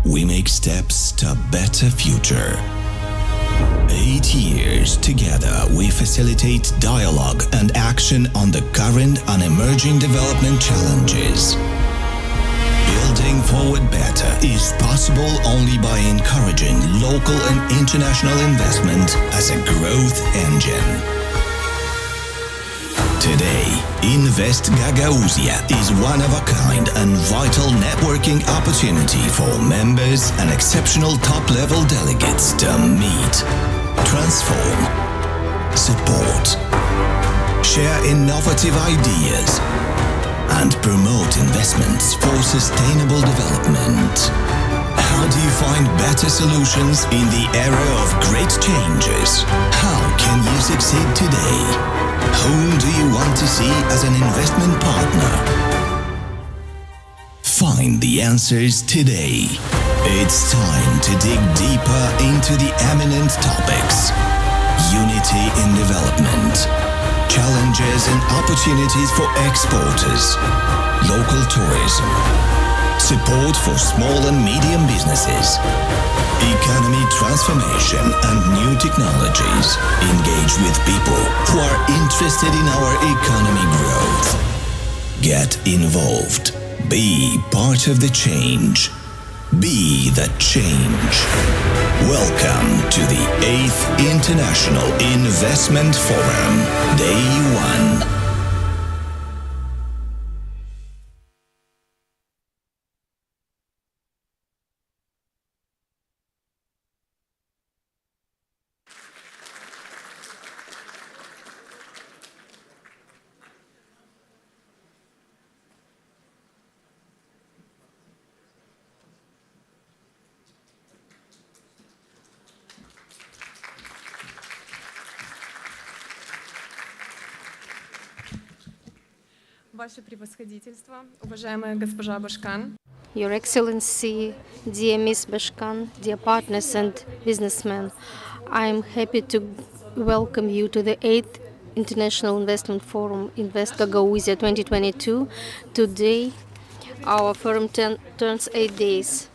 we make steps to a better future. 8 years together, we facilitate dialogue and action on the current and emerging development challenges. Building forward better is possible only by encouraging local and international investment as a growth engine. Today, Invest Gagauzia is one of a kind and vital networking opportunity for members and exceptional top-level delegates to meet, transform, support, share innovative ideas, and promote investments for sustainable development. How do you find better solutions in the era of great changes? How can you succeed today? Whom do you want to see as an investment partner? Find the answers today. It's time to dig deeper into the eminent topics. Unity in development, challenges and opportunities for exporters, local tourism, support for small and medium businesses, economy transformation and new technologies. Engage with people who are interested in our economy growth. Get involved. Be part of the change. Be the change. Welcome to the 8th International Investment Forum, Day 1. Ваше превосходительство, уважаемая госпожа Башкан. Your Excellency, dear Ms. Bashkan, dear partners and businessmen, I am happy to welcome you to the 8th International Investment Forum, Invest Gagauzia 2022. Today, our forum turns 8 days.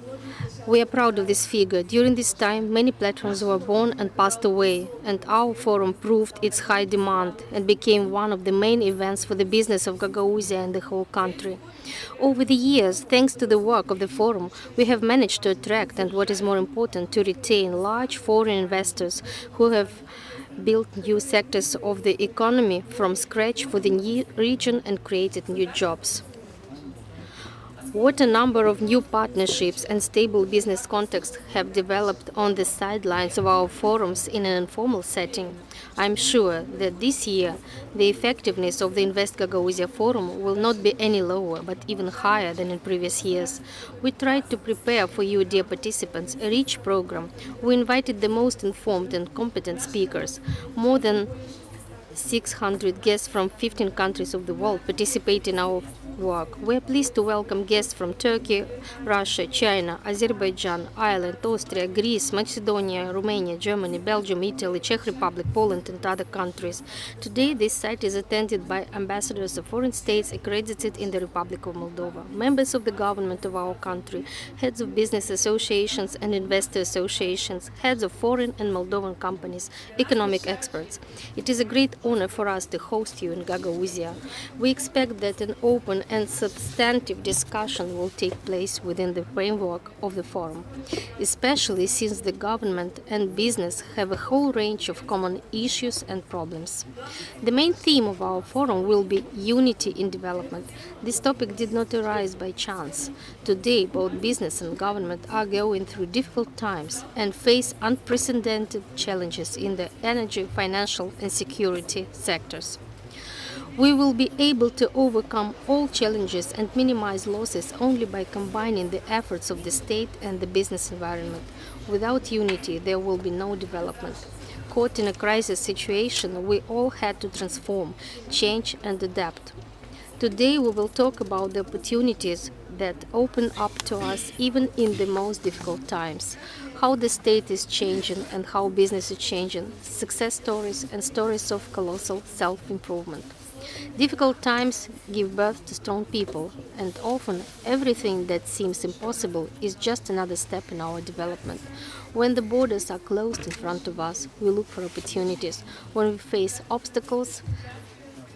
We are proud of this figure. During this time, many platforms were born and passed away, and our forum proved its high demand and became one of the main events for the business of Gagauzia and the whole country. Over the years, thanks to the work of the forum, we have managed to attract and, what is more important, to retain large foreign investors who have built new sectors of the economy from scratch for the region and created new jobs. What a number of new partnerships and stable business contacts have developed on the sidelines of our forums in an informal setting. I'm sure that this year the effectiveness of the Invest Gagauzia Forum will not be any lower, but even higher than in previous years. We tried to prepare for you, dear participants, a rich program. We invited the most informed and competent speakers. More than 600 guests from 15 countries of the world participate in our work. We are pleased to welcome guests from Turkey, Russia, China, Azerbaijan, Ireland, Austria, Greece, Macedonia, Romania, Germany, Belgium, Italy, Czech Republic, Poland, and other countries. Today, this site is attended by ambassadors of foreign states accredited in the Republic of Moldova, members of the government of our country, heads of business associations and investor associations, heads of foreign and Moldovan companies, economic experts. It is a great honor for us to host you in Gagauzia. We expect that an open and substantive discussion will take place within the framework of the forum, especially since the government and business have a whole range of common issues and problems. The main theme of our forum will be unity in development. This topic did not arise by chance. Today, both business and government are going through difficult times and face unprecedented challenges in the energy, financial, and security sectors. We will be able to overcome all challenges and minimize losses only by combining the efforts of the state and the business environment. Without unity, there will be no development. Caught in a crisis situation, we all had to transform, change, and adapt. Today, we will talk about the opportunities that open up to us even in the most difficult times, how the state is changing and how business is changing, success stories and stories of colossal self-improvement. Difficult times give birth to strong people, and often everything that seems impossible is just another step in our development. When the borders are closed in front of us, we look for opportunities. When we face obstacles,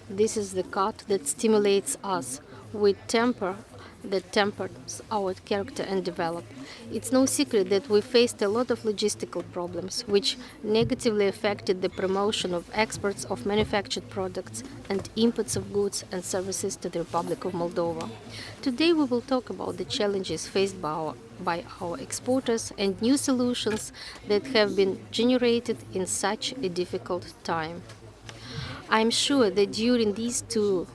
this is the cut that stimulates us with temper that tempers our character and develop. It's no secret that we faced a lot of logistical problems which negatively affected the promotion of exports of manufactured products and imports of goods and services to the Republic of Moldova. Today we will talk about the challenges faced by our exporters and new solutions that have been generated in such a difficult time. I'm sure that during these 2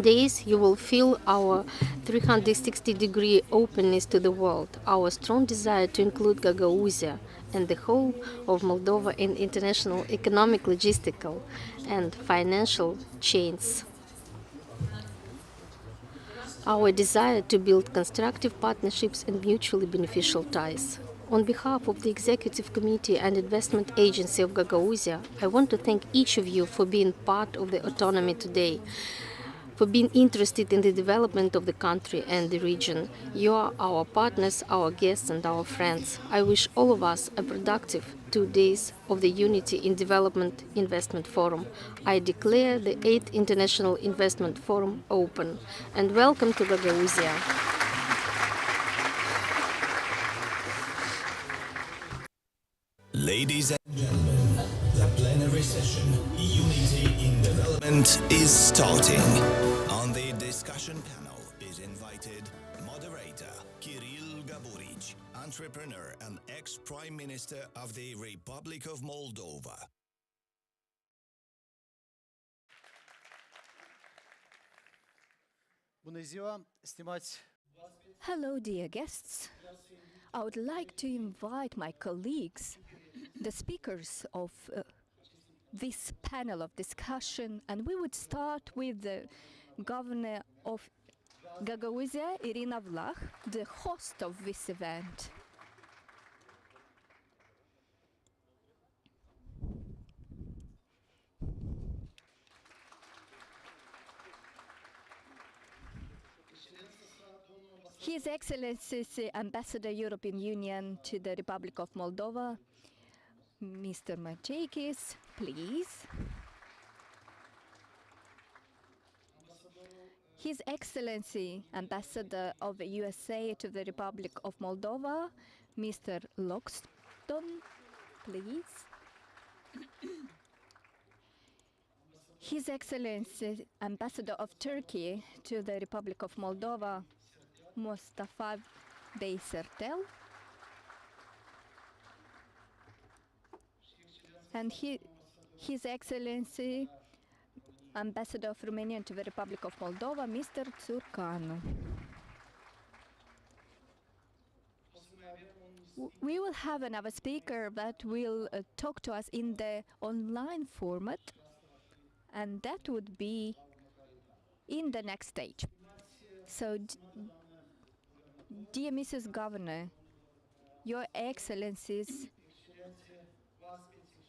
days you will feel our 360-degree openness to the world, our strong desire to include Gagauzia and the whole of Moldova in international economic, logistical, and financial chains. Our desire to build constructive partnerships and mutually beneficial ties. On behalf of the Executive Committee and Investment Agency of Gagauzia, I want to thank each of you for being part of the autonomy today, for being interested in the development of the country and the region. You are our partners, our guests, and our friends. I wish all of us a productive 2 days of the Unity in Development Investment Forum. I declare the 8th International Investment Forum open. And welcome to Gagauzia. Ladies and gentlemen, the plenary session, Unity in Development, is starting. On the discussion panel is invited moderator Kirill Gaburic, entrepreneur and ex-Prime Minister of the Republic of Moldova. Hello, dear guests. I would like to invite my colleagues, the speakers of this panel of discussion, and we would start with the governor of Gagauzia, Irina Vlach, the host of this event. His Excellency the Ambassador European Union to the Republic of Moldova, Mr. Maceikis, please. His Excellency Ambassador of the USA to the Republic of Moldova, Mr. Loxton, please. His Excellency Ambassador of Turkey to the Republic of Moldova, Mustafa Bey Sertel. And His Excellency Ambassador of Romania to the Republic of Moldova, Mr. Țurcanu. We will have another speaker that will talk to us in the online format, and that would be in the next stage. So, dear Mrs. Governor, Your Excellencies,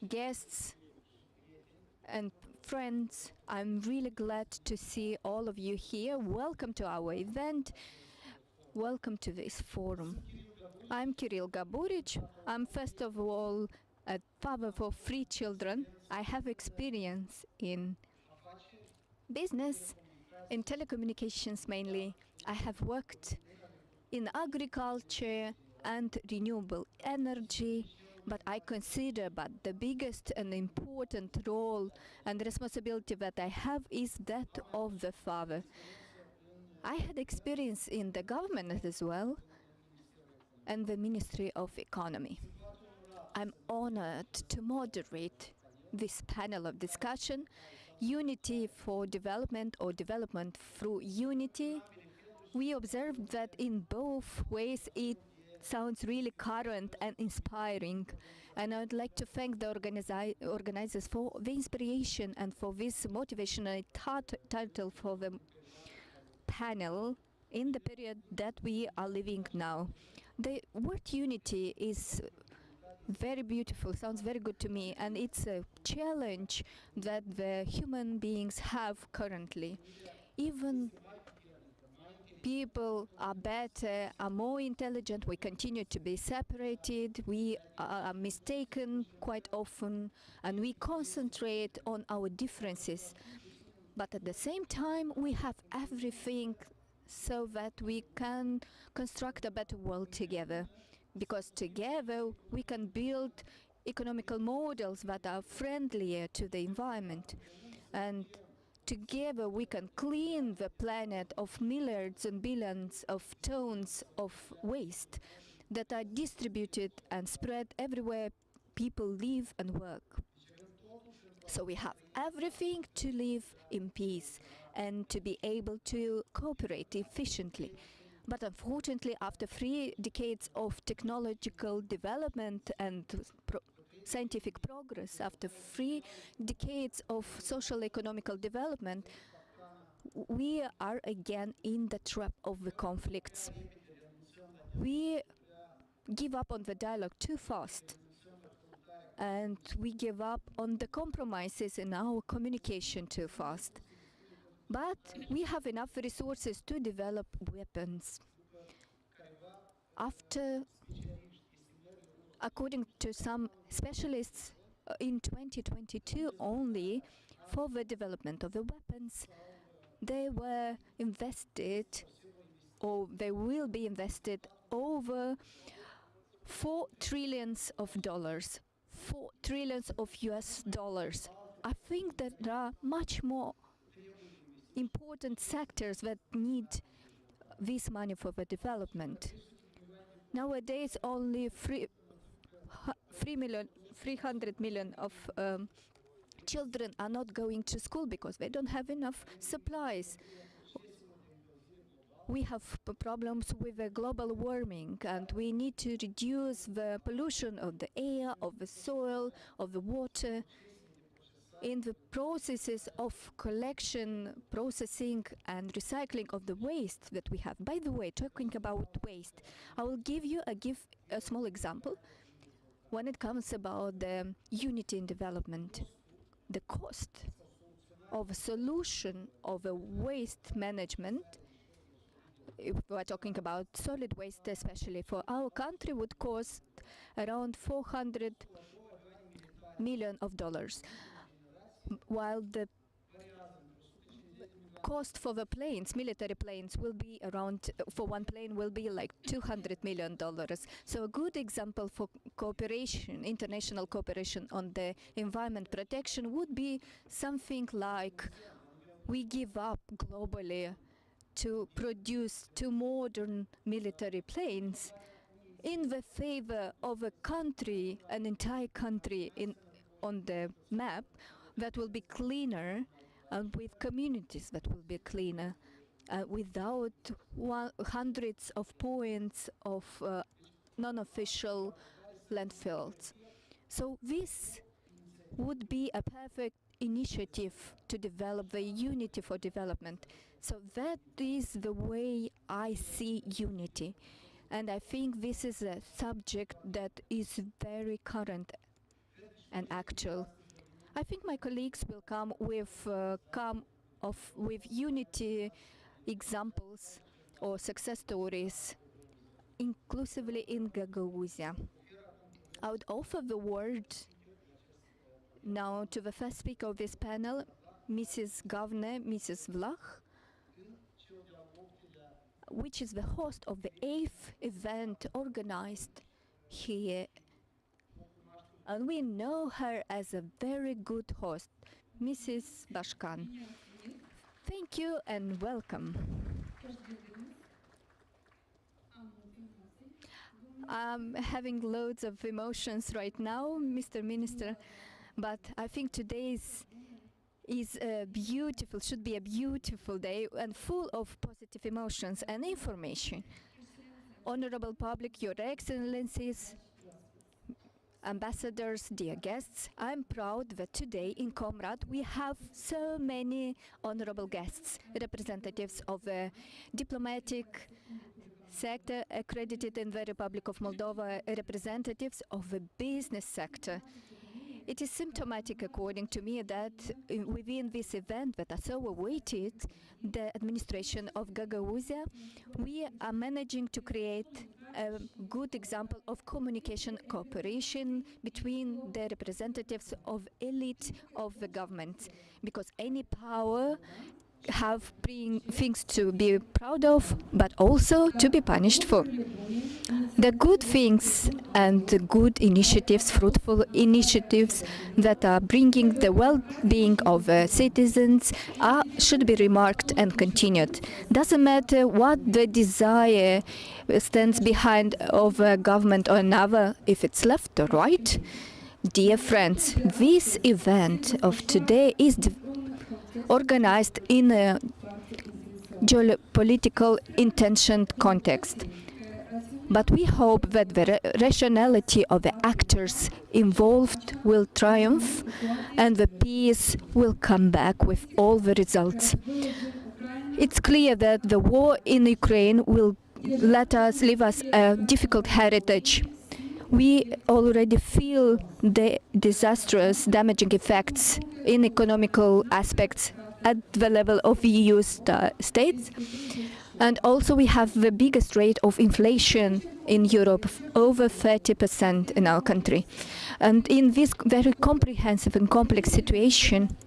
guests, and friends, I'm really glad to see all of you here. Welcome to our event. Welcome to this forum. I'm Kirill Gaburic. I'm first of all a father for 3 children. I have experience in business, in telecommunications mainly. I have worked in agriculture and renewable energy, but I consider that the biggest and important role and responsibility that I have is that of the father. I had experience in the government as well and the Ministry of Economy. I'm honored to moderate this panel of discussion, Unity for Development or Development through Unity. We observed that in both ways it sounds really current and inspiring, and I would like to thank the organizers for the inspiration and for this motivational title for the panel in the period that we are living now. The word unity is very beautiful, sounds very good to me, and it's a challenge that the human beings have currently. Even people are better, are more intelligent, we continue to be separated, we are mistaken quite often, and we concentrate on our differences. But at the same time, we have everything so that we can construct a better world together. Because together we can build economical models that are friendlier to the environment. And together we can clean the planet of milliards and billions of tons of waste that are distributed and spread everywhere people live and work. So we have everything to live in peace and to be able to cooperate efficiently. But unfortunately, after 3 decades of technological development and scientific progress, after 3 decades of social economical development, we are again in the trap of the conflicts. We give up on the dialogue too fast, and we give up on the compromises in our communication too fast. But we have enough resources to develop weapons. According to some specialists, in 2022 only, for the development of the weapons, they were invested, or they will be invested, over $4 trillion. 4 trillions of US dollars. I think that there are much more important sectors that need this money for the development. Nowadays, only 300 million of children are not going to school because they don't have enough supplies. We have problems with the global warming, and we need to reduce the pollution of the air, of the soil, of the water. In the processes of collection, processing, and recycling of the waste that we have. By the way, talking about waste, I will give you a small example. When it comes about the unity in development, the cost of a solution of a waste management, if we are talking about solid waste, especially for our country, would cost around $400 million, while the cost for the planes, military planes, will be around, for one plane will be like $200 million. So a good example for cooperation, international cooperation on the environment protection would be something like we give up globally to produce 2 modern military planes in the favor of a country, an entire country on the map that will be cleaner, and with communities that will be cleaner, without hundreds of points of non-official landfills. So this would be a perfect initiative to develop the unity for development. So that is the way I see unity. And I think this is a subject that is very current and actual. I think my colleagues will come with unity examples or success stories, inclusively in Gagauzia. I would offer the word now to the first speaker of this panel, Mrs. Governor, Mrs. Vlach, which is the host of the 8th event organized here. And we know her as a very good host, Mrs. Bashkan. Thank you and welcome. I'm having loads of emotions right now, Mr. Minister, but I think today's should be a beautiful day and full of positive emotions and information. Honorable public, Your Excellencies, ambassadors, dear guests, I'm proud that today in Comrade we have so many honorable guests, representatives of the diplomatic sector accredited in the Republic of Moldova representatives of the business sector. It is symptomatic, according to me, that within this event that are so awaited, the administration of Gagauzia, we are managing to create a good example of communication cooperation between the representatives of elite of the government, because any power have things to be proud of, but also to be punished for. The good things and the good initiatives, fruitful initiatives that are bringing the well-being of citizens should be remarked and continued. Doesn't matter what the desire stands behind of a government or another, if it's left or right. Dear friends, this event of today is organized in a geopolitical intentioned context. But we hope that the rationality of the actors involved will triumph and the peace will come back with all the results. It's clear that the war in Ukraine will leave us a difficult heritage. We already feel the disastrous, damaging effects in economical aspects at the level of EU states. And also we have the biggest rate of inflation in Europe, over 30% in our country. And in this very comprehensive and complex situation,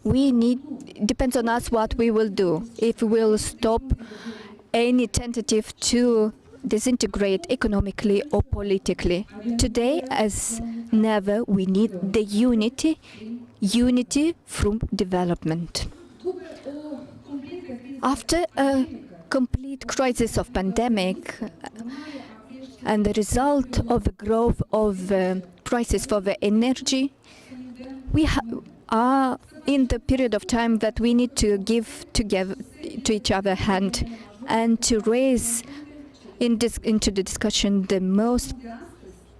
depends on us what we will do. If we will stop any tentative to disintegrate economically or politically. Today, as never, we need the unity through development. After a complete crisis of pandemic and the result of the growth of prices for the energy, we are in the period of time that we need to give together to each other a hand and to raise into the discussion the most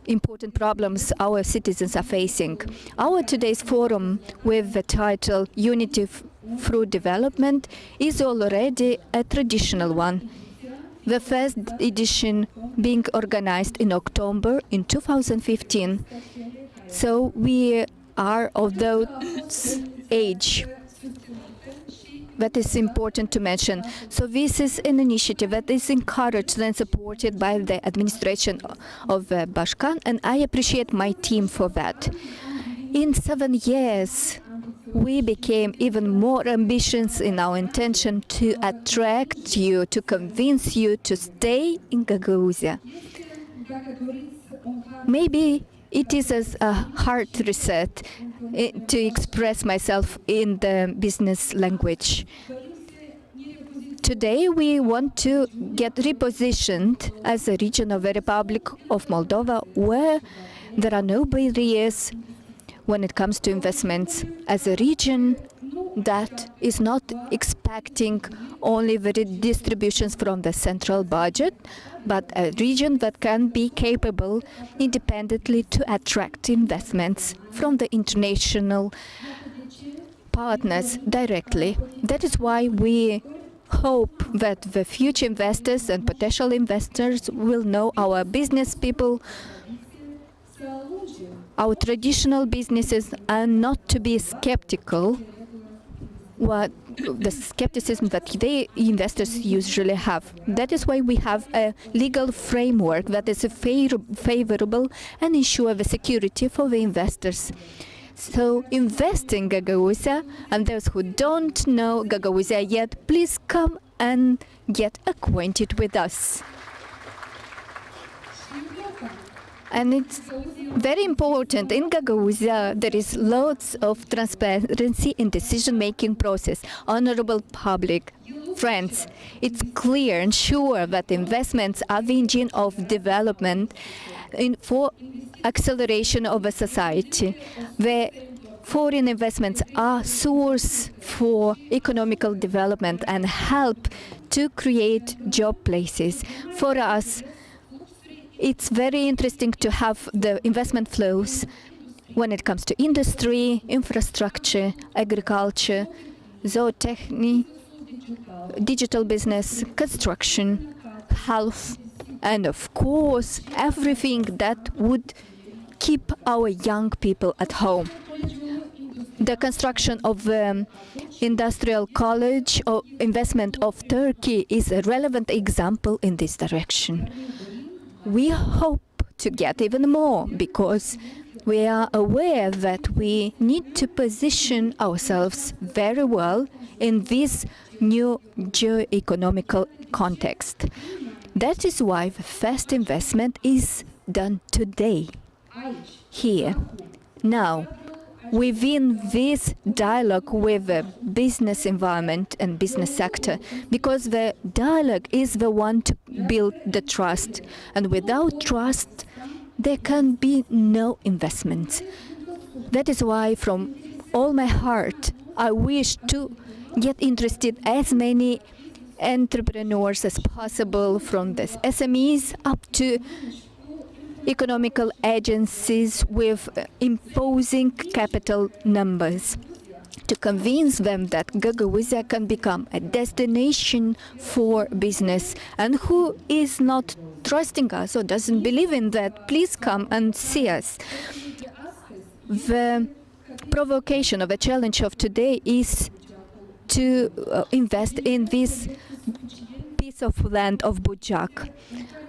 important problems our citizens are facing. Our today's forum, with the title Unity Through Development, is already a traditional one. The first edition being organized in October in 2015. So we are of those age. That is important to mention. So this is an initiative that is encouraged and supported by the administration of Bashkan, and I appreciate my team for that. In 7 years, we became even more ambitious in our intention to attract you, to convince you to stay in Gagauzia. Maybe it is as a heart reset to express myself in the business language. Today we want to get repositioned as a region of the Republic of Moldova where there are no barriers when it comes to investments, as a region that is not expecting only the distributions from the central budget, but a region that can be capable independently to attract investments from the international partners directly. That is why we hope that the future investors and potential investors will know our business people, our traditional businesses, and not to be skeptical what the skepticism that the investors usually have. That is why we have a legal framework that is favorable and ensure the security for the investors. So invest in Gagauzia, and those who don't know Gagauzia yet, please come and get acquainted with us. And it's very important. In Gagauzia, there is lots of transparency in decision-making process. Honorable public, friends, it's clear and sure that investments are the engine of development for acceleration of a society. The foreign investments are source for economical development and help to create job places. For us, it's very interesting to have the investment flows when it comes to industry, infrastructure, agriculture, zootechny, digital business, construction, health, and of course everything that would keep our young people at home. The construction of the industrial college or investment of Turkey is a relevant example in this direction. We hope to get even more because we are aware that we need to position ourselves very well in this new geo-economical context. That is why the first investment is done today, here, now, within this dialogue with the business environment and business sector, because the dialogue is the one to build the trust, and without trust there can be no investment. That is why from all my heart I wish to get interested as many entrepreneurs as possible, from the SMEs up to economical agencies with imposing capital numbers, to convince them that Gagauzia can become a destination for business. And who is not trusting us or doesn't believe in that, please come and see us. The provocation of the challenge of today is to invest in this piece of land of Bujak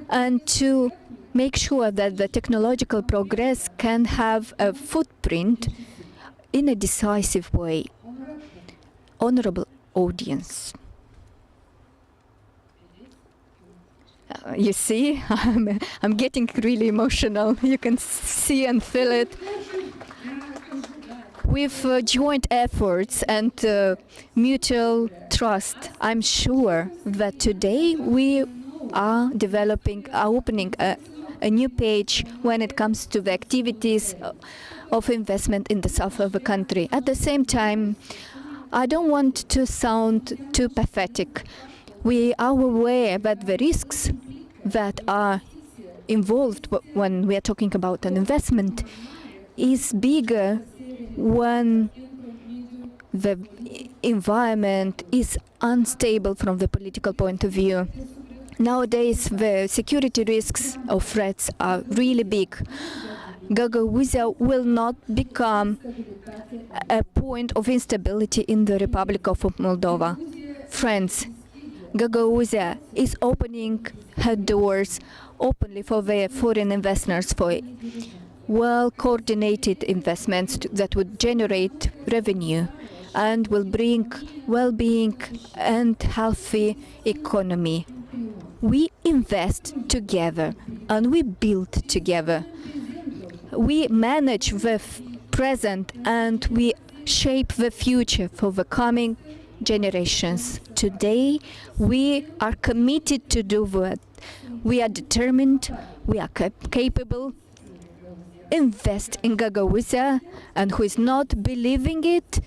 and to make sure that the technological progress can have a footprint in a decisive way. Honorable audience, you see, I'm getting really emotional. You can see and feel it. With joint efforts and mutual trust, I'm sure that today we are opening a new page when it comes to the activities of investment in the south of the country. At the same time, I don't want to sound too pathetic. We are aware that the risks that are involved when we are talking about an investment is bigger when the environment is unstable from the political point of view. Nowadays, the security risks or threats are really big. Gagauzia will not become a point of instability in the Republic of Moldova. Friends, Gagauzia is opening her doors openly for the foreign investors, for well-coordinated investments that would generate revenue and will bring well-being and healthy economy. We invest together and we build together. We manage the present and we shape the future for the coming generations. Today, we are committed to do that. We are determined, we are capable. Invest in Gagauzia, and who is not believing it,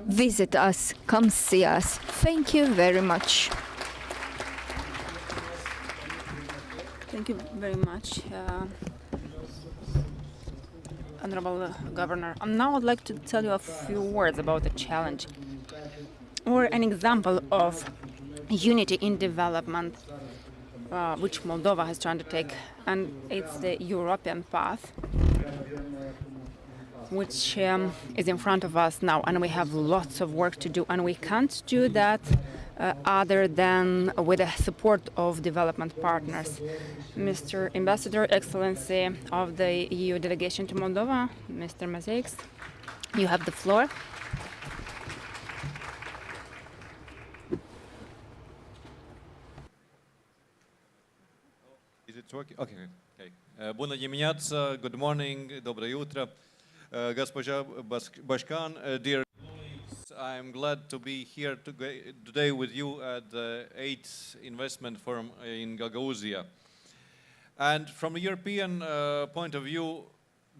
visit us, come see us. Thank you very much. Thank you very much, Honorable Governor. And now I'd like to tell you a few words about the challenge, or an example of unity in development, which Moldova has tried to take, and it's the European path, which is in front of us now, and we have lots of work to do, and we can't do that other than with the support of development partners. Mr. Ambassador, Excellency of the EU delegation to Moldova, Mr. Mazeix, you have the floor. Is it working? Okay. Bună dimineața, good morning, доброе утро. Госпожа Bashkan, dear colleagues, I'm glad to be here today with you at the 8th Investment Forum in Gagauzia. And from a European point of view,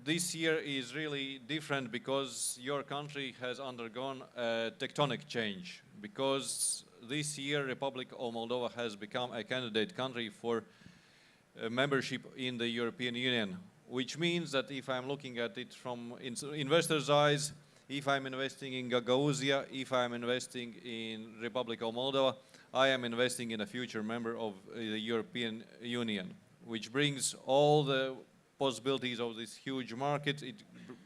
this year is really different because your country has undergone a tectonic change. Because this year, Republic of Moldova has become a candidate country for membership in the European Union, which means that if I'm looking at it from investors' eyes, if I'm investing in Gagauzia, if I'm investing in Republic of Moldova, I am investing in a future member of the European Union, which brings all the possibilities of this huge market,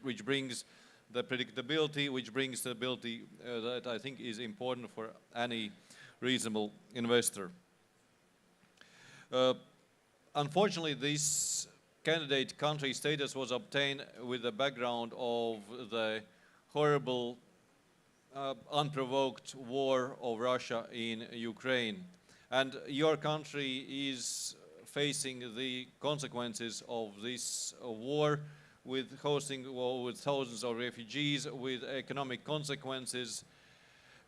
which brings the predictability, which brings stability that I think is important for any reasonable investor. Unfortunately, this candidate country status was obtained with the background of the horrible, unprovoked war of Russia in Ukraine. And your country is facing the consequences of this war, with hosting with thousands of refugees, with economic consequences.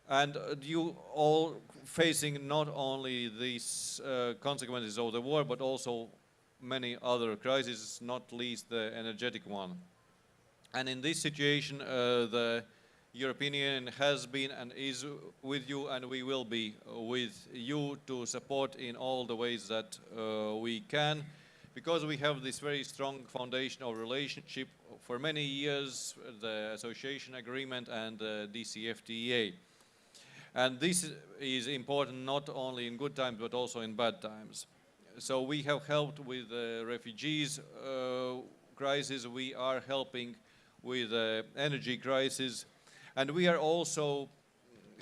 And you all facing not only these consequences of the war, but also many other crises, not least the energetic one. And in this situation, the European Union has been and is with you, and we will be with you to support in all the ways that we can, because we have this very strong foundation of relationship for many years, the association agreement and the DCFTA. And this is important not only in good times, but also in bad times. So we have helped with the refugees crisis, we are helping with the energy crisis, and we are also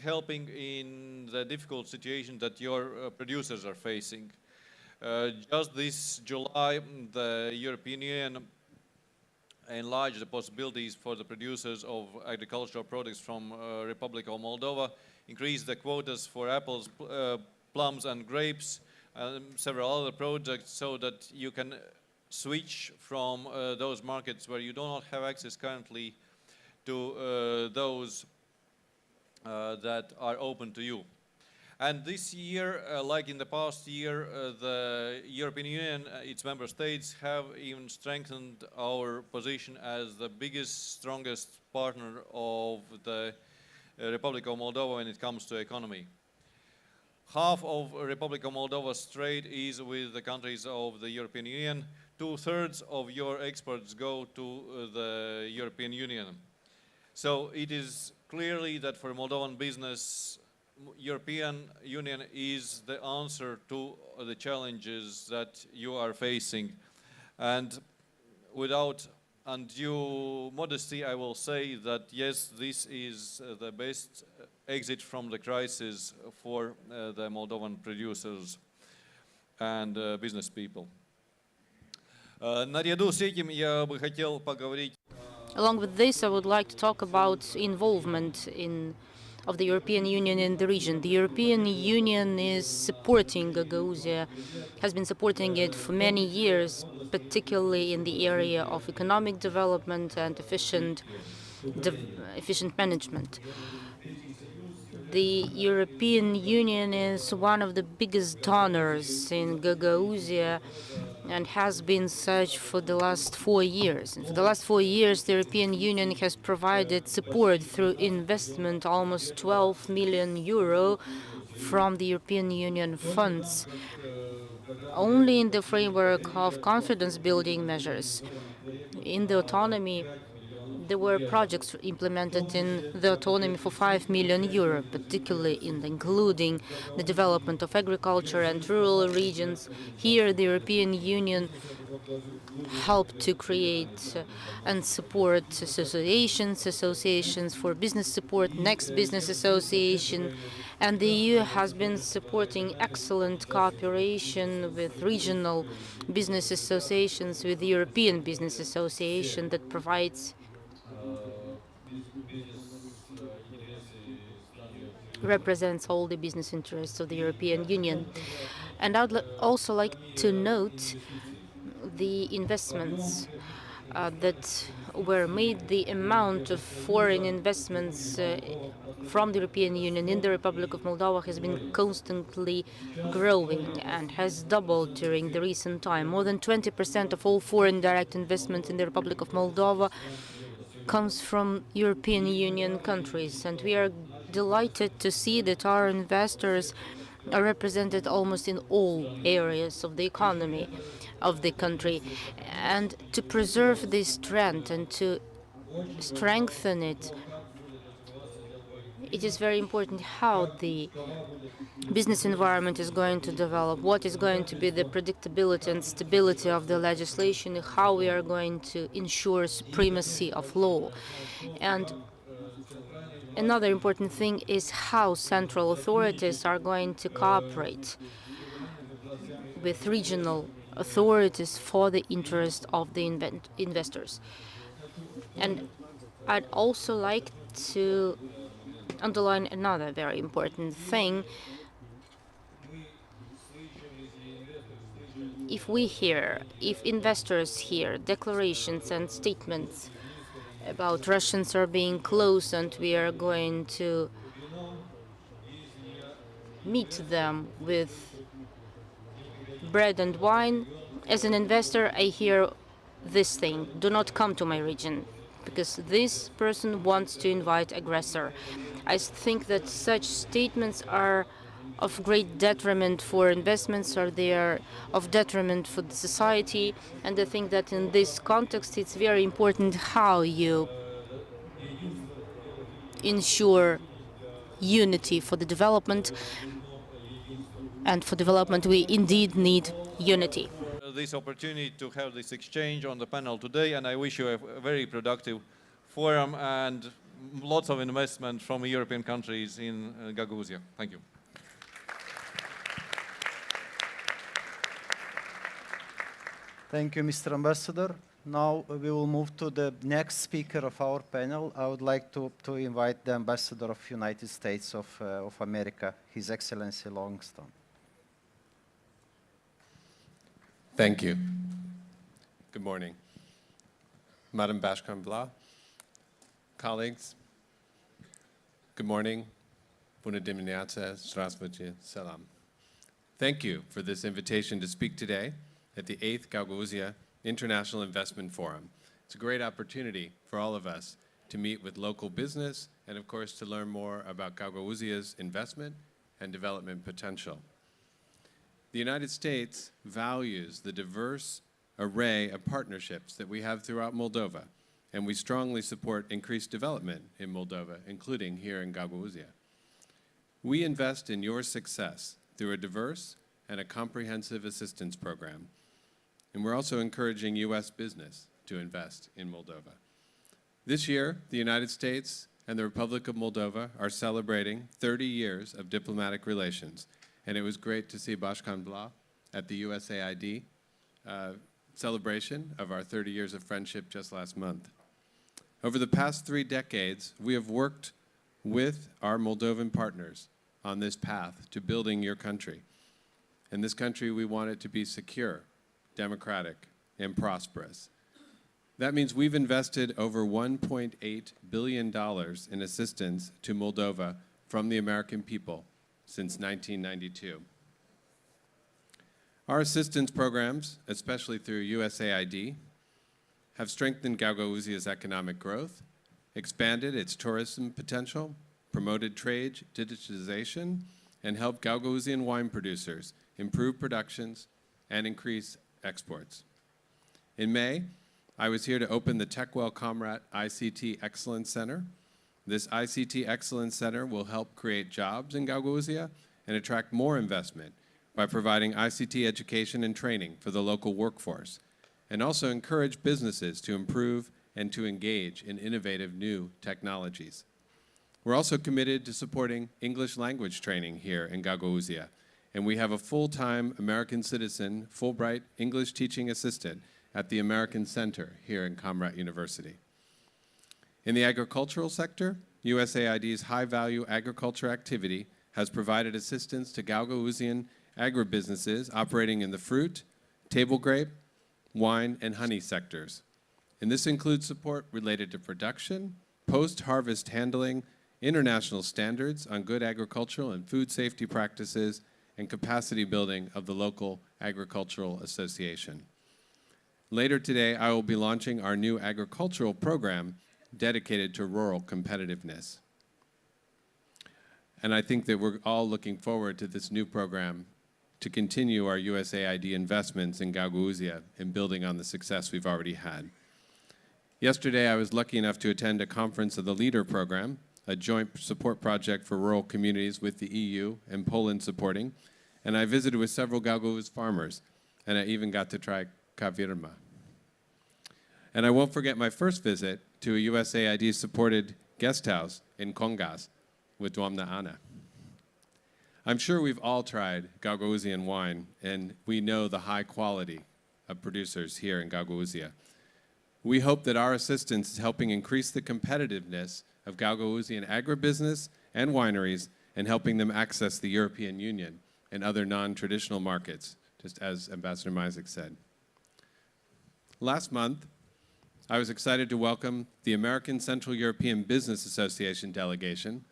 helping in the difficult situation that your producers are facing. Just this July, the European Union enlarged the possibilities for the producers of agricultural products from Republic of Moldova, increased the quotas for apples, plums and grapes, and several other projects, so that you can switch from those markets where you do not have access currently to those that are open to you. And this year, like in the past year, the European Union, its member states, have even strengthened our position as the biggest, strongest partner of the Republic of Moldova when it comes to economy. Half of Republic of Moldova's trade is with the countries of the European Union. 2/3 of your exports go to the European Union. So it is clearly that for Moldovan business, European Union is the answer to the challenges that you are facing. And without undue modesty, I will say that yes, this is the best exit from the crisis for the Moldovan producers and business people. Наряду с этим я бы хотел поговорить. Along with this, I would like to talk about involvement of the European Union in the region. The European Union is supporting Gagauzia, has been supporting it for many years, particularly in the area of economic development and efficient management. The European Union is one of the biggest donors in Gagauzia and has been such for the last 4 years. And for the last 4 years, the European Union has provided support through investment, almost 12 million euro from the European Union funds, only in the framework of confidence-building measures. In the autonomy, there were projects implemented in the autonomy for 5 million euro, particularly including the development of agriculture and rural regions. Here, the European Union helped to create and support associations for business support, Next Business Association, and the EU has been supporting excellent cooperation with regional business associations, with the European Business Association that represents all the business interests of the European Union. And I would also like to note the investments that were made. The amount of foreign investments from the European Union in the Republic of Moldova has been constantly growing and has doubled during the recent time. More than 20% of all foreign direct investment in the Republic of Moldova comes from European Union countries, and we are delighted to see that our investors are represented almost in all areas of the economy of the country. And to preserve this trend and to strengthen it it is very important how the business environment is going to develop, what is going to be the predictability and stability of the legislation, how we are going to ensure supremacy of law. And another important thing is how central authorities are going to cooperate with regional authorities for the interest of the investors. And I'd also like to underline another very important thing. If investors hear declarations and statements about Russians are being closed and we are going to meet them with bread and wine, as an investor, I hear this thing: do not come to my region, because this person wants to invite aggressor. I think that such statements are of great detriment for investments, or they are of detriment for the society. And I think that in this context, it's very important how you ensure unity for the development. And for development, we indeed need unity. This opportunity to have this exchange on the panel today, and I wish you a very productive forum and lots of investment from European countries in Gagauzia. Thank you. Thank you, Mr. Ambassador. Now we will move to the next speaker of our panel. I would like to invite the Ambassador of United States of America, His Excellency Longstone. Thank you. Good morning. Madam Bashkan-Bla, colleagues, good morning. Bună dimineața, zdravствуйте, salam. Thank you for this invitation to speak today at the 8th Gagauzia International Investment Forum. It's a great opportunity for all of us to meet with local business and, of course, to learn more about Gagauzia's investment and development potential. The United States values the diverse array of partnerships that we have throughout Moldova, and we strongly support increased development in Moldova, including here in Gagauzia. We invest in your success through a diverse and a comprehensive assistance program, and we're also encouraging U.S. business to invest in Moldova. This year, the United States and the Republic of Moldova are celebrating 30 years of diplomatic relations, and it was great to see Bashkan-Bla at the USAID celebration of our 30 years of friendship just last month. Over the past 3 decades, we have worked with our Moldovan partners on this path to building your country. In this country, we want it to be secure, democratic, and prosperous. That means we've invested over $1.8 billion in assistance to Moldova from the American people since 1992. Our assistance programs, especially through USAID, have strengthened Gagauzia's economic growth, expanded its tourism potential, promoted trade digitization, and helped Gagauzian wine producers improve productions and increase exports. In May, I was here to open the Techwell Comrat ICT Excellence Center. This ICT Excellence Center will help create jobs in Gagauzia and attract more investment by providing ICT education and training for the local workforce, and also encourage businesses to improve and to engage in innovative new technologies. We're also committed to supporting English language training here in Gagauzia, and we have a full-time American citizen Fulbright English teaching assistant at the American Center here in Comrat University. In the agricultural sector, USAID's high-value agriculture activity has provided assistance to Gagauzian agribusinesses operating in the fruit, table grape, wine, and honey sectors. And this includes support related to production, post-harvest handling, international standards on good agricultural and food safety practices, and capacity building of the local agricultural association. Later today, I will be launching our new agricultural program dedicated to rural competitiveness. And I think that we're all looking forward to this new program to continue our USAID investments in Gagauzia and building on the success we've already had. Yesterday, I was lucky enough to attend a conference of the LEADER program, a joint support project for rural communities with the EU and Poland supporting. And I visited with several Gagauz farmers, and I even got to try kavirma. And I won't forget my first visit to a USAID-supported guest house in Kongas with Dwamna Anna. I'm sure we've all tried Gagauzian wine, and we know the high quality of producers here in Gagauzia. We hope that our assistance is helping increase the competitiveness of Gagauzian agribusiness and wineries and helping them access the European Union and other non-traditional markets, just as Ambassador Majzik said. Last month, I was excited to welcome the American Central European Business Association delegation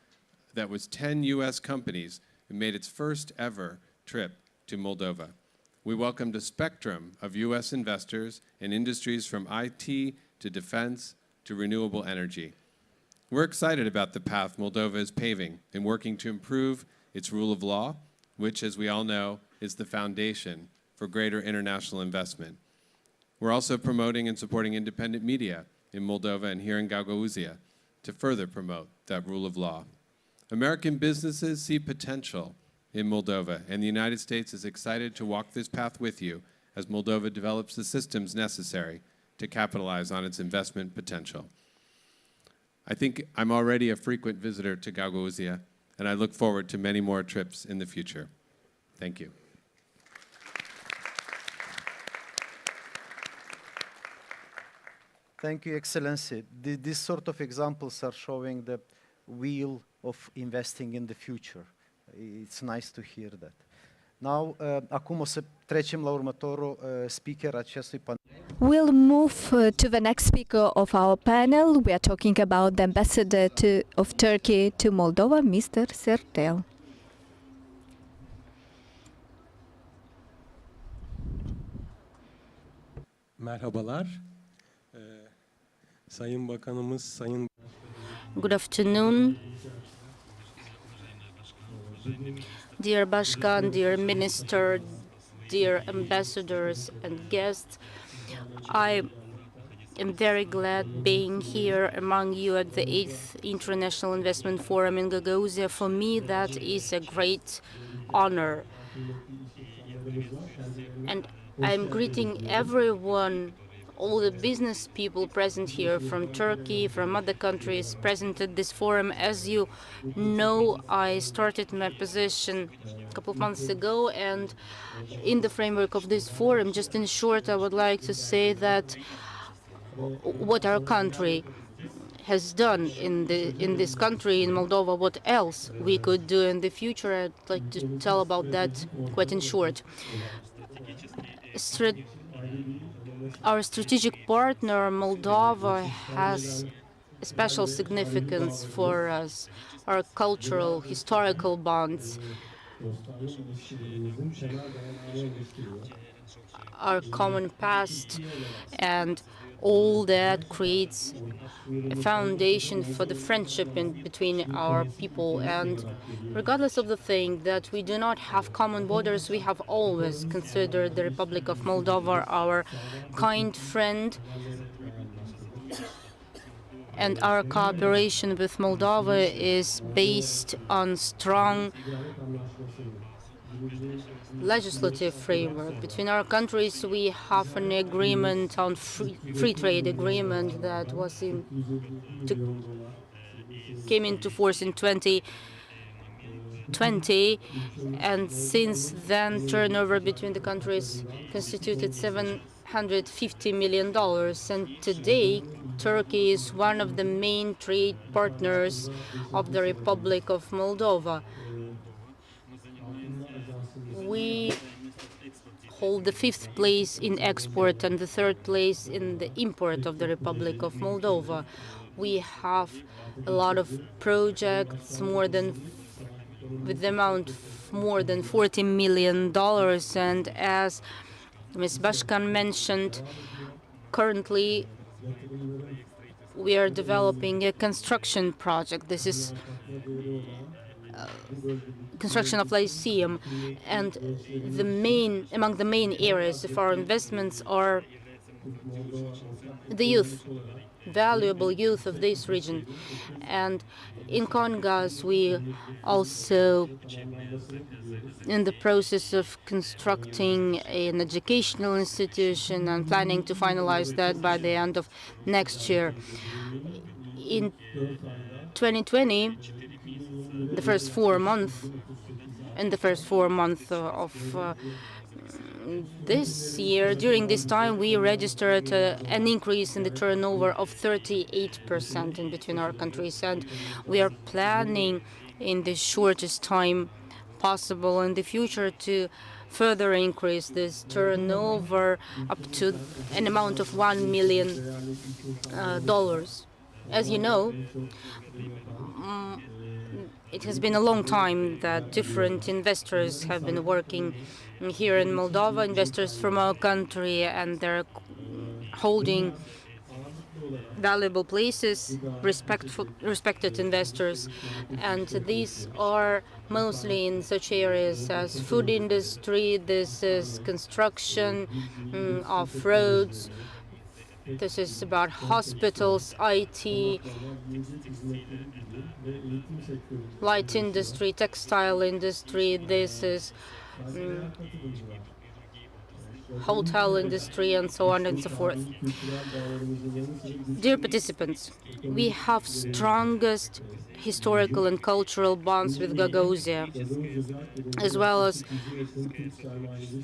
that was 10 US companies who made its first ever trip to Moldova. We welcomed a spectrum of US investors in industries from IT to defense to renewable energy. We're excited about the path Moldova is paving in working to improve its rule of law, which, as we all know, is the foundation for greater international investment. We're also promoting and supporting independent media in Moldova and here in Gagauzia to further promote that rule of law. American businesses see potential in Moldova, and the United States is excited to walk this path with you as Moldova develops the systems necessary to capitalize on its investment potential. I think I'm already a frequent visitor to Gagauzia, and I look forward to many more trips in the future. Thank you. Thank you, Excellency. These sort of examples are showing the wheel of investing in the future. It's nice to hear that. Now, acum o să trecem la următorul speaker acestui panel. We'll move to the next speaker of our panel. We are talking about the ambassador of Turkey to Moldova, Mr. Sertel. Merhabalar. Sayın Bakanımız, Sayın Good afternoon, dear Bashkan, dear Minister, dear ambassadors and guests. I am very glad being here among you at the 8th International Investment Forum in Gagauzia. For me, that is a great honor. And I'm greeting everyone, all the business people present here from Turkey, from other countries present at this forum. As you know, I started my position a couple of months ago, and in the framework of this forum, just in short, I would like to say that what our country has done in this country, in Moldova, what else we could do in the future, I'd like to tell about that quite in short. Our strategic partner, Moldova, has a special significance for us, our cultural, historical bonds, our common past, and all that creates a foundation for the friendship between our people. And regardless of the thing that we do not have common borders, we have always considered the Republic of Moldova our kind friend. And our cooperation with Moldova is based on strong legislative framework. Between our countries, we have an agreement on free trade agreement that came into force in 2020, and since then, turnover between the countries constituted $750 million. And today, Turkey is one of the main trade partners of the Republic of Moldova. We hold the 5th place in export and the 3rd place in the import of the Republic of Moldova. We have a lot of projects, with the amount more than $40 million. And as Ms. Bashkan mentioned, currently we are developing a construction project. This is construction of Lyceum, and among the main areas of our investments are the youth, valuable youth of this region. And in Congas, we also in the process of constructing an educational institution and planning to finalize that by the end of next year. In 2020, the first 4 months, of this year, during this time, we registered an increase in the turnover of 38% in between our countries, and we are planning in the shortest time possible in the future to further increase this turnover up to an amount of $1 million. As you know, it has been a long time that different investors have been working here in Moldova, investors from our country, and they're holding valuable places, respected investors. And these are mostly in such areas as food industry, this is construction of roads, this is about hospitals, IT, light industry, textile industry, this is hotel industry, and so on and so forth. Dear participants, we have strongest historical and cultural bonds with Gagauzia, as well as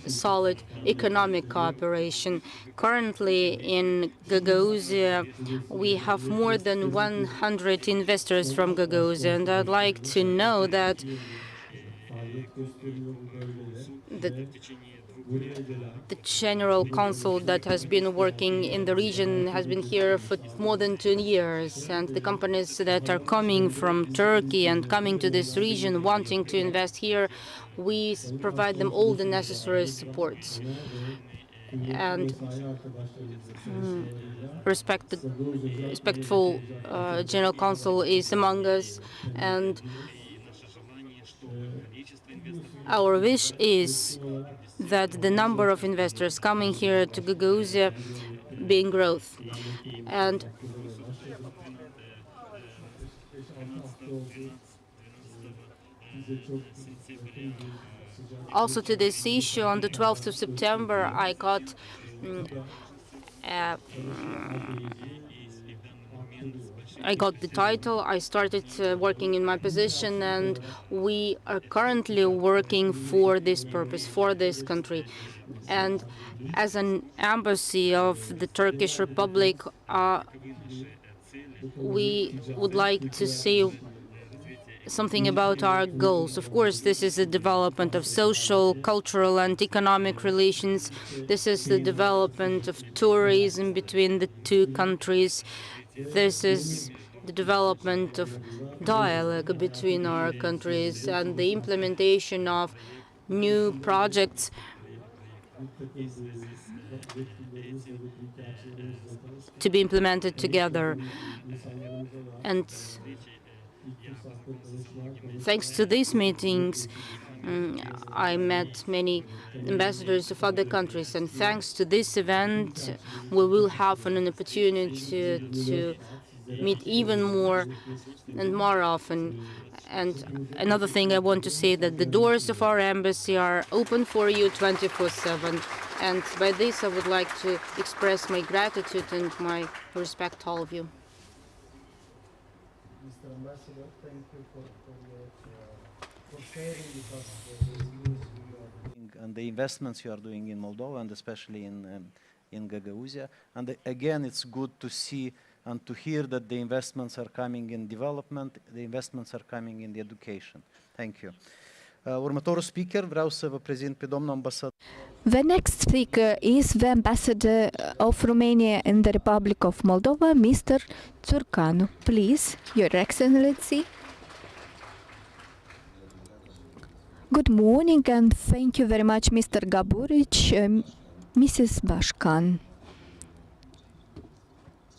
solid economic cooperation. Currently in Gagauzia, we have more than 100 investors from Gagauzia, and I'd like to know that the general council that has been working in the region has been here for more than 2 years, and the companies that are coming from Turkey and coming to this region wanting to invest here, we provide them all the necessary supports. And respectful general council is among us, and our wish is that the number of investors coming here to Gagauzia be in growth. And also to this issue, on the 12th of September, I got the title, I started working in my position, and we are currently working for this purpose, for this country. And as an embassy of the Turkish Republic, we would like to say something about our goals. Of course, this is the development of social, cultural, and economic relations. This is the development of tourism between the two countries. This is the development of dialogue between our countries and the implementation of new projects to be implemented together. And thanks to these meetings, I met many ambassadors of other countries, and thanks to this event, we will have an opportunity to meet even more and more often. And another thing I want to say, that the doors of our embassy are open for you 24/7. And by this, I would like to express my gratitude and my respect to all of you. Mr. Ambassador, thank you for sharing with us the news you are doing and the investments you are doing in Moldova, and especially in Gagauzia. And again, it's good to see and to hear that the investments are coming in development, the investments are coming in the education. Thank you. Următorul speaker, vreau să vă prezint pe domnul ambasador. The next speaker is the ambassador of Romania in the Republic of Moldova, Mr. Țurcanu. Please, Your Excellency. Good morning, and thank you very much, Mr. Gaburic, Mrs. Bashkan.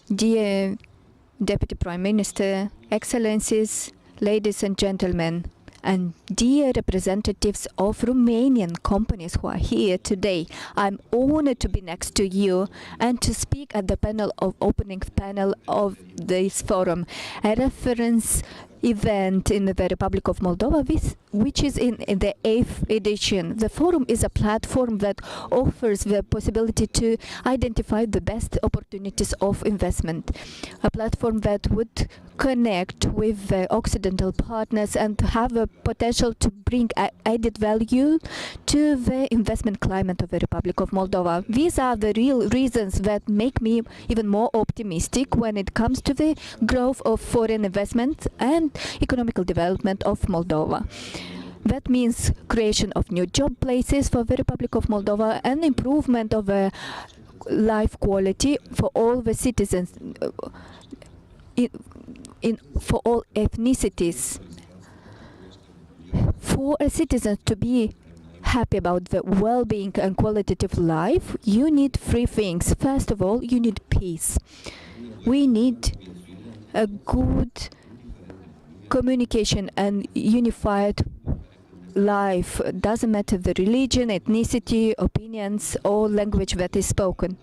Dear Deputy Prime Minister, Excellencies, ladies and gentlemen, And dear representatives of Romanian companies who are here today, I'm honored to be next to you and to speak at the opening panel of this forum, a reference event in the Republic of Moldova, which is in the 8th edition. The forum is a platform that offers the possibility to identify the best opportunities of investment, a platform that would connect with the Occidental partners and have a potential to bring added value to the investment climate of the Republic of Moldova. These are the real reasons that make me even more optimistic when it comes to the growth of foreign investment and economical development of Moldova. That means creation of new job places for the Republic of Moldova and improvement of life quality for all the citizens, for all ethnicities. For a citizen to be happy about the well-being and qualitative life, you need three things. First of all, you need peace. We need a good communication and unified life. Doesn't matter the religion, ethnicity, opinions, or language that is spoken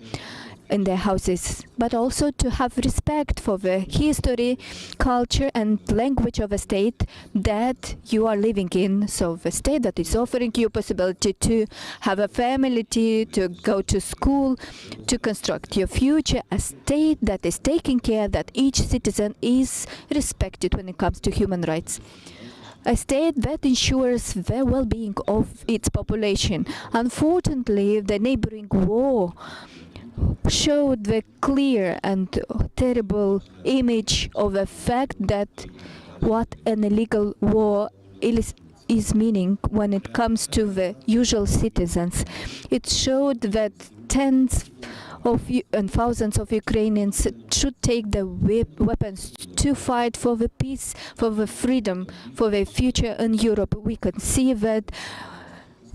in their houses, but also to have respect for the history, culture, and language of a state that you are living in. So the state that is offering you possibility to have a family, to go to school, to construct your future, a state that is taking care that each citizen is respected when it comes to human rights. A state that ensures the well-being of its population. Unfortunately, the neighboring war showed the clear and terrible image of the fact that what an illegal war is meaning when it comes to the usual citizens. It showed that tens of and thousands of Ukrainians should take the weapons to fight for the peace, for the freedom, for the future in Europe. We can see that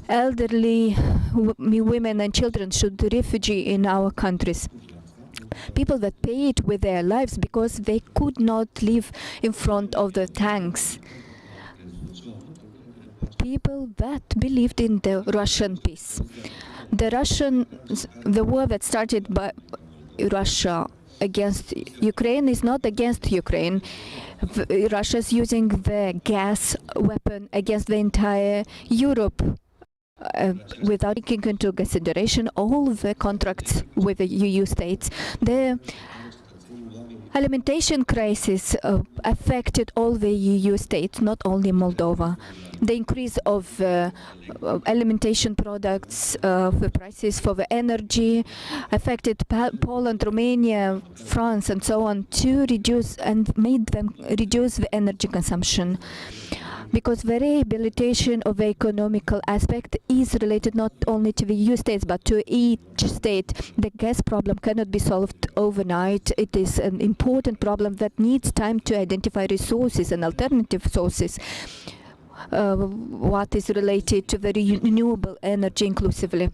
elderly women and children should refugee in our countries. People that paid with their lives because they could not live in front of the tanks. People that believed in the Russian peace. The war that started by Russia against Ukraine is not against Ukraine. Russia is using the gas weapon against the entire Europe. Without taking into consideration all the contracts with the EU states. The alimentation crisis affected all the EU states, not only Moldova. The increase of alimentation products, the prices for the energy affected Poland, Romania, France, and so on to reduce and made them reduce the energy consumption. Because the rehabilitation of the economical aspect is related not only to the EU states but to each state. The gas problem cannot be solved overnight. It is an important problem that needs time to identify resources and alternative sources. What is related to the renewable energy inclusively.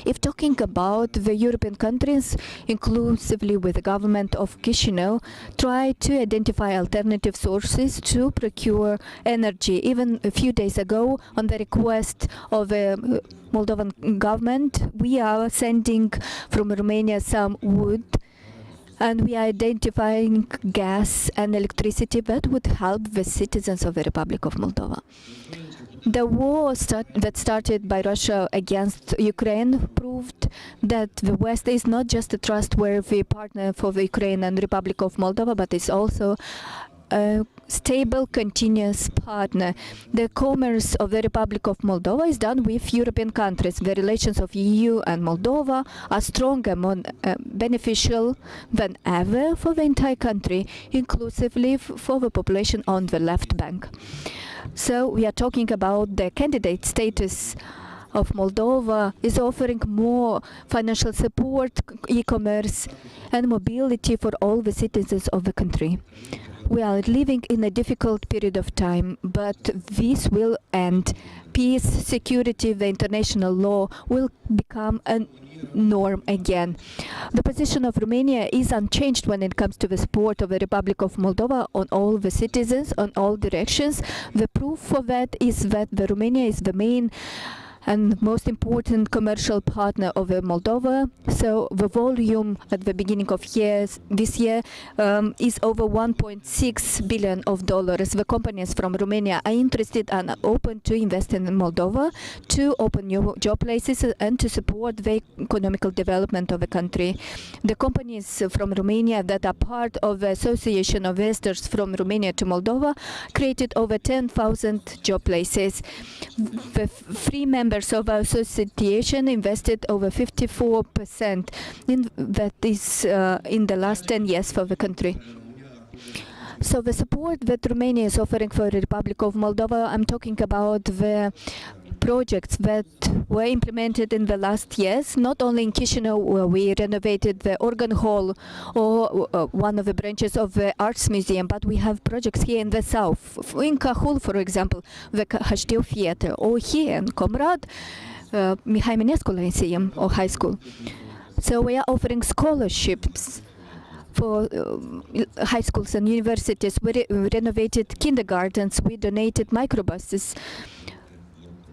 If talking about the European countries, inclusively with the government of Chisinau, try to identify alternative sources to procure energy. Even a few days ago, on the request of the Moldovan government, we are sending from Romania some wood, and we are identifying gas and electricity that would help the citizens of the Republic of Moldova. The war that started by Russia against Ukraine proved that the West is not just a trustworthy partner for the Ukraine and Republic of Moldova, but is also a stable, continuous partner. The commerce of the Republic of Moldova is done with European countries. The relations of EU and Moldova are stronger, more beneficial than ever for the entire country, inclusively for the population on the left bank. So we are talking about the candidate status of Moldova is offering more financial support, e-commerce, and mobility for all the citizens of the country. We are living in a difficult period of time, but this will end. Peace, security, the international law will become a norm again. The position of Romania is unchanged when it comes to the support of the Republic of Moldova on all the citizens, on all directions. The proof for that is that Romania is the main and most important commercial partner of Moldova. So the volume at the beginning of this year is over $1.6 billion. The companies from Romania are interested and open to invest in Moldova, to open new job places and to support the economical development of the country. The companies from Romania that are part of the Association of Investors from Romania to Moldova created over 10,000 job places. The three members of our association invested over 54% that is in the last 10 years for the country. So the support that Romania is offering for the Republic of Moldova, I'm talking about the projects that were implemented in the last years, not only in Chisinau, where we renovated the organ hall or one of the branches of the Arts Museum, but we have projects here in the south. In Cahul, for example, the Hashteu Theater, or here in Comrade, Mihai Minescu Lyceum or High School. So we are offering scholarships for high schools and universities. We renovated kindergartens, we donated microbuses.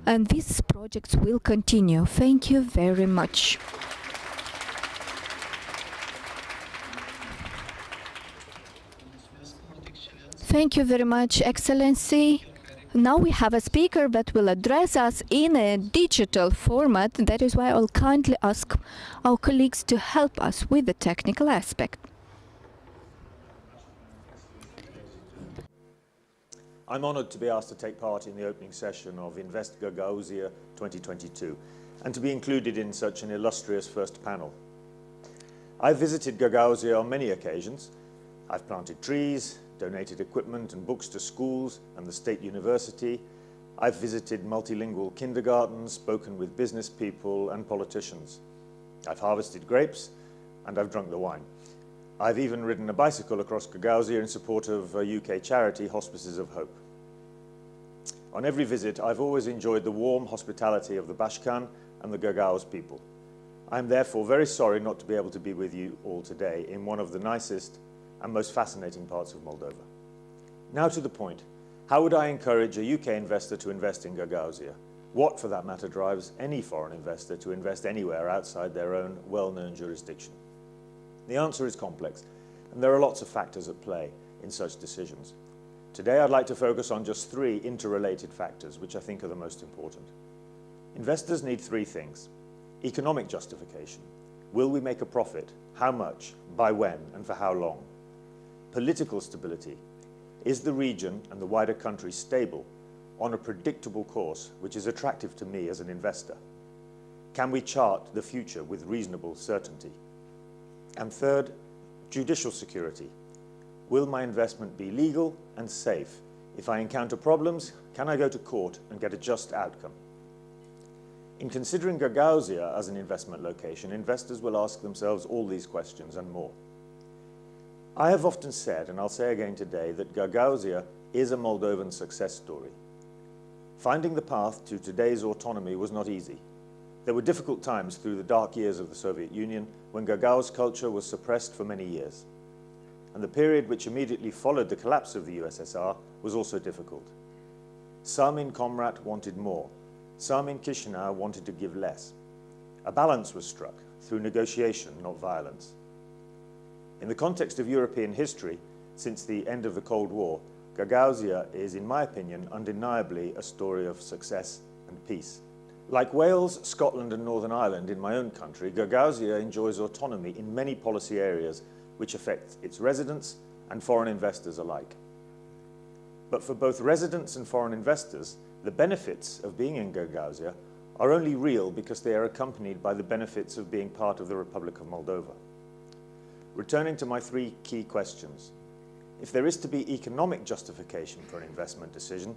And these projects will continue. Thank you very much. Thank you very much, Excellency. Now we have a speaker that will address us in a digital format. That is why I'll kindly ask our colleagues to help us with the technical aspect. I'm honoured to be asked to take part in the opening session of Invest Gagauzia 2022 and to be included in such an illustrious first panel. I've visited Gagauzia on many occasions. I've planted trees, donated equipment and books to schools and the state university. I've visited multilingual kindergartens, spoken with business people and politicians. I've harvested grapes and I've drunk the wine. I've even ridden a bicycle across Gagauzia in support of a UK charity, Hospices of Hope. On every visit, I've always enjoyed the warm hospitality of the Bashkan and the Gagauz people. I'm therefore very sorry not to be able to be with you all today in one of the nicest and most fascinating parts of Moldova. Now to the point. How would I encourage a UK investor to invest in Gagauzia? What, for that matter, drives any foreign investor to invest anywhere outside their own well-known jurisdiction? The answer is complex, and there are lots of factors at play in such decisions. Today, I'd like to focus on just three interrelated factors, which I think are the most important. Investors need three things. Economic justification. Will we make a profit? How much? By when? And for how long? Political stability. Is the region and the wider country stable on a predictable course, which is attractive to me as an investor? Can we chart the future with reasonable certainty? And third, judicial security. Will my investment be legal and safe? If I encounter problems, can I go to court and get a just outcome? In considering Gagauzia as an investment location, investors will ask themselves all these questions and more. I have often said, and I'll say again today, that Gagauzia is a Moldovan success story. Finding the path to today's autonomy was not easy. There were difficult times through the dark years of the Soviet Union when Gagauz culture was suppressed for many years. And the period which immediately followed the collapse of the USSR was also difficult. Some in Comrat wanted more. Some in Chisinau wanted to give less. A balance was struck through negotiation, not violence. In the context of European history, since the end of the Cold War, Gagauzia is, in my opinion, undeniably a story of success and peace. Like Wales, Scotland and Northern Ireland in my own country, Gagauzia enjoys autonomy in many policy areas which affect its residents and foreign investors alike. But for both residents and foreign investors, the benefits of being in Gagauzia are only real because they are accompanied by the benefits of being part of the Republic of Moldova. Returning to my three key questions. If there is to be economic justification for an investment decision,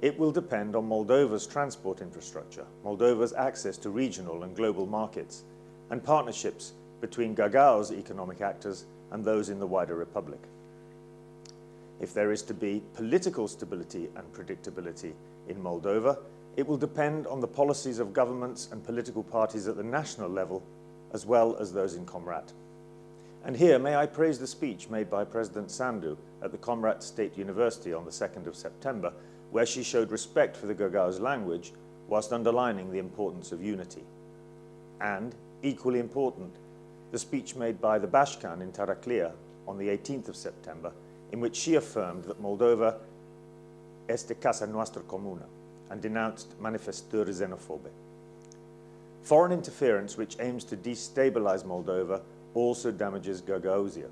it will depend on Moldova's transport infrastructure, Moldova's access to regional and global markets, and partnerships between Gagauz economic actors and those in the wider republic. if there is to be political stability and predictability in Moldova, it will depend on the policies of governments and political parties at the national level, as well as those in Comrat. And here, may I praise the speech made by President Sandu at the Comrat State University on the 2nd of September, where she showed respect for the Gagauz language whilst underlining the importance of unity. And, equally important, the speech made by the Bashkan in Taraklia on the 18th of September, in which she affirmed that Moldova este casa nuestra comuna and denounced manifestări xenophobe. Foreign interference which aims to destabilize Moldova also damages Gagauzia.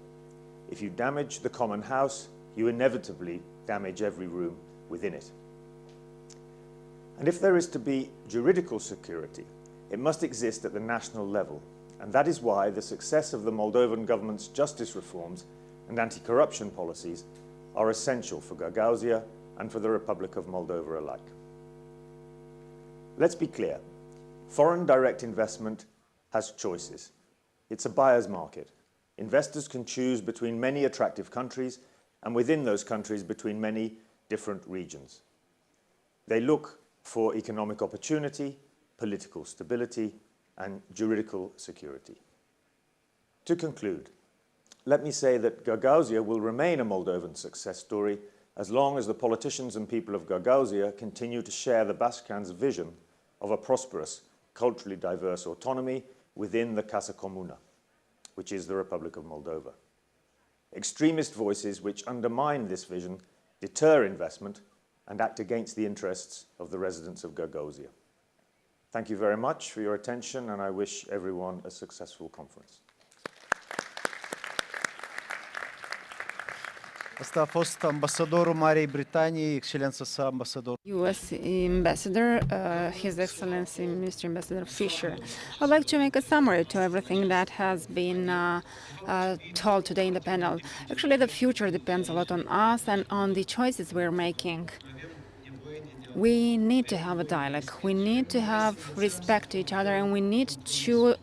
If you damage the common house, you inevitably damage every room within it. And if there is to be juridical security, it must exist at the national level, and that is why the success of the Moldovan government's justice reforms and anti-corruption policies are essential for Gagauzia and for the Republic of Moldova alike. Let's be clear. Foreign direct investment has choices. It's a buyer's market. Investors can choose between many attractive countries and within those countries between many different regions. They look for economic opportunity, political stability, and juridical security. To conclude, let me say that Gagauzia will remain a Moldovan success story as long as the politicians and people of Gagauzia continue to share the Bashkans' vision of a prosperous, culturally diverse autonomy within the Casa Comuna, which is the Republic of Moldova. Extremist voices which undermine this vision deter investment and act against the interests of the residents of Gagauzia. Thank you very much for your attention, and I wish everyone a successful conference. Asta a fost ambasadorul Marii Britanii, excelența sa ambasador. U.S. Ambassador, His Excellency Mr. Ambassador Fisher. I'd like to make a summary to everything that has been told today in the panel. Actually, the future depends a lot on us and on the choices we're making. We need to have a dialogue, we need to have respect to each other, and we need to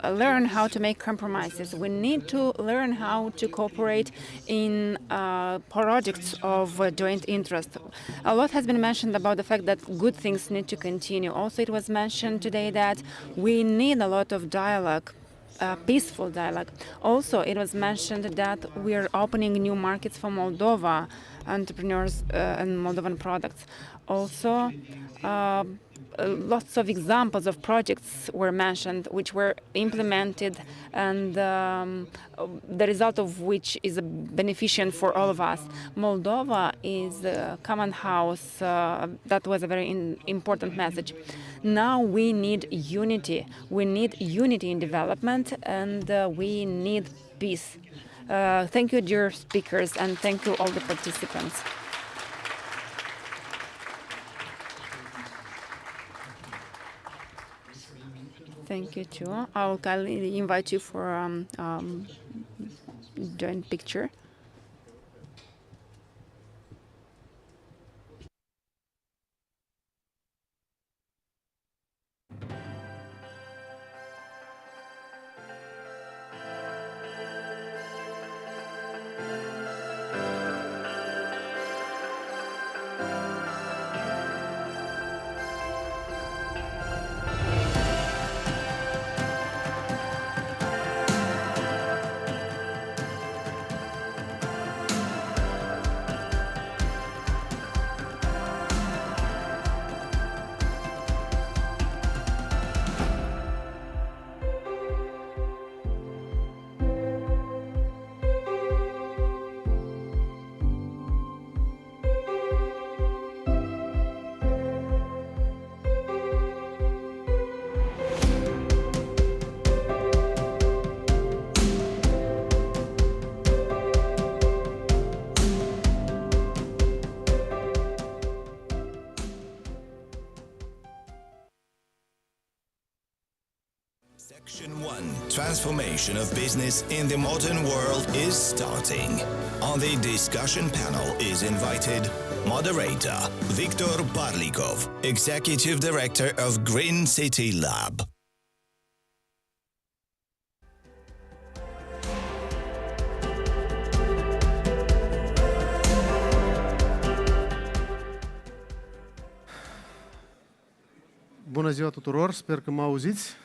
learn how to make compromises. We need to learn how to cooperate in projects of joint interest. A lot has been mentioned about the fact that good things need to continue. Also, it was mentioned today that we need a lot of dialogue, peaceful dialogue. Also, it was mentioned that we are opening new markets for Moldova entrepreneurs and Moldovan products. Also, lots of examples of projects were mentioned which were implemented, and the result of which is beneficent for all of us. Moldova is a common house. That was a very important message. Now we need unity. We need unity in development, and we need peace. Thank you, dear speakers, and thank you all the participants. Thank you too. I'll kindly invite you for joint picture. Section 1, Transformation of Business in the Modern World is starting. On the discussion panel is invited moderator Viktor Barlikov, Executive Director of Green City Lab. bună ziua tuturor, sper că mă auziți.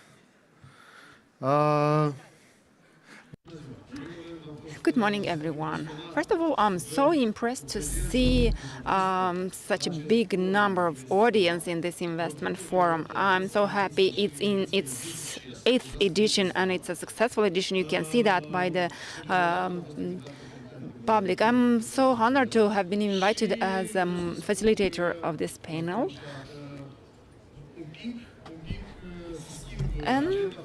Good morning, everyone. First of all, I'm so impressed to see such a big number of audience in this investment forum. I'm so happy it's in its 8th edition, and it's a successful edition. You can see that by the public. I'm so honored to have been invited as a facilitator of this panel. And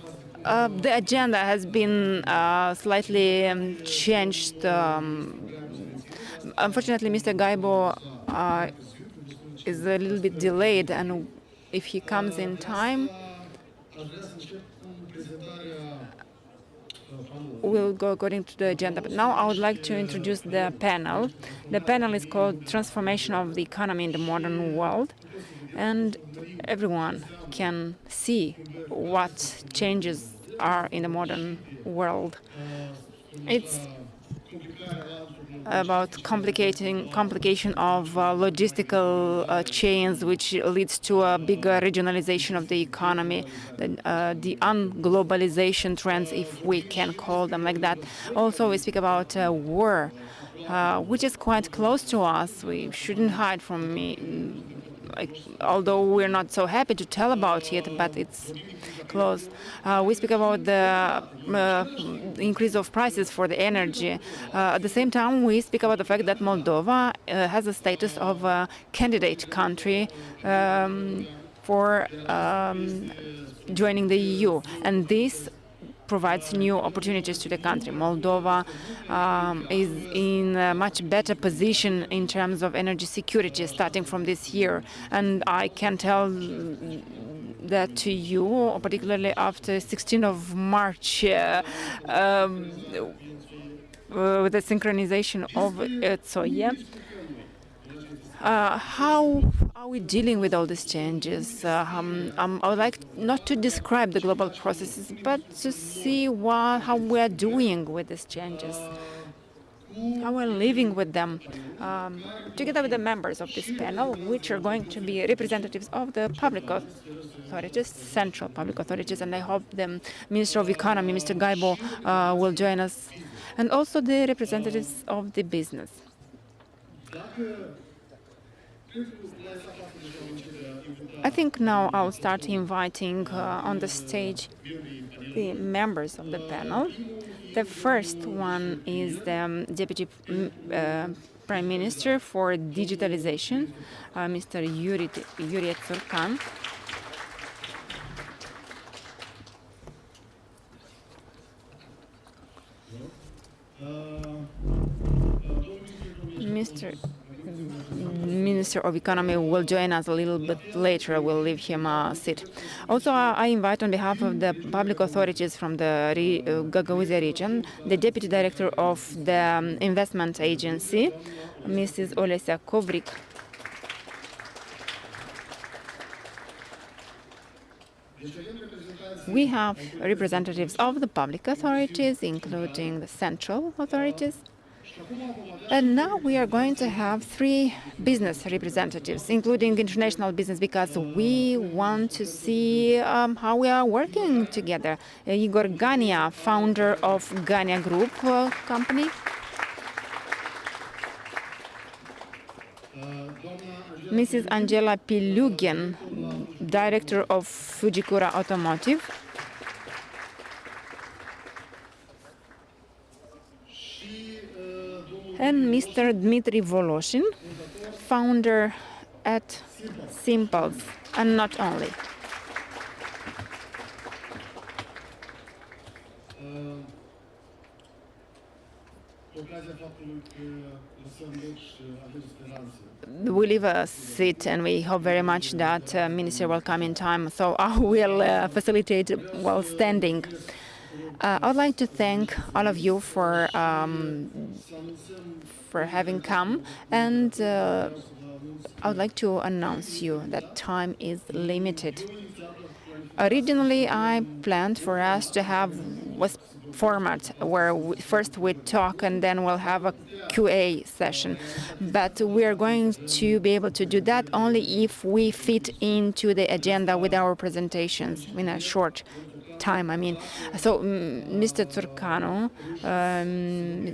the agenda has been slightly changed. Unfortunately, Mr. Gaibo is a little bit delayed, and if he comes in time, we'll go according to the agenda. But now I would like to introduce the panel. The panel is called Transformation of the Economy in the Modern World, and everyone can see what changes are in the modern world. It's about complication of logistical chains, which leads to a bigger regionalization of the economy, the unglobalization trends, if we can call them like that. Also, we speak about war, which is quite close to us. We shouldn't hide from it, although we're not so happy to tell about it, but it's close. We speak about the increase of prices for the energy. At the same time, we speak about the fact that Moldova has a status of a candidate country for joining the EU, and this provides new opportunities to the country. Moldova is in a much better position in terms of energy security starting from this year, and I can tell that to you, particularly after 16th of March, with the synchronization of it. So yeah. How are we dealing with all these changes? I would like not to describe the global processes, but to see how we're doing with these changes, how we're living with them, together with the members of this panel, which are going to be representatives of the public authorities, central public authorities, and I hope the Minister of Economy, Mr. Gaibo, will join us, and also the representatives of the business. I think now I'll start inviting on the stage the members of the panel. The first one is the Deputy Prime Minister for Digitalization, Mr. Yuri Tsurkan. Mr. Minister of Economy will join us a little bit later. We'll leave him a seat. Also, I invite on behalf of the public authorities from the Gagauzia region, the Deputy Director of the Investment Agency, Mrs. Olesia Kovrik. We have representatives of the public authorities, including the central authorities. And now we are going to have 3 business representatives, including international business, because we want to see how we are working together. Igor Gania, founder of Gania Group company. Mrs. Angela Pilugin, director of Fujikura Automotive. And Mr. Dmitry Voloshin, founder at Simples, and not only. We leave a seat, and we hope very much that Minister will come in time, so I will facilitate while standing. I would like to thank all of you for having come, and I would like to announce you that time is limited. Originally, I planned for us to have format where first we talk and then we'll have a QA session. But we are going to be able to do that only if we fit into the agenda with our presentations in a short time. I mean, so Mr. Turcano,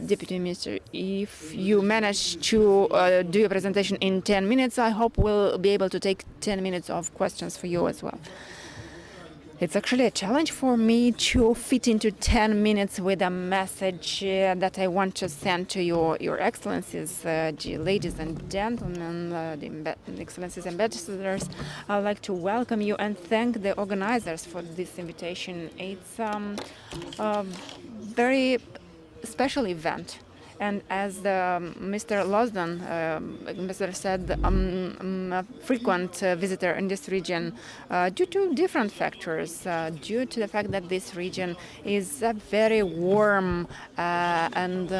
Deputy Minister, if you manage to do your presentation in 10 minutes, I hope we'll be able to take 10 minutes of questions for you as well. It's actually a challenge for me to fit into 10 minutes with a message that I want to send to your excellencies, ladies and gentlemen, the excellencies ambassadors. I'd like to welcome you and thank the organizers for this invitation. It's a very special event. And as Mr. Losdan, ambassador said, I'm a frequent visitor in this region due to different factors, due to the fact that this region is a very warm and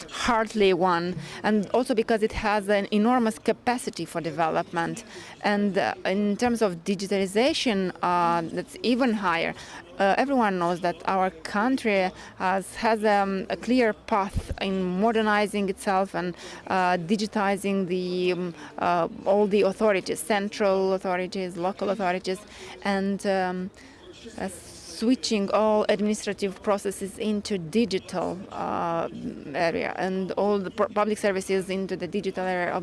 heartly one, and also because it has an enormous capacity for development. And in terms of digitalization, that's even higher. Everyone knows that our country has a clear path in modernizing itself and digitizing all the authorities, central authorities, local authorities, and switching all administrative processes into digital area, and all the public services into the digital area of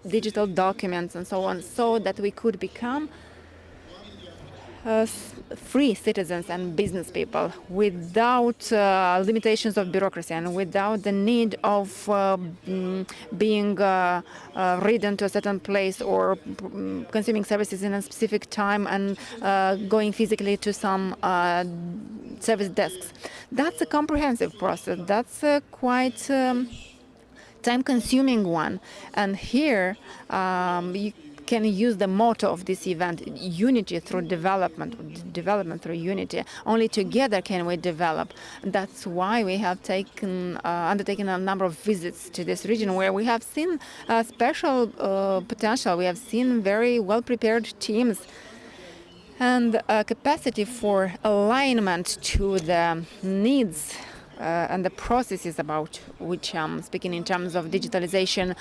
digital documents and so on, so that we could become free citizens and business people without limitations of bureaucracy and without the need of being ridden to a certain place or consuming services in a specific time and going physically to some service desks. That's a comprehensive process. That's a quite time-consuming one. And here you can use the motto of this event, unity through development, development through unity. Only together can we develop. That's why we have undertaken a number of visits to this region where we have seen special potential. We have seen very well-prepared teams and a capacity for alignment to the needs and the processes about which I'm speaking in terms of digitalization,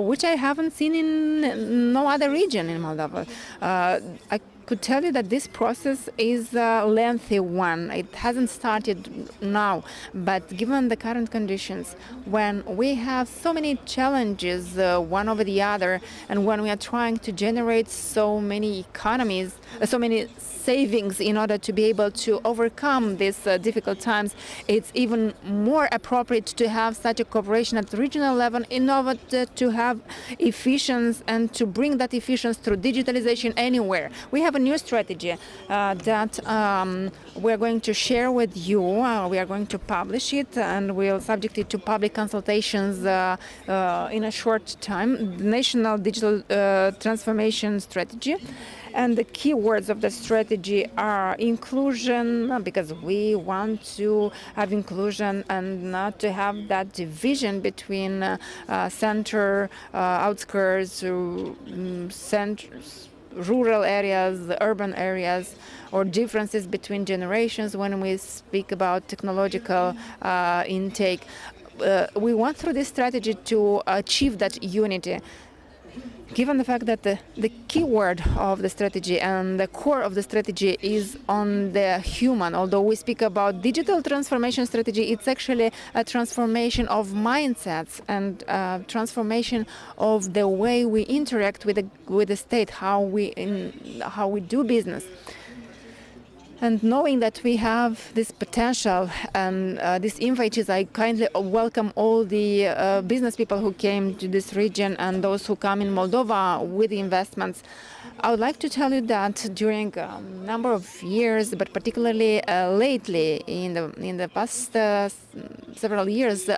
which I haven't seen in no other region in Moldova. I could tell you that this process is a lengthy one. It hasn't started now, but given the current conditions, when we have so many challenges one over the other, and when we are trying to generate so many economies, so many savings in order to be able to overcome these difficult times, it's even more appropriate to have such a cooperation at the regional level in order to have efficiency and to bring that efficiency through digitalization anywhere. We have a new strategy that we're going to share with you. We are going to publish it and we'll subject it to public consultations in a short time. The National Digital Transformation Strategy. And the key words of the strategy are inclusion, because we want to have inclusion and not to have that division between center, outskirts, centers, rural areas, the urban areas, or differences between generations when we speak about technological intake. We want through this strategy to achieve that unity. Given the fact that the key word of the strategy and the core of the strategy is on the human, although we speak about digital transformation strategy, it's actually a transformation of mindsets and transformation of the way we interact with the state, how we do business. And knowing that we have this potential and this invite, I kindly welcome all the business people who came to this region and those who come in Moldova with investments. I would like to tell you that during a number of years, but particularly lately, in the past several years,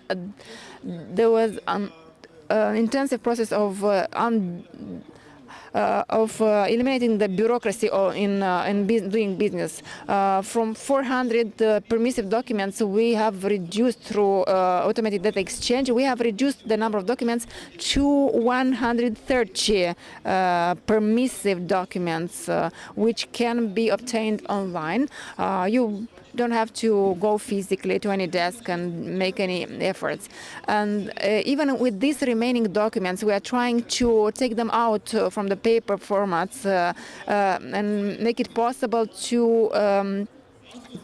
there was an intensive process of eliminating the bureaucracy in doing business. From 400 permissive documents, we have reduced through automated data exchange. We have reduced the number of documents to 130 permissive documents, which can be obtained online. You don't have to go physically to any desk and make any efforts. And even with these remaining documents, we are trying to take them out from the paper formats and make it possible to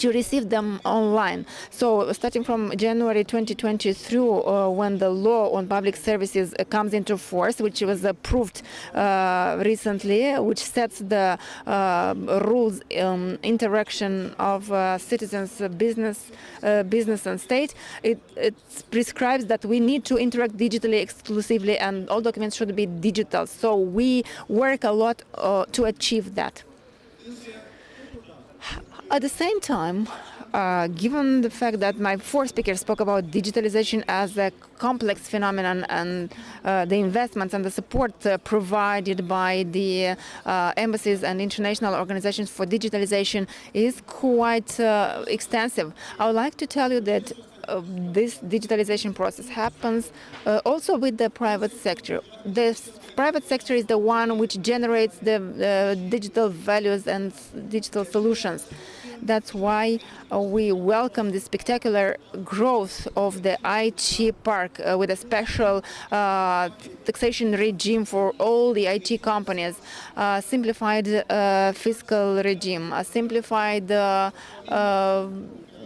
receive them online. So starting from January 2020 through when the law on public services comes into force, which was approved recently, which sets the rules interaction of citizens, business and state, it prescribes that we need to interact digitally exclusively and all documents should be digital. So we work a lot to achieve that. At the same time, given the fact that my four speakers spoke about digitalization as a complex phenomenon and the investments and the support provided by the embassies and international organizations for digitalization is quite extensive, I would like to tell you that this digitalization process happens also with the private sector. The private sector is the one which generates the digital values and digital solutions. That's why we welcome the spectacular growth of the IT park with a special taxation regime for all the IT companies, simplified fiscal regime, a simplified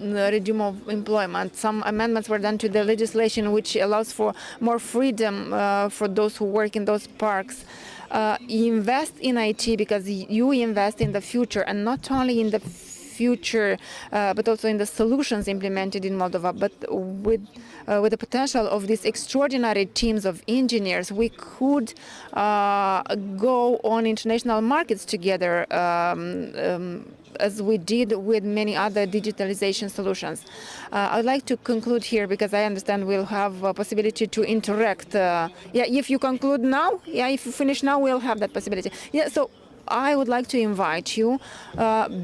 regime of employment. Some amendments were done to the legislation which allows for more freedom for those who work in those parks. Invest in IT because you invest in the future, and not only in the future, but also in the solutions implemented in Moldova. But with the potential of these extraordinary teams of engineers, we could go on international markets together, as we did with many other digitalization solutions. I'd like to conclude here because I understand we'll have a possibility to interact. Yeah, if you conclude now, yeah, if you finish now, we'll have that possibility. Yeah, so I would like to invite you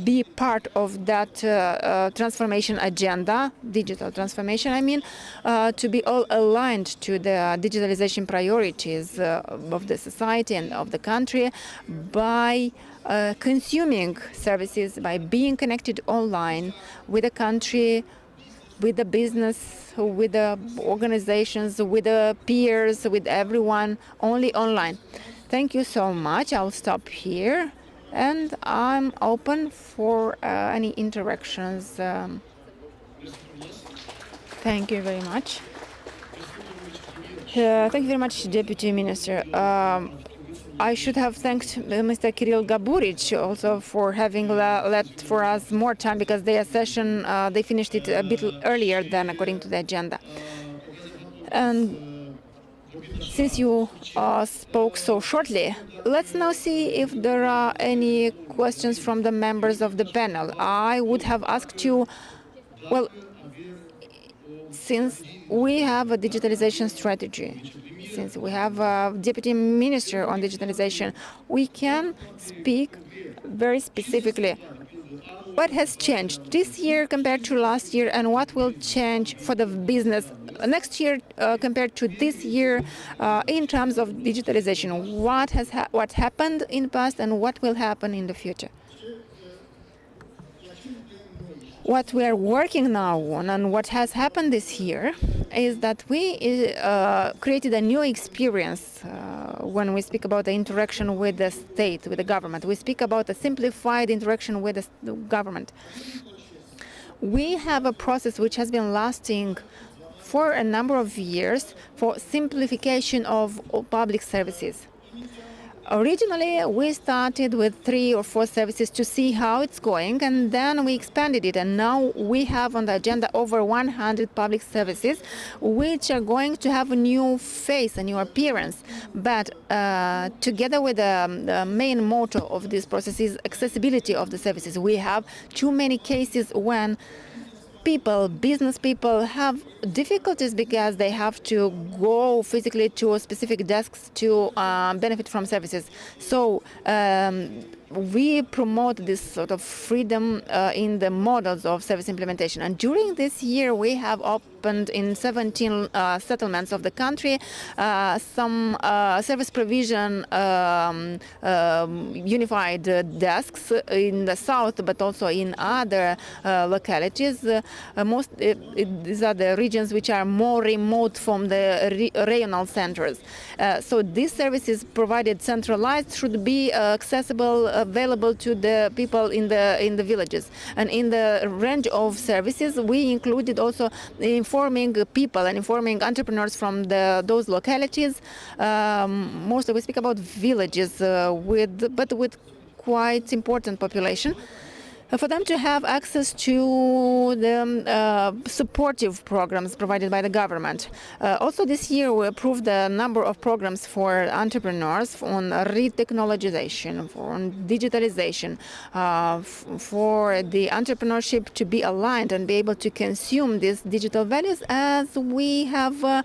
be part of that transformation agenda, digital transformation, I mean, to be all aligned to the digitalization priorities of the society and of the country by consuming services, by being connected online with the country, with the business, with the organizations, with the peers, with everyone, only online. Thank you so much. I'll stop here and I'm open for any interactions. Thank you very much. Thank you very much, Deputy Minister. I should have thanked Mr. Kirill Gaburic also for having left for us more time because their session, they finished it a bit earlier than according to the agenda. And since you spoke so shortly, let's now see if there are any questions from the members of the panel. I would have asked you, well, since we have a digitalization strategy, since we have a deputy minister on digitalization, we can speak very specifically. What has changed this year compared to last year, and what will change for the business next year compared to this year in terms of digitalization? What happened in the past and what will happen in the future? What we are working now on and what has happened this year is that we created a new experience when we speak about the interaction with the state, with the government. We speak about a simplified interaction with the government. We have a process which has been lasting for a number of years for simplification of public services. Originally, we started with 3 or 4 services to see how it's going, and then we expanded it. And now we have on the agenda over 100 public services, which are going to have a new face, a new appearance. But together with the main motto of this process is accessibility of the services. We have too many cases when people, business people, have difficulties because they have to go physically to specific desks to benefit from services. So we promote this sort of freedom in the models of service implementation. And during this year, we have opened in 17 settlements of the country some service provision unified desks in the south, but also in other localities. These are the regions which are more remote from the regional centers. So these services provided centralized should be accessible, available to the people in the villages. And in the range of services, we included also informing people and informing entrepreneurs from those localities. Mostly we speak about villages, but with quite important population, for them to have access to the supportive programs provided by the government. Also this year we approved a number of programs for entrepreneurs on re-technologization, on digitalization, for the entrepreneurship to be aligned and be able to consume these digital values as we have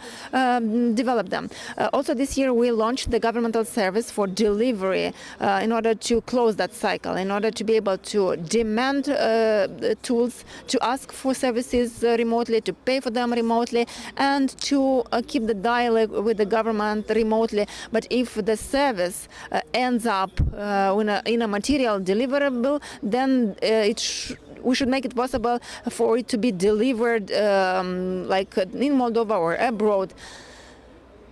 developed them. Also this year we launched the governmental service for delivery in order to close that cycle, in order to be able to demand tools to ask for services remotely, to pay for them remotely, and to keep the dialogue with the government remotely. But if the service ends up in a material deliverable, then we should make it possible for it to be delivered like in Moldova or abroad.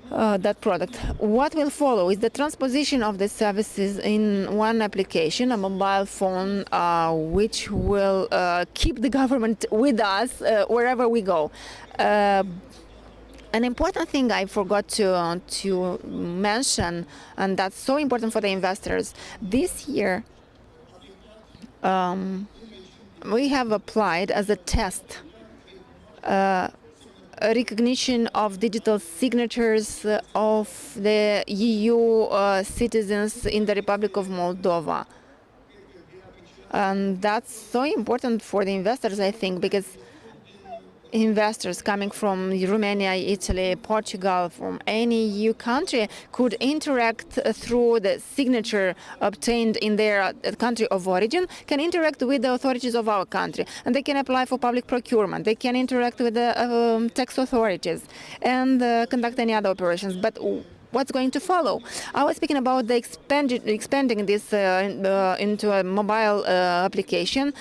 That product. What will follow is the transposition of the services in one application, a mobile phone, which will keep the government with us wherever we go. An important thing I forgot to mention, and that's so important for the investors, this year we have applied as a test a recognition of digital signatures of the EU citizens in the Republic of Moldova. And that's so important for the investors, I think, because investors coming from Romania, Italy, Portugal, from any EU country could interact through the signature obtained in their country of origin, can interact with the authorities of our country, and they can apply for public procurement. They can interact with the tax authorities and conduct any other operations. But what's going to follow? I was speaking about the expanding this into a mobile application,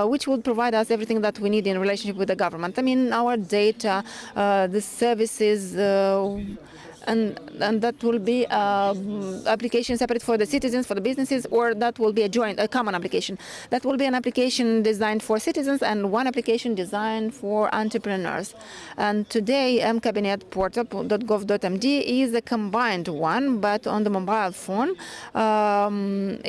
which will provide us everything that we need in relationship with the government. I mean, our data, the services, and that will be application separate for the citizens, for the businesses, or that will be a common application. That will be an application designed for citizens and one application designed for entrepreneurs. And today, mcabinet.gov.md is a combined one, but on the mobile phone, the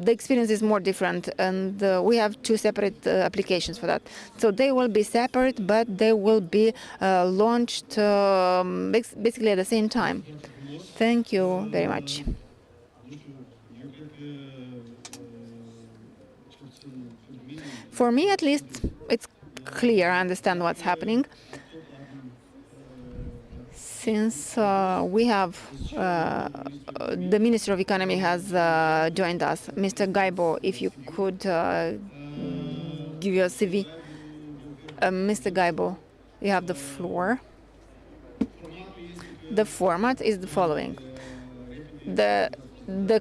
experience is more different, and we have two separate applications for that. So they will be separate, but they will be launched basically at the same time. Thank you very much. For me, at least, it's clear. I understand what's happening. Since we have the Minister of Economy has joined us, Mr. Gaibo, if you could give your CV. Mr. Gaibo, you have the floor. The format is the following. The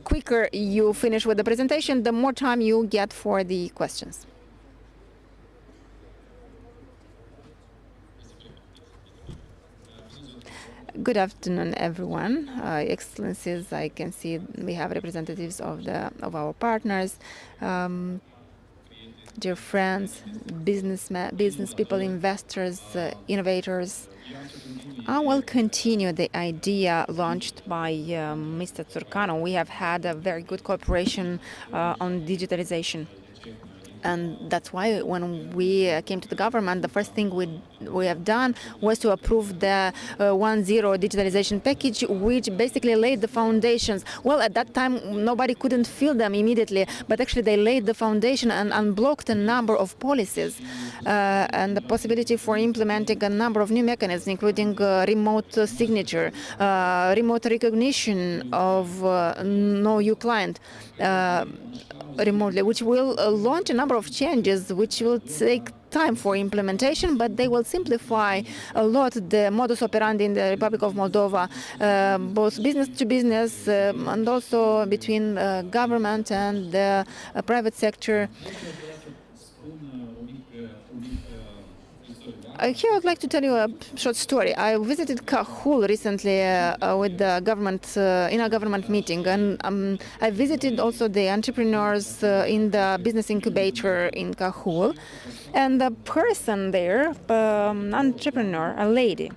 quicker you finish with the presentation, the more time you get for the questions. Good afternoon, everyone. Excellencies, I can see we have representatives of our partners, dear friends, business people, investors, innovators. I will continue the idea launched by Mr. Tsurcanu. We have had a very good cooperation on digitalization. And that's why when we came to the government, the first thing we have done was to approve the 1.0 digitalization package, which basically laid the foundations. Well, at that time, nobody couldn't feel them immediately, but actually they laid the foundation and unblocked a number of policies and the possibility for implementing a number of new mechanisms, including remote signature, remote recognition of know your client remotely, which will launch a number of changes which will take time for implementation, but they will simplify a lot the modus operandi in the Republic of Moldova, both business to business and also between government and the private sector. Here I'd like to tell you a short story. I visited Cahul recently with the government in a government meeting, and I visited also the entrepreneurs in the business incubator in Cahul, and the person there, entrepreneur, a lady,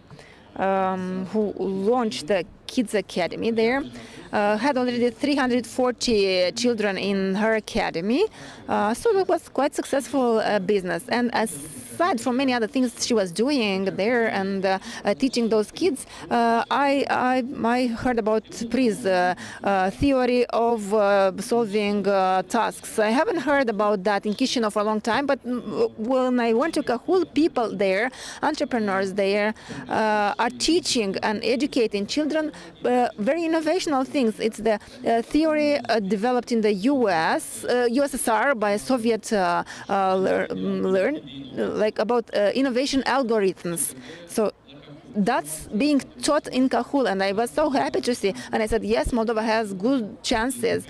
who launched the Kids Academy there, had already 340 children in her academy, so it was quite successful business. And aside from many other things she was doing there and teaching those kids, I heard about PRI's theory of solving tasks. I haven't heard about that in Chisinau for a long time, but when I went to Cahul, people there, entrepreneurs there, are teaching and educating children very innovational things. It's the theory developed in the USSR by Soviet like about innovation algorithms. So that's being taught in Cahul, and I was so happy to see. And I said, yes, Moldova has good chances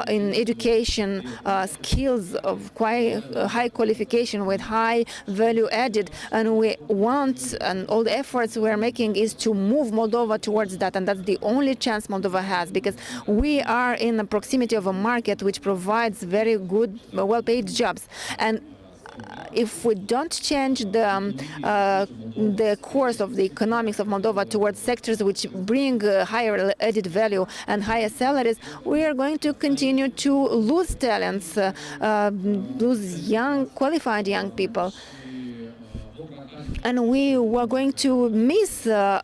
in education, skills of quite high qualification with high value added, and we want, and all the efforts we're making is to move Moldova towards that, and that's the only chance Moldova has, because we are in the proximity of a market which provides very good, well-paid jobs. And if we don't change the course of the economics of Moldova towards sectors which bring higher added value and higher salaries, we are going to continue to lose talents, lose qualified young people. And we were going to miss the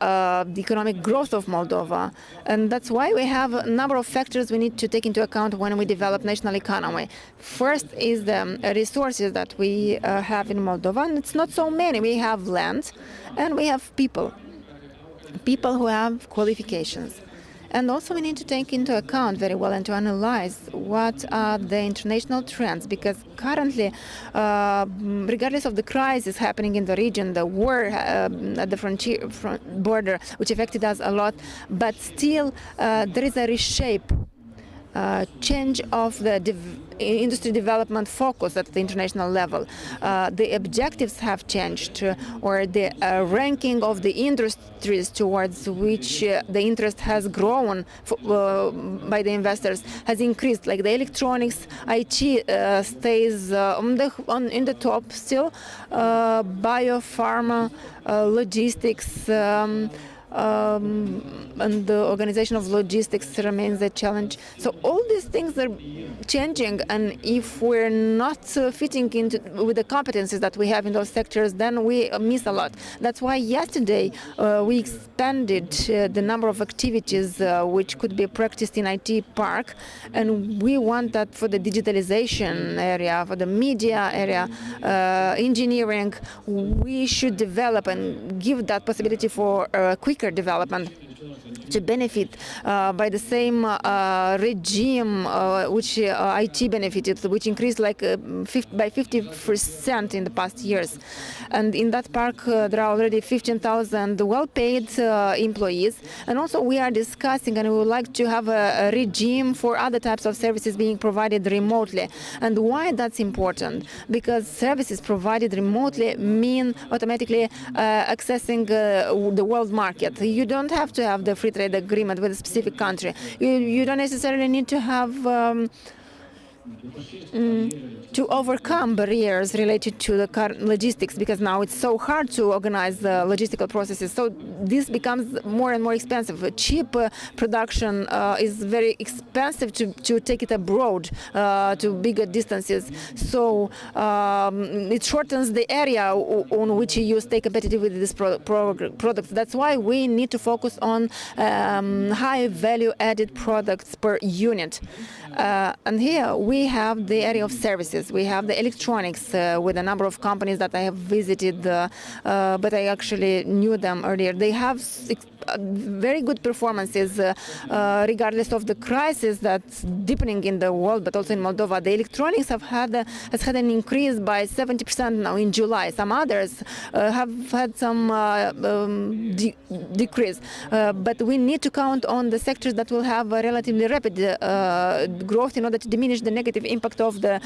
economic growth of Moldova. And that's why we have a number of factors we need to take into account when we develop national economy. First is the resources that we have in Moldova, and it's not so many. We have land and we have people who have qualifications. And also we need to take into account very well and to analyze what are the international trends, because currently, regardless of the crisis happening in the region, the war at the frontier border, which affected us a lot, but still there is a reshape, change of the industry development focus at the international level. The objectives have changed, or the ranking of the industries towards which the interest has grown by the investors has increased. Like the electronics, IT stays in the top still, biopharma, logistics, and the organization of logistics remains a challenge. So all these things are changing, and if we're not fitting into with the competencies that we have in those sectors, then we miss a lot. That's why yesterday we expanded the number of activities which could be practiced in IT Park, and we want that for the digitalization area, for the media area, engineering, we should develop and give that possibility for quicker development to benefit by the same regime which IT benefited, which increased like by 50% in the past years. And in that park, there are already 15,000 well-paid employees. And also we are discussing, and we would like to have a regime for other types of services being provided remotely. And why that's important? Because services provided remotely mean automatically accessing the world market. You don't have to have the free trade agreement with a specific country. You don't necessarily need to have to overcome barriers related to the current logistics, because now it's so hard to organize the logistical processes. So this becomes more and more expensive. Cheap production is very expensive to take it abroad to bigger distances. So it shortens the area on which you stay competitive with these products. That's why we need to focus on high value-added products per unit. And here we have the area of services. We have the electronics with a number of companies that I have visited, but I actually knew them earlier. They have very good performances regardless of the crisis that's deepening in the world, but also in Moldova. The electronics has had an increase by 70% now in July. Some others have had some decrease. But we need to count on the sectors that will have a relatively rapid growth in order to diminish the negative impact of the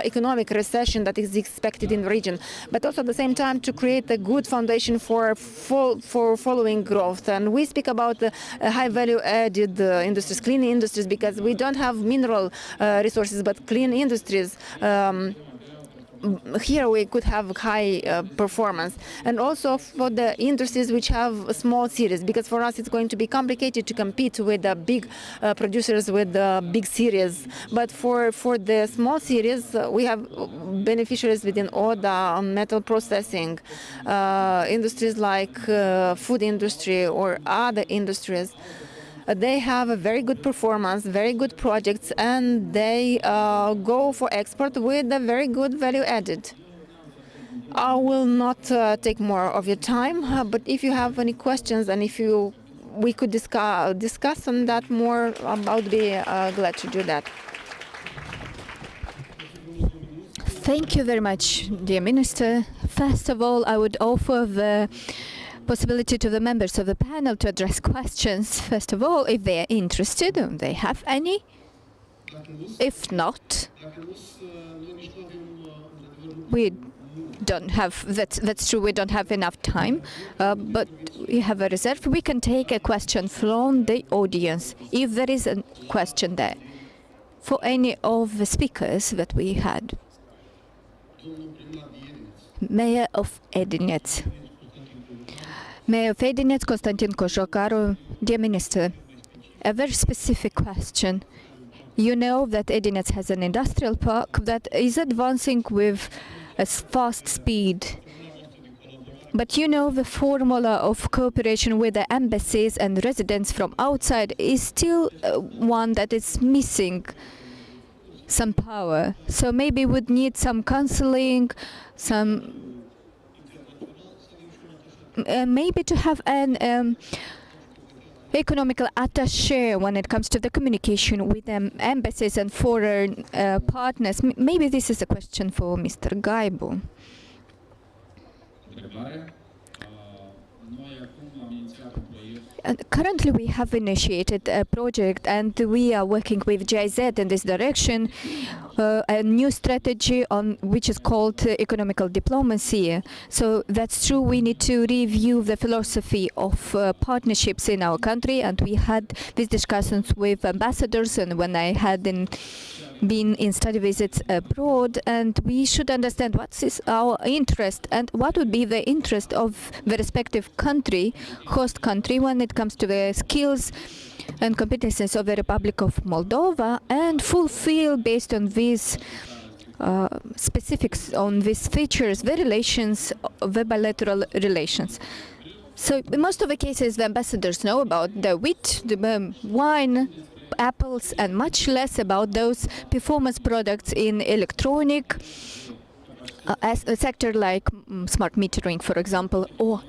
economic recession that is expected in the region. But also at the same time to create a good foundation for following growth. And we speak about high value-added industries, clean industries, because we don't have mineral resources, but clean industries. Here we could have high performance, and also for the industries which have small series, because for us it's going to be complicated to compete with the big producers with the big series. But for the small series, we have beneficiaries within ODA, metal processing, industries like food industry or other industries. They have a very good performance, very good projects, and they go for export with a very good value added. I will not take more of your time, but if you have any questions and if we could discuss on that more, I would be glad to do that. Thank you very much, dear Minister. First of all, I would offer the possibility to the members of the panel to address questions, first of all, if they are interested and they have any. If not, we don't have, that's true, we don't have enough time, but we have a reserve. We can take a question from the audience, if there is a question there, for any of the speakers that we had. Mayor of Edinets. Mayor of Edinets, Konstantin Kozhokaru. Dear Minister, a very specific question. You know that Edinets has an industrial park that is advancing with a fast speed. But you know the formula of cooperation with the embassies and residents from outside is still one that is missing some power. So maybe would need some counseling, some maybe to have an economical attaché when it comes to the communication with embassies and foreign partners. Maybe this is a question for Mr. Gaibu. Currently, we have initiated a project, and we are working with GIZ in this direction, a new strategy on which is called economical diplomacy. So that's true. We need to review the philosophy of partnerships in our country, and we had these discussions with ambassadors, and when I had been in study visits abroad, and we should understand what is our interest and what would be the interest of the respective country, host country, when it comes to the skills and competences of the Republic of Moldova, and fulfill, based on these specifics, on these features, the relations, the bilateral relations. So in most of the cases, the ambassadors know about the wheat, the wine, apples, and much less about those performance products in electronic as a sector like smart metering, for example, or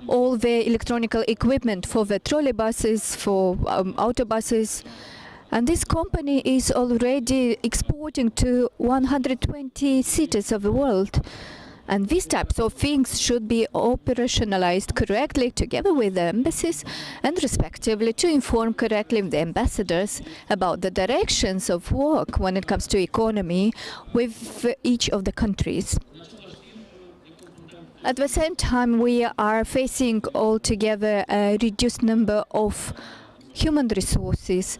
all the electronical equipment for the trolleybuses, for autobuses. And this company is already exporting to 120 cities of the world. And these types of things should be operationalized correctly together with the embassies and respectively to inform correctly the ambassadors about the directions of work when it comes to economy with each of the countries. At the same time, we are facing altogether a reduced number of human resources.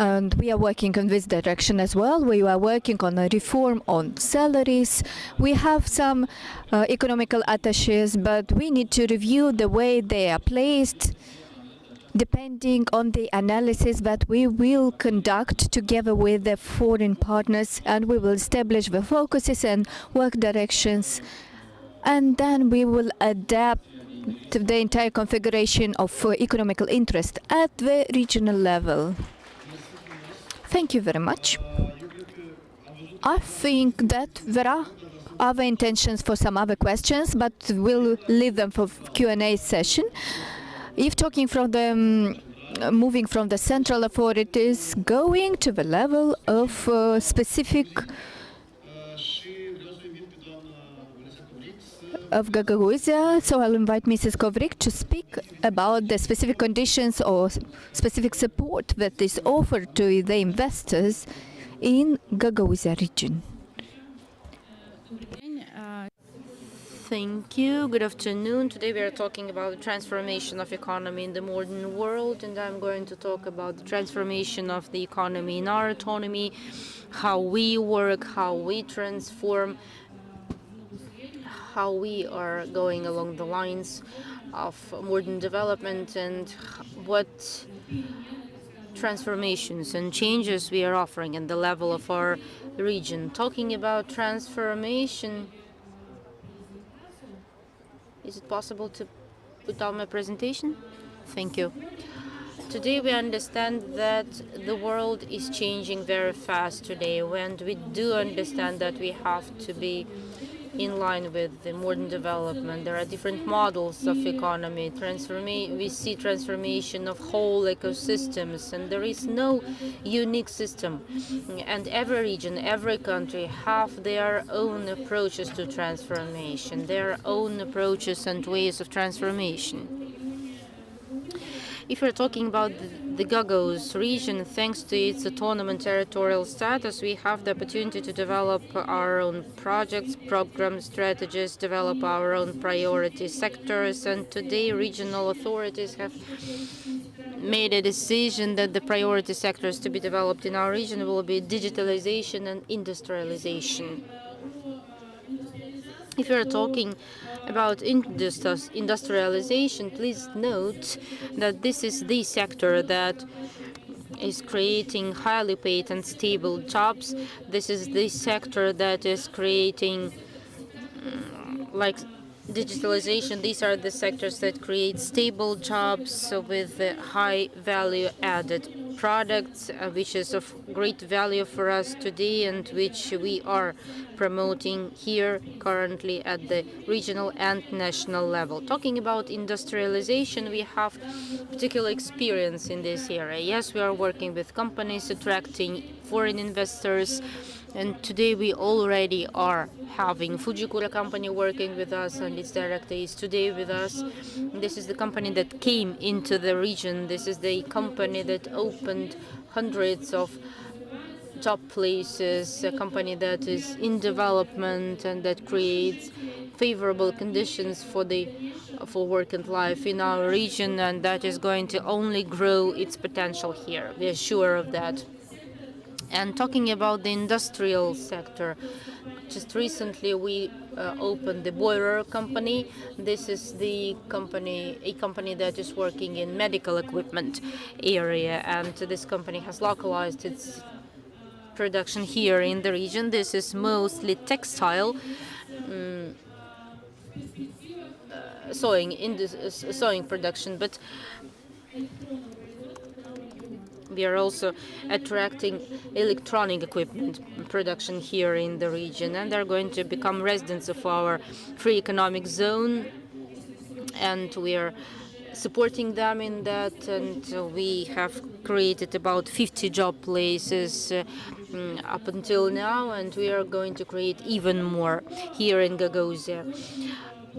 And we are working in this direction as well. We are working on a reform on salaries. We have some economical attaches, but we need to review the way they are placed, depending on the analysis that we will conduct together with the foreign partners, and we will establish the focuses and work directions, and then we will adapt to the entire configuration of economical interest at the regional level. Thank you very much. I think that there are other intentions for some other questions, but we'll leave them for Q&A session. If talking from the moving from the central authorities, going to the level of specific of Gagauzia, so I'll invite Mrs. Kovrik to speak about the specific conditions or specific support that is offered to the investors in Gagauzia region. Thank you. Good afternoon. Today we are talking about the transformation of economy in the modern world, and I'm going to talk about the transformation of the economy in our autonomy, how we work, how we transform, how we are going along the lines of modern development, and what transformations and changes we are offering at the level of our region. Talking about transformation, is it possible to put down my presentation? Thank you. Today we understand that the world is changing very fast today, and we do understand that we have to be in line with the modern development. There are different models of economy. We see transformation of whole ecosystems, and there is no unique system. And every region, every country have their own approaches to transformation, their own approaches and ways of transformation. If we're talking about the Gagauz region, thanks to its autonomous and territorial status, we have the opportunity to develop our own projects, programs, strategies, develop our own priority sectors, and today regional authorities have made a decision that the priority sectors to be developed in our region will be digitalization and industrialization. If you're talking about industrialization, please note that this is the sector that is creating highly paid and stable jobs. This is the sector that is creating, like digitalization, these are the sectors that create stable jobs with high value added products, which is of great value for us today and which we are promoting here currently at the regional and national level. Talking about industrialization, we have particular experience in this area. Yes, we are working with companies, attracting foreign investors, and today we already are having Fujikura company working with us, and its director is today with us. This is the company that came into the region. This is the company that opened hundreds of job places, a company that is in development and that creates favorable conditions for work and life in our region, and that is going to only grow its potential here. We are sure of that. And talking about the industrial sector, just recently we opened the boiler company. This is a company that is working in medical equipment area, and this company has localized its production here in the region. This is mostly textile, sewing production, but we are also attracting electronic equipment production here in the region, and they're going to become residents of our free economic zone, and we are supporting them in that, and we have created about 50 job places up until now, and we are going to create even more here in Gagauzia.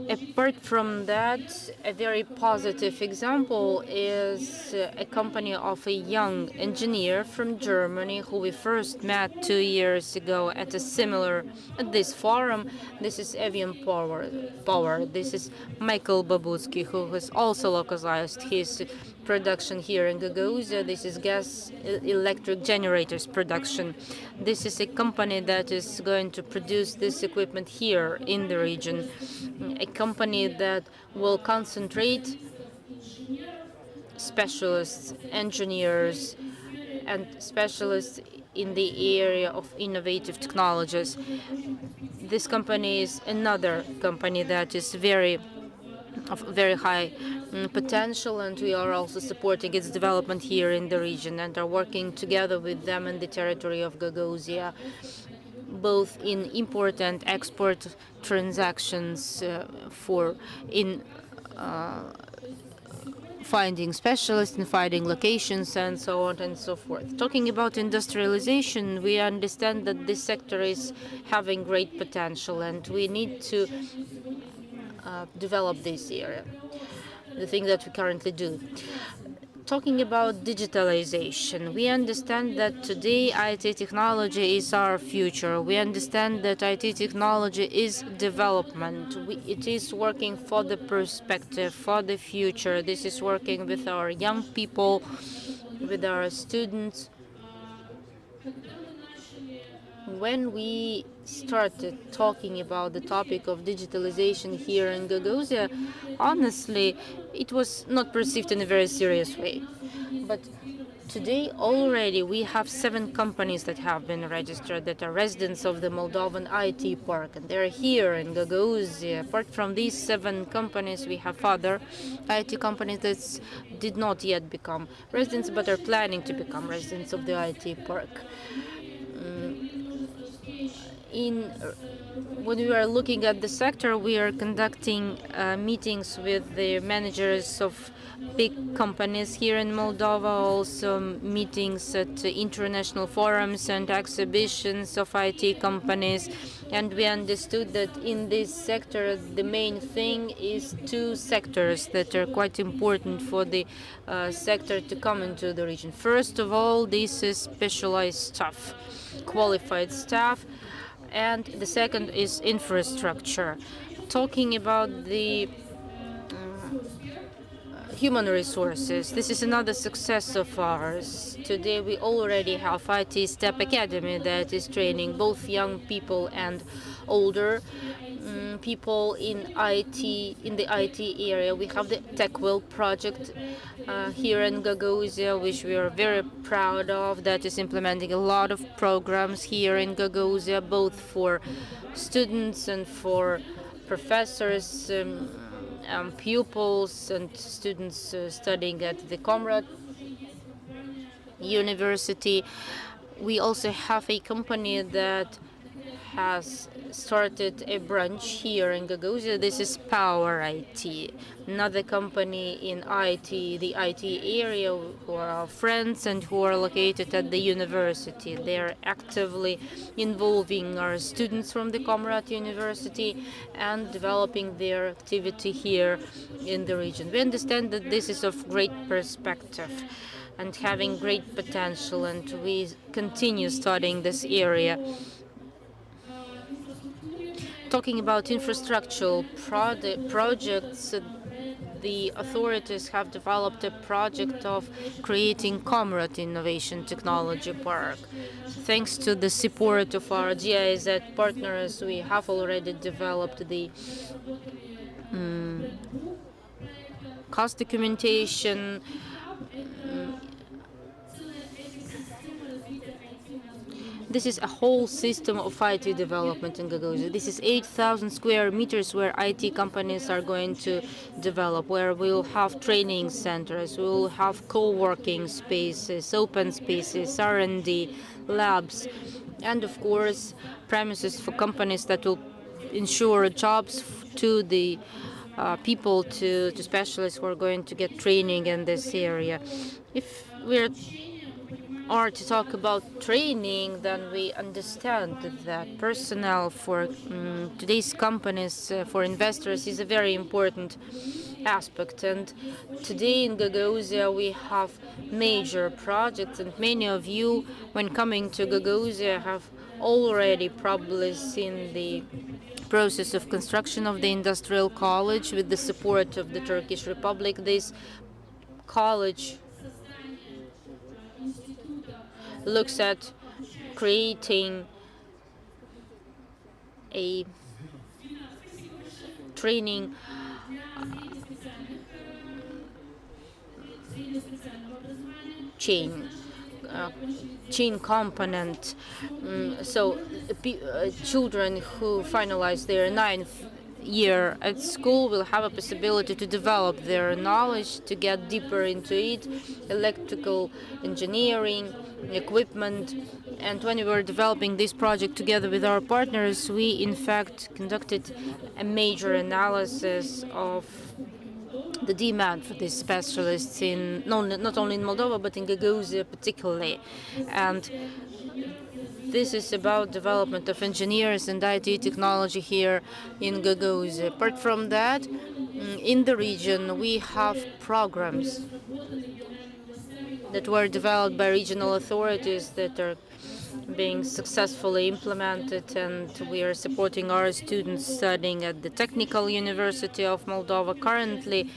Apart from that, a very positive example is a company of a young engineer from Germany who we first met 2 years ago at this forum. This is Avian Power. This is Michael Babutsky, who has also localized his production here in Gagauzia. This is gas electric generators production. This is a company that is going to produce this equipment here in the region. A company that will concentrate specialists, engineers, and specialists in the area of innovative technologies. This company is another company that is of very high potential, and we are also supporting its development here in the region and are working together with them in the territory of Gagauzia, both in import and export transactions in finding specialists and finding locations and so on and so forth. Talking about industrialization, we understand that this sector is having great potential and we need to develop this area, the thing that we currently do. Talking about digitalization, we understand that today IT technology is our future. We understand that IT technology is development. It is working for the perspective, for the future. This is working with our young people, with our students. When we started talking about the topic of digitalization here in Gagauzia, honestly, it was not perceived in a very serious way. But today already we have 7 companies that have been registered that are residents of the Moldovan IT park, and they're here in Gagauzia. Apart from these 7 companies, we have other IT companies that did not yet become residents but are planning to become residents of the IT park. When we are looking at the sector, we are conducting meetings with the managers of big companies here in Moldova, also meetings at international forums and exhibitions of IT companies. And we understood that in this sector, the main thing is 2 sectors that are quite important for the sector to come into the region. First of all, this is specialized staff, qualified staff. And the second is infrastructure. Talking about the human resources, this is another success of ours. Today we already have IT STEP Academy that is training both young people and older people in the IT area. We have the TechWell project here in Gagauzia, which we are very proud of, that is implementing a lot of programs here in Gagauzia, both for students and for professors, pupils and students studying at the Comrade University. We also have a company that has started a branch here in Gagauzia. This is Power IT, another company in the IT area, who are our friends and who are located at the university. They are actively involving our students from the Comrade University and developing their activity here in the region. We understand that this is of great perspective and having great potential, and we continue studying this area. Talking about infrastructural projects, the authorities have developed a project of creating Comrade Innovation Technology Park. Thanks to the support of our GIZ partners, we have already developed the cost documentation, This is a whole system of IT development in Gagauzia. This is 8,000 square meters where IT companies are going to develop, where we will have training centers, we will have co-working spaces, open spaces, R&D, labs, and of course premises for companies that will ensure jobs to the people, to specialists who are going to get training in this area. If we're are to talk about training, then we understand that personnel for today's companies, for investors, is a very important aspect. And today in Gagauzia we have major projects, and many of you, when coming to Gagauzia, have already probably seen the process of construction of the industrial college with the support of the Turkish Republic. This college looks at creating a training chain component. So children who finalize their 9th year at school will have a possibility to develop their knowledge, to get deeper into it, electrical engineering, equipment. And when we were developing this project together with our partners, we in fact conducted a major analysis of the demand for these specialists in not only in Moldova but in Gagauzia particularly. And this is about development of engineers and IT technology here in Gagauzia. Apart from that, in the region we have programs that were developed by regional authorities that are being successfully implemented, and we are supporting our students studying at the Technical University of Moldova. Currently,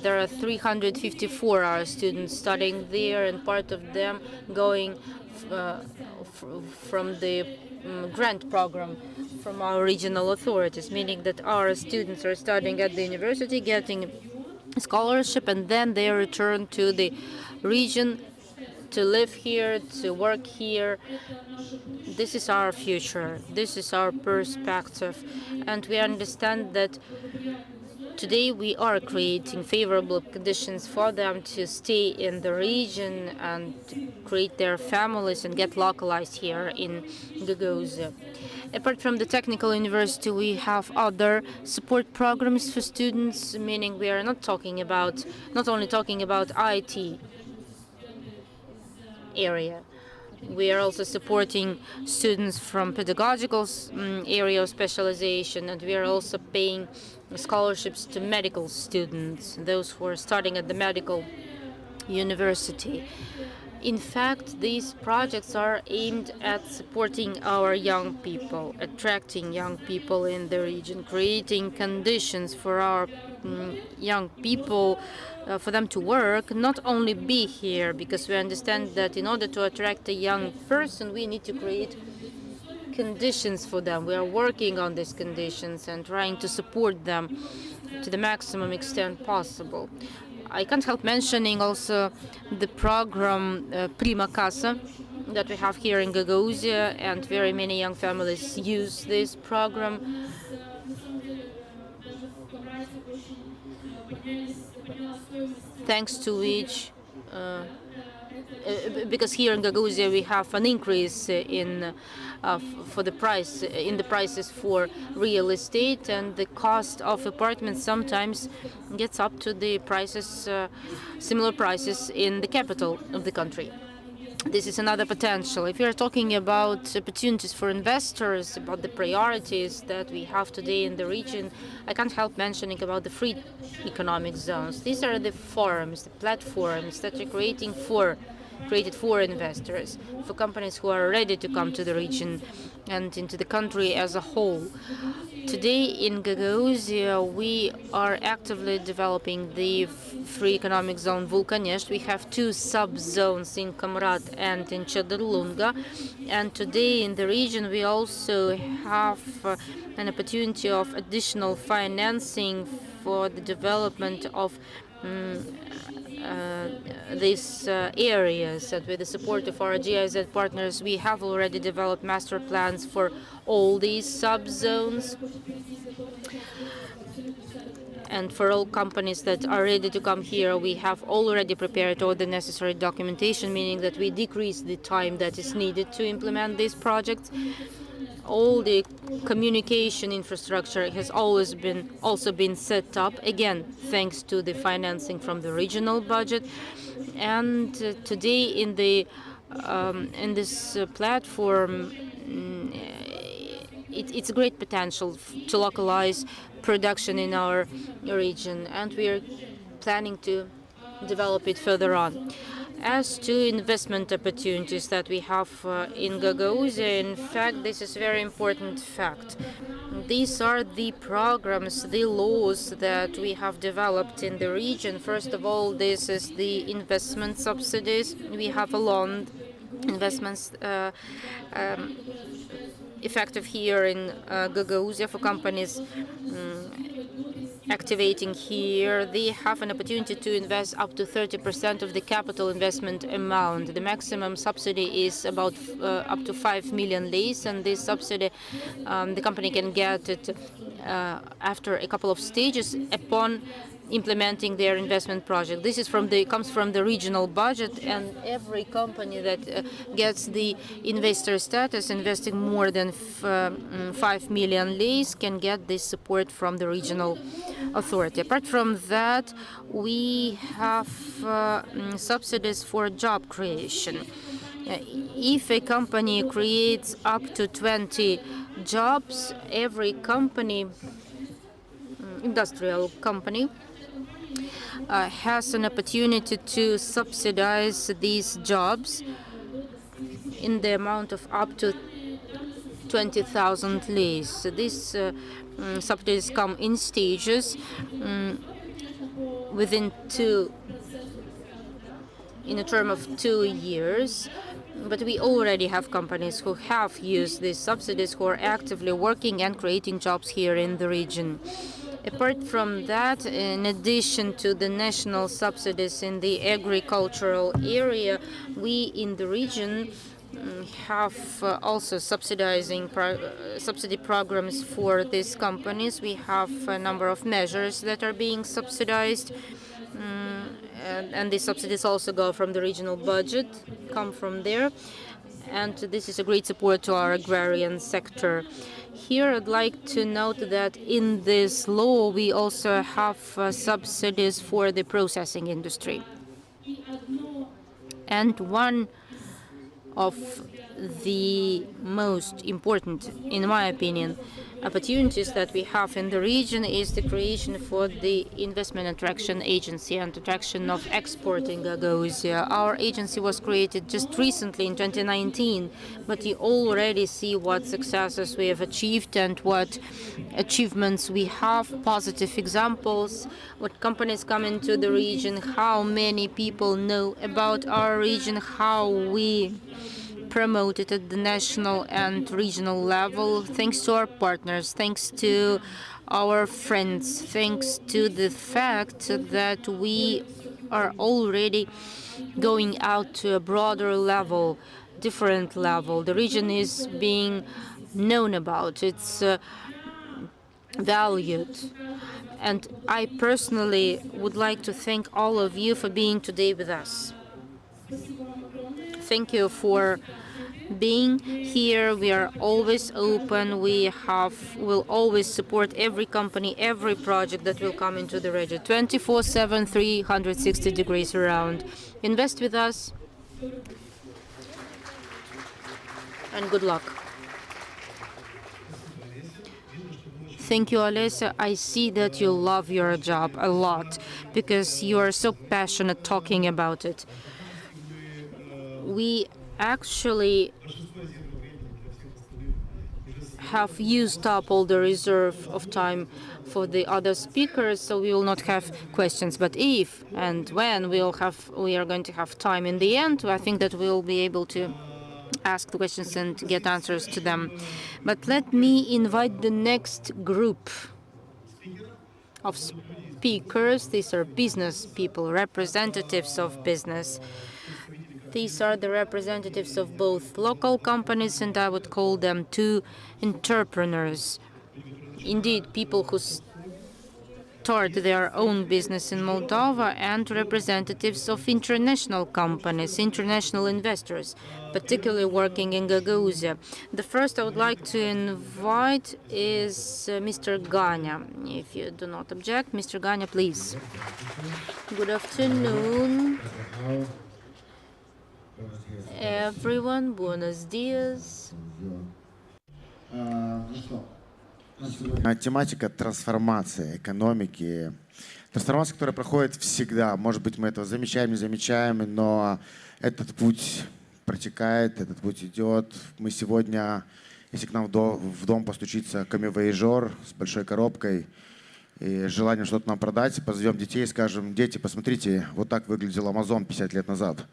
there are 354 our students studying there, and part of them going from the grant program from our regional authorities, meaning that our students are studying at the university, getting scholarship, and then they return to the region to live here, to work here. This is our future. This is our perspective. And we understand that today we are creating favorable conditions for them to stay in the region and create their families and get localized here in Gagauzia. Apart from the technical university, we have other support programs for students, meaning we are not only talking about IT area. We are also supporting students from pedagogical area of specialization, and we are also paying scholarships to medical students, those who are studying at the medical university. In fact, these projects are aimed at supporting our young people, attracting young people in the region, creating conditions for our young people for them to work, not only be here, because we understand that in order to attract a young person, we need to create conditions for them. We are working on these conditions and trying to support them to the maximum extent possible. I can't help mentioning also the program Prima Casa that we have here in Gagauzia, and very many young families use this program. Thanks to which, because here in Gagauzia we have an increase in the prices for real estate, and the cost of apartments sometimes gets up to the prices, similar prices in the capital of the country. This is another potential. If we are talking about opportunities for investors, about the priorities that we have today in the region, I can't help mentioning about the free economic zones. These are the forums, the platforms that are created for investors, for companies who are ready to come to the region and into the country as a whole. Today in Gagauzia, we are actively developing the free economic zone Vulcanești. We have 2 sub-zones in Comrat and in Chădărlunga. And today in the region, we also have an opportunity of additional financing for the development of these areas. And with the support of our GIZ partners, we have already developed master plans for all these sub-zones. And for all companies that are ready to come here, we have already prepared all the necessary documentation, meaning that we decrease the time that is needed to implement these projects. all the communication infrastructure has always been set up, again, thanks to the financing from the regional budget. And today in this platform, it's a great potential to localize production in our region, and we are planning to develop it further on. As to investment opportunities that we have in Gagauzia, in fact, this is a very important fact. These are the programs, the laws that we have developed in the region. First of all, this is the investment subsidies. We have a loan investments effective here in Gagauzia for companies activating here. They have an opportunity to invest up to 30% of the capital investment amount. The maximum subsidy is about up to 5 million leis, and this subsidy the company can get it after a couple of stages upon implementing their investment project. This is comes from the regional budget, and every company that gets the investor status, investing more than 5 million leis, can get this support from the regional authority. Apart from that, we have subsidies for job creation. If a company creates up to 20 jobs, every company, industrial company, has an opportunity to subsidize these jobs in the amount of up to 20,000 leis. So these subsidies come in stages in a term of 2 years. But we already have companies who have used these subsidies, who are actively working and creating jobs here in the region. Apart from that, in addition to the national subsidies in the agricultural area, we in the region have also subsidy programs for these companies. We have a number of measures that are being subsidized, and these subsidies also go from the regional budget, come from there. And this is a great support to our agrarian sector. Here I'd like to note that in this law we also have subsidies for the processing industry. And one of the most important, in my opinion, opportunities that we have in the region is the creation for the investment attraction agency and attraction of export in Gagauzia. Our agency was created just recently in 2019, but you already see what successes we have achieved and what achievements we have, positive examples, what companies come into the region, how many people know about our region, how we promote it at the national and regional level, thanks to our partners, thanks to our friends, thanks to the fact that we are already going out to a broader level, different level. The region is being known about, it's valued. And I personally would like to thank all of you for being today with us. Thank you for being here. We are always open. We will always support every company, every project that will come into the region, 24/7, 360 degrees around. Invest with us, and good luck. Thank you, Olesa. I see that you love your job a lot because you are so passionate talking about it. We actually have used up all the reserve of time for the other speakers, so we will not have questions. But if and when we are going to have time in the end, I think that we will be able to ask the questions and get answers to them. But let me invite the next group of speakers. These are business people, representatives of business. These are the representatives of both local companies, and I would call them two entrepreneurs. Indeed, people who start their own business in Moldova, and representatives of international companies, international investors, particularly working in Gagauzia. The first I would like to invite is Mr. Ganya. If you do not object, Mr. Ganya, please. Good afternoon, everyone. Buenos dias. Тематика трансформации экономики. Трансформация, которая проходит всегда. Может быть, мы этого замечаем, не замечаем, но этот путь протекает, этот путь идет. Мы сегодня, если к нам в дом постучится камевояжер с большой коробкой и желанием что-то нам продать, позовем детей и скажем: дети, посмотрите, вот так выглядел Amazon 50 лет назад.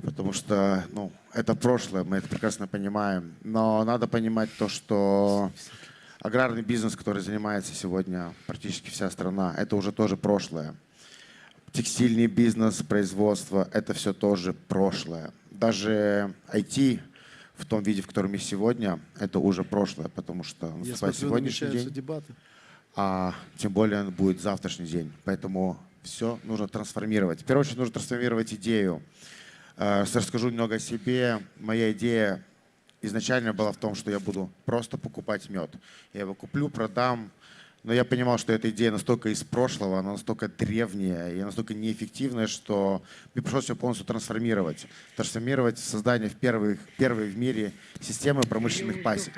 Потому что это прошлое, мы это прекрасно понимаем. Но надо понимать то, что аграрный бизнес, который занимается сегодня практически вся страна, это уже тоже прошлое. Текстильный бизнес, производство, это все тоже прошлое. Даже IT в том виде, в котором мы сегодня, это уже прошлое, потому что наступает сегодняшний день, а тем более будет завтрашний день. Поэтому все нужно трансформировать. В первую очередь нужно трансформировать идею. Расскажу немного о себе. Моя идея изначально была в том, что я буду просто покупать мед. Я его куплю, продам. Но я понимал, что эта идея настолько из прошлого, она настолько древняя и настолько неэффективная, что мне пришлось ее полностью трансформировать. Трансформировать в создание первой в мире системы промышленных пасек.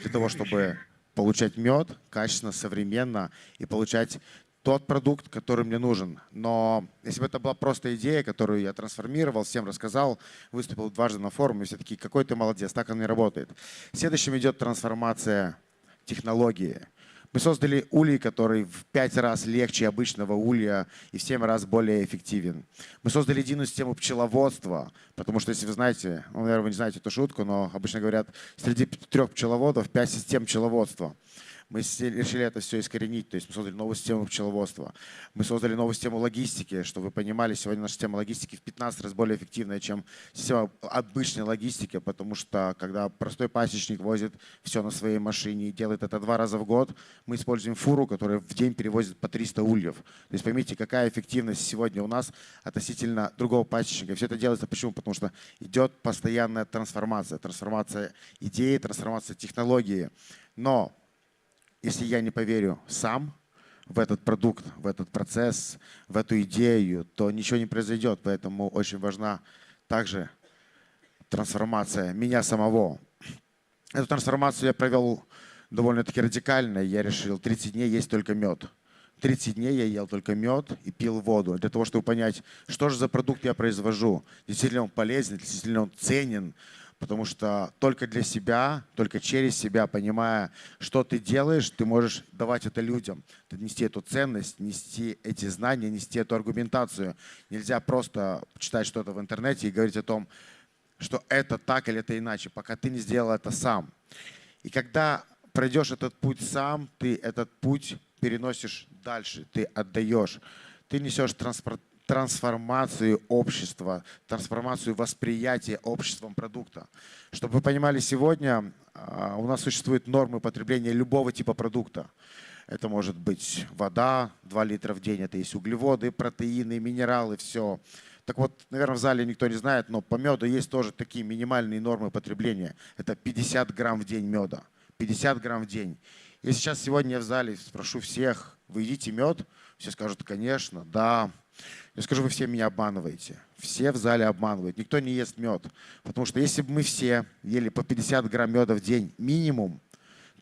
Для того, чтобы получать мед качественно, современно и получать тот продукт, который мне нужен. Но если бы это была просто идея, которую я трансформировал, всем рассказал, выступил дважды на форуме, все такие: какой ты молодец, так оно и работает. Следующим идет трансформация технологии. Мы создали улей, который в 5 раз легче обычного улья и в 7 раз более эффективен. Мы создали единую систему пчеловодства, потому что, если вы знаете, наверное, вы не знаете эту шутку, но обычно говорят, среди 3 пчеловодов 5 систем пчеловодства. Мы решили это все искоренить, то есть мы создали новую систему пчеловодства. Мы создали новую систему логистики, чтобы вы понимали, сегодня наша система логистики в 15 раз более эффективная, чем система обычной логистики, потому что когда простой пасечник возит все на своей машине и делает это 2 раза в год, мы используем фуру, которая в день перевозит по 300 ульев. То есть поймите, какая эффективность сегодня у нас относительно другого пасечника. Все это делается почему? Потому что идет постоянная трансформация. Трансформация идеи, трансформация технологии. Но если я не поверю сам в этот продукт, в этот процесс, в эту идею, то ничего не произойдет. Поэтому очень важна также трансформация меня самого. Эту трансформацию я провел довольно-таки радикально. Я решил 30 дней есть только мед. 30 дней я ел только мед и пил воду. Для того, чтобы понять, что же за продукт я произвожу. Действительно он полезен, действительно он ценен. Потому что только для себя, только через себя, понимая, что ты делаешь, ты можешь давать это людям. Нести эту ценность, нести эти знания, нести эту аргументацию. Нельзя просто читать что-то в интернете и говорить о том, что это так или это иначе, пока ты не сделал это сам. И когда пройдешь этот путь сам, ты этот путь переносишь дальше, ты отдаешь. Ты несешь трансформацию общества, трансформацию восприятия обществом продукта. Чтобы вы понимали, сегодня у нас существуют нормы потребления любого типа продукта. Это может быть вода, 2 литра в день, это есть углеводы, протеины, минералы, все. Так вот, наверное, в зале никто не знает, но по меду есть тоже такие минимальные нормы потребления. Это 50 грамм в день меда. 50 грамм в день. Если сейчас сегодня я в зале спрошу всех, вы едите мед? Все скажут, конечно, да. Я скажу, вы все меня обманываете. Все в зале обманывают. Никто не ест мед. Потому что если бы мы все ели по 50 грамм меда в день минимум,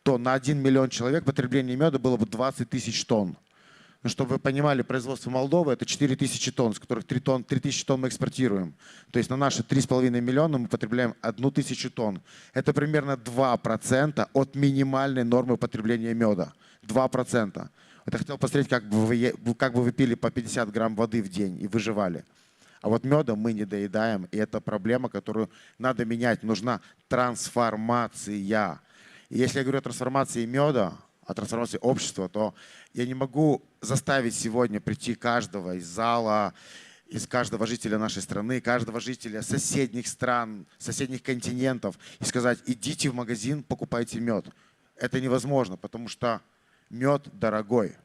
то на 1 миллион человек потребление меда было бы 20 тысяч тонн. Но чтобы вы понимали, производство Молдовы – это 4 тысячи тонн, с которых 3 тысячи тонн мы экспортируем. То есть на наши 3,5 миллиона мы потребляем 1 тысячу тонн. Это примерно 2% от минимальной нормы потребления меда. 2%. Вот я хотел посмотреть, как бы вы пили по 50 грамм воды в день и выживали. А вот медом мы не доедаем, и это проблема, которую надо менять. Нужна трансформация. И если я говорю о трансформации меда, о трансформации общества, то я не могу заставить сегодня прийти каждого из зала, из каждого жителя нашей страны, каждого жителя соседних стран, соседних континентов и сказать: идите в магазин, покупайте мед. Это невозможно, потому что мед дорогой.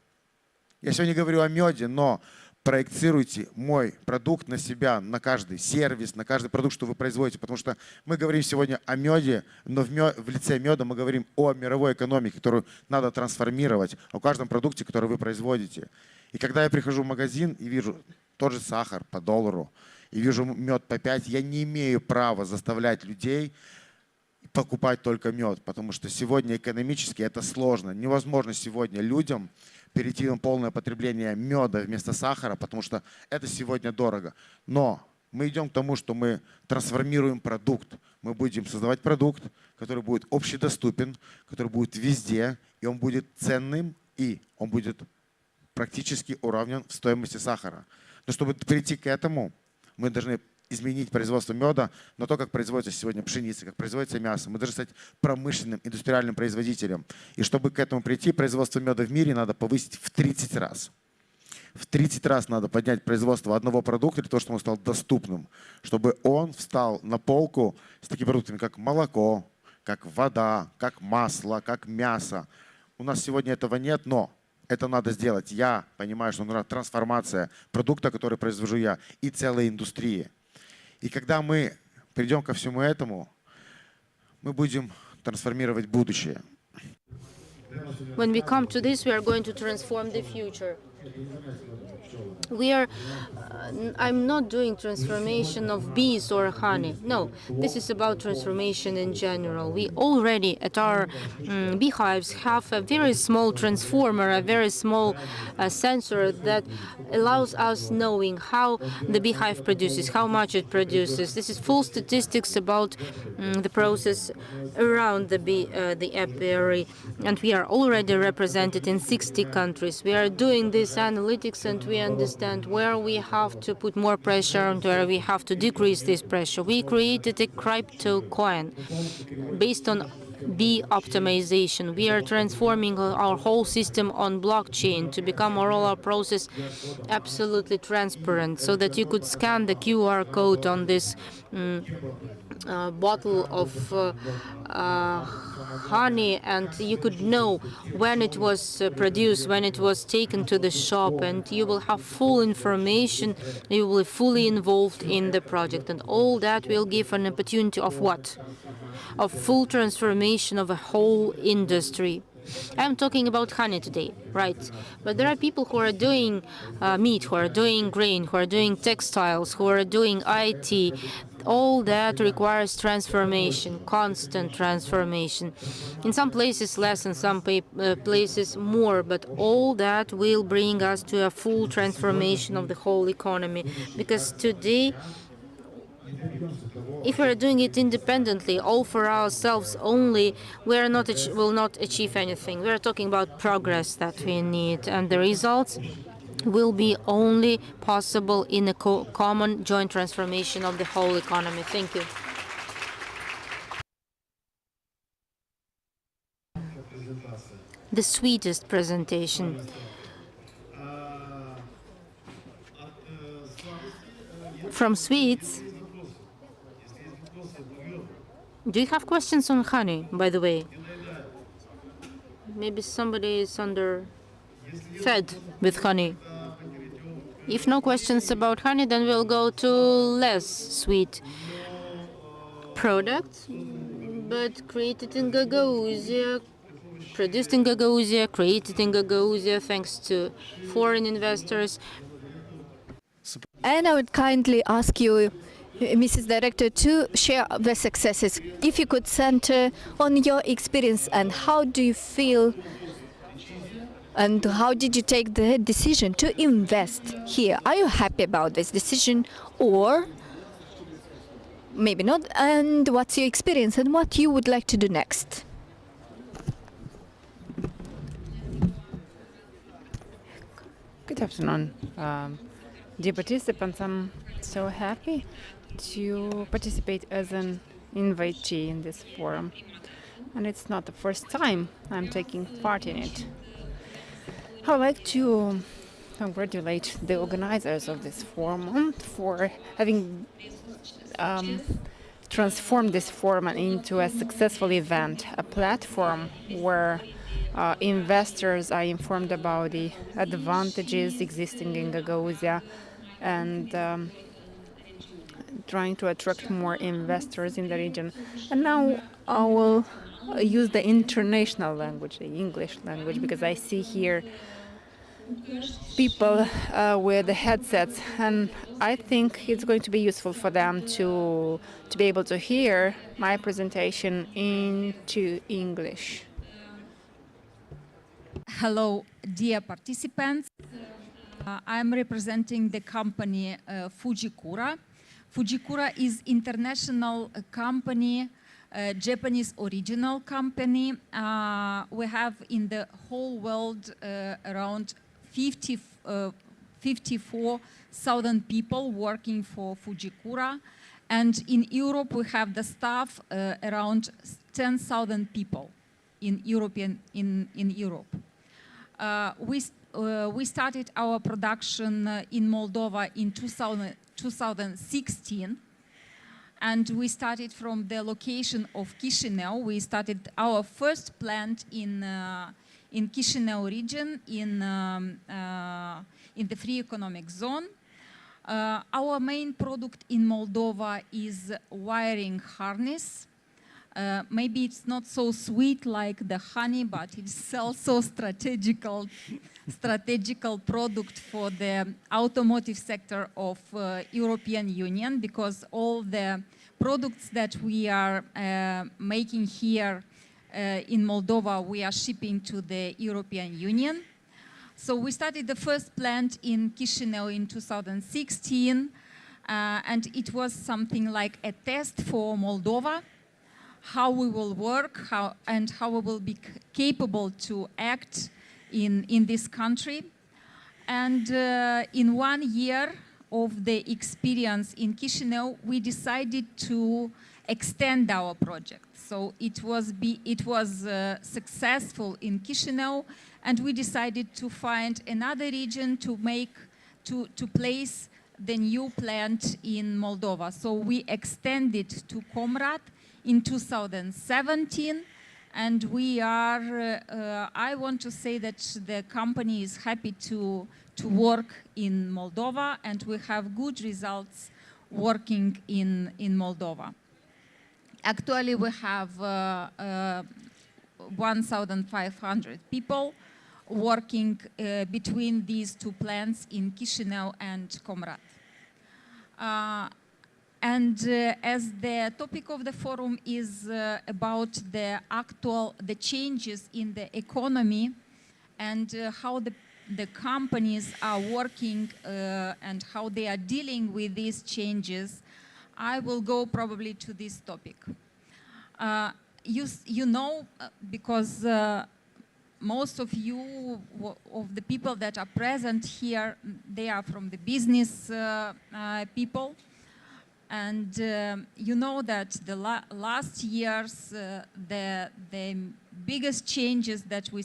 Я сегодня говорю о меде, но проецируйте мой продукт на себя, на каждый сервис, на каждый продукт, что вы производите. Потому что мы говорим сегодня о меде, но в лице меда мы говорим о мировой экономике, которую надо трансформировать, о каждом продукте, который вы производите. И когда я прихожу в магазин и вижу тот же сахар по $1, и вижу мед по 5, я не имею права заставлять людей покупать только мед, потому что сегодня экономически это сложно. Невозможно сегодня людям перейти на полное потребление меда вместо сахара, потому что это сегодня дорого. Но мы идем к тому, что мы трансформируем продукт. Мы будем создавать продукт, который будет общедоступен, который будет везде, и он будет ценным, и он будет практически уравнен в стоимости сахара. Но чтобы прийти к этому, мы должны изменить производство меда, но то, как производится сегодня пшеница, как производится мясо. Мы должны стать промышленным, индустриальным производителем. И чтобы к этому прийти, производство меда в мире надо повысить в 30 раз. В 30 раз надо поднять производство одного продукта для того, чтобы он стал доступным. Чтобы он встал на полку с такими продуктами, как молоко, как вода, как масло, как мясо. У нас сегодня этого нет, но это надо сделать. Я понимаю, что нужна трансформация продукта, который произвожу я, и целой индустрии. И когда мы придем ко всему этому, мы будем трансформировать будущее. When we come to this, we are going to transform the future. I'm not doing transformation of bees or honey. No, this is about transformation in general. We already at our beehives have a very small transformer, a very small sensor that allows us knowing how the beehive produces, how much it produces. This is full statistics about the process around the apiary, and we are already represented in 60 countries. We are doing this analytics, and we understand where we have to put more pressure and where we have to decrease this pressure. We created a crypto coin based on bee optimization. We are transforming our whole system on blockchain to become all our process absolutely transparent, so that you could scan the QR code on this bottle of honey, and you could know when it was produced, when it was taken to the shop, and you will have full information. You will be fully involved in the project, and all that will give an opportunity of what? Of full transformation of a whole industry. I'm talking about honey today, right? But there are people who are doing meat, who are doing grain, who are doing textiles, who are doing IT. All that requires transformation, constant transformation. In some places less, in some places more, but all that will bring us to a full transformation of the whole economy. Because today, if we are doing it independently, all for ourselves only, will not achieve anything. We are talking about progress that we need, and the results will be only possible in a common joint transformation of the whole economy. Thank you. The sweetest presentation. From Swedes. Do you have questions on honey, by the way? Maybe somebody is fed with honey. If no questions about honey, then we'll go to less sweet products, but created in Gagauzia, produced in Gagauzia, created in Gagauzia, thanks to foreign investors. And I would kindly ask you, Mrs. Director, to share the successes. If you could center on your experience and how do you feel, and how did you take the decision to invest here? Are you happy about this decision, or maybe not? And what's your experience and what you would like to do next? Good afternoon, dear participants. I'm so happy to participate as an invitee in this forum, and it's not the first time I'm taking part in it. I would like to congratulate the organizers of this forum for having transformed this forum into a successful event, a platform where investors are informed about the advantages existing in Gagauzia, and trying to attract more investors in the region. And now I will use the international language, the English language, because I see here people with the headsets, and I think it's going to be useful for them to be able to hear my presentation into English. Hello, dear participants. I'm representing the company Fujikura. Fujikura is international company, Japanese original company. We have in the whole world around 54,000 people working for Fujikura. And in Europe, we have the staff around 10,000 people in Europe. We started our production in Moldova in 2016, and we started from the location of Chisinau. We started our first plant in Chisinau region in the free economic zone. Our main product in Moldova is wiring harness. Maybe it's not so sweet like the honey, but it's also strategical product for the automotive sector of European Union, because all the products that we are making here in Moldova, we are shipping to the European Union. So we started the first plant in Chisinau in 2016, and it was something like a test for Moldova, how we will work, how we will be capable to act in this country. And in 1 year of the experience in Chisinau, we decided to extend our project. So it was successful in Chisinau, and we decided to find another region to place the new plant in Moldova. So we extended to Comrat in 2017, and we are, I want to say that the company is happy to work in Moldova, and we have good results working in Moldova. Actually, we have 1,500 people working between these two plants in Chisinau and Comrat. As the topic of the forum is about the changes in the economy and how the companies are working and how they are dealing with these changes, I will go probably to this topic. You know, because most of you, of the people that are present here, they are from the business people. And you know that the last years, the biggest changes that we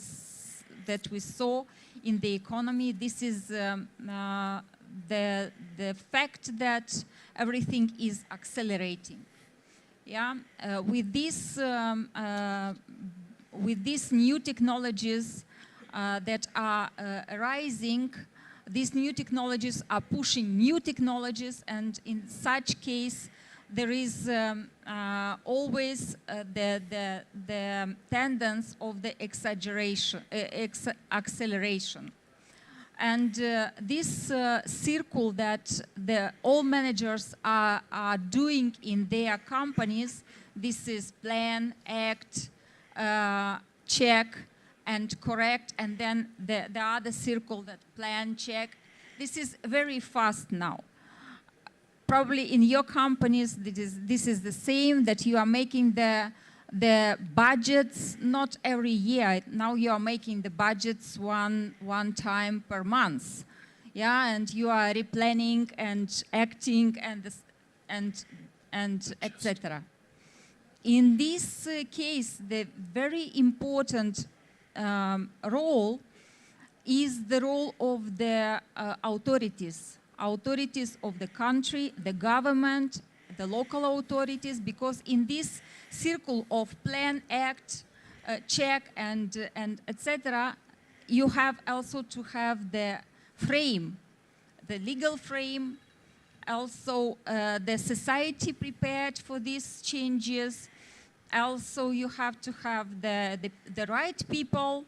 saw in the economy, this is the fact that everything is accelerating. Yeah, with these new technologies that are rising, these new technologies are pushing new technologies, and in such case, there is always the tendency of the acceleration. And this circle that all managers are doing in their companies, this is plan, act, check, and correct, and then the other circle, that plan, check. This is very fast now. Probably in your companies, this is the same, that you are making the budgets not every year. Now you are making the budgets one time per month. Yeah, and you are replanning and acting and etc. In this case, the very important role is the role of the authorities of the country, the government, the local authorities, because in this circle of plan, act, check and etc., you have also to have the frame, the legal frame, also the society prepared for these changes. Also, you have to have the right people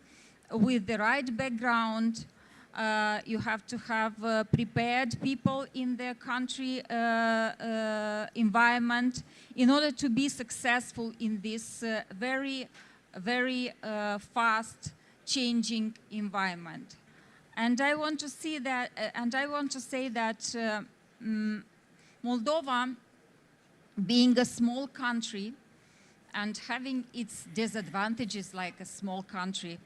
with the right background. You have to have prepared people in the country environment in order to be successful in this very fast changing environment. And I want to see that, Moldova, being a small country and having its disadvantages like a small country,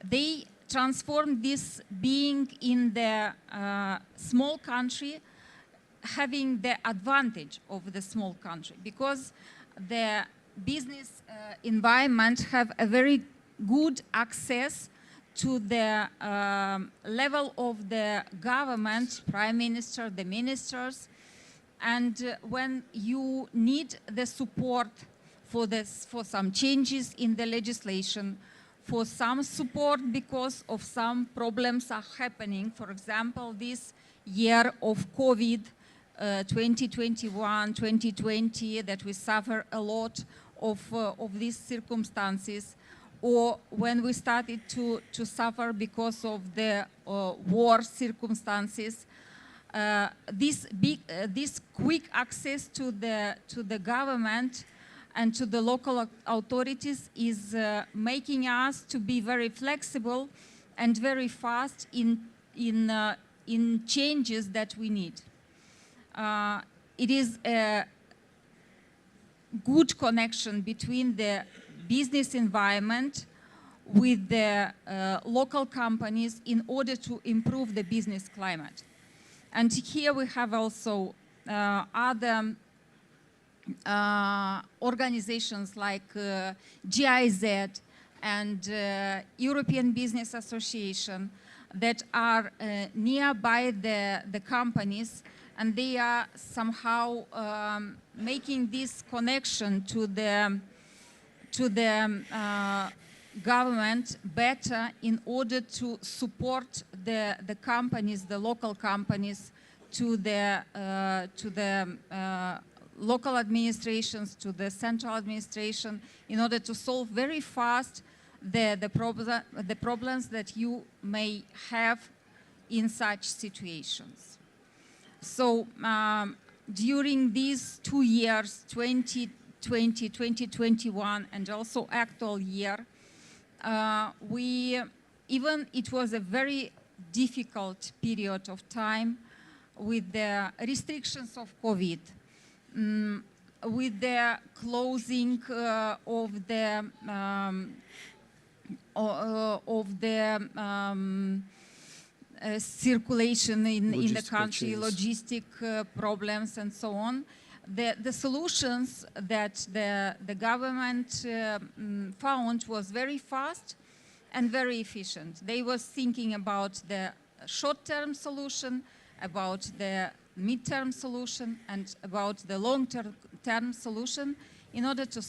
they transformed this being in the small country, having the advantage of the small country, because the business environment have a very good access to the level of the government, prime minister, the ministers, and when you need the support for some changes in the legislation, for some support because of some problems are happening. For example, this year of COVID, 2021, 2020, that we suffer a lot of these circumstances, or when we started to suffer because of the war circumstances, this quick access to the government and to the local authorities is making us to be very flexible and very fast in changes that we need. It is a good connection between the business environment with the local companies in order to improve the business climate. And here we have also other organizations like GIZ and European Business Association that are nearby the companies, and they are somehow making this connection to the government better in order to support the companies, the local companies, to the local administrations, to the central administration, in order to solve very fast the problems that you may have in such situations. So during these 2 years, 2020, 2021, and also actual year, it was a very difficult period of time with the restrictions of COVID, with the closing of the circulation in the country, logistic problems and so on. The solutions that the government found was very fast and very efficient. They were thinking about the short-term solution, about the mid-term solution, and about the long-term solution in order to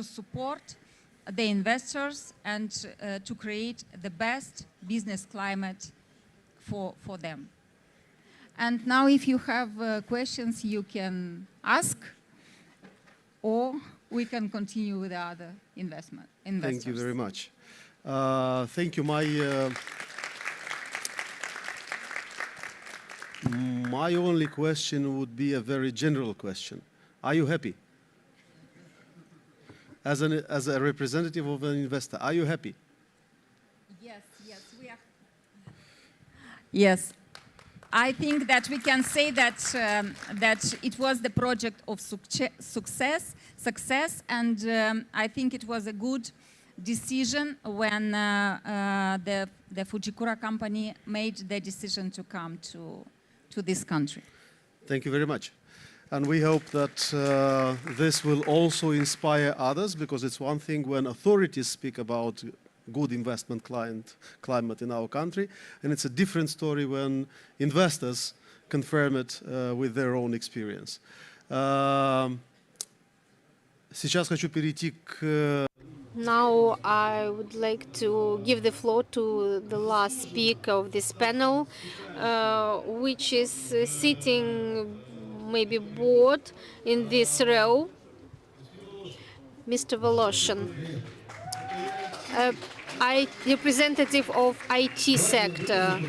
support the investors and to create the best business climate for them. And now if you have questions, you can ask, or we can continue with the other investors. Thank you very much. Thank you. My only question would be a very general question. Are you happy? As a representative of an investor, are you happy? Yes, we are. Yes. I think that we can say that that it was the project of success, and I think it was a good decision when the Fujikura company made the decision to come to this country. Thank you very much. And we hope that this will also inspire others, because it's one thing when authorities speak about good investment climate in our country, and it's a different story when investors confirm it with their own experience. Сейчас хочу перейти к Now I would like to give the floor to the last speaker of this panel, which is sitting maybe bored in this row, Mr. Voloshin. Representative of IT sector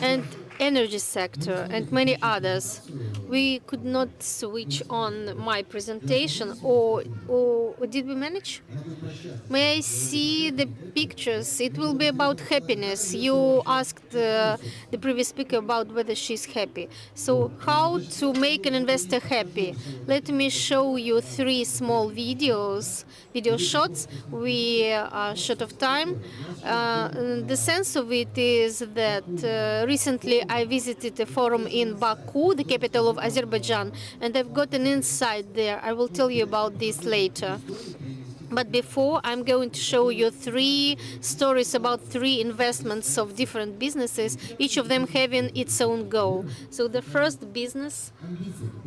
and energy sector and many others. We could not switch on my presentation, or did we manage? May I see the pictures? It will be about happiness. You asked the previous speaker about whether she's happy. So how to make an investor happy? Let me show you 3 small video shots. We are short of time. The sense of it is that recently I visited a forum in Baku, the capital of Azerbaijan, and I've got an insight there. I will tell you about this later. But before, I'm going to show you 3 stories about 3 investments of different businesses, each of them having its own goal. So the first business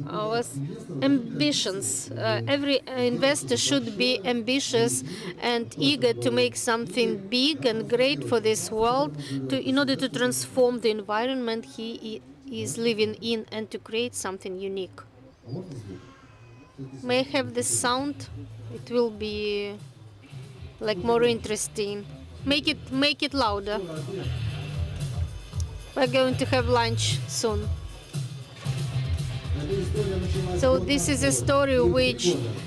was ambitions. Every investor should be ambitious and eager to make something big and great for this world in order to transform the environment he is living in and to create something unique. May I have the sound? It will be like more interesting. Make it louder. We're going to have lunch soon. So this is a story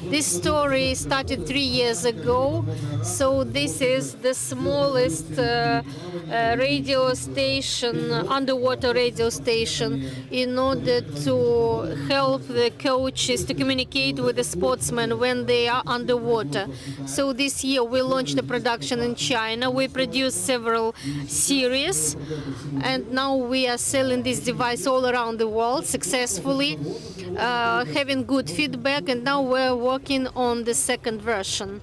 this story started 3 years ago. So this is the smallest radio station, underwater radio station, in order to help the coaches to communicate with the sportsmen when they are underwater. So this year we launched the production in China. We produced several series, and now we are selling this device all around the world successfully. Having good feedback, and now we're working on the second version.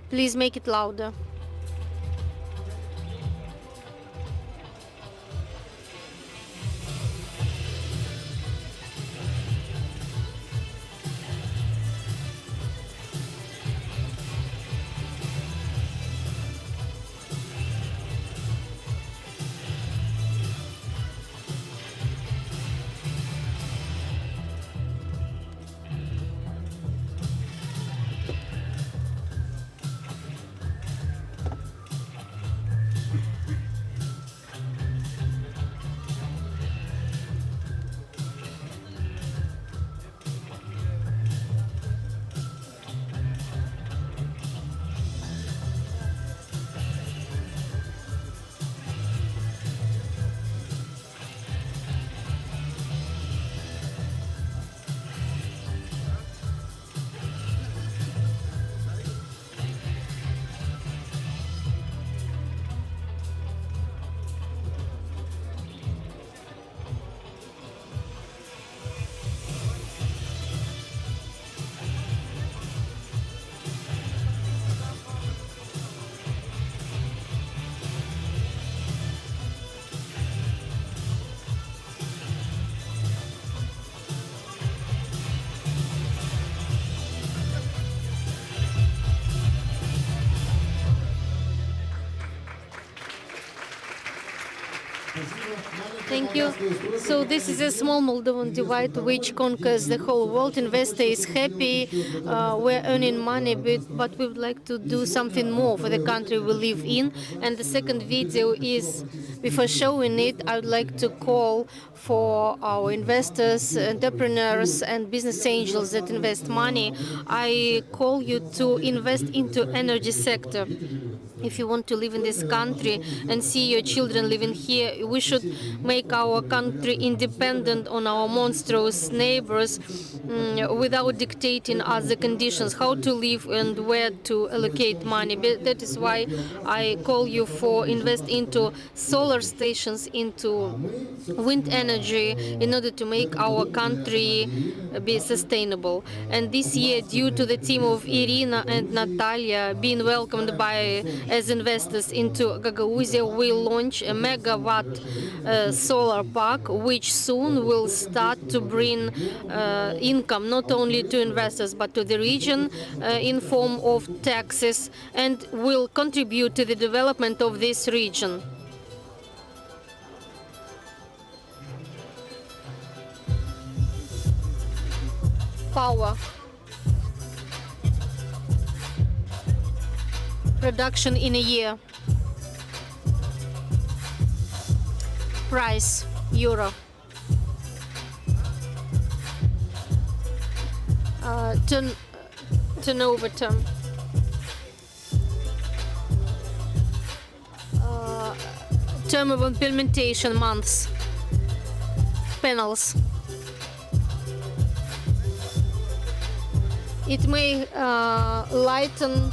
Please make it louder. Thank you. So this is a small Moldovan device which conquers the whole world. Investor is happy, we're earning money, but we would like to do something more for the country we live in. And the second video is, before showing it, I would like to call for our investors, entrepreneurs, and business angels that invest money. I call you to invest into energy sector. If you want to live in this country and see your children living here, we should make our country independent on our monstrous neighbors without dictating us the conditions, how to live and where to allocate money. But that is why I call you for invest into solar stations, into wind energy, in order to make our country be sustainable. And this year, due to the team of Irina and Natalia being welcomed by as investors into Gagauzia, we launch a megawatt solar park, which soon will start to bring income not only to investors but to the region in form of taxes, and will contribute to the development of this region. Power. Production in a year. Price, euro. Turnover term. Term of implementation, months. Panels. It may lighten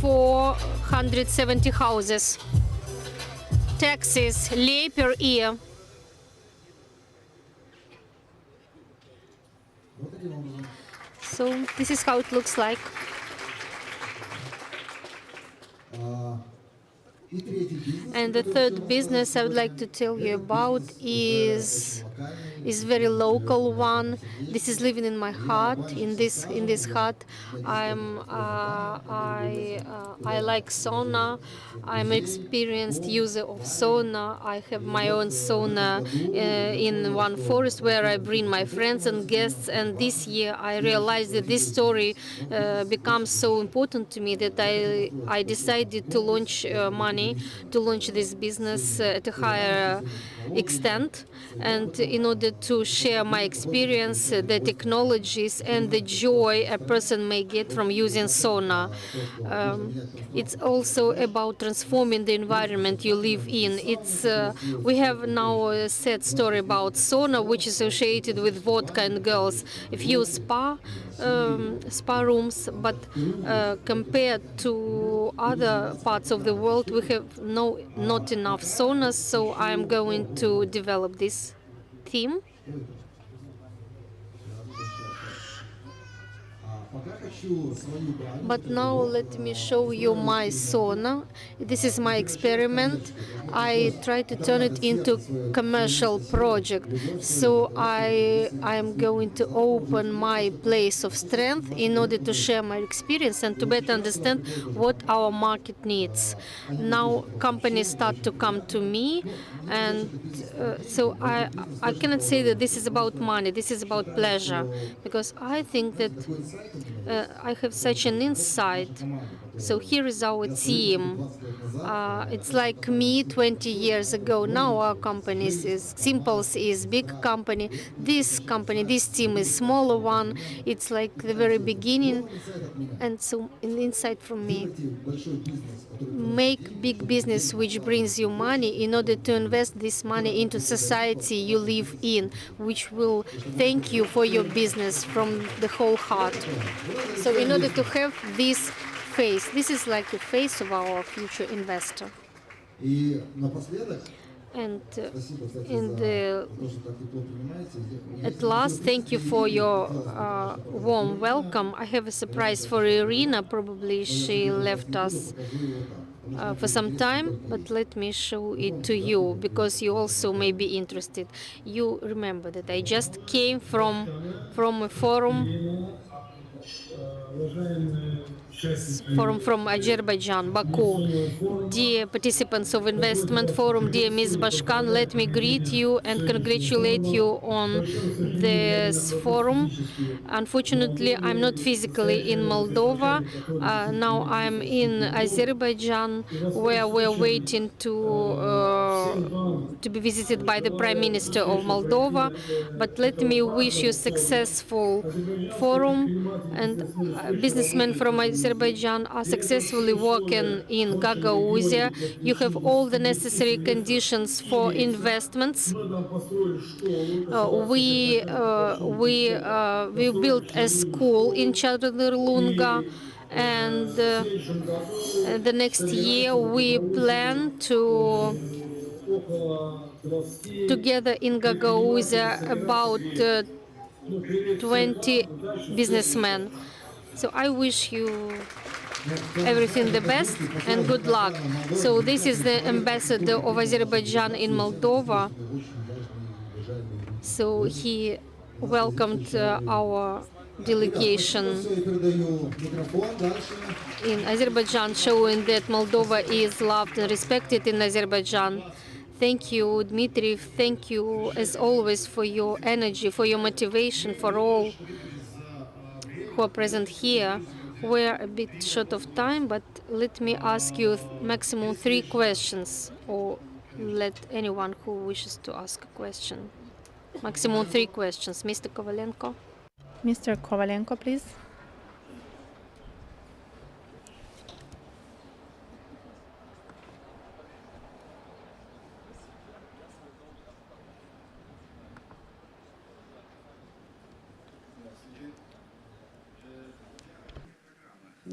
470 houses. Taxes, lei per year. So this is how it looks like. And the third business I would like to tell you about is very local one. This is living in my heart. In this heart, I like sauna. I'm an experienced user of sauna. I have my own sauna in one forest where I bring my friends and guests. And this year I realized that this story becomes so important to me that I decided to launch money to launch this business at a higher extent, and in order to share my experience, the technologies, and the joy a person may get from using sauna. It's also about transforming the environment you live in. We have now a sad story about sauna, which is associated with vodka and girls. A few spa rooms, but compared to other parts of the world, we have not enough saunas. So I'm going to develop this theme. But now let me show you my sauna. This is my experiment. I try to turn it into commercial project. So I am going to open my place of strength in order to share my experience and to better understand what our market needs. Now companies start to come to me, and so I cannot say that this is about money. This is about pleasure, because I think that I have such an insight. So here is our team. It's like me 20 years ago. Now our company is Simples is big company. This team is smaller one. It's like the very beginning. And so an insight from me: make big business which brings you money in order to invest this money into society you live in, which will thank you for your business from the whole heart. So in order to have this face, this is like the face of our future investor. And at last, thank you for your warm welcome. I have a surprise for Irina. Probably she left us for some time, but let me show it to you, because you also may be interested. You remember that I just came from a forum from Azerbaijan, Baku. Dear participants of Investment Forum, dear Ms. Bashkan, let me greet you and congratulate you on this forum. Unfortunately, I'm not physically in Moldova. Now I'm in Azerbaijan, where we're waiting to be visited by the Prime Minister of Moldova. But let me wish you a successful forum, and businessmen from Azerbaijan are successfully working in Gagauzia. You have all the necessary conditions for investments. We built a school in Chadorlunga, and the next year we plan to together in Gagauzia about 20 businessmen. So I wish you everything the best and good luck. So this is the ambassador of Azerbaijan in Moldova. So he welcomed our delegation in Azerbaijan, showing that Moldova is loved and respected in Azerbaijan. Thank you, Dmitry. Thank you, as always, for your energy, for your motivation, for all who are present here. We're a bit short of time, but let me ask you maximum 3 questions, or let anyone who wishes to ask a question. Maximum 3 questions. Mr. Kovalenko. Mr. Kovalenko, please.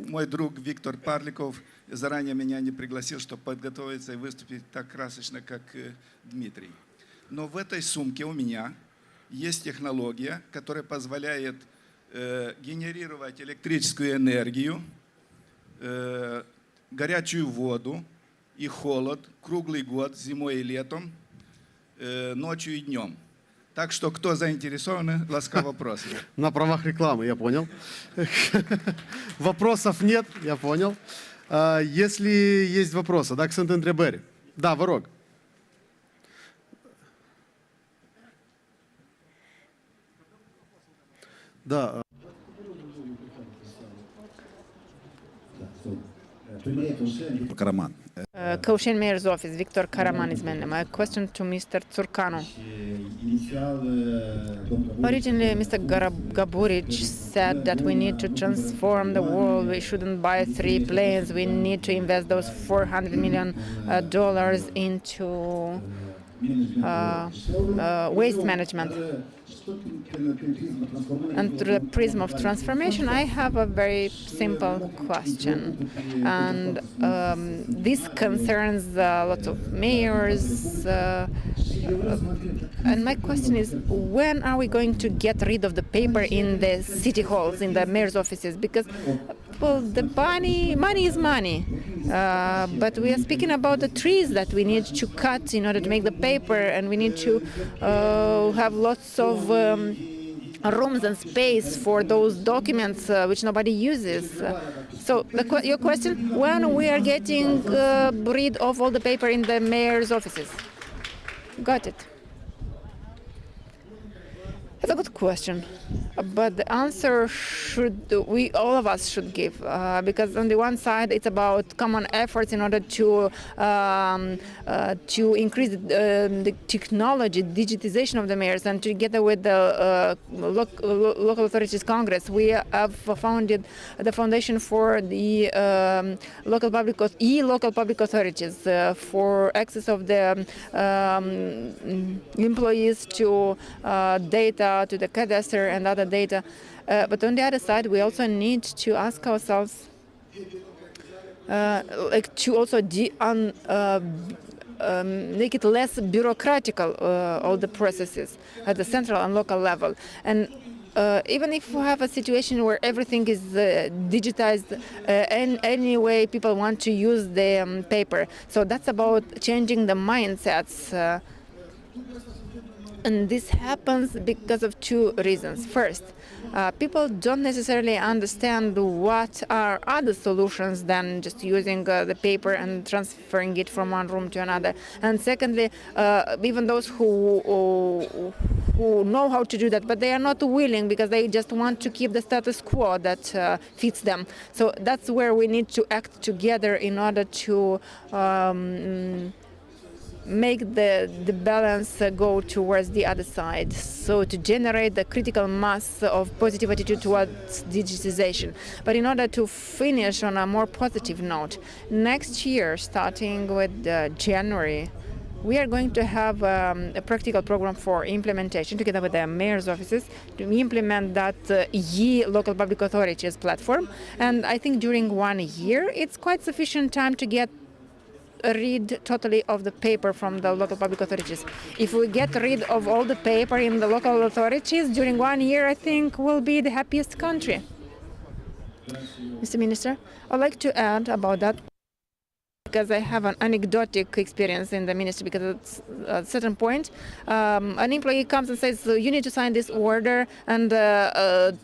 Мой друг Виктор Парликов заранее меня не пригласил, чтобы подготовиться и выступить так красочно, как Дмитрий. Но в этой сумке у меня есть технология, которая позволяет генерировать электрическую энергию, горячую воду и холод круглый год, зимой и летом, ночью и днем. Так что, кто заинтересован, ласкаво просим. На правах рекламы, я понял. Вопросов нет, я понял. Если есть вопросы, да, Ксентентребери? Да, Ворог. Да. Karaman. Caucasian Mayor's Office, Victor Karaman is my name. A question to Mr. Tsurkanu. Originally, Mr. Gaburic said that we need to transform the world. We shouldn't buy 3 planes. We need to invest those $400 million into waste management. And through the prism of transformation, I have a very simple question. And this concerns lots of mayors. And my question is, when are we going to get rid of the paper in the city halls, in the mayor's offices? Because, well, the money is money. But we are speaking about the trees that we need to cut in order to make the paper, and we need to have lots of rooms and space for those documents which nobody uses. So your question, when we are getting rid of all the paper in the mayor's offices? Got it. That's a good question, but the answer all of us should give, because on the one side it's about common efforts in order to increase the technology, digitization of the mayors, and together with the local authorities Congress, we have founded the foundation for the local public authorities for access of the employees to data, to the cadastre and other data. But on the other side, we also need to ask ourselves, to also make it less bureaucratical, all the processes at the central and local level. And even if we have a situation where everything is digitized, any way people want to use the paper. So that's about changing the mindsets. And this happens because of 2 reasons. First, people don't necessarily understand what are other solutions than just using the paper and transferring it from one room to another. And secondly, even those who know how to do that, but they are not willing because they just want to keep the status quo that fits them. So that's where we need to act together in order to make the balance go towards the other side, so to generate the critical mass of positive attitude towards digitization. But in order to finish on a more positive note, next year, starting with January, we are going to have a practical program for implementation together with the mayor's offices to implement that local public authorities platform. And I think during 1 year, it's quite sufficient time to get rid totally of the paper from the local public authorities. If we get rid of all the paper in the local authorities during 1 year, I think we'll be the happiest country. Mr. Minister, I'd like to add about that, because I have an anecdotic experience in the ministry, because at a certain point, an employee comes and says, you need to sign this order and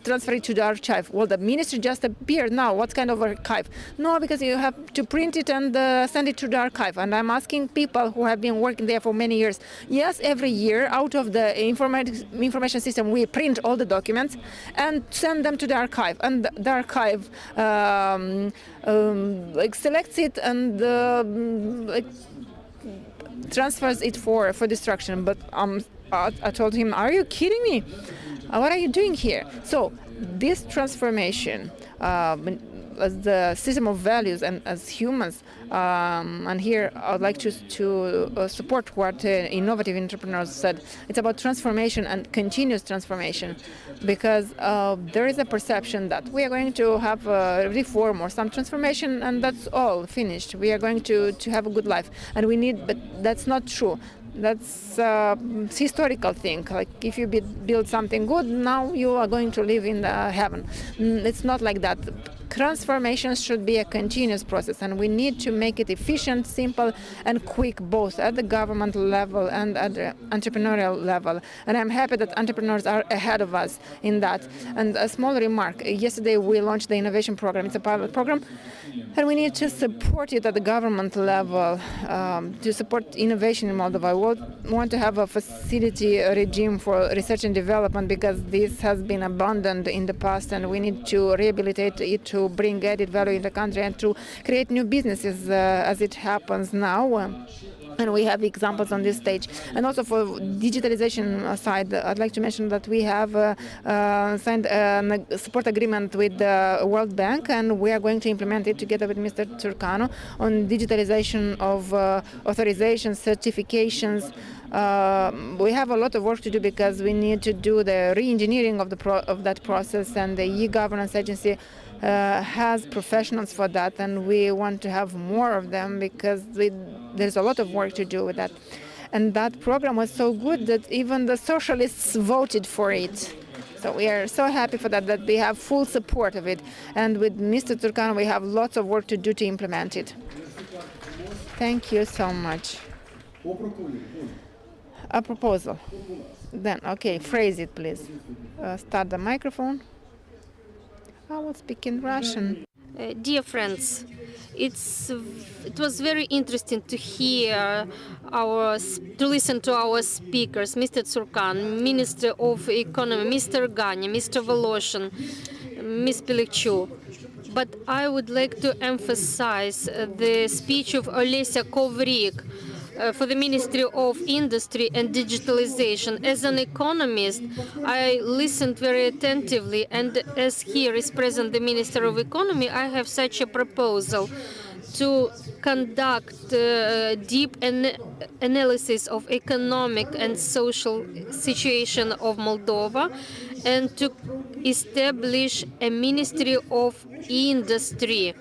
transfer it to the archive. Well, the ministry just appeared now. What kind of archive? No, because you have to print it and send it to the archive. And I'm asking people who have been working there for many years. Yes, every year, out of the information system, we print all the documents and send them to the archive. And the archive selects it and transfers it for destruction. But I told him, are you kidding me? What are you doing here? So this transformation as the system of values and as humans, and here I would like to support what innovative entrepreneurs said. It's about transformation and continuous transformation, because there is a perception that we are going to have a reform or some transformation and that's all finished. We are going to have a good life, and we need, but that's not true. That's a historical thing. Like if you build something good, now you are going to live in the heaven. It's not like that. Transformation should be a continuous process, and we need to make it efficient, simple, and quick, both at the government level and at the entrepreneurial level. And I'm happy that entrepreneurs are ahead of us in that. And a small remark, yesterday we launched the innovation program. It's a pilot program, and we need to support it at the government level to support innovation in Moldova. We want to have a facility regime for research and development, because this has been abandoned in the past, and we need to rehabilitate it to bring added value in the country and to create new businesses as it happens now. And we have examples on this stage. And also for digitalization side, I'd like to mention that we have signed a support agreement with the World Bank, and we are going to implement it together with Mr. Turcanu on digitalization of authorizations, certifications. We have a lot of work to do, because we need to do the re-engineering of that process, and the e-governance agency has professionals for that, and we want to have more of them, because there's a lot of work to do with that. And that program was so good that even the socialists voted for it. So we are so happy for that we have full support of it. And with Mr. Turcan, we have lots of work to do to implement it. Thank you so much. A proposal. Then, okay, phrase it, please. Start the microphone. I will speak in Russian. Dear friends, it was very interesting to hear to listen to our speakers, Mr. Tsurkan, Minister of Economy, Mr. Ganya, Mr. Voloshin, Ms. Pelichu. But I would like to emphasize the speech of Olesya Kovrig for the Ministry of Industry and Digitalization. As an economist, I listened very attentively, and as here is present the Minister of Economy, I have such a proposal to conduct deep analysis of economic and social situation of Moldova, and to establish a Ministry of Industry.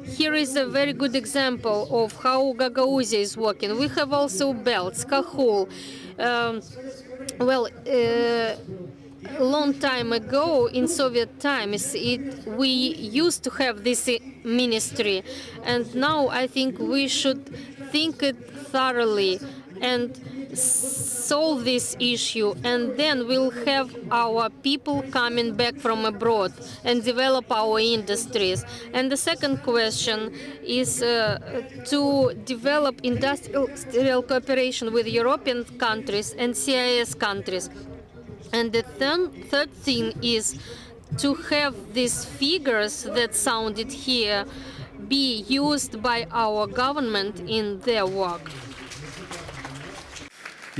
Here is a very good example of how Gagauzia is working. We have also belts, Kahul. A long time ago, in Soviet times, we used to have this ministry, and now I think we should think it thoroughly and solve this issue, and then we'll have our people coming back from abroad and develop our industries. And the second question is to develop industrial cooperation with European countries and CIS countries. And the third thing is to have these figures that sounded here be used by our government in their work.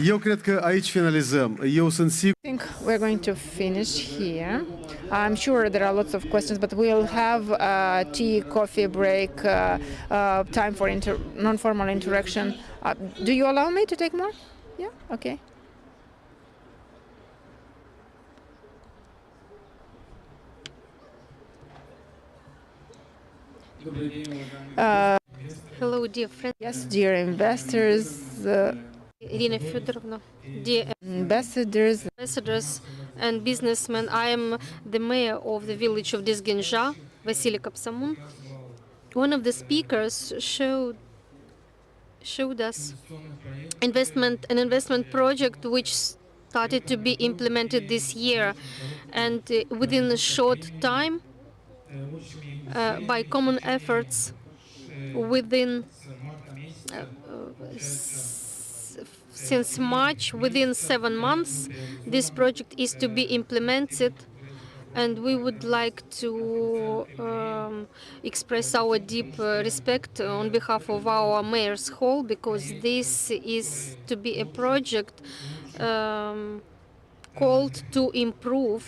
Eu cred că aici finalizăm. Eu sunt sigur. I think we're going to finish here. I'm sure there are lots of questions, but we'll have a tea, coffee break, time for non-formal interaction. Do you allow me to take more? Yeah? Okay. Hello, dear friends. Yes, dear investors. Irina Fedorovna, dear ambassadors and businessmen, I am the mayor of the village of Dizginja. Vasily Kapsamun, one of the speakers showed us an investment project which started to be implemented this year, and within a short time, by common efforts, within since March, within 7 months, this project is to be implemented. And we would like to express our deep respect on behalf of our Mayor's Hall, because this is to be a project called to improve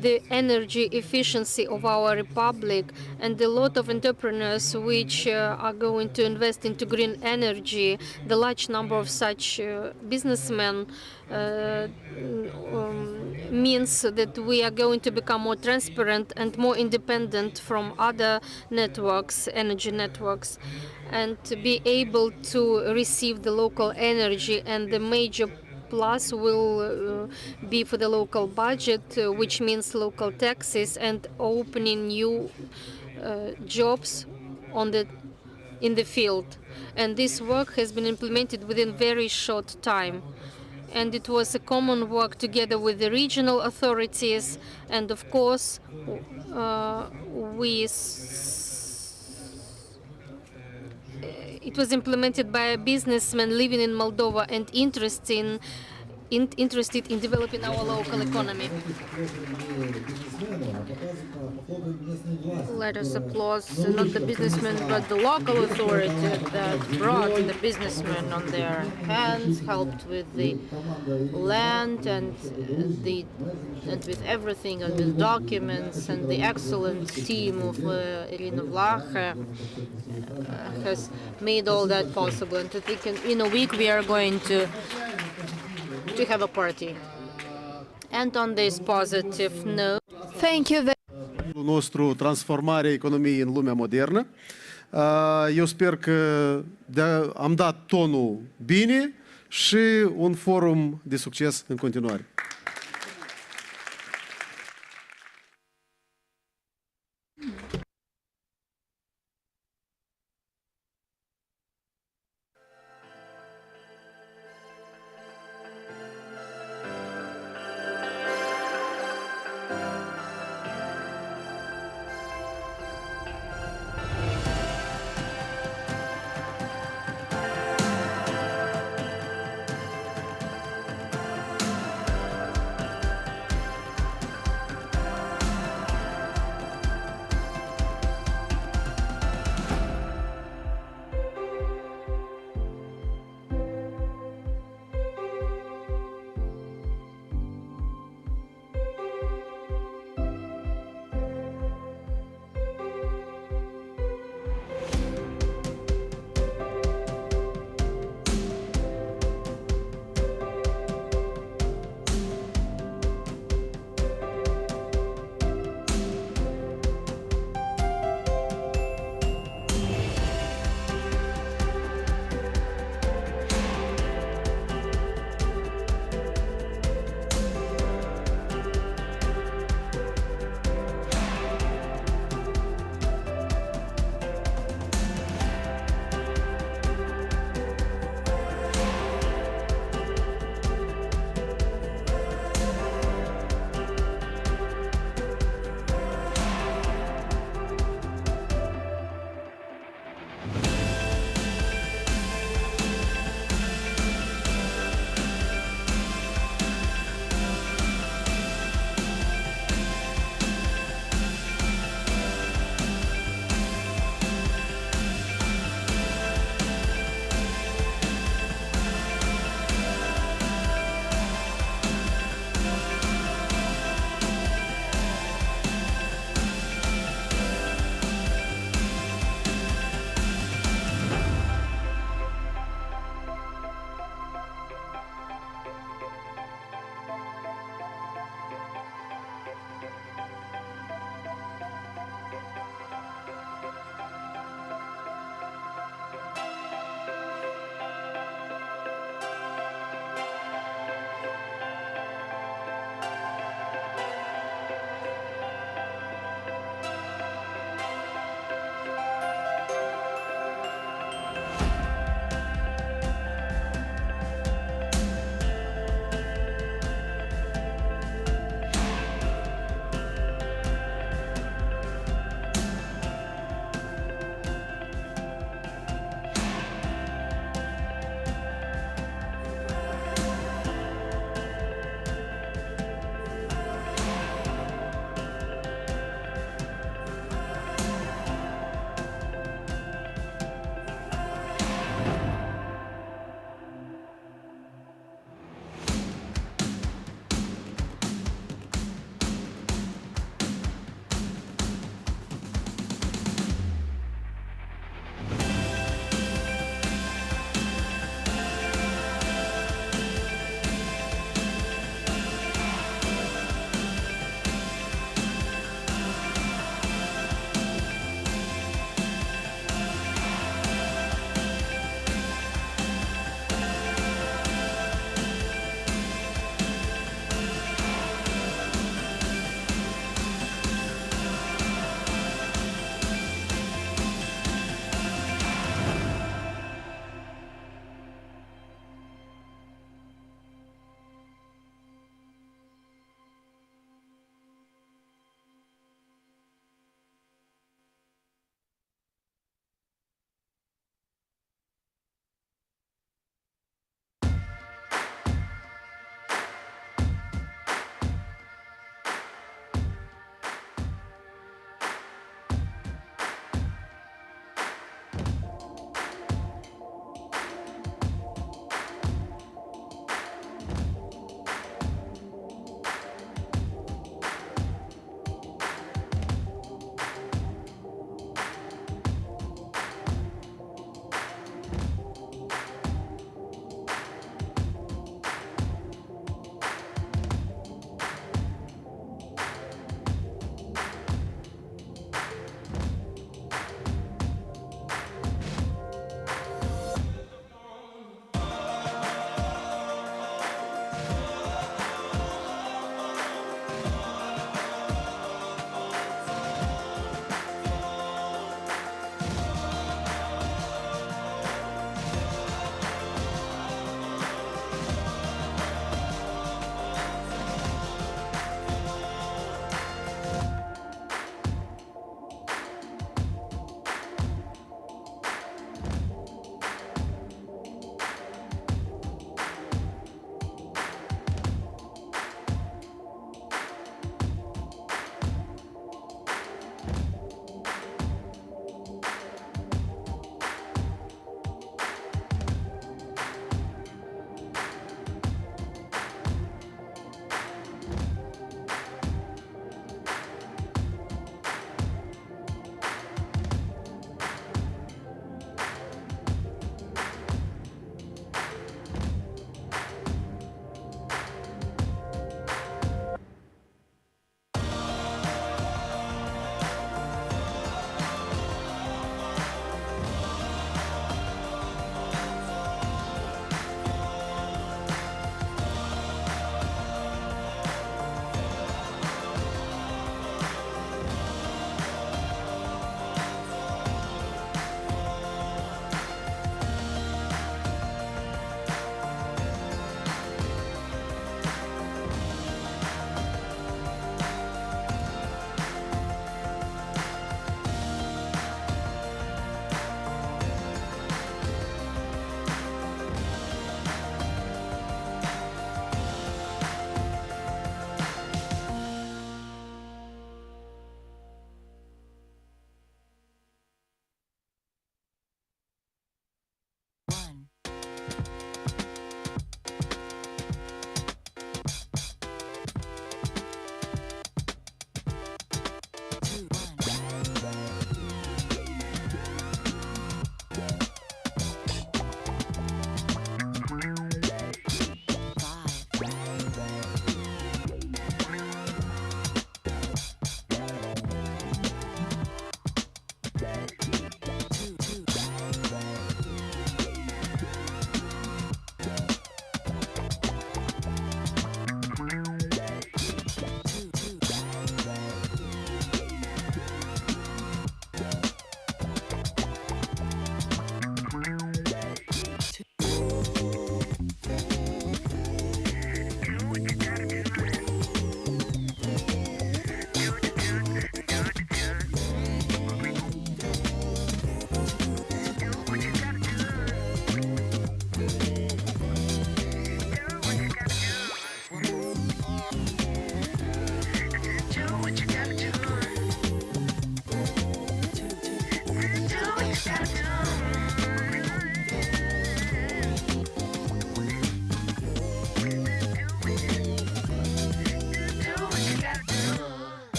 the energy efficiency of our republic, and a lot of entrepreneurs which are going to invest into green energy. The large number of such businessmen means that we are going to become more transparent and more independent from other networks, energy networks, and to be able to receive the local energy. And the major plus will be for the local budget, which means local taxes and opening new jobs in the field. And this work has been implemented within very short time. And it was a common work together with the regional authorities, and of course it was implemented by a businessman living in Moldova and interested in developing our local economy. Let us applaud not the businessmen but the local authority that brought the businessmen on their hands, helped with the land and with everything, and with documents, and the excellent team of Irina Vlacha has made all that possible. And I think in a week we are going to have a party. And on this positive note, thank you. Nostru transformarea economiei în lumea modernă. Eu sper că am dat tonul bine și un forum de succes în continuare.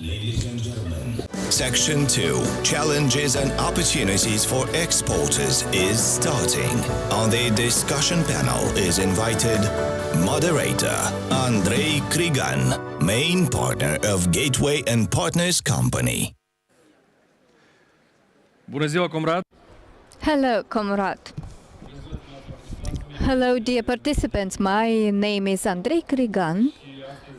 Ladies and gentlemen, Section 2, Challenges and Opportunities for Exporters is starting. On the discussion panel is invited moderator Andrei Krigan, main partner of Gateway and Partners Company. Hello, comrade. Hello, dear participants. My name is Andrei Krigan,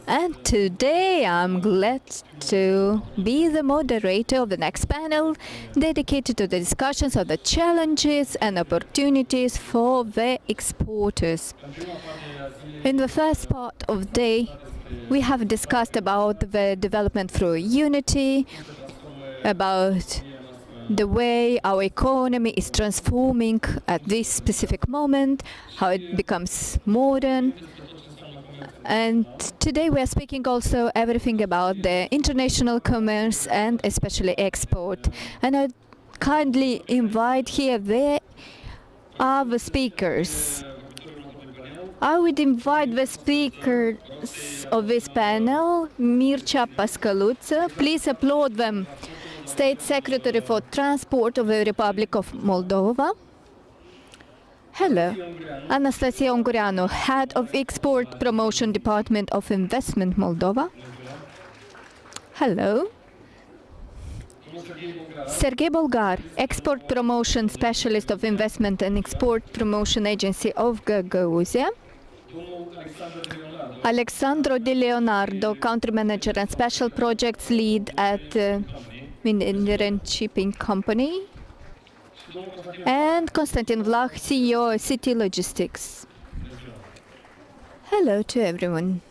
and today I'm glad to be the moderator of the next panel dedicated to the discussions of the challenges and opportunities for the exporters. In the first part of the day, we have discussed about the development through unity, about the way our economy is transforming at this specific moment, how it becomes modern. And today we are speaking also everything about the international commerce and especially export. And I kindly invite here the other speakers. I would invite the speakers of this panel, Mircea Pascăluță. Please applaud them. State Secretary for Transport of the Republic of Moldova. Hello. Anastasia Ungureanu, Head of Export Promotion Department of Investment Moldova. Hello. Sergei Bulgar, Export Promotion Specialist of Investment and Export Promotion Agency of Gagauzia. Alexandro Di Leonardo, Country Manager and Special Projects Lead at Indian Shipping Company. And Konstantin Vlach, CEO of City Logistics. Hello to everyone.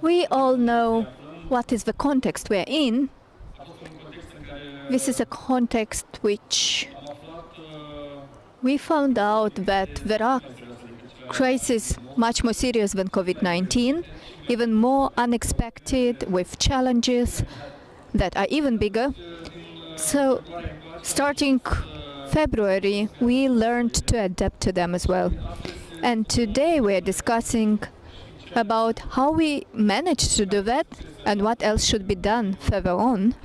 We all know what is the context we're in. This is a context which we found out that there are crises much more serious than COVID-19, even more unexpected, with challenges that are even bigger. So starting February, we learned to adapt to them as well. And today we're discussing about how we managed to do that and what else should be done further on,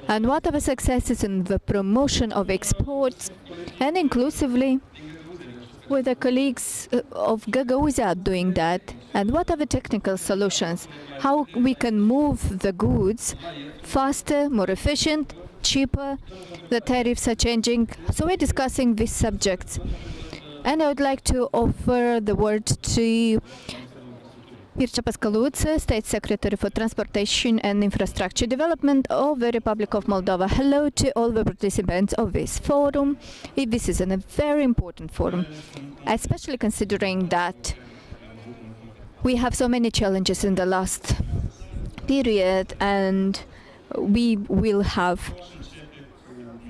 and what are the successes in the promotion of exports, and inclusively with the colleagues of Gagauzia doing that, and what are the technical solutions, how we can move the goods faster, more efficient, cheaper, the tariffs are changing. So we're discussing these subjects. And I would like to offer the word to Mircea Pascăluță, State Secretary for Transportation and Infrastructure Development of the Republic of Moldova. Hello to all the participants of this forum. This is a very important forum, especially considering that we have so many challenges in the last period, and we will have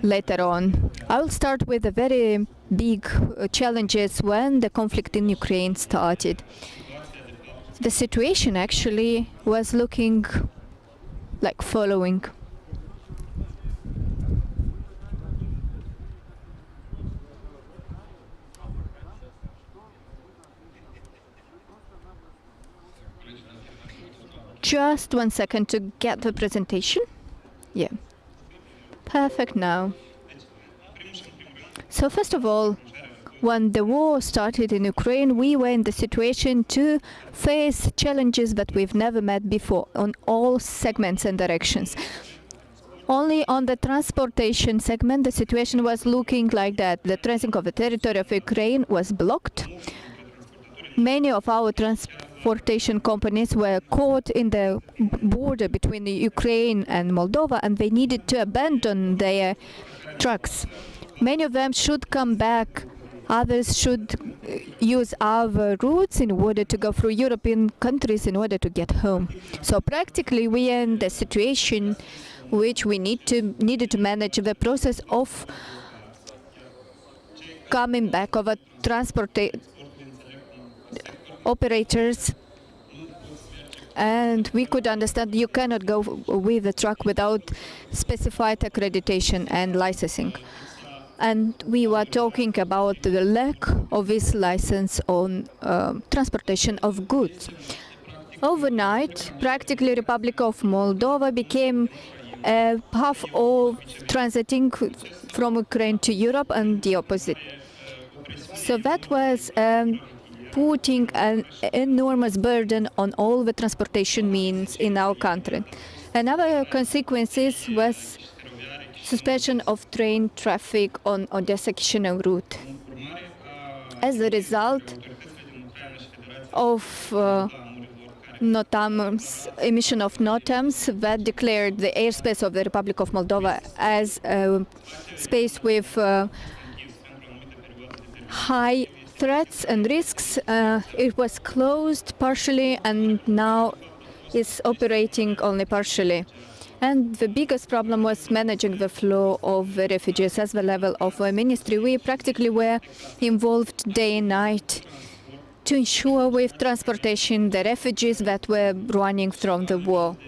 later on. I will start with the very big challenges when the conflict in Ukraine started. The situation actually was looking like following. Just 1 second to get the presentation. Yeah. Perfect now. So first of all, when the war started in Ukraine, we were in the situation to face challenges that we've never met before on all segments and directions. Only on the transportation segment, the situation was looking like that. The transit of the territory of Ukraine was blocked. Many of our transportation companies were caught in the border between the Ukraine and Moldova, and they needed to abandon their trucks. Many of them should come back. Others should use our routes in order to go through European countries in order to get home. So practically we are in the situation which we needed to manage the process of coming back of a transport operators, and we could understand you cannot go with the truck without specified accreditation and licensing. And we were talking about the lack of this license on transportation of goods. Overnight, practically Republic of Moldova became a path of transiting from Ukraine to Europe and the opposite. So that was putting an enormous burden on all the transportation means in our country. Another consequences was suspension of train traffic on Odessa-Chisinau route. As a result of NOTAMs, emission of NOTAMs that declared the airspace of the Republic of Moldova as a space with high threats and risks, it was closed partially and now is operating only partially. And the biggest problem was managing the flow of the refugees. As the level of the ministry, we practically were involved day and night to ensure with transportation the refugees that were running from the war.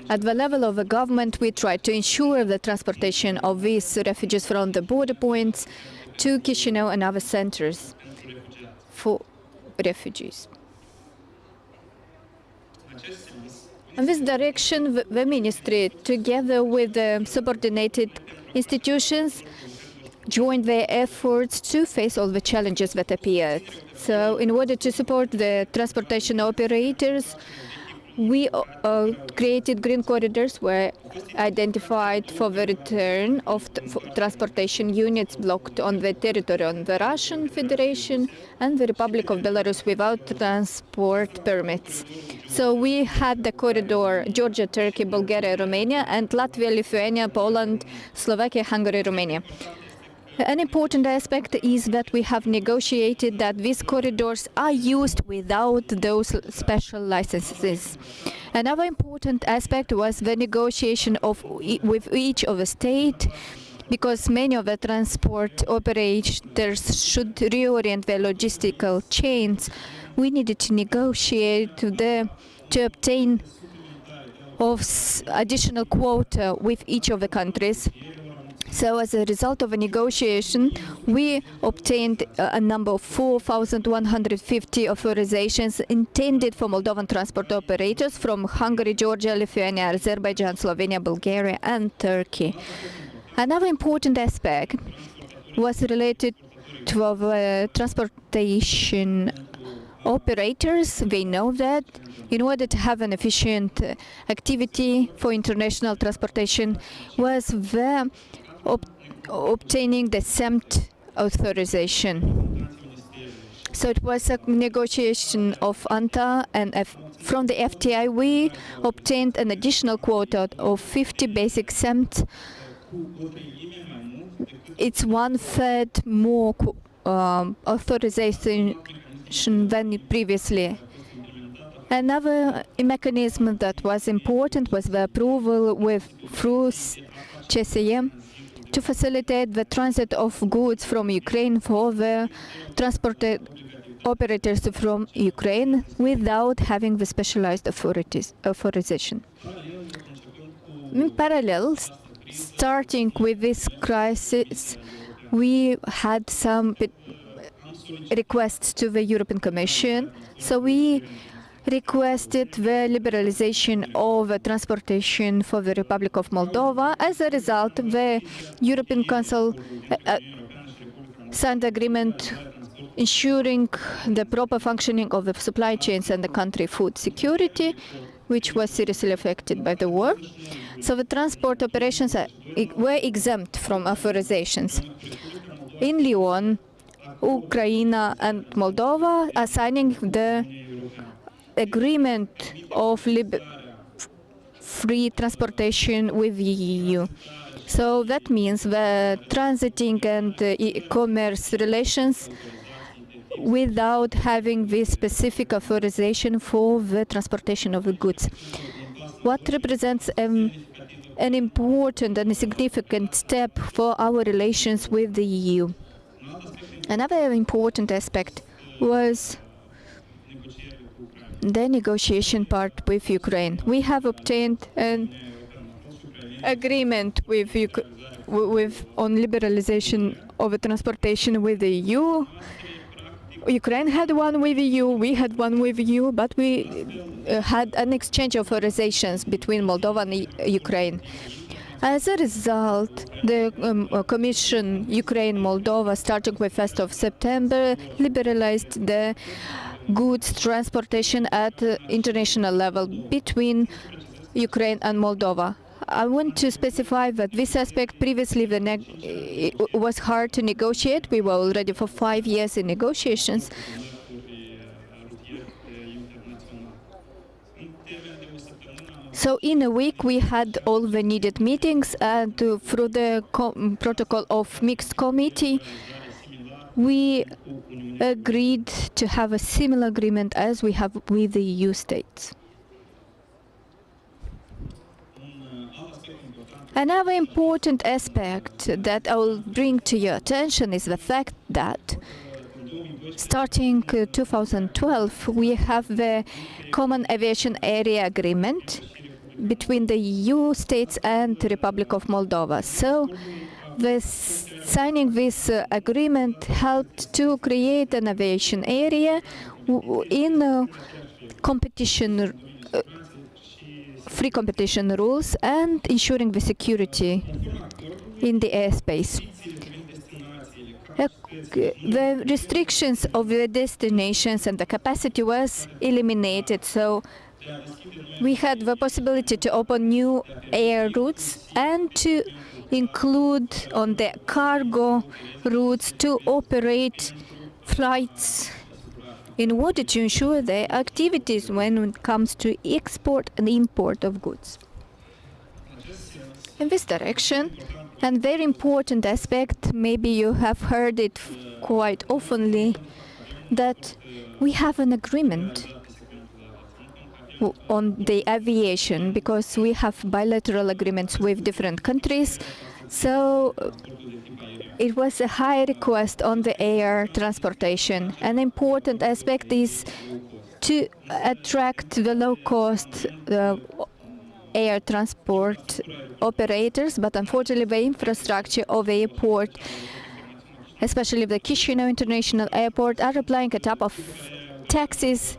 At the level of the government, we tried to ensure the transportation of these refugees from the border points to Chisinau and other centers for refugees. In this direction, the ministry, together with the subordinated institutions, joined their efforts to face all the challenges that appeared. So in order to support the transportation operators, we created green corridors were identified for the return of transportation units blocked on the territory of the Russian Federation and the Republic of Belarus without transport permits. So we had the corridor Georgia, Turkey, Bulgaria, Romania, and Latvia, Lithuania, Poland, Slovakia, Hungary, Romania. An important aspect is that we have negotiated that these corridors are used without those special licenses. Another important aspect was the negotiation with each of the state, because many of the transport operators should reorient their logistical chains. We needed to negotiate to obtain additional quota with each of the countries. So as a result of a negotiation, we obtained a number of 4,150 authorizations intended for Moldovan transport operators from Hungary, Georgia, Lithuania, Azerbaijan, Slovenia, Bulgaria, and Turkey. Another important aspect was related to transportation operators. They know that in order to have an efficient activity for international transportation was obtaining the SEMT authorization. So it was a negotiation of ANTA, and from the FTI we obtained an additional quota of 50 basic SEMT. It's 1/3 more authorization than previously. Another mechanism that was important was the approval through CSM to facilitate the transit of goods from Ukraine for the transport operators from Ukraine without having the specialized authorization. In parallel, starting with this crisis, we had some requests to the European Commission. So we requested the liberalization of transportation for the Republic of Moldova. As a result, the European Council signed agreement ensuring the proper functioning of the supply chains and the country food security, which was seriously affected by the war. So the transport operations were exempt from authorizations. In Lyon, Ukraine and Moldova are signing the agreement of free transportation with the EU. So that means the transiting and e-commerce relations without having this specific authorization for the transportation of the goods. What represents an important and significant step for our relations with the EU. Another important aspect was the negotiation part with Ukraine. We have obtained agreement on liberalization of transportation with the EU. Ukraine had one with the EU, we had one with the EU, but we had an exchange of authorizations between Moldova and Ukraine. As a result, the Commission Ukraine-Moldova, starting with 1st of September, liberalized the goods transportation at international level between Ukraine and Moldova. I want to specify that this aspect previously it was hard to negotiate. We were already for 5 years in negotiations. So in a week we had all the needed meetings, and through the protocol of mixed committee we agreed to have a similar agreement as we have with the EU states. Another important aspect that I will bring to your attention is the fact that starting 2012 we have the Common Aviation Area Agreement between the EU states and the Republic of Moldova. So signing this agreement helped to create an aviation area in competition, free competition rules, and ensuring the security in the airspace. The restrictions of the destinations and the capacity was eliminated, so we had the possibility to open new air routes and to include on the cargo routes to operate flights in order to ensure the activities when it comes to export and import of goods. In this direction, and very important aspect, maybe you have heard it quite oftenly, that we have an agreement on the aviation, because we have bilateral agreements with different countries. So it was a high request on the air transportation. An important aspect is to attract the low-cost air transport operators, but unfortunately the infrastructure of the airport, especially the Chisinau International Airport, are applying a type of taxes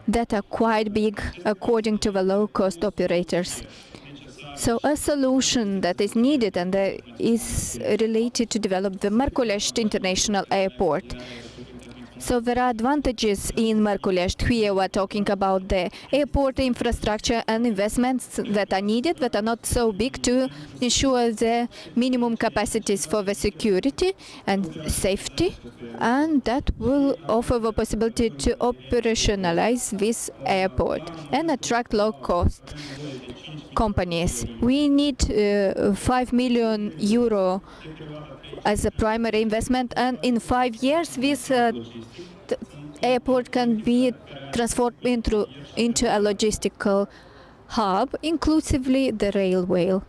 that are quite big according to the low-cost operators. So a solution that is needed and is related to develop the Marculeshti International Airport. So there are advantages in Marculeshti. Here we're talking about the airport infrastructure and investments that are needed, that are not so big, to ensure the minimum capacities for the security and safety, and that will offer the possibility to operationalize this airport and attract low-cost companies. We need 5 million euro as a primary investment, and in 5 years this airport can be transformed into a logistical hub, inclusively the railway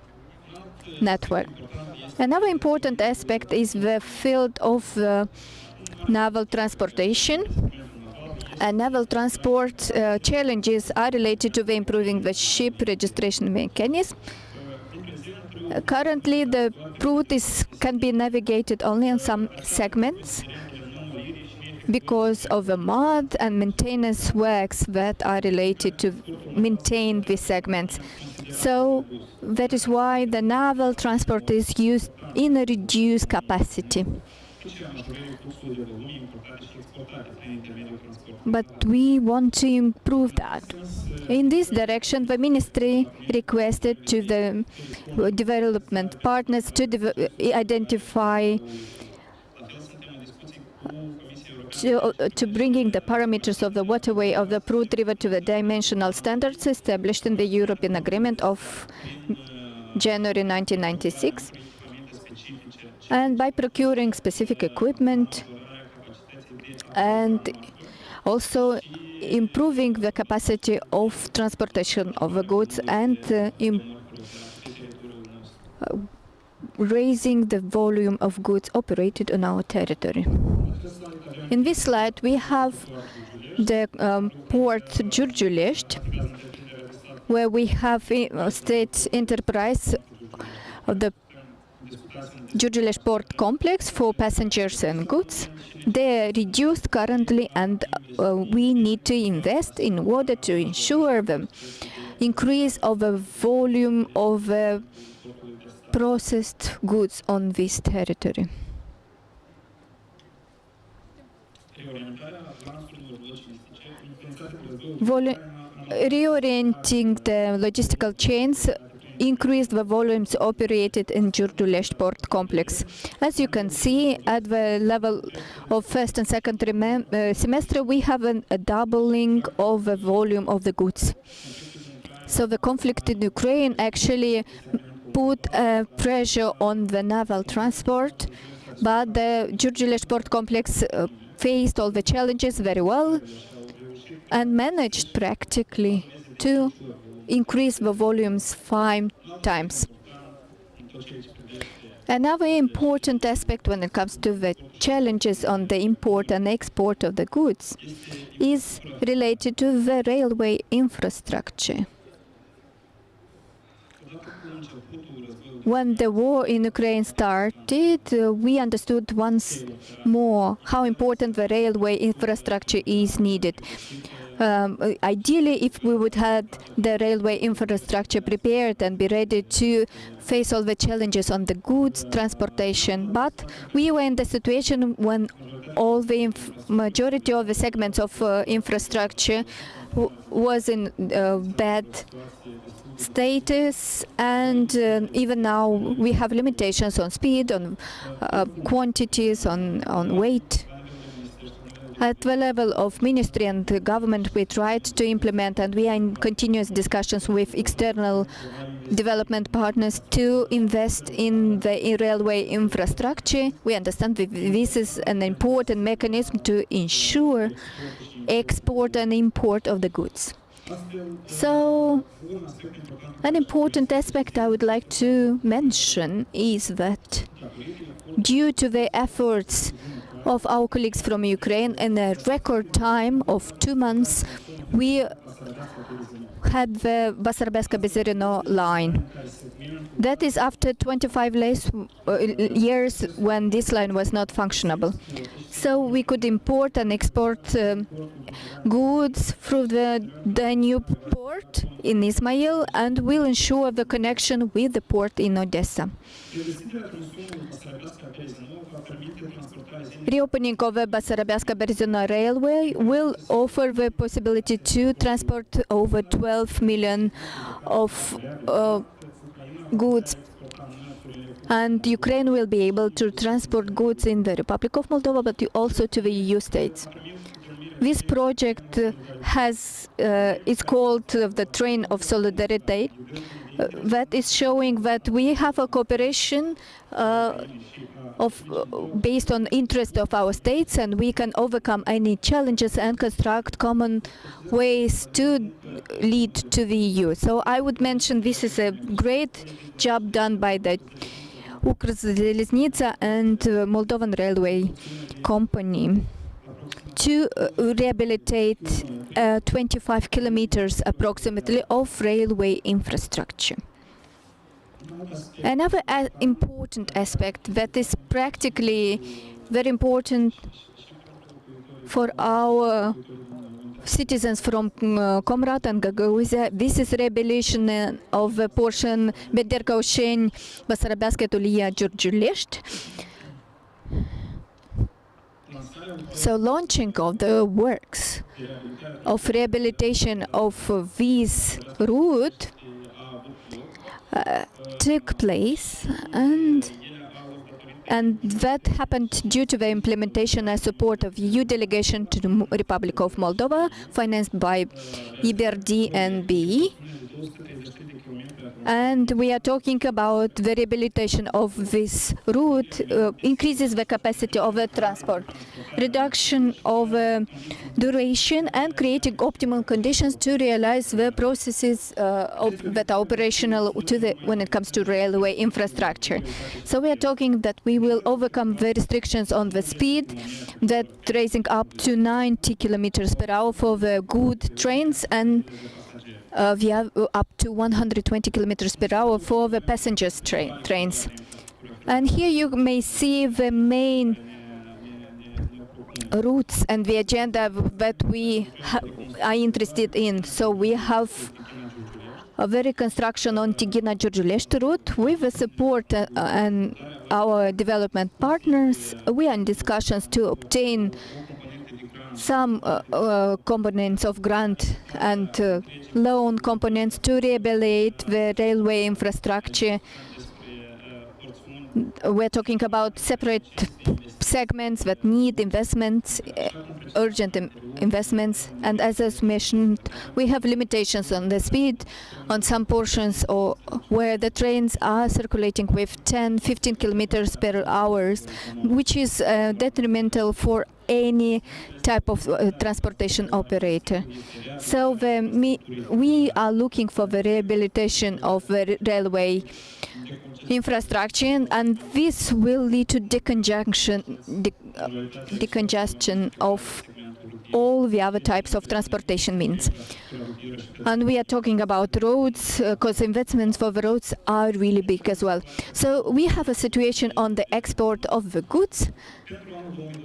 network. Another important aspect is the field of naval transportation. And naval transport challenges are related to the improving the ship registration mechanism. Currently, the route can be navigated only on some segments because of the mud and maintenance works that are related to maintain these segments. So that is why the naval transport is used in a reduced capacity. But we want to improve that. In this direction, the ministry requested to the development partners to identify to bringing the parameters of the waterway of the Prut River to the dimensional standards established in the European Agreement of January 1996, and by procuring specific equipment and also improving the capacity of transportation of the goods and raising the volume of goods operated on our territory. In this slide we have the port Giurgiulești, where we have a state enterprise of the Giurgiulești Port Complex for passengers and goods. They are reduced currently, and we need to invest in order to ensure the increase of the volume of processed goods on this territory. Reorienting the logistical chains increased the volumes operated in Giurgiulești Port Complex. As you can see, at the level of first and second semester, we have a doubling of the volume of the goods. So the conflict in Ukraine actually put pressure on the naval transport, but the Giurgiulești Port Complex faced all the challenges very well and managed practically to increase the volumes 5 times. Another important aspect when it comes to the challenges on the import and export of the goods is related to the railway infrastructure. When the war in Ukraine started, we understood once more how important the railway infrastructure is needed. Ideally, if we would have the railway infrastructure prepared and be ready to face all the challenges on the goods transportation, but we were in the situation when all the majority of the segments of infrastructure was in bad status, and even now we have limitations on speed, on quantities, on weight. At the level of ministry and the government, we tried to implement, and we are in continuous discussions with external development partners to invest in the railway infrastructure. We understand that this is an important mechanism to ensure export and import of the goods. So, an important aspect I would like to mention is that due to the efforts of our colleagues from Ukraine, in a record time of 2 months, we had the Basarabeska-Bezerino line. That is after 25 years when this line was not functionable. So we could import and export goods through the Danube port in Ismail, and will ensure the connection with the port in Odessa. Reopening of the Basarabeska-Berezino railway will offer the possibility to transport over 12 million of goods, and Ukraine will be able to transport goods in the Republic of Moldova, but also to the EU states. This project is called the Train of Solidarity. That is showing that we have a cooperation based on interest of our states, and we can overcome any challenges and construct common ways to lead to the EU. So I would mention this is a great job done by the Ukrzaliznytsa and Moldovan Railway Company to rehabilitate 25 kilometers approximately of railway infrastructure. Another important aspect that is practically very important for our citizens from Comrat and Gagauzia, this is rehabilitation of the portion Bederca-Oșeni, Basarabeasca-Tulia, Giurgiulești. So launching of the works of rehabilitation of this route took place, and that happened due to the implementation and support of EU delegation to the Republic of Moldova, financed by EBRD and BE. And we are talking about the rehabilitation of this route, increases the capacity of the transport, reduction of duration, and creating optimal conditions to realize the processes that are operational when it comes to railway infrastructure. So we are talking that we will overcome the restrictions on the speed, that raising up to 90 kilometers per hour for the good trains, and via up to 120 kilometers per hour for the passengers trains. And here you may see the main routes and the agenda that we are interested in. So we have a very construction on Tigina-Giurgiulești route with the support and our development partners. We are in discussions to obtain some components of grant and loan components to rehabilitate the railway infrastructure. We're talking about separate segments that need investments, urgent investments, and as I mentioned, we have limitations on the speed on some portions or where the trains are circulating with 10-15 kilometers per hour, which is detrimental for any type of transportation operator. So we are looking for the rehabilitation of the railway infrastructure, and this will lead to decongestion of all the other types of transportation means. And we are talking about roads, because investments for the roads are really big as well. So we have a situation on the export of the goods.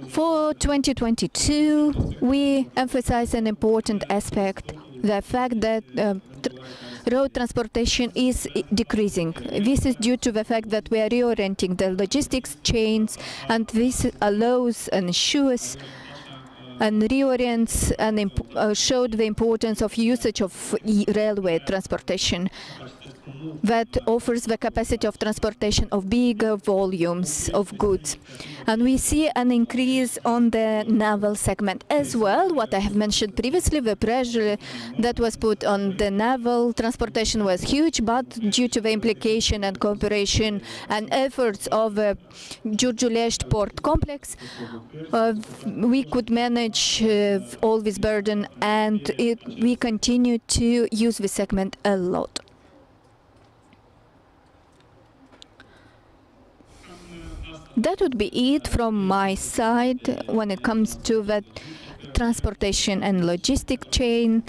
For 2022, we emphasize an important aspect, the fact that road transportation is decreasing. This is due to the fact that we are reorienting the logistics chains, and this allows and ensures and reorients and showed the importance of usage of railway transportation that offers the capacity of transportation of bigger volumes of goods. And we see an increase on the naval segment as well. What I have mentioned previously, the pressure that was put on the naval transportation was huge, but due to the implication and cooperation and efforts of the Giurgiulești port complex, we could manage all this burden, and we continue to use this segment a lot. That would be it from my side when it comes to the transportation and logistic chain.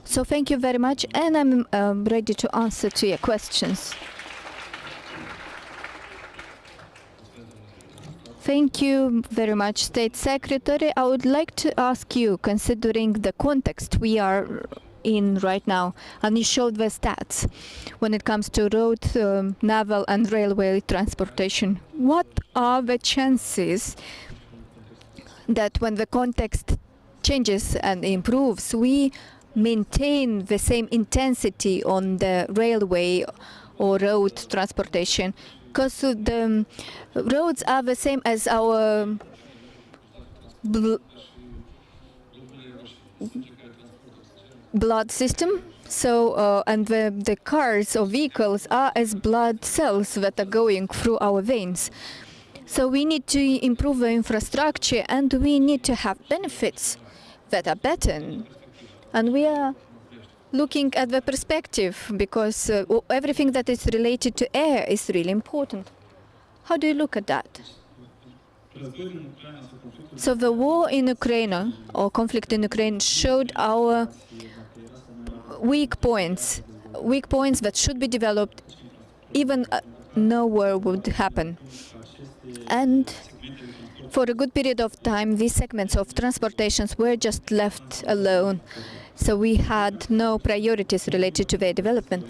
So thank you very much, and I'm ready to answer to your questions. Thank you very much, State Secretary. I would like to ask you, considering the context we are in right now, and you showed the stats when it comes to road, naval and railway transportation. What are the chances that when the context changes and improves, we maintain the same intensity on the railway or road transportation? Because the roads are the same as our blood system, so and the cars or vehicles are as blood cells that are going through our veins. So we need to improve the infrastructure, and we need to have benefits that are better. And we are looking at the perspective, because everything that is related to air is really important. How do you look at that? So the war in Ukraine or conflict in Ukraine showed our weak points that should be developed even nowhere would happen. And for a good period of time, these segments of transportations were just left alone. So we had no priorities related to their development.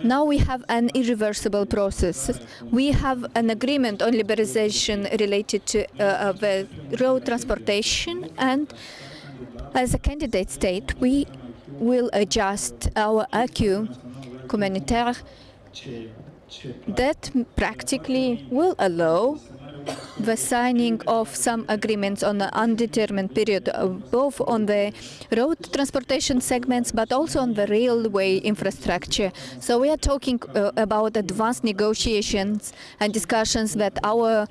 Now we have an irreversible process. We have an agreement on liberalization related to the road transportation, and as a candidate state, we will adjust our acquis communautaire that practically will allow the signing of some agreements on an undetermined period, both on the road transportation segments, but also on the railway infrastructure. So we are talking about advanced negotiations and discussions that our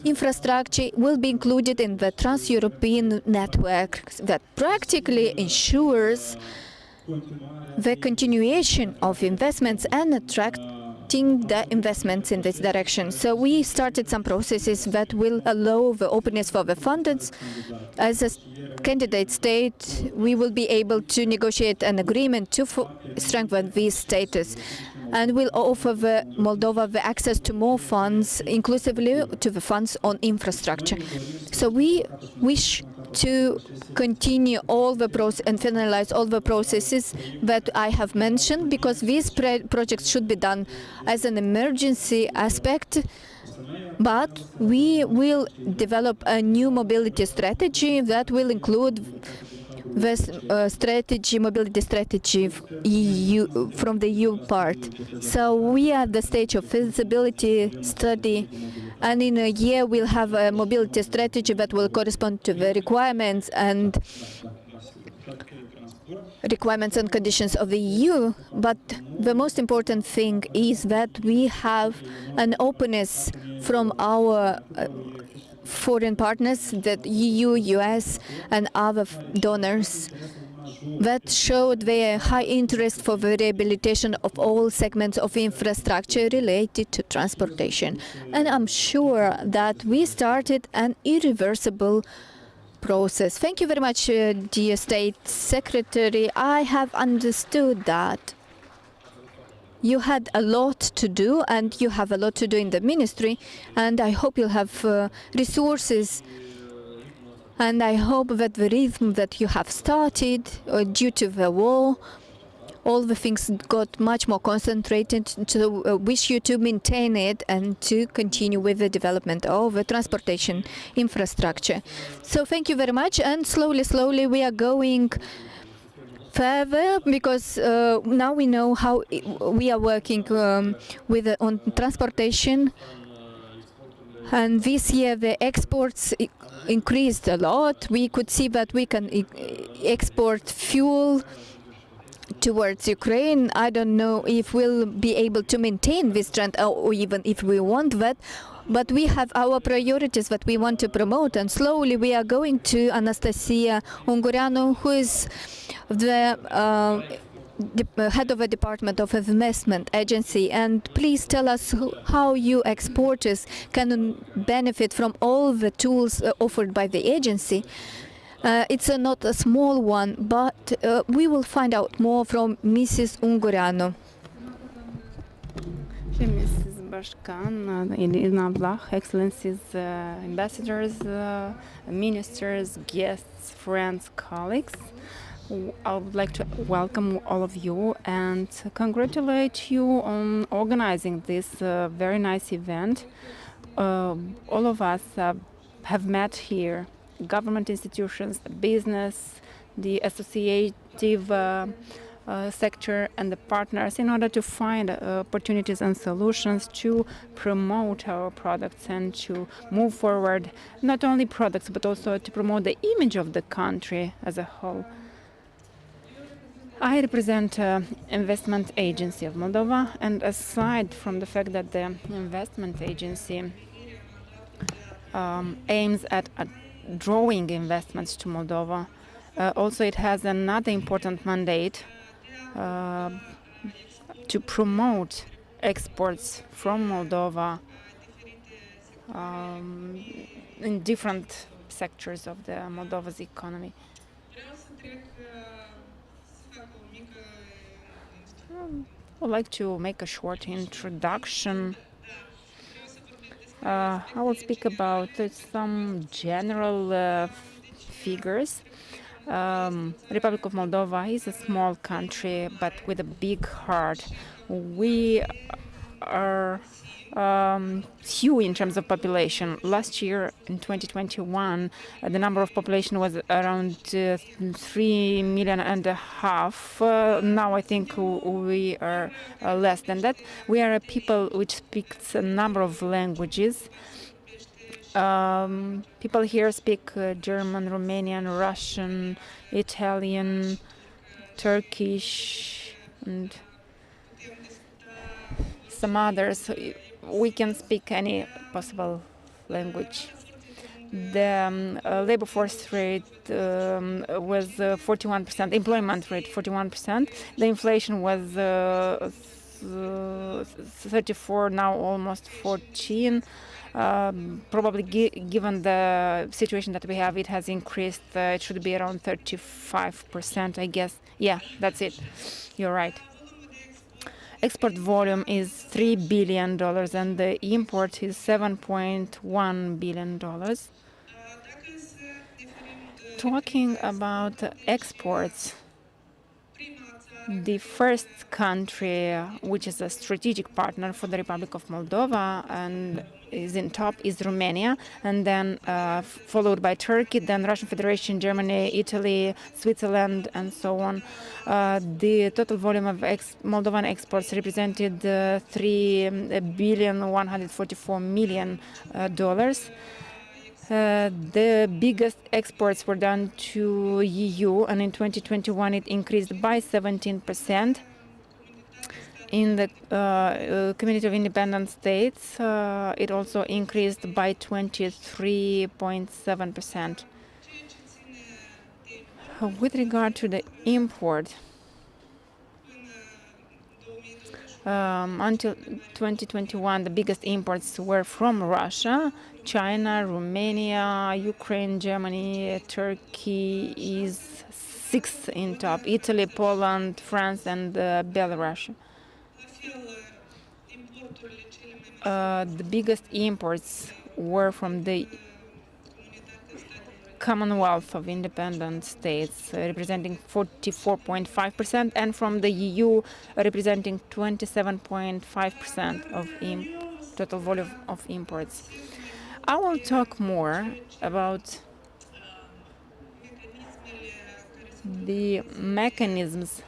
infrastructure will be included in the trans-European network that practically ensures the continuation of investments and attract directing the investments in this direction. So we started some processes that will allow the openness for the funders. As a candidate state, we will be able to negotiate an agreement to strengthen this status, and will offer Moldova the access to more funds, inclusively to the funds on infrastructure. So we wish to continue all the and finalize all the processes that I have mentioned, because these projects should be done as an emergency aspect. But we will develop a new mobility strategy that will include the mobility strategy from the EU part. So we are at the stage of feasibility study, and in a year we'll have a mobility strategy that will correspond to the requirements and conditions of the EU. But the most important thing is that we have an openness from our foreign partners, that EU, US, and other donors, that showed their high interest for the rehabilitation of all segments of infrastructure related to transportation. And I'm sure that we started an irreversible process. Thank you very much, dear State Secretary. I have understood that you had a lot to do, and you have a lot to do in the ministry, and I hope you'll have resources, and I hope that the rhythm that you have started due to the war, all the things got much more concentrated. So wish you to maintain it and to continue with the development of the transportation infrastructure. So thank you very much, and slowly we are going further, because now we know how we are working on transportation. And this year the exports increased a lot. We could see that we can export fuel towards Ukraine. I don't know if we'll be able to maintain this trend, or even if we want that. But we have our priorities that we want to promote, and slowly we are going to Anastasia Ungureanu, who is the head of the Department of Investment Agency. And please tell us how you exporters can benefit from all the tools offered by the agency. It's not a small one, but we will find out more from Mrs. Ungureanu. Mrs. Bashkan, Irina Blach, Excellencies, ambassadors, ministers, guests, friends, colleagues. I would like to welcome all of you and congratulate you on organizing this very nice event. All of us have met here, government institutions, business, the associative sector and the partners, in order to find opportunities and solutions to promote our products and to move forward not only products but also to promote the image of the country as a whole. I represent Investment Agency of Moldova, and aside from the fact that the Investment Agency aims at drawing investments to Moldova, also it has another important mandate to promote exports from Moldova in different sectors of the Moldova's economy. I would like to make a short introduction. I will speak about some general figures. Republic of Moldova is a small country, but with a big heart. We are few in terms of population. Last year, in 2021, the number of population was around 3.5 million. Now I think we are less than that. We are a people which speaks a number of languages. People here speak German, Romanian, Russian, Italian, Turkish, and some others. We can speak any possible language. The labor force rate was 41%, employment rate 41%. The inflation was 34, now almost 14. Probably given the situation that we have, it has increased. It should be around 35%, I guess. Yeah, that's it. You're right. Export volume is $3 billion and the import is $7.1 billion. Talking about exports, the first country which is a strategic partner for the Republic of Moldova and is in top is Romania, and then followed by Turkey, then Russian Federation, Germany, Italy, Switzerland, and so on. The total volume of Moldovan exports represented $3,144,000,000. The biggest exports were done to EU, and in 2021 it increased by 17%. In the Community of Independent States, it also increased by 23.7%. With regard to the import, until 2021, the biggest imports were from Russia, China, Romania, Ukraine, Germany. Turkey is 6th in top, Italy, Poland, France, and Belarus. The biggest imports were from the Commonwealth of Independent States, representing 44.5%, and from the EU, representing 27.5% of total volume of imports. I will talk more about the mechanisms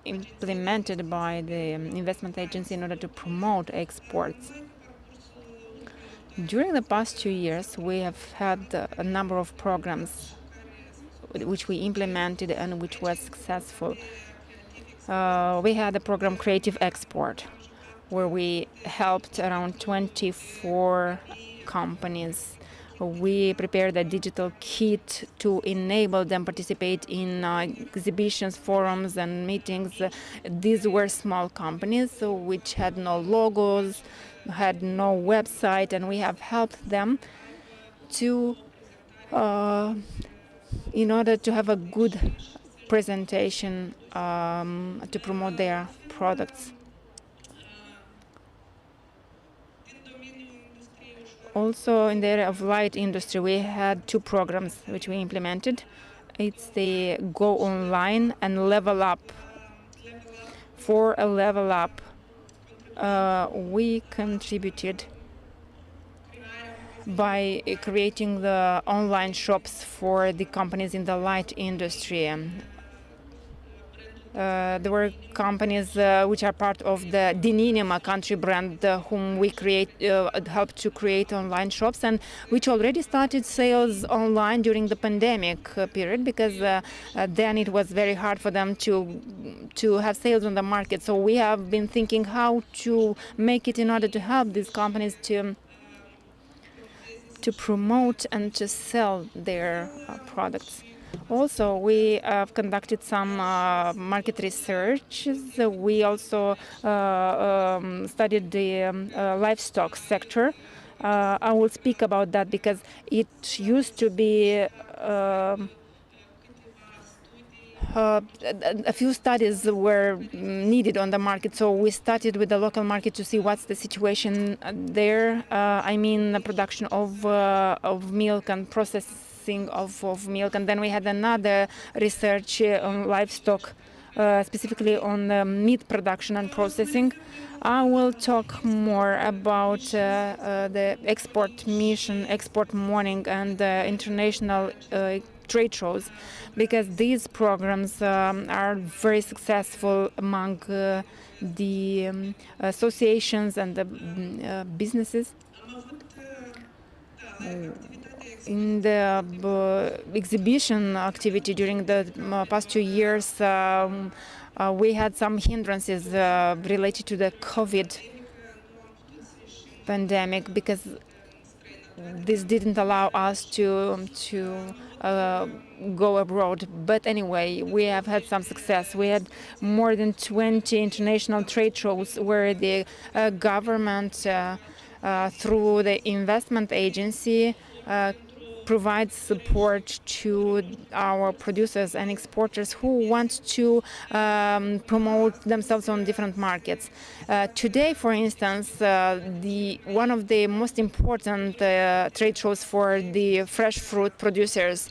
implemented by the investment agency in order to promote exports. During the past 2 years, we have had a number of programs which we implemented and which was successful. We had the program Creative Export, where we helped around 24 companies. We prepared a digital kit to enable them participate in exhibitions, forums, and meetings. These were small companies which had no logos, had no website, and we have helped them to, in order to have a good presentation to promote their products. Also, in the area of light industry, we had 2 programs which we implemented. It's the Go Online and Level Up. For a Level Up, we contributed by creating the online shops for the companies in the light industry. There were companies which are part of the Dininima country brand, whom we helped to create online shops, and which already started sales online during the pandemic period, because then it was very hard for them to have sales on the market. So we have been thinking how to make it in order to help these companies to promote and to sell their products. Also, we have conducted some market research. We also studied the livestock sector. I will speak about that because it used to be a few studies were needed on the market, so we started with the local market to see what's the situation there. I mean, the production of milk and processing of milk, and then we had another research on livestock, specifically on meat production and processing. I will talk more about the export mission, export morning, and international trade shows, because these programs are very successful among the associations and the businesses. In the exhibition activity during the past 2 years, we had some hindrances related to the COVID pandemic, because this didn't allow us to go abroad. But anyway, we have had some success. We had more than 20 international trade shows where the government, through the investment agency, provides support to our producers and exporters who want to promote themselves on different markets. Today, for instance, one of the most important trade shows for the fresh fruit producers,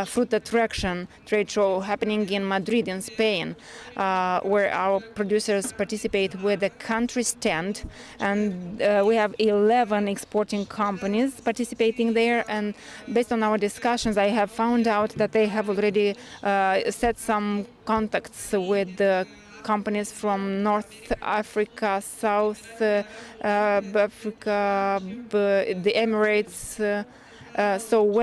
Fruit Attraction trade show happening in Madrid in Spain, where our producers participate with a country stand, and we have 11 exporting companies participating there. And based on our discussions, I have found out that they have already set some contacts with the companies from North Africa, South Africa, the Emirates. So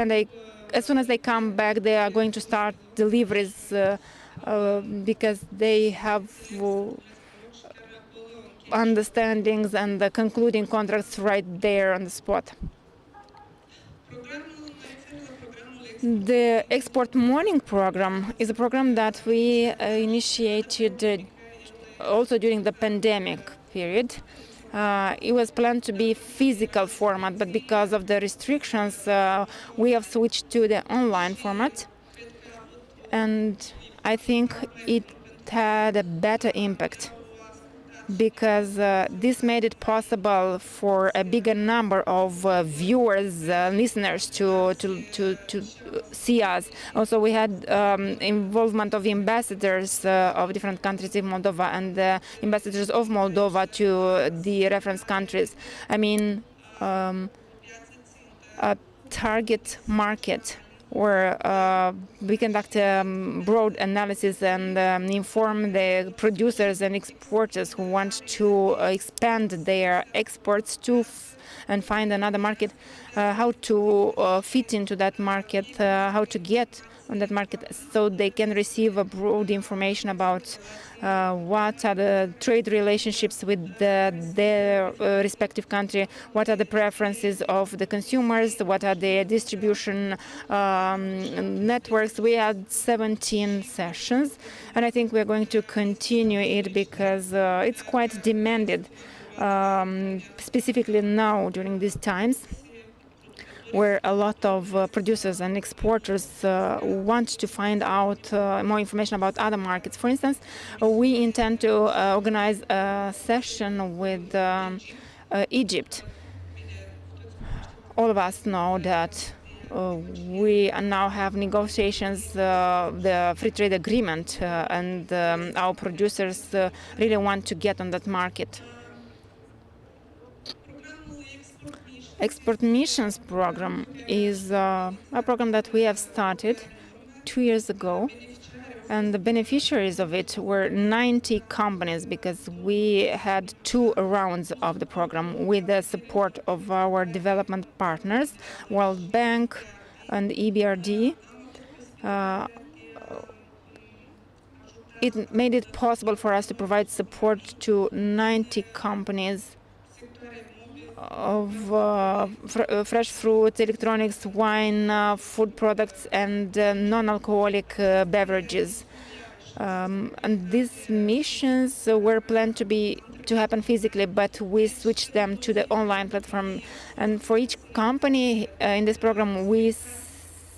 as soon as they come back, they are going to start deliveries because they have understandings and concluding contracts right there on the spot. The Export Morning Program is a program that we initiated also during the pandemic period. It was planned to be physical format, but because of the restrictions, we have switched to the online format. And I think it had a better impact, because this made it possible for a bigger number of viewers, listeners to see us. Also, we had involvement of ambassadors of different countries in Moldova and ambassadors of Moldova to the reference countries. I mean, a target market where we conduct broad analysis and inform the producers and exporters who want to expand their exports to and find another market, how to fit into that market, how to get on that market, so they can receive a broad information about what are the trade relationships with their respective country, what are the preferences of the consumers, what are the distribution networks. We had 17 sessions, and I think we're going to continue it because it's quite demanded, specifically now during these times, where a lot of producers and exporters want to find out more information about other markets. For instance, we intend to organize a session with Egypt. All of us know that we now have negotiations, the free trade agreement, and our producers really want to get on that market. Export Missions program is a program that we have started 2 years ago, and the beneficiaries of it were 90 companies, because we had 2 rounds of the program with the support of our development partners, World Bank and EBRD. It made it possible for us to provide support to 90 companies of fresh fruit, electronics, wine, food products, and non-alcoholic beverages. And these missions were planned to happen physically, but we switched them to the online platform. And for each company in this program, we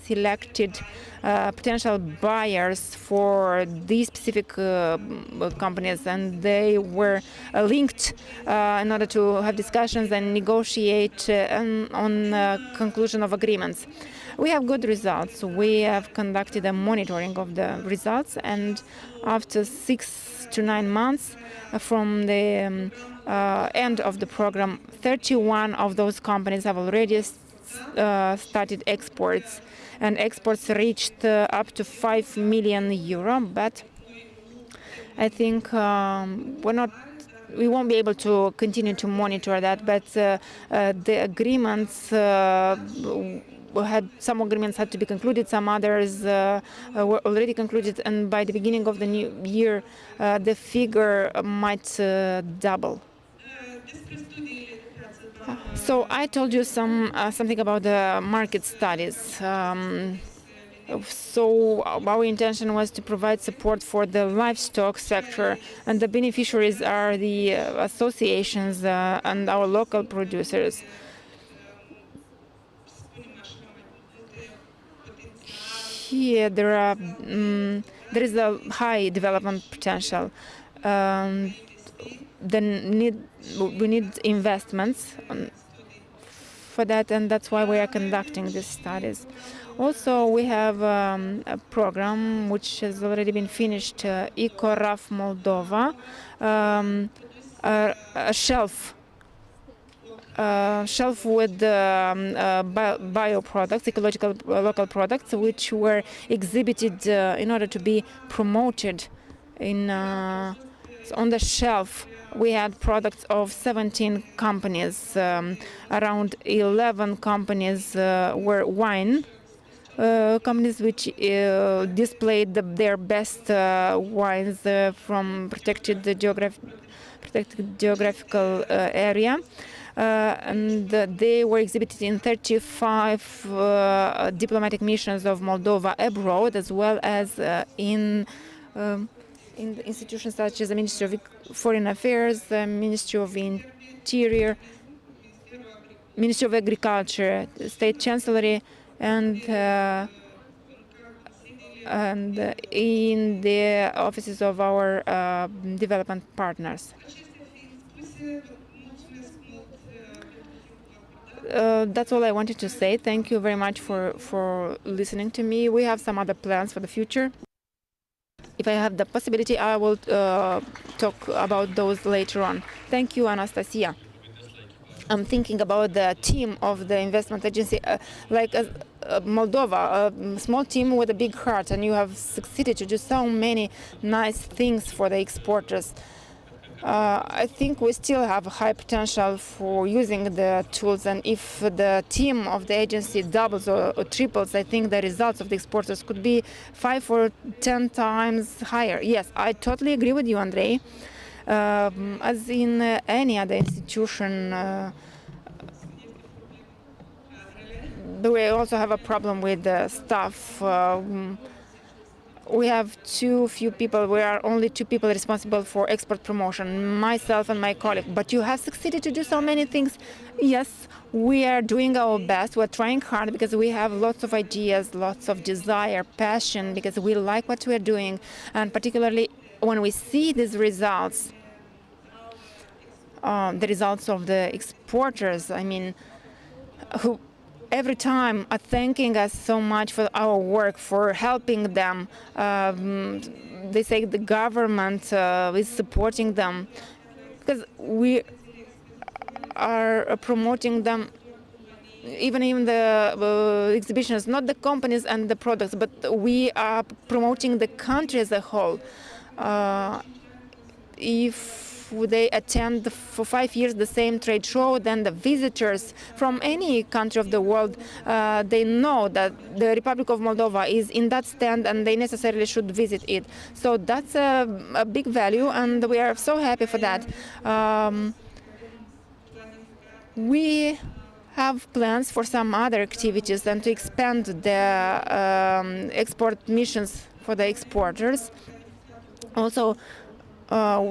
selected potential buyers for these specific companies, and they were linked in order to have discussions and negotiate on conclusion of agreements. We have good results. We have conducted a monitoring of the results, and after 6 to 9 months from the end of the program, 31 of those companies have already started exports, and exports reached up to 5 million euro. But I think we won't be able to continue to monitor that. But the agreements some agreements had to be concluded, some others were already concluded, and by the beginning of the new year, the figure might double. So I told you something about the market studies. So our intention was to provide support for the livestock sector, and the beneficiaries are the associations and our local producers. Here there is a high development potential. We need investments for that, and that's why we are conducting these studies. Also, we have a program which has already been finished, EcoRaf Moldova, a shelf with bio products, ecological local products, which were exhibited in order to be promoted on the shelf. We had products of 17 companies. Around 11 companies were wine companies which displayed their best wines from protected geographical area. And they were exhibited in 35 diplomatic missions of Moldova abroad, as well as in institutions such as the Ministry of Foreign Affairs, the Ministry of Interior, Ministry of Agriculture, State Chancellery, and in the offices of our development partners. That's all I wanted to say. Thank you very much for listening to me. We have some other plans for the future. If I have the possibility, I will talk about those later on. Thank you, Anastasia. I'm thinking about the team of the investment agency, like Moldova, a small team with a big heart, and you have succeeded to do so many nice things for the exporters. I think we still have high potential for using the tools, and if the team of the agency doubles or triples, I think the results of the exporters could be 5 or 10 times higher. Yes, I totally agree with you, Andrei. As in any other institution, we also have a problem with the staff. We have too few people. We are only 2 people responsible for export promotion, myself and my colleague. But you have succeeded to do so many things. Yes, we are doing our best. We're trying hard because we have lots of ideas, lots of desire, passion, because we like what we're doing. And particularly when we see these results, the results of the exporters, I mean, who every time are thanking us so much for our work, for helping them. They say the government is supporting them because we are promoting them. Even in the exhibitions, not the companies and the products, but we are promoting the country as a whole. If they attend for 5 years the same trade show, then the visitors from any country of the world, they know that the Republic of Moldova is in that stand and they necessarily should visit it. So that's a big value, and we are so happy for that. We have plans for some other activities and to expand the export missions for the exporters. Also,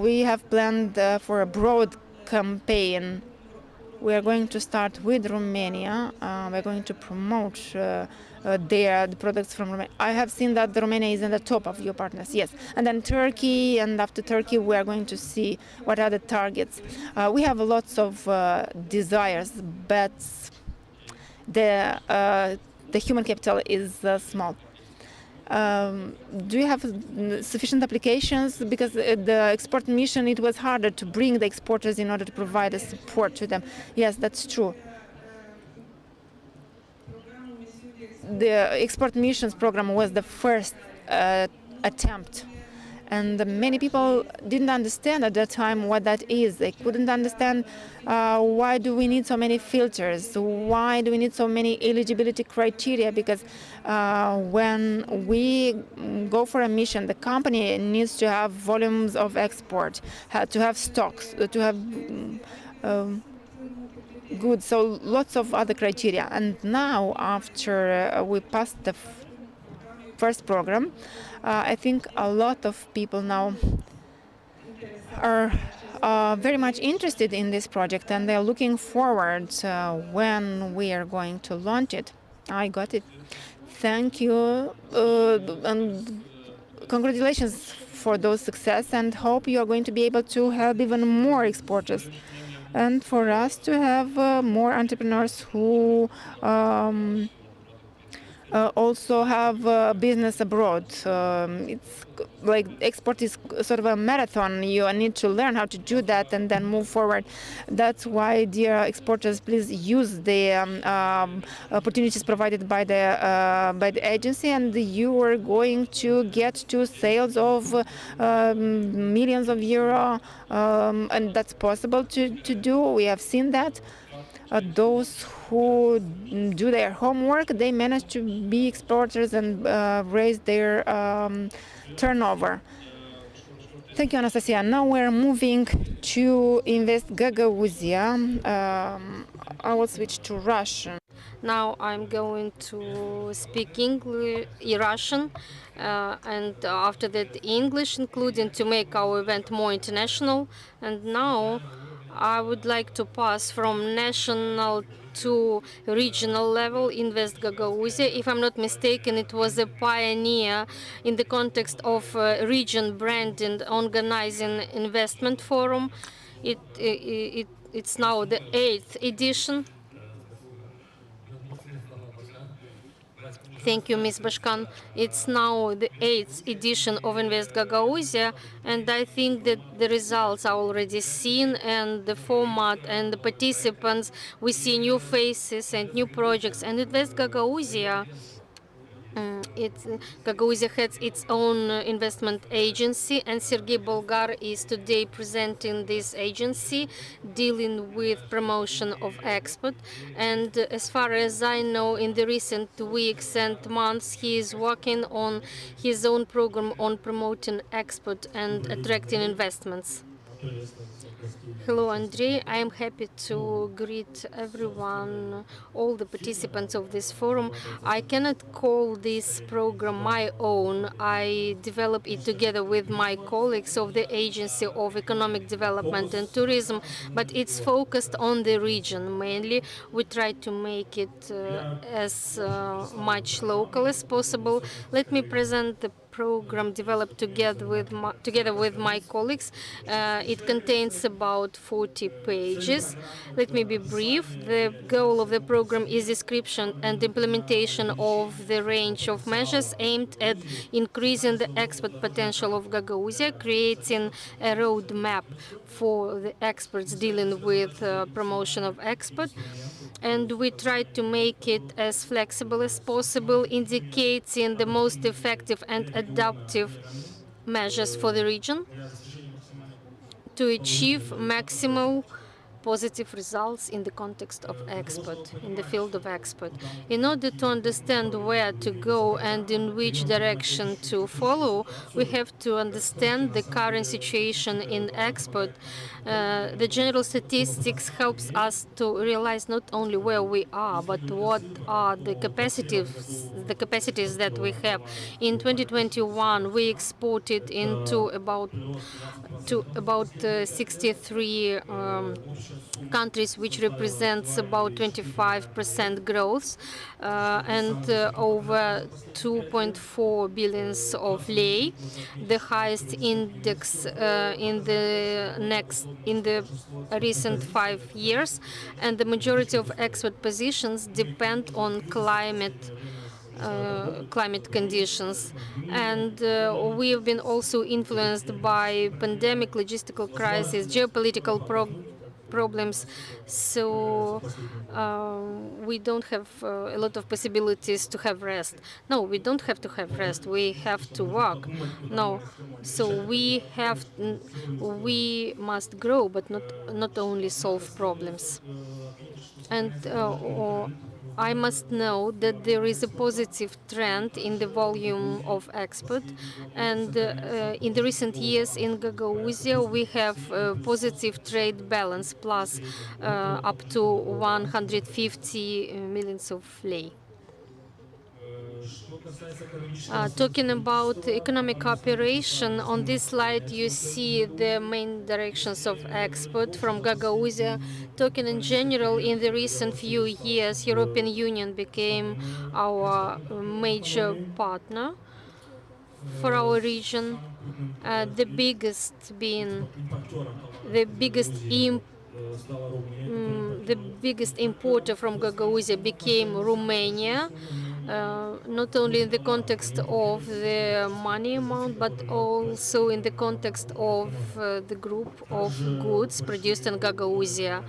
we have planned for a broad campaign. We are going to start with Romania. We're going to promote the products from Romania. I have seen that Romania is in the top of your partners, yes. And then Turkey, and after Turkey, we are going to see what are the targets. We have lots of desires, but the human capital is small. Do you have sufficient applications? Because the export mission, it was harder to bring the exporters in order to provide a support to them. Yes, that's true. The export missions program was the first attempt. And many people didn't understand at that time what that is. They couldn't understand why do we need so many filters? Why do we need so many eligibility criteria? Because when we go for a mission, the company needs to have volumes of export, to have stocks, to have goods, so lots of other criteria. And now, after we passed first program. I think a lot of people now are very much interested in this project, and they're looking forward when we are going to launch it. I got it. Thank you, and congratulations for those success, and hope you are going to be able to help even more exporters, and for us to have more entrepreneurs who also have business abroad. It's like export is sort of a marathon. You need to learn how to do that and then move forward. That's why, dear exporters, please use the opportunities provided by the agency, and you are going to get to sales of millions of euro, and that's possible to do. We have seen that. Those who do their homework, they manage to be exporters and raise their turnover. Thank you, Anastasia. Now we're moving to Invest Gagauzia. I will switch to Russian. Now I'm going to speak English, Russian, and after that English, including to make our event more international. And now I would like to pass from national to regional level. Invest Gagauzia, if I'm not mistaken, it was a pioneer in the context of region brand and organizing investment forum. It's now the 8th edition. Thank you, Ms. Bashkan. It's now the 8th edition of Invest Gagauzia, and I think that the results are already seen, and the format and the participants, we see new faces and new projects. And Invest Gagauzia, Gagauzia has its own investment agency, and Sergei Bolgar is today presenting this agency, dealing with promotion of export. And as far as I know, in the recent weeks and months, he is working on his own program on promoting export and attracting investments. Hello, Andrei. I am happy to greet everyone, all the participants of this forum. I cannot call this program my own. I developed it together with my colleagues of the Agency of Economic Development and Tourism, but it's focused on the region mainly. We try to make it as much local as possible. Let me present the program developed together with my colleagues. It contains about 40 pages. Let me be brief. The goal of the program is description and implementation of the range of measures aimed at increasing the export potential of Gagauzia, creating a roadmap for the experts dealing with promotion of export. And we tried to make it as flexible as possible, indicating the most effective and adaptive measures for the region to achieve maximal positive results in the context of export, in the field of export. In order to understand where to go and in which direction to follow, we have to understand the current situation in export. The general statistics helps us to realize not only where we are, but what are the capacities that we have. In 2021, we exported into about 63 countries, which represents about 25% growth, and over 2.4 billions of lei, the highest index in the recent 5 years, and the majority of export positions depend on climate conditions. And we have been also influenced by pandemic, logistical crisis, geopolitical problems. So we don't have a lot of possibilities to have rest. No, we don't have to have rest. We have to work. No, so we must grow, but not only solve problems. And I must know that there is a positive trend in the volume of export, and in the recent years in Gagauzia we have positive trade balance plus up to 150 millions of lei. Talking about economic cooperation, on this slide you see the main directions of export from Gagauzia. Talking in general, in the recent few years, European Union became our major partner for our region. The biggest being the biggest importer from Gagauzia became Romania, not only in the context of the money amount, but also in the context of the group of goods produced in Gagauzia.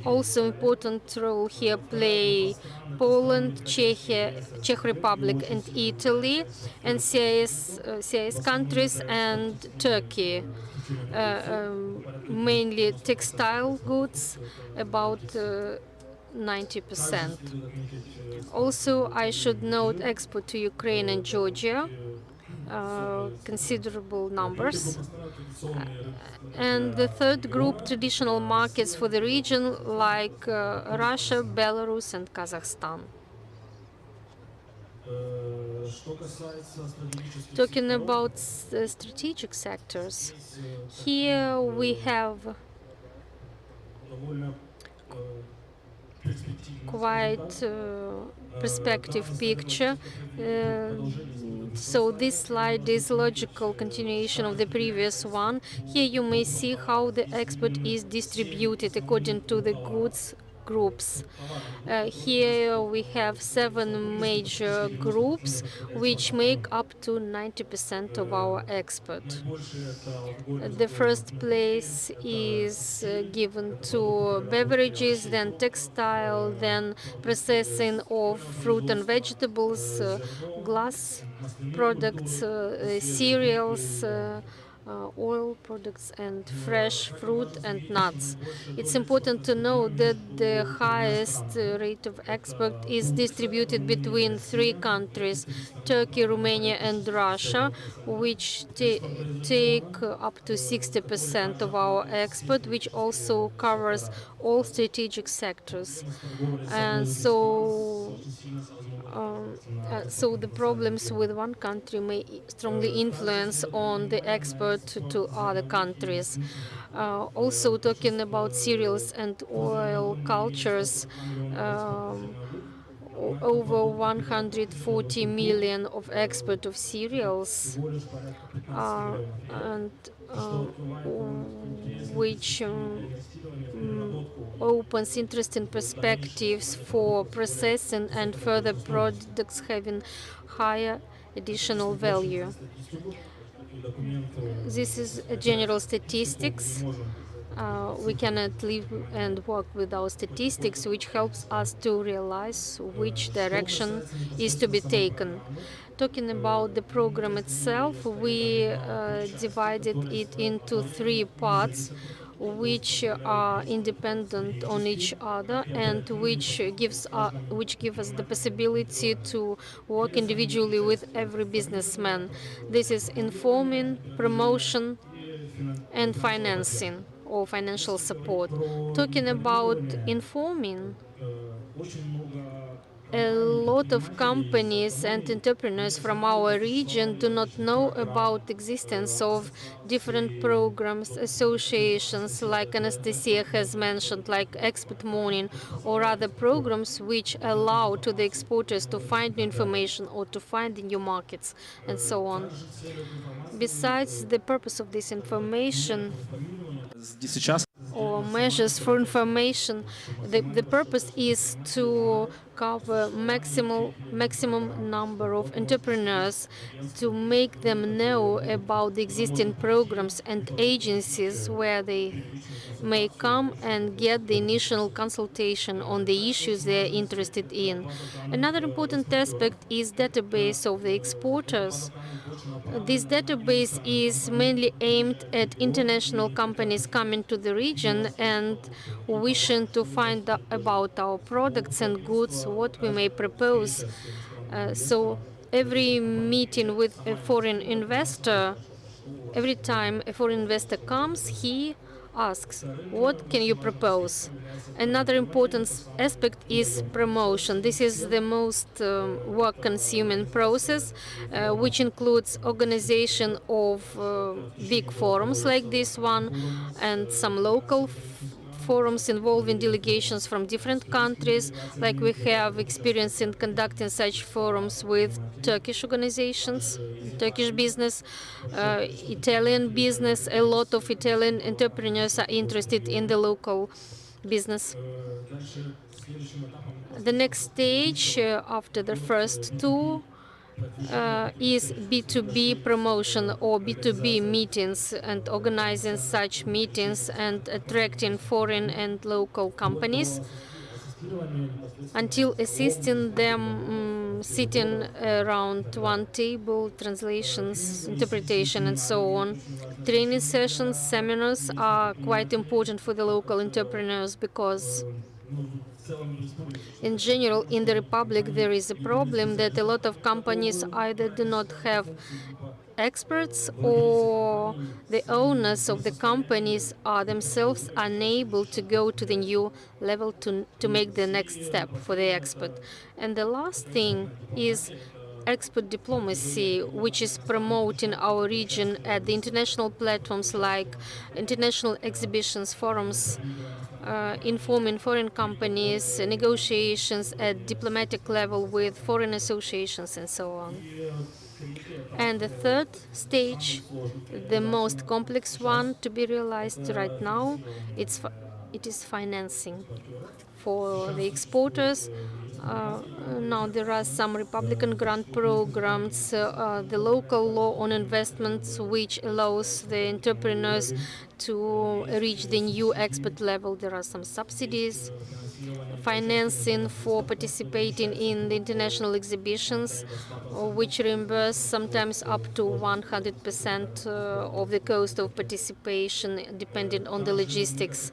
Also important role here play Poland, Czech Republic and Italy, and CIS countries and Turkey. Mainly textile goods, about 90%. Also, I should note export to Ukraine and Georgia, considerable numbers. And the third group, traditional markets for the region, like Russia, Belarus, and Kazakhstan. Talking about strategic sectors, here we have quite perspective picture. So this slide is logical continuation of the previous one. Here you may see how the export is distributed according to the goods groups. Here we have 7 major groups which make up to 90% of our export. The first place is given to beverages, then textile, then processing of fruit and vegetables, glass products, cereals, oil products, and fresh fruit and nuts. It's important to know that the highest rate of export is distributed between 3 countries, Turkey, Romania, and Russia, which take up to 60% of our export, which also covers all strategic sectors. And so the problems with one country may strongly influence on the export to other countries. Also talking about cereals and oil cultures, over 140 million of export of cereals, and which opens interesting perspectives for processing and further products having higher additional value. This is general statistics. We cannot live and work without statistics, which helps us to realize which direction is to be taken. Talking about the program itself, we divided it into 3 parts, which are independent on each other and which give us the possibility to work individually with every businessman. This is informing, promotion, and financing or financial support. Talking about informing, a lot of companies and entrepreneurs from our region do not know about the existence of different programs, associations, like Anastasia has mentioned, like Export Morning, or other programs which allow to the exporters to find information or to find new markets, and so on. Besides the purpose of this information, or measures for information, the purpose is to cover maximum number of entrepreneurs, to make them know about the existing programs and agencies where they may come and get the initial consultation on the issues they are interested in. Another important aspect is database of the exporters. This database is mainly aimed at international companies coming to the region and wishing to find out about our products and goods, what we may propose. So every meeting with a foreign investor, every time a foreign investor comes, he asks, what can you propose? Another important aspect is promotion. This is the most work-consuming process, which includes organization of big forums like this one and some local forums involving delegations from different countries, like we have experience in conducting such forums with Turkish organizations, Turkish business, Italian business. A lot of Italian entrepreneurs are interested in the local business. The next stage after the first two is B2B promotion or B2B meetings, and organizing such meetings and attracting foreign and local companies until assisting them sitting around one table, translations, interpretation, and so on. Training sessions, seminars are quite important for the local entrepreneurs because in general, in the Republic, there is a problem that a lot of companies either do not have experts or the owners of the companies are themselves unable to go to the new level to make the next step for the expert. And the last thing is expert diplomacy, which is promoting our region at the international platforms like international exhibitions, forums, informing foreign companies, negotiations at diplomatic level with foreign associations, and so on. And the third stage, the most complex one to be realized right now, it is financing for the exporters. Now there are some Republican grant programs, the local law on investments, which allows the entrepreneurs to reach the new expert level. There are some subsidies, financing for participating in the international exhibitions, which reimburse sometimes up to 100% of the cost of participation, depending on the logistics.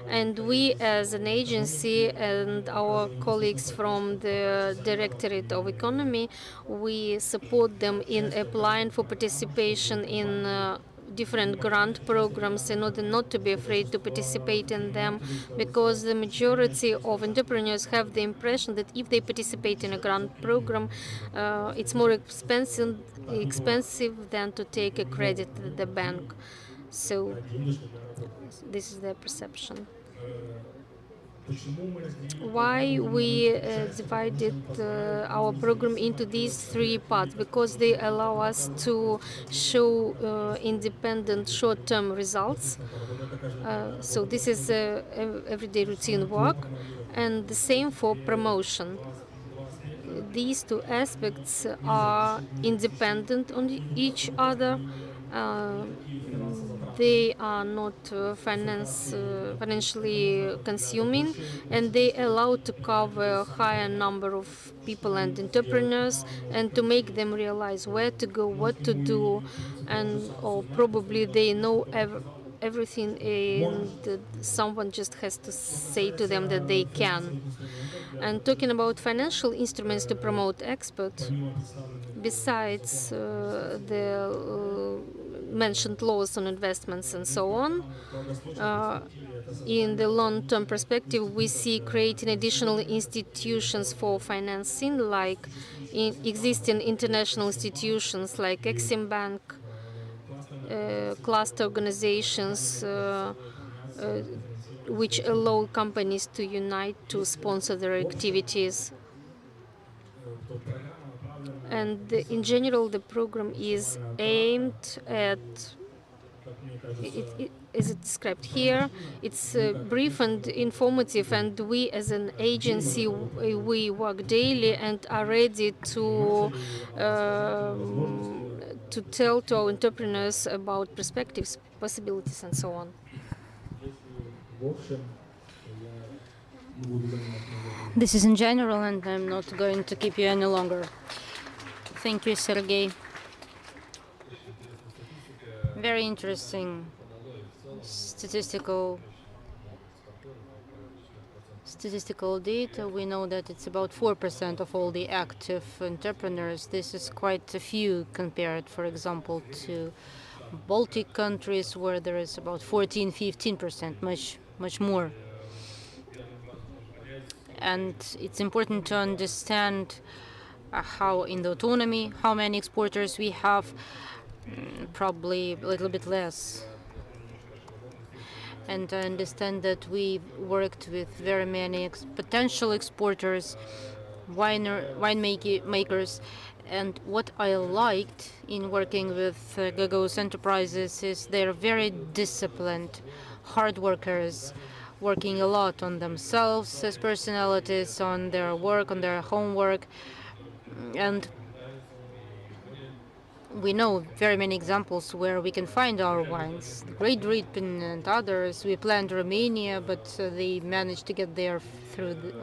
And we, as an agency, and our colleagues from the Directorate of Economy, we support them in applying for participation in different grant programs in order not to be afraid to participate in them, because the majority of entrepreneurs have the impression that if they participate in a grant program, it's more expensive than to take a credit at the bank. So this is their perception. Why we divided our program into these three parts? Because they allow us to show independent short-term results. So this is everyday routine work, and the same for promotion. These two aspects are independent on each other. They are not financially consuming, and they allow to cover a higher number of people and entrepreneurs, and to make them realize where to go, what to do, and or probably they know everything, and someone just has to say to them that they can. And talking about financial instruments to promote export, besides the mentioned laws on investments and so on, in the long-term perspective, we see creating additional institutions for financing, like in existing international institutions like Exim Bank, cluster organizations, which allow companies to unite to sponsor their activities. And in general, the program is aimed at, as it's described here, it's brief and informative, and we as an agency, we work daily and are ready to tell to our entrepreneurs about perspectives, possibilities, and so on. This is in general, and I'm not going to keep you any longer. Thank you, Sergey. Very interesting statistical data. We know that it's about 4% of all the active entrepreneurs. This is quite a few compared, for example, to Baltic countries, where there is about 14–15%, much more. And it's important to understand how in the autonomy, how many exporters we have, probably a little bit less. And I understand that we worked with very many potential exporters, winemakers, and what I liked in working with Gagauz enterprises is they're very disciplined, hard workers, working a lot on themselves as personalities, on their work, on their homework, and we know very many examples where we can find our wines. The Great Ripon and others. We planned Romania, but they managed to get there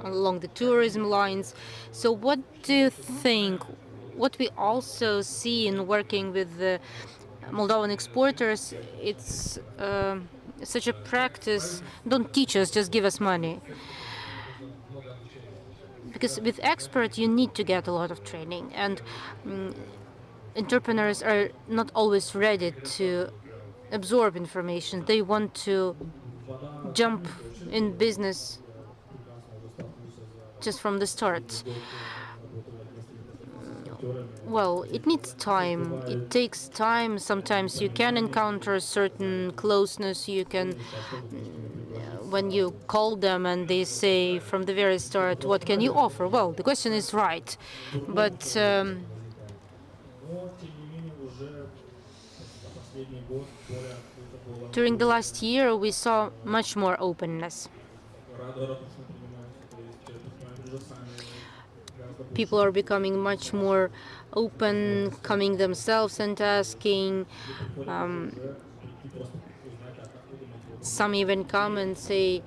along the tourism lines. So what do you think? What we also see in working with the Moldovan exporters, it's such a practice. Don't teach us, just give us money. Because with expert, you need to get a lot of training, and entrepreneurs are not always ready to absorb information. They want to jump in business just from the start. Well, it needs time. It takes time. Sometimes you can encounter certain closeness. You can, when you call them and they say from the very start, what can you offer? Well, the question is right, but during the last year, we saw much more openness. People are becoming much more open, coming themselves and asking. Some even come and say,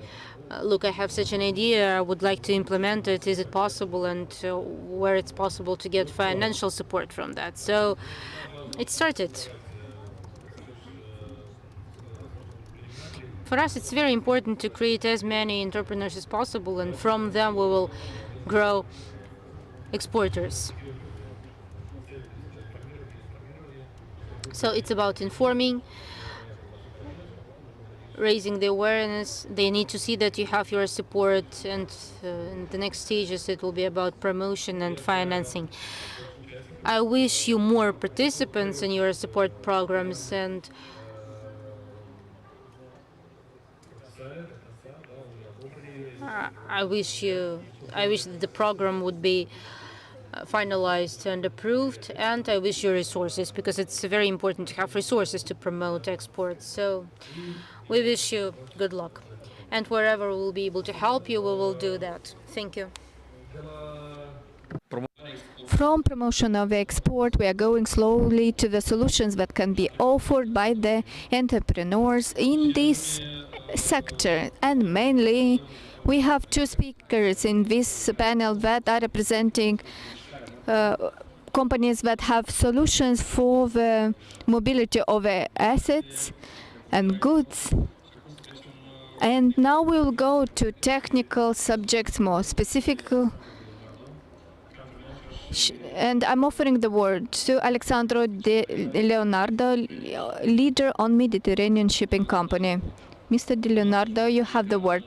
look, I have such an idea, I would like to implement it. Is it possible? And where it's possible to get financial support from that. So it started. For us, it's very important to create as many entrepreneurs as possible, and from them we will grow exporters. So it's about informing, raising the awareness. They need to see that you have your support, and in the next stages it will be about promotion and financing. I wish you more participants in your support programs, and I wish that the program would be finalized and approved, and I wish you resources, because it's very important to have resources to promote exports. So we wish you good luck, and wherever we'll be able to help you, we will do that. Thank you. From promotion of export, we are going slowly to the solutions that can be offered by the entrepreneurs in this sector. And mainly, we have two speakers in this panel that are representing companies that have solutions for the mobility of assets and goods. And now we will go to technical subjects, more specific. And I'm offering the word to Alexandro De Leonardo, leader on Mediterranean Shipping Company. Mr. De Leonardo, you have the word.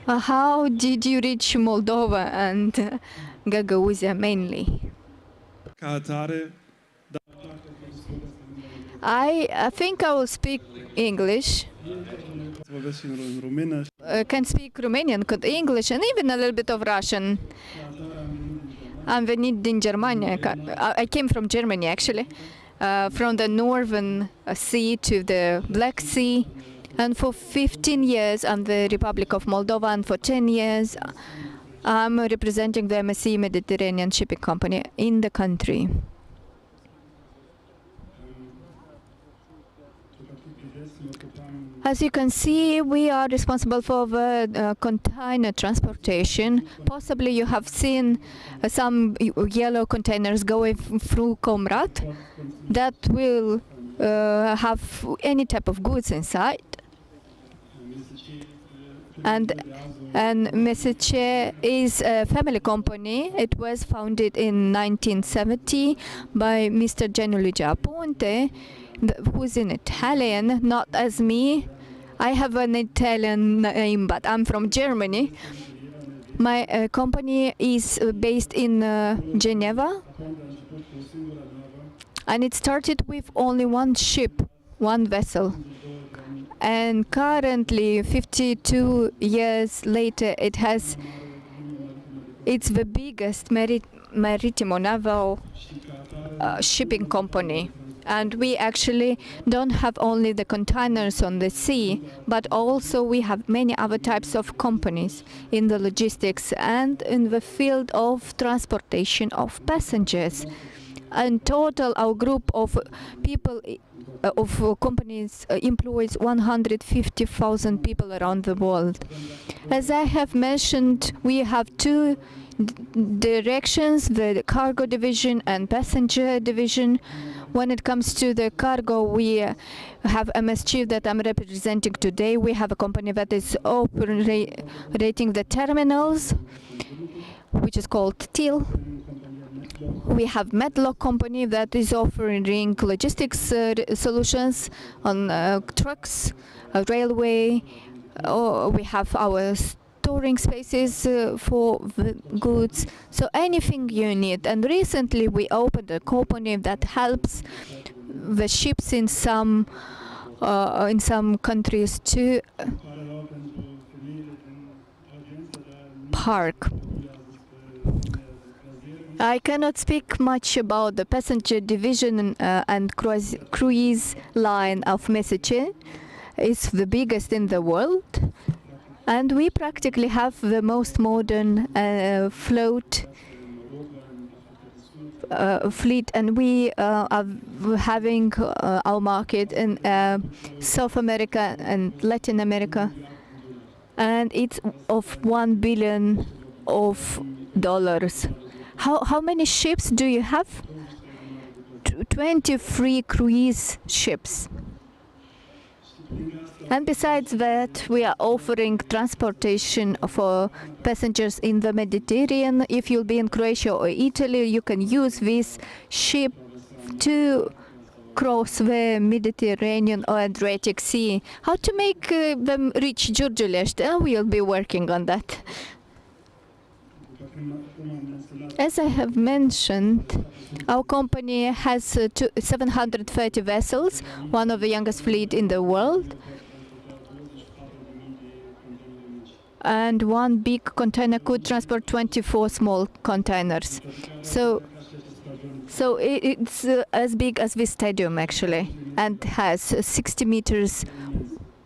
How did you reach Moldova and Gagauzia mainly? I think I will speak English. I can speak Romanian, English, and even a little bit of Russian. Am venit din Germania. I came from Germany, actually, from the Northern Sea to the Black Sea. And for 15 years, I'm the Republic of Moldova, and for 10 years, I'm representing the MSC Mediterranean Shipping Company in the country. As you can see, we are responsible for the container transportation. Possibly you have seen some yellow containers going through Comrat that will have any type of goods inside. And Messace is a family company. It was founded in 1970 by Mr. Gianluigi Aponte, who's an Italian, not as me. I have an Italian name, but I'm from Germany. My company is based in Geneva, and it started with only one ship, one vessel. And currently, 52 years later, it's the biggest maritime naval shipping company. And we actually don't have only the containers on the sea, but also we have many other types of companies in the logistics and in the field of transportation of passengers. And total, our group of people, of companies employs 150,000 people around the world. As I have mentioned, we have two directions, the cargo division and passenger division. When it comes to the cargo, we have MSG that I'm representing today. We have a company that is operating the terminals, which is called TIL. We have Medlock company that is offering logistics solutions on trucks, railway. We have our storing spaces for the goods, so anything you need. And recently we opened a company that helps the ships in some countries to park. I cannot speak much about the passenger division and cruise line of Messace. It's the biggest in the world. And we practically have the most modern fleet, and we are having our market in South America and Latin America, and it's of $1 billion. How many ships do you have? 23 cruise ships. And besides that, we are offering transportation for passengers in the Mediterranean. If you'll be in Croatia or Italy, you can use this ship to cross the Mediterranean or Adriatic Sea. How to make them reach Giurgiulești? We'll be working on that. As I have mentioned, our company has 730 vessels, one of the youngest fleet in the world. And one big container could transport 24 small containers. So it's as big as this stadium actually, and has 60 meters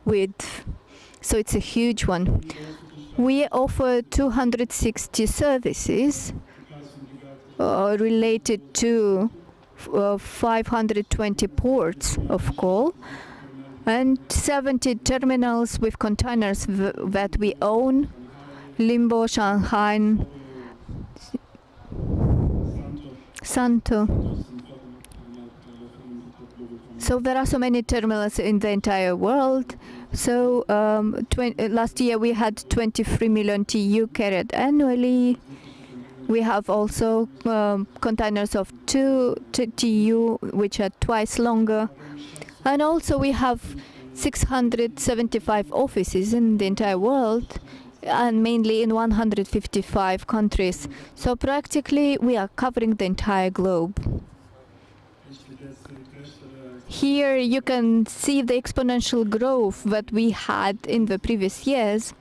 width. So it's a huge one. We offer 260 services related to 520 ports of call, and 70 terminals with containers that we own: Limbo, Shanghai, Santo. So there are so many terminals in the entire world. So last year we had 23 million TEU carried annually. We have also containers of 2 TEU, which are twice longer. And also we have 675 offices in the entire world, and mainly in 155 countries. So practically we are covering the entire globe. Here you can see the exponential growth that we had in the previous years.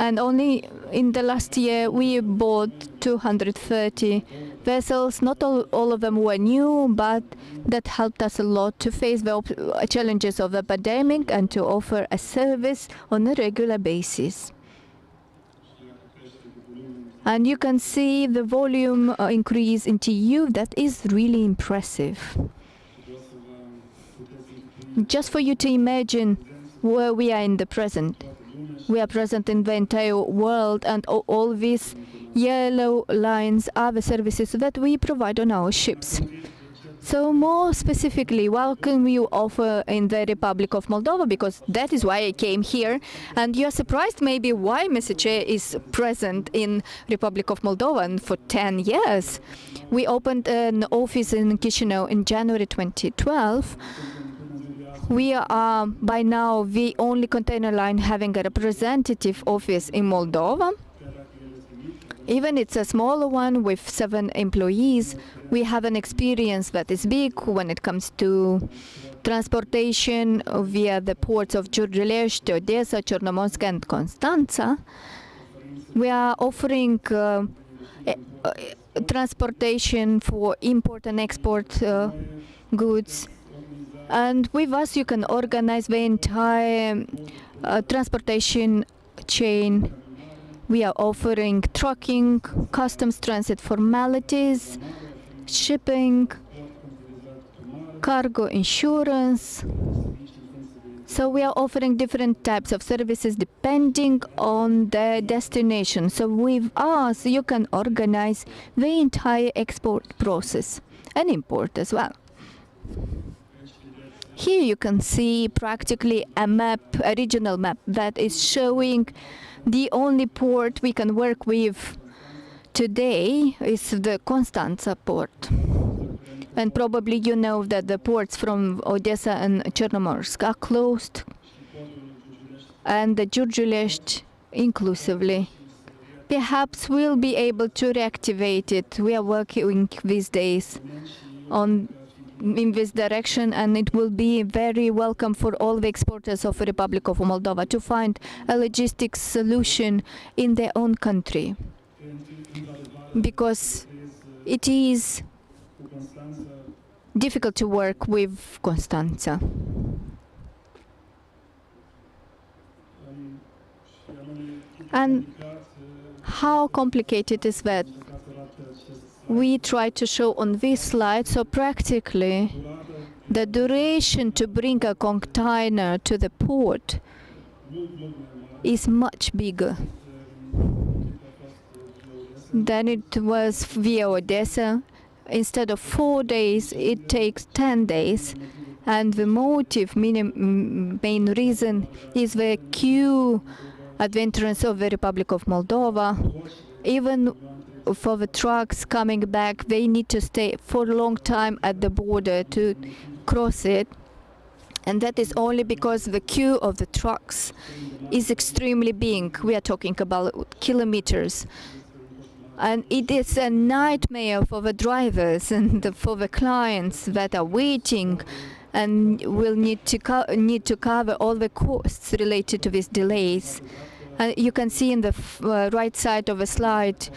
And only in the last year we bought 230 vessels. Not all of them were new, but that helped us a lot to face the challenges of the pandemic and to offer a service on a regular basis. And you can see the volume increase in TEU. That is really impressive. Just for you to imagine where we are in the present. We are present in the entire world, and all these yellow lines are the services that we provide on our ships. So more specifically, what can we offer in the Republic of Moldova? Because that is why I came here. And you're surprised maybe why MSHA is present in Republic of Moldova and for 10 years. We opened an office in Chisinau in January 2012. We are by now the only container line having a representative office in Moldova. Even it's a smaller one with 7 employees, we have an experience that is big when it comes to transportation via the ports of Giurgiulești, Odessa, Chornomorsk and Constanța. We are offering transportation for import and export goods. And with us you can organize the entire transportation chain. We are offering trucking, customs transit formalities, shipping, cargo insurance. So we are offering different types of services depending on the destination. So with us, you can organize the entire export process and import as well. Here you can see practically a map, a regional map that is showing the only port we can work with today is the Constanța port. And probably you know that the ports from Odessa and Chornomorsk are closed, and the Giurgiulești inclusively. Perhaps we'll be able to reactivate it. We are working these days in this direction, and it will be very welcome for all the exporters of the Republic of Moldova to find a logistics solution in their own country. Because it is difficult to work with Constanța. And how complicated is that? We try to show on this slide, so practically the duration to bring a container to the port is much bigger than it was via Odessa. Instead of 4 days, it takes 10 days. And the main reason is the queue at the entrance of the Republic of Moldova. Even for the trucks coming back, they need to stay for a long time at the border to cross it. And that is only because the queue of the trucks is extremely big. We are talking about kilometers. And it is a nightmare for the drivers and for the clients that are waiting and will need to cover all the costs related to these delays. You can see in the right side of the slide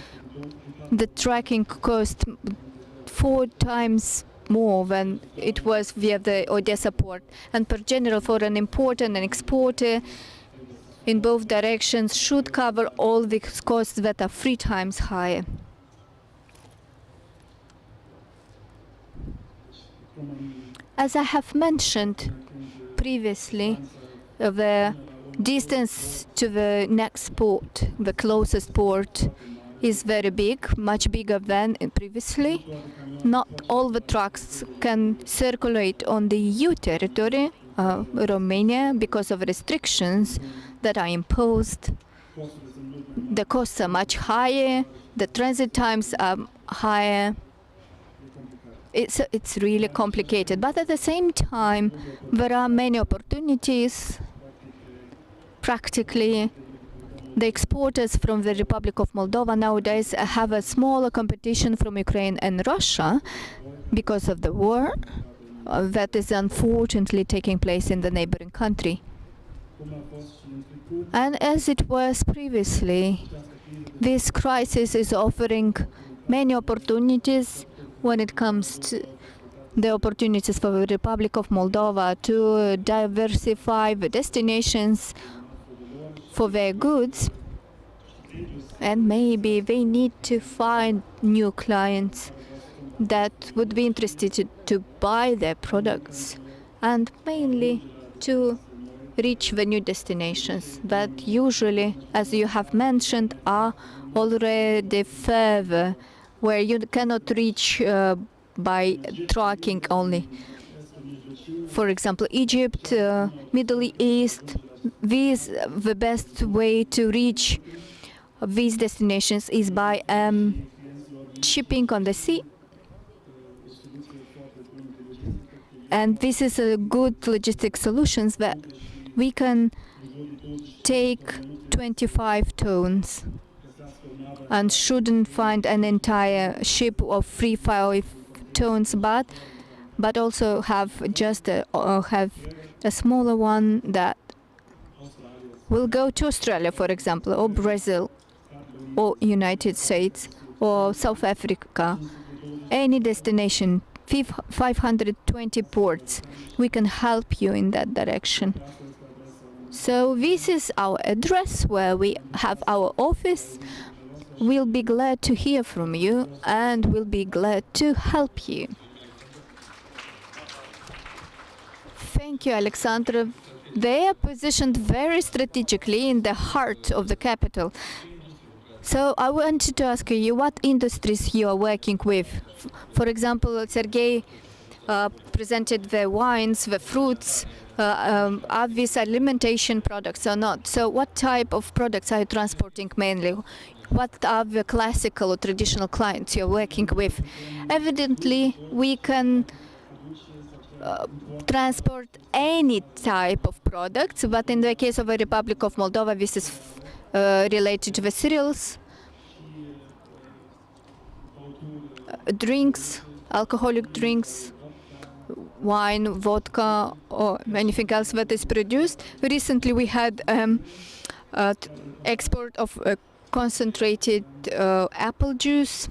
the tracking cost 4 times more than it was via the Odessa port. And per general, for an importer and an exporter in both directions should cover all the costs that are 3 times higher. As I have mentioned previously, the distance to the next port, the closest port, is very big, much bigger than previously. Not all the trucks can circulate on the EU territory, Romania, because of restrictions that are imposed. The costs are much higher, the transit times are higher. It's really complicated, but at the same time, there are many opportunities. Practically, the exporters from the Republic of Moldova nowadays have a smaller competition from Ukraine and Russia because of the war that is unfortunately taking place in the neighboring country. And as it was previously, this crisis is offering many opportunities when it comes to the opportunities for the Republic of Moldova to diversify the destinations for their goods, and maybe they need to find new clients that would be interested to buy their products, and mainly to reach the new destinations that usually, as you have mentioned, are already further, where you cannot reach by trucking only. For example, Egypt, Middle East, the best way to reach these destinations is by shipping on the sea. And this is a good logistic solutions that we can take 25 tons and shouldn't find an entire ship of 3-5 tons, but also have just have a smaller one that will go to Australia, for example, or Brazil, or United States, or South Africa, any destination, 520 ports. We can help you in that direction. So this is our address where we have our office. We'll be glad to hear from you and we'll be glad to help you. Thank you, Alexandra. They are positioned very strategically in the heart of the capital. So I wanted to ask you what industries you are working with. For example, Sergei presented the wines, the fruits. Are these alimentation products or not? So what type of products are you transporting mainly? What are the classical or traditional clients you're working with? Evidently, we can transport any type of products, but in the case of the Republic of Moldova, this is related to the cereals, drinks, alcoholic drinks, wine, vodka, or anything else that is produced. Recently, we had export of concentrated apple juice.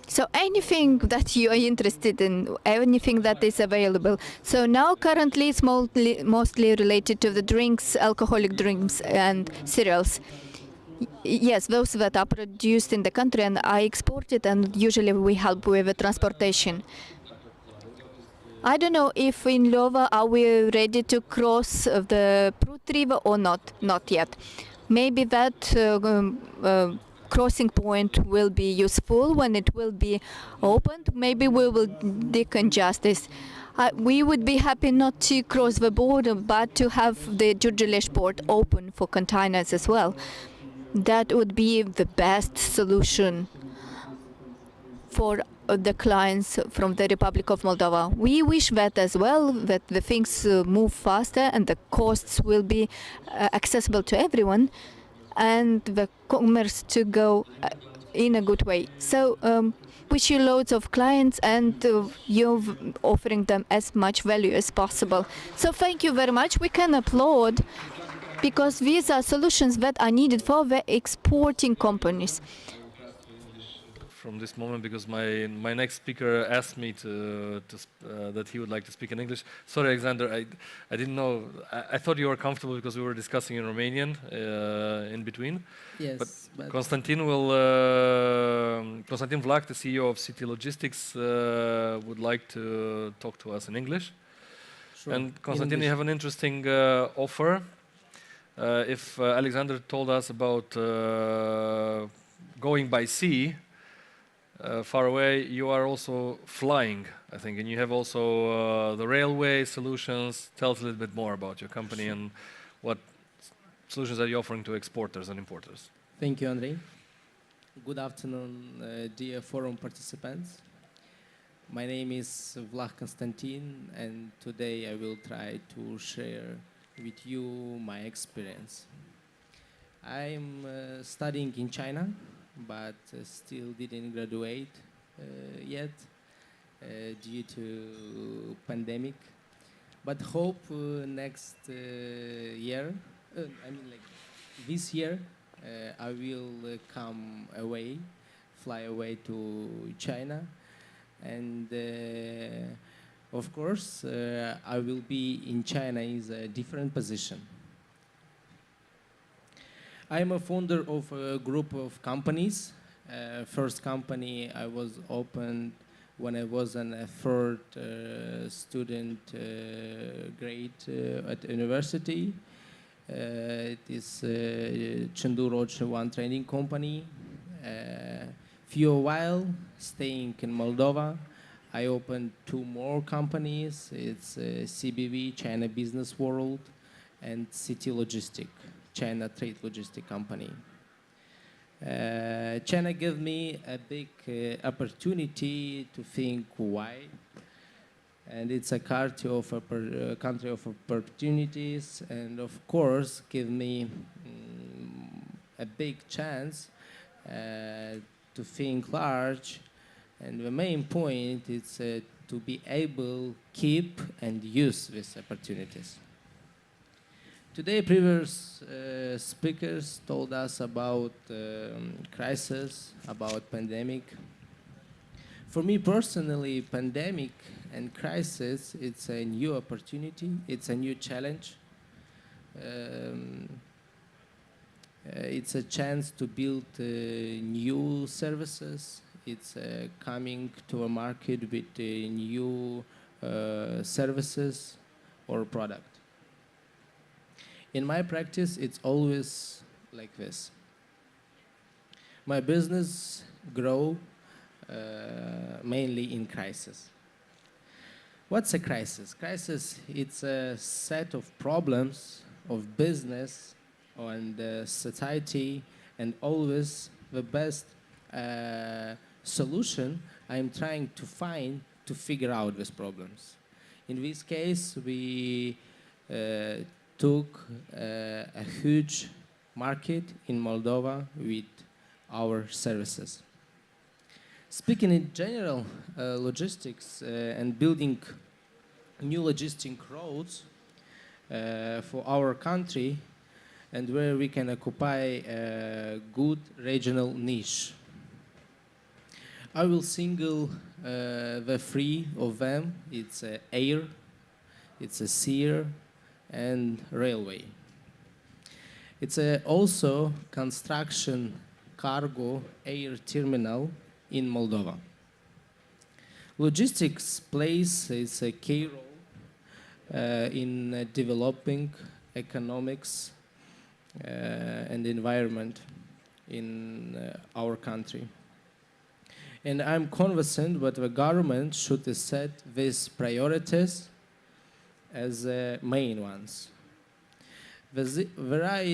So anything that you are interested in, anything that is available. So now currently it's mostly related to the drinks, alcoholic drinks and cereals. Yes, those that are produced in the country and are exported, and usually we help with the transportation. I don't know if in Lova are we ready to cross the Prut River or not. Not yet. Maybe that crossing point will be useful when it will be opened. Maybe we will decongest this. We would be happy not to cross the border, but to have the Giurgiulești port open for containers as well. That would be the best solution for the clients from the Republic of Moldova. We wish that as well, that the things move faster and the costs will be accessible to everyone, and the commerce to go in a good way. So wish you loads of clients and you're offering them as much value as possible. So thank you very much. We can applaud because these are solutions that are needed for the exporting companies. From this moment, because my next speaker asked me that he would like to speak in English. Sorry, Alexander, I didn't know. I thought you were comfortable because we were discussing in Romanian in between. Yes. But Constantin Vlach, the CEO of City Logistics, would like to talk to us in English. Sure. And Constantin, you have an interesting offer. If Alexander told us about going by sea, far away, you are also flying, I think, and you have also the railway solutions. Tell us a little bit more about your company and what solutions are you offering to exporters and importers. Thank you, Andrei. Good afternoon, dear forum participants. My name is Vlach Constantin, and today I will try to share with you my experience. I'm studying in China, but still didn't graduate yet due to pandemic. But hope next year, this year, I will come away, fly away to China, and of course I will be in China in a different position. I'm a founder of a group of companies. First company I was opened when I was in a third student grade at university. It is Chengdu Road One training company. Few a while staying in Moldova, I opened 2 more companies. It's CBV, China Business World, and City Logistic, China Trade Logistic Company. China gave me a big opportunity to think why. And it's a country of opportunities, and of course, give me a big chance to think large. And the main point is to be able keep and use these opportunities. Today, previous speakers told us about crisis, about pandemic. For me personally, pandemic and crisis, it's a new opportunity, it's a new challenge. It's a chance to build new services. It's coming to a market with new services or product. In my practice, it's always like this. My business grow mainly in crisis. What's a crisis? Crisis, it's a set of problems of business and society, and always the best solution I'm trying to find to figure out these problems. In this case, we took a huge market in Moldova with our services. Speaking in general, logistics and building new logistic roads for our country, and where we can occupy a good regional niche. I will single the 3 of them. It's air, it's a sea, and railway. It's also construction cargo air terminal in Moldova. Logistics plays a key role in developing economics and environment in our country. And I'm convinced that the government should set these priorities as main ones. There are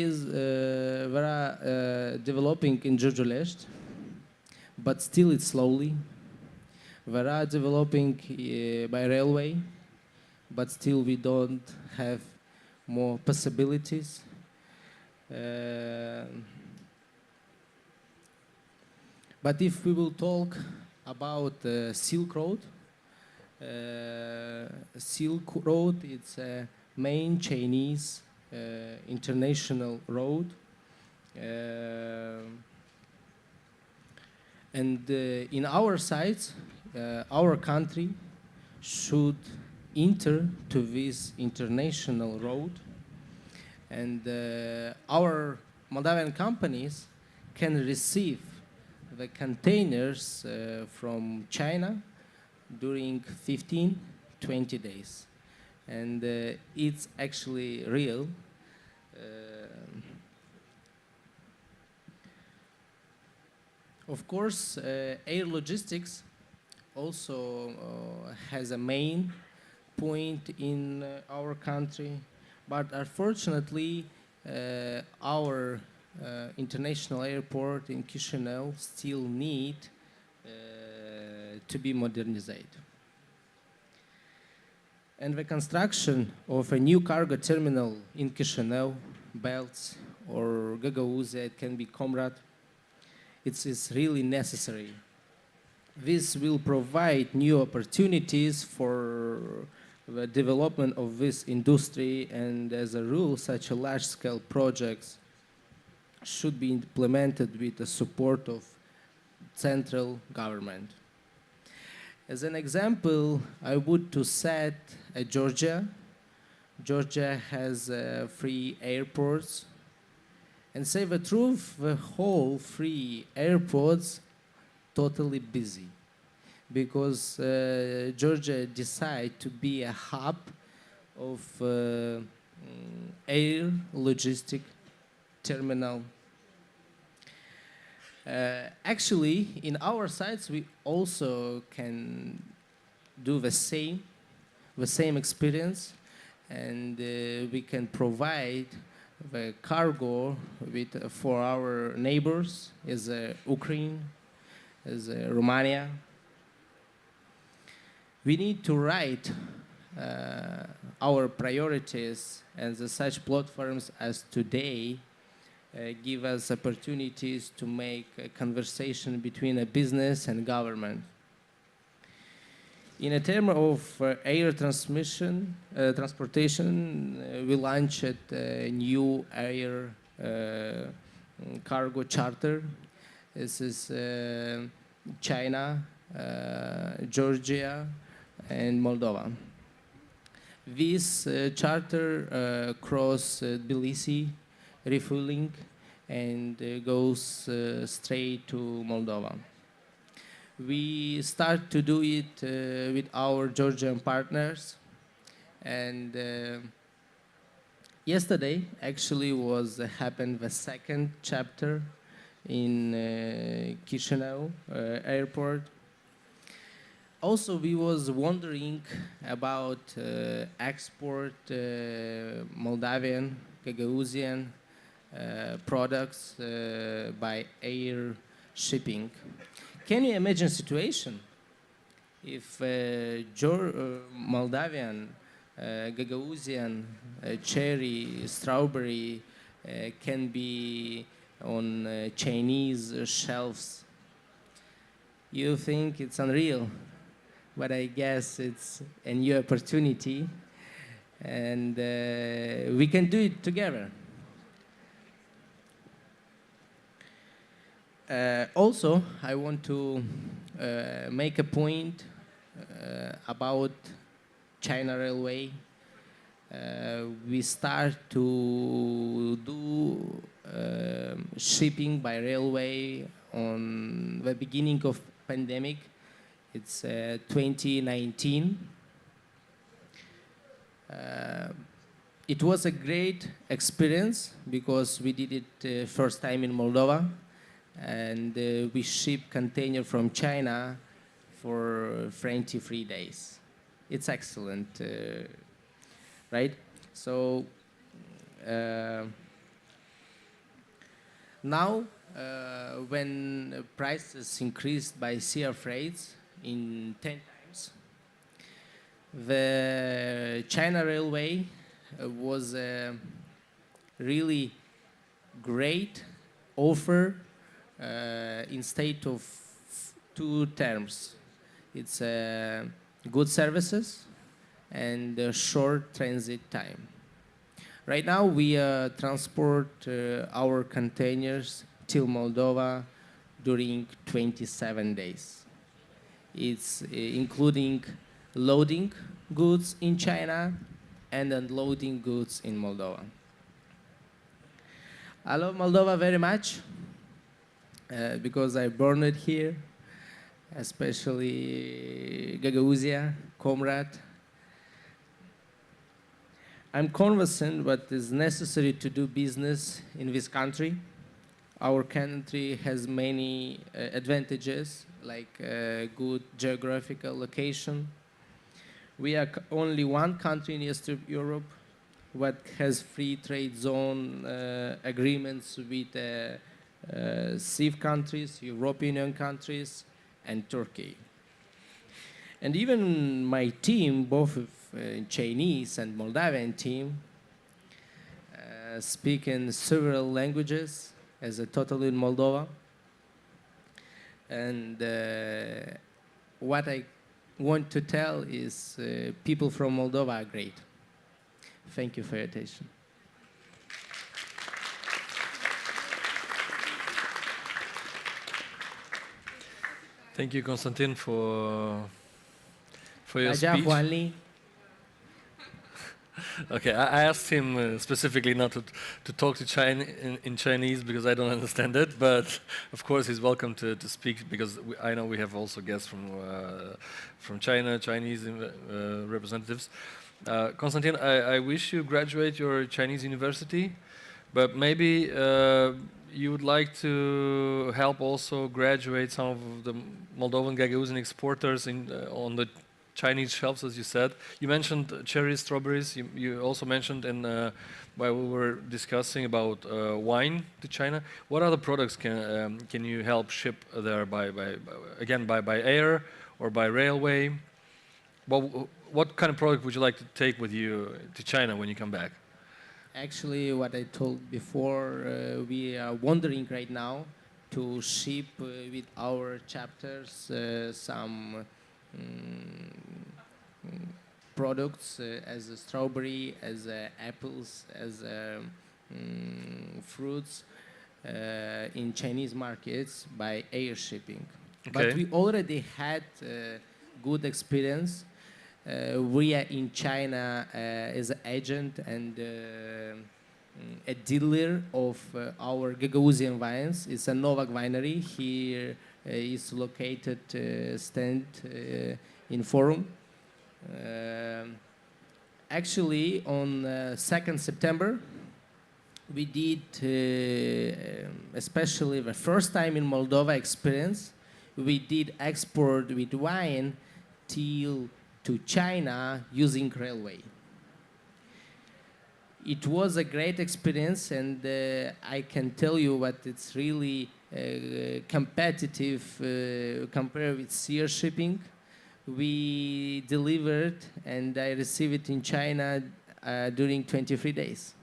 developing in Giurgiulești, but still it's slowly. There are developing by railway, but still we don't have more possibilities. But if we will talk about Silk Road, it's a main Chinese international road. And in our sites, our country should enter to this international road, and our Moldovan companies can receive the containers from China during 15-20 days. And it's actually real. Of course, air logistics also has a main point in our country, but unfortunately our international airport in Chisinau still need to be modernized. And the construction of a new cargo terminal in Chisinau, Belts, or Gagauzia, it can be Comrade, it is really necessary. This will provide new opportunities for the development of this industry, and as a rule, such a large-scale projects should be implemented with the support of central government. As an example, I would to set Georgia. Georgia has 3 airports. And say the truth, the whole 3 airports totally busy, because Georgia decided to be a hub of air logistic terminal. Actually, in our sites, we also can do the same experience, and we can provide the cargo for our neighbors, as Ukraine, as Romania. We need to write our priorities, and such platforms as today give us opportunities to make a conversation between a business and government. In a term of air transportation, we launched a new air cargo charter. This is China, Georgia, and Moldova. This charter cross Tbilisi, refueling, and goes straight to Moldova. We start to do it with our Georgian partners, and yesterday actually happened the second chapter in Chisinau airport. Also, we was wondering about export Moldavian, Gagauzian products by air shipping. Can you imagine a situation if Moldavian, Gagauzian, cherry, strawberry can be on Chinese shelves? You think it's unreal, but I guess it's a new opportunity, and we can do it together. Also, I want to make a point about China Railway. We start to do shipping by railway on the beginning of pandemic. It's 2019. It was a great experience because we did it first time in Moldova, and we shipped container from China for 23 days. It's excellent, right? So now, when prices increased by sea freights in 10 times, the China Railway was a really great offer instead of two terms. It's good services and short transit time. Right now, we transport our containers till Moldova during 27 days. It's including loading goods in China and unloading goods in Moldova. I love Moldova very much because I born it here, especially Gagauzia, Comrade. I'm convinced what is necessary to do business in this country. Our country has many advantages, like good geographical location. We are only one country in Eastern Europe that has free trade zone agreements with CIF countries, European Union countries, and Turkey. And even my team, both Chinese and Moldavian team, speak in several languages as a total in Moldova. And what I want to tell is people from Moldova are great. Thank you for your attention. Thank you, Konstantin, for your speech. Okay, I asked him specifically not to talk to in Chinese because I don't understand it, but of course he's welcome to speak because I know we have also guests from China, Chinese representatives. Konstantin, I wish you graduate your Chinese university but maybe you would like to help also graduate some of the Moldovan Gagauzian exporters on the Chinese shelves, as you said. You mentioned cherries, strawberries. You also mentioned while we were discussing about wine to China. What other products can you help ship there by air or by railway? What kind of product would you like to take with you to China when you come back? Actually, what I told before, we are wondering right now to ship with our chapters some products as a strawberry, as apples, as fruits in Chinese markets by air shipping. Okay. But we already had good experience. We are in China as an agent and a dealer of our Gagauzian wines. It's a Novak winery. Here is located stand in Forum. Actually, on 2nd September, we did, especially the first time in Moldova experience, we did export with wine to China using railway. It was a great experience, and I can tell you what it's really competitive compared with sea shipping. We delivered and I received it in China during 23 days.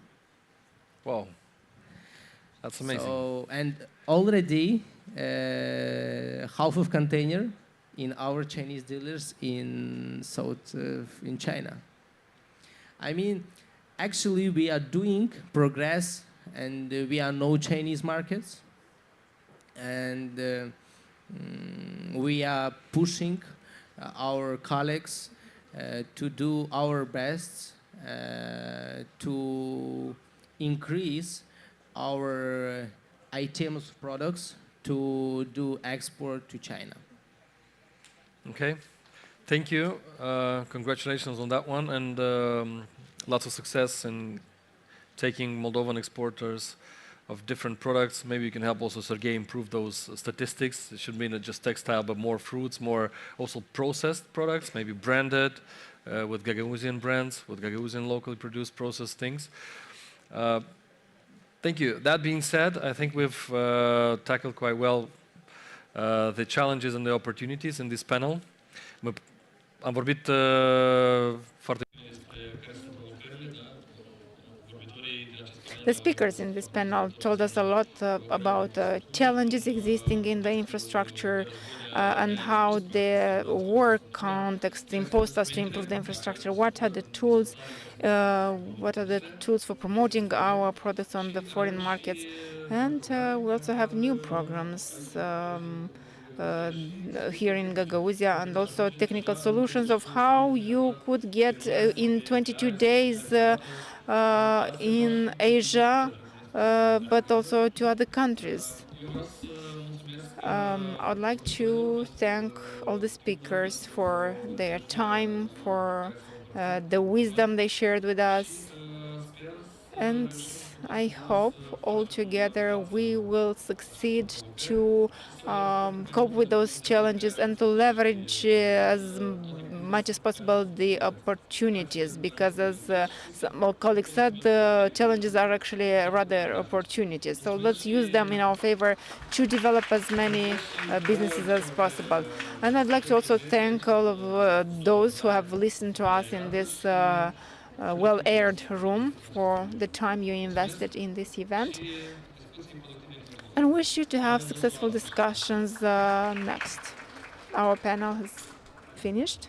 Wow, that's amazing. So, and already half of container in our Chinese dealers in in China. I mean, actually we are doing progress, and we are no Chinese markets, and we are pushing our colleagues to do our best to increase our items products to do export to China. Okay, thank you. Congratulations on that one, and lots of success in taking Moldovan exporters of different products. Maybe you can help also Sergei improve those statistics. It should be not just textile, but more fruits, more also processed products, maybe branded with Gagauzian brands, with Gagauzian locally produced processed things. Thank you. That being said, I think we've tackled quite well the challenges and the opportunities in this panel. Am vorbit foarte The speakers in this panel told us a lot about challenges existing in the infrastructure and how the work context imposed us to improve the infrastructure. What are the tools? What are the tools for promoting our products on the foreign markets? And we also have new programs here in Gagauzia, and also technical solutions of how you could get in 22 days in Asia, but also to other countries. I would like to thank all the speakers for their time, for the wisdom they shared with us. And I hope all together we will succeed to cope with those challenges and to leverage as much as possible the opportunities, because as some colleagues said, the challenges are actually rather opportunities. So let's use them in our favor to develop as many businesses as possible. And I'd like to also thank all of those who have listened to us in this well-aired room for the time you invested in this event, and wish you to have successful discussions next. Our panel has finished.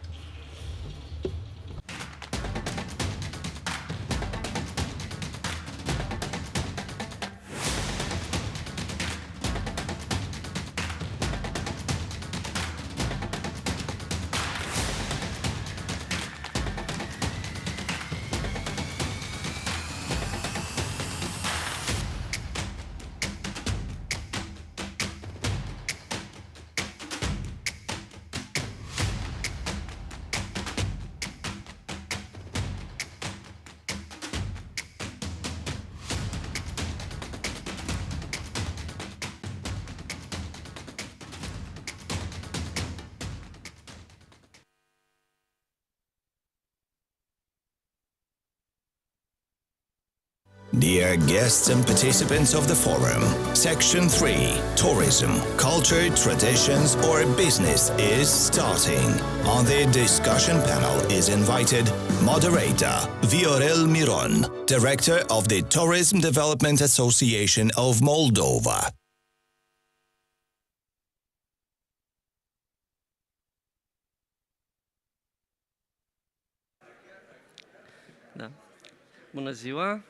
Dear guests and participants of the forum, Section 3, Tourism, Culture, Traditions or Business is starting. On the discussion panel is invited moderator Viorel Miron, Director of the Tourism Development Association of Moldova. Da. Bună ziua!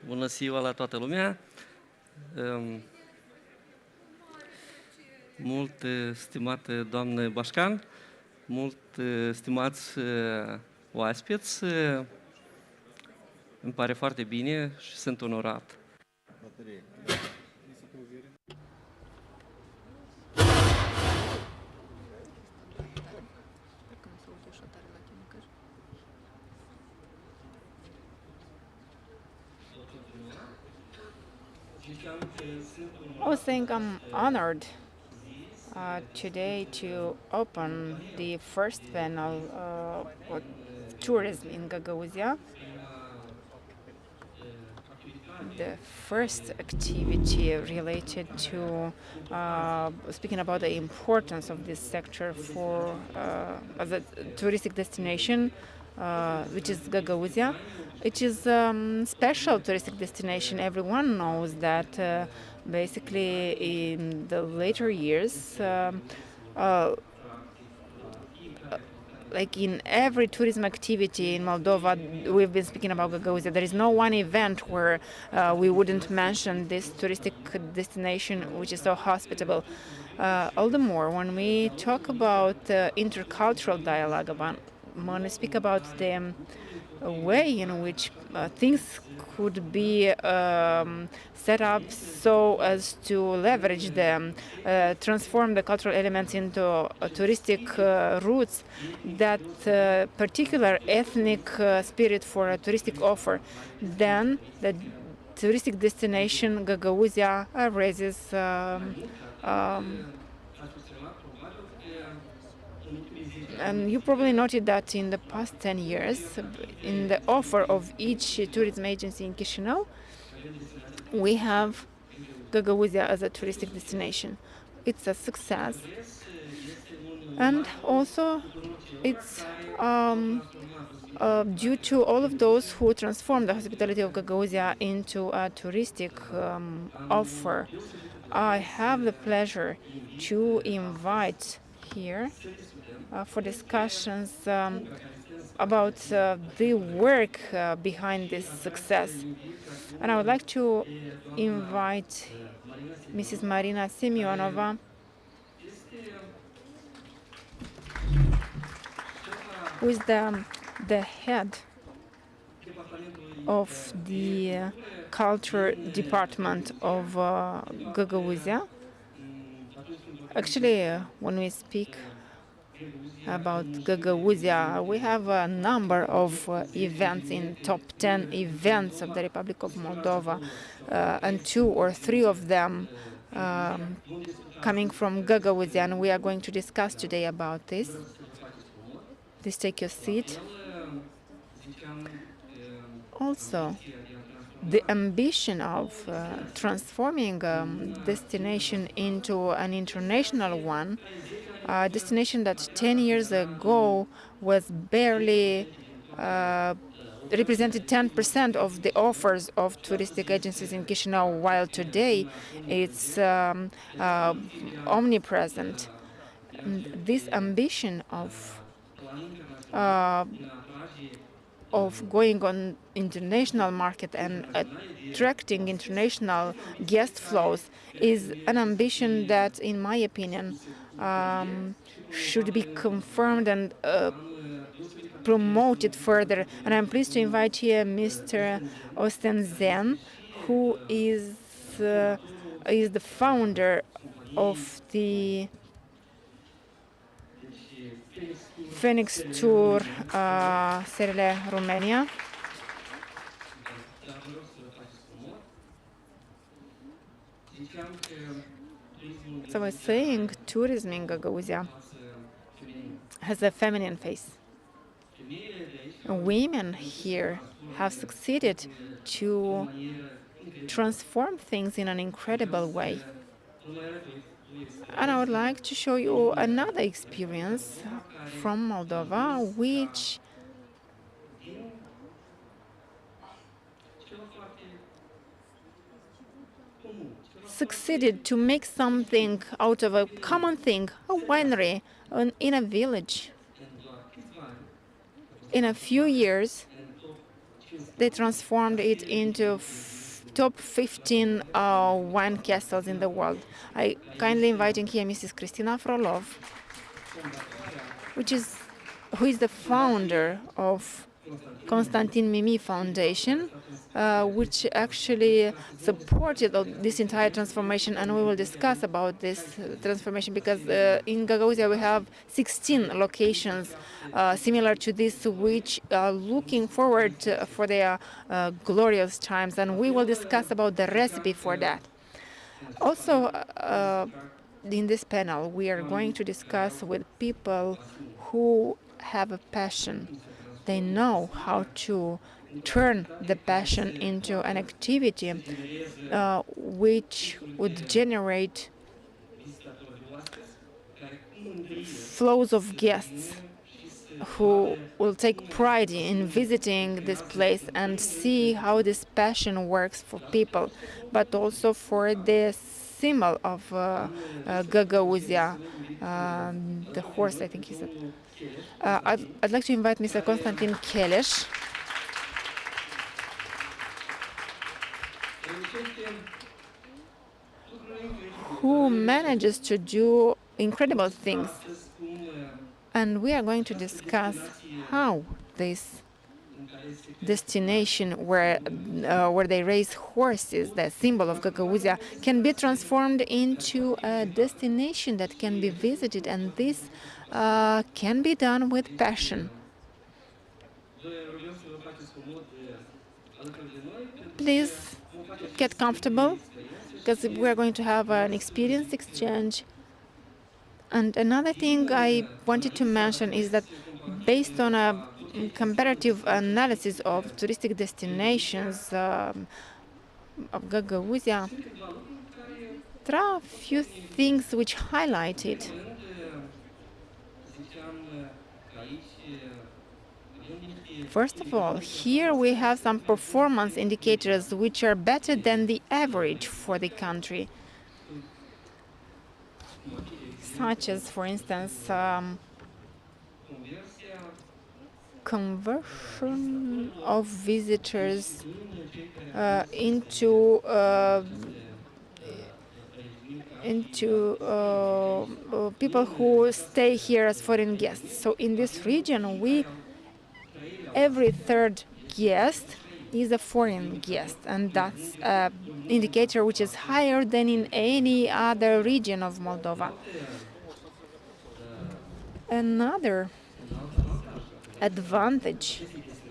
Bună ziua la toată lumea! Mult stimată doamnă Bașcan, mult stimați oaspeți, îmi pare foarte bine și sunt onorat. I was saying I'm honored today to open the first panel on tourism in Gagauzia. The first activity related to speaking about the importance of this sector for as a touristic destination, which is Gagauzia. It is a special touristic destination. Everyone knows that basically in the later years, like in every tourism activity in Moldova, we've been speaking about Gagauzia. There is no one event where we wouldn't mention this touristic destination, which is so hospitable. All the more when we talk about intercultural dialogue, when we speak about the way in which things could be set up so as to leverage them, transform the cultural elements into touristic routes, that particular ethnic spirit for a touristic offer, then the touristic destination Gagauzia raises and you probably noted that in the past 10 years, in the offer of each tourism agency in Chișinău, we have Gagauzia as a touristic destination. It's a success. And also, it's due to all of those who transformed the hospitality of Gagauzia into a touristic offer. I have the pleasure to invite here for discussions about the work behind this success. And I would like to invite Mrs. Marina Semionova, who is the head of the culture department of Gagauzia. Actually, when we speak about Gagauzia, we have a number of events in top 10 events of the Republic of Moldova, and 2 or 3 of them coming from Gagauzia, and we are going to discuss today about this. Please take your seat. Also, the ambition of transforming destination into an international one, a destination that 10 years ago was barely represented 10% of the offers of touristic agencies in Chișinău, while today it's omnipresent. And this ambition of going on international market and attracting international guest flows is an ambition that, in my opinion, should be confirmed and promoted further. And I'm pleased to invite here Mr. Ostenzen, who is the founder of the Phoenix Tour Serele Romania. So I was saying tourism in Gagauzia has a feminine face. Women here have succeeded to transform things in an incredible way. And I would like to show you another experience from Moldova, which succeeded to make something out of a common thing, a winery in a village. In a few years, they transformed it into top 15 wine castles in the world. I kindly inviting here Mrs. Kristina Frolov, who is the founder of Constantin Mimi Foundation, which actually supported this entire transformation, and we will discuss about this transformation because in Gagauzia we have 16 locations similar to this, which are looking forward for their glorious times, and we will discuss about the recipe for that. Also, in this panel, we are going to discuss with people who have a passion. They know how to turn the passion into an activity which would generate flows of guests who will take pride in visiting this place and see how this passion works for people, but also for the symbol of Gagauzia, the horse, I think he said. I'd like to invite Mr. Konstantin Kelesh. Who manages to do incredible things. And we are going to discuss how this destination where they raise horses, the symbol of Gagauzia, can be transformed into a destination that can be visited, and this can be done with passion. Please get comfortable, because we're going to have an experience exchange. And another thing I wanted to mention is that based on a comparative analysis of touristic destinations of Gagauzia, there are a few things which highlight it. First of all, here we have some performance indicators which are better than the average for the country, such as, for instance, conversion of visitors into people who stay here as foreign guests. So in this region, every third guest is a foreign guest, and that's an indicator which is higher than in any other region of Moldova. Another advantage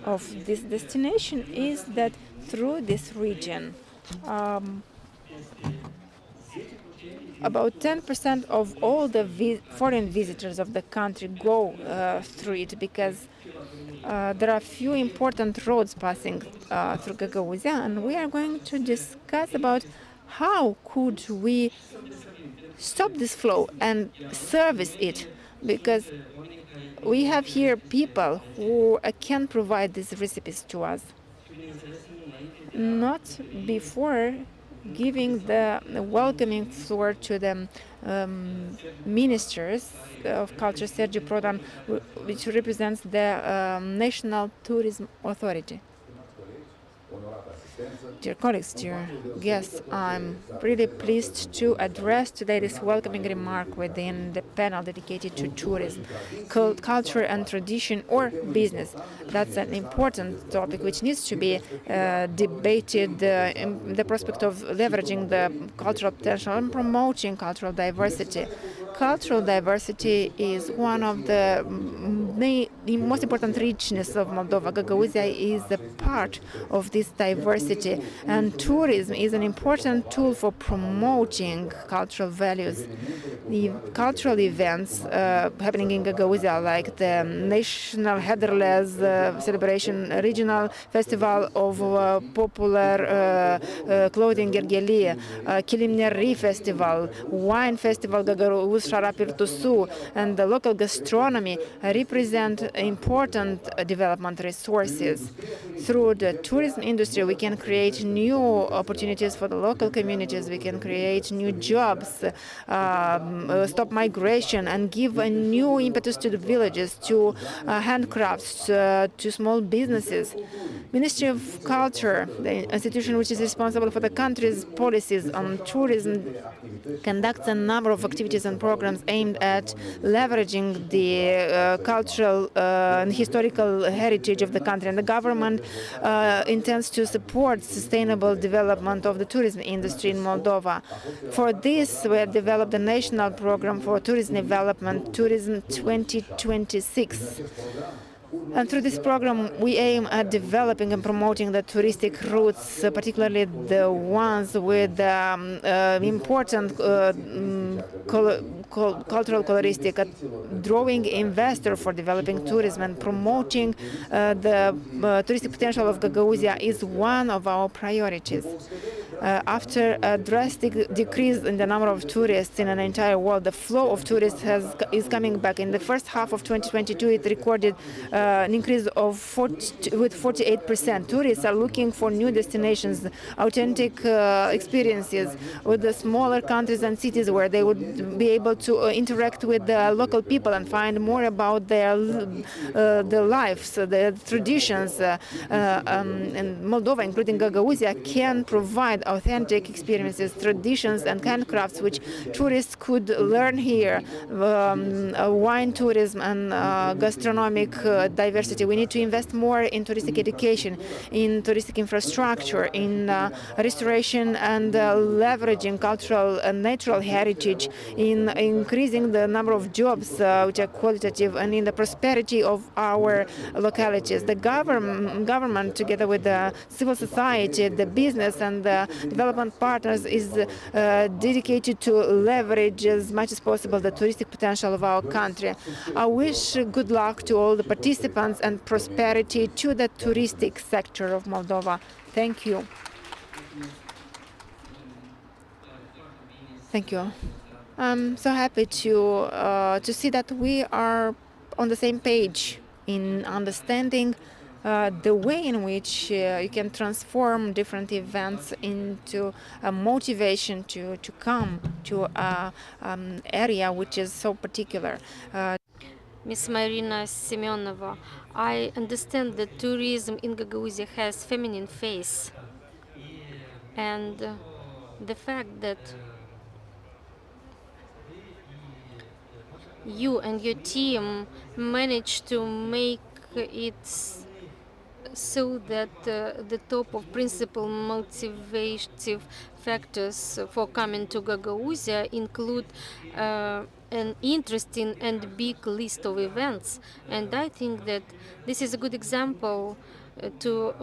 of this destination is that through this region, about 10% of all the foreign visitors of the country go through it, because there are a few important roads passing through Gagauzia, and we are going to discuss about how could we stop this flow and service it, because we have here people who can provide these recipes to us. Not before giving the welcoming floor to the ministers of culture, Sergiu Prodan, which represents the National Tourism Authority. Dear colleagues, dear guests, I'm really pleased to address today this welcoming remark within the panel dedicated to tourism, culture and tradition, or business. That's an important topic which needs to be debated in the prospect of leveraging the cultural potential and promoting cultural diversity. cultural diversity is one of the most important richness of Moldova. Gagauzia is a part of this diversity, and tourism is an important tool for promoting cultural values. The cultural events happening in Gagauzia, like the National Headerless celebration, regional festival of popular clothing Gergelia, Kilimneri festival, wine festival Gagauz Sharapirtusu, and the local gastronomy represent important development resources. Through the tourism industry, we can create new opportunities for the local communities. We can create new jobs, stop migration, and give a new impetus to the villages, to handcrafts, to small businesses. Ministry of Culture, the institution which is responsible for the country's policies on tourism, conducts a number of activities and programs aimed at leveraging the cultural and historical heritage of the country. And the government intends to support sustainable development of the tourism industry in Moldova. For this, we have developed a national program for tourism development, Tourism 2026. And through this program, we aim at developing and promoting the touristic routes, particularly the ones with important cultural coloristic, drawing investor for developing tourism and promoting the touristic potential of Gagauzia is one of our priorities. After a drastic decrease in the number of tourists in an entire world, the flow of tourists is coming back. In the first half of 2022, it recorded an increase of 48%. Tourists are looking for new destinations, authentic experiences with the smaller countries and cities where they would be able to interact with the local people and find more about their lives, their traditions. And Moldova, including Gagauzia, can provide authentic experiences, traditions, and handcrafts which tourists could learn here. Wine tourism and gastronomic diversity. We need to invest more in touristic education, in touristic infrastructure, in restoration and leveraging cultural and natural heritage, in increasing the number of jobs which are qualitative, and in the prosperity of our localities. The government, together with the civil society, the business, and the development partners, is dedicated to leverage as much as possible the touristic potential of our country. I wish good luck to all the participants and prosperity to the touristic sector of Moldova. Thank you. Thank you. I'm so happy to see that we are on the same page in understanding the way in which you can transform different events into a motivation to come to an area which is so particular. Ms. Marina Semyonova, I understand that tourism in Gagauzia has feminine face, and the fact that you and your team managed to make it so that the top of principal motivative factors for coming to Gagauzia include an interesting and big list of events. And I think that this is a good example to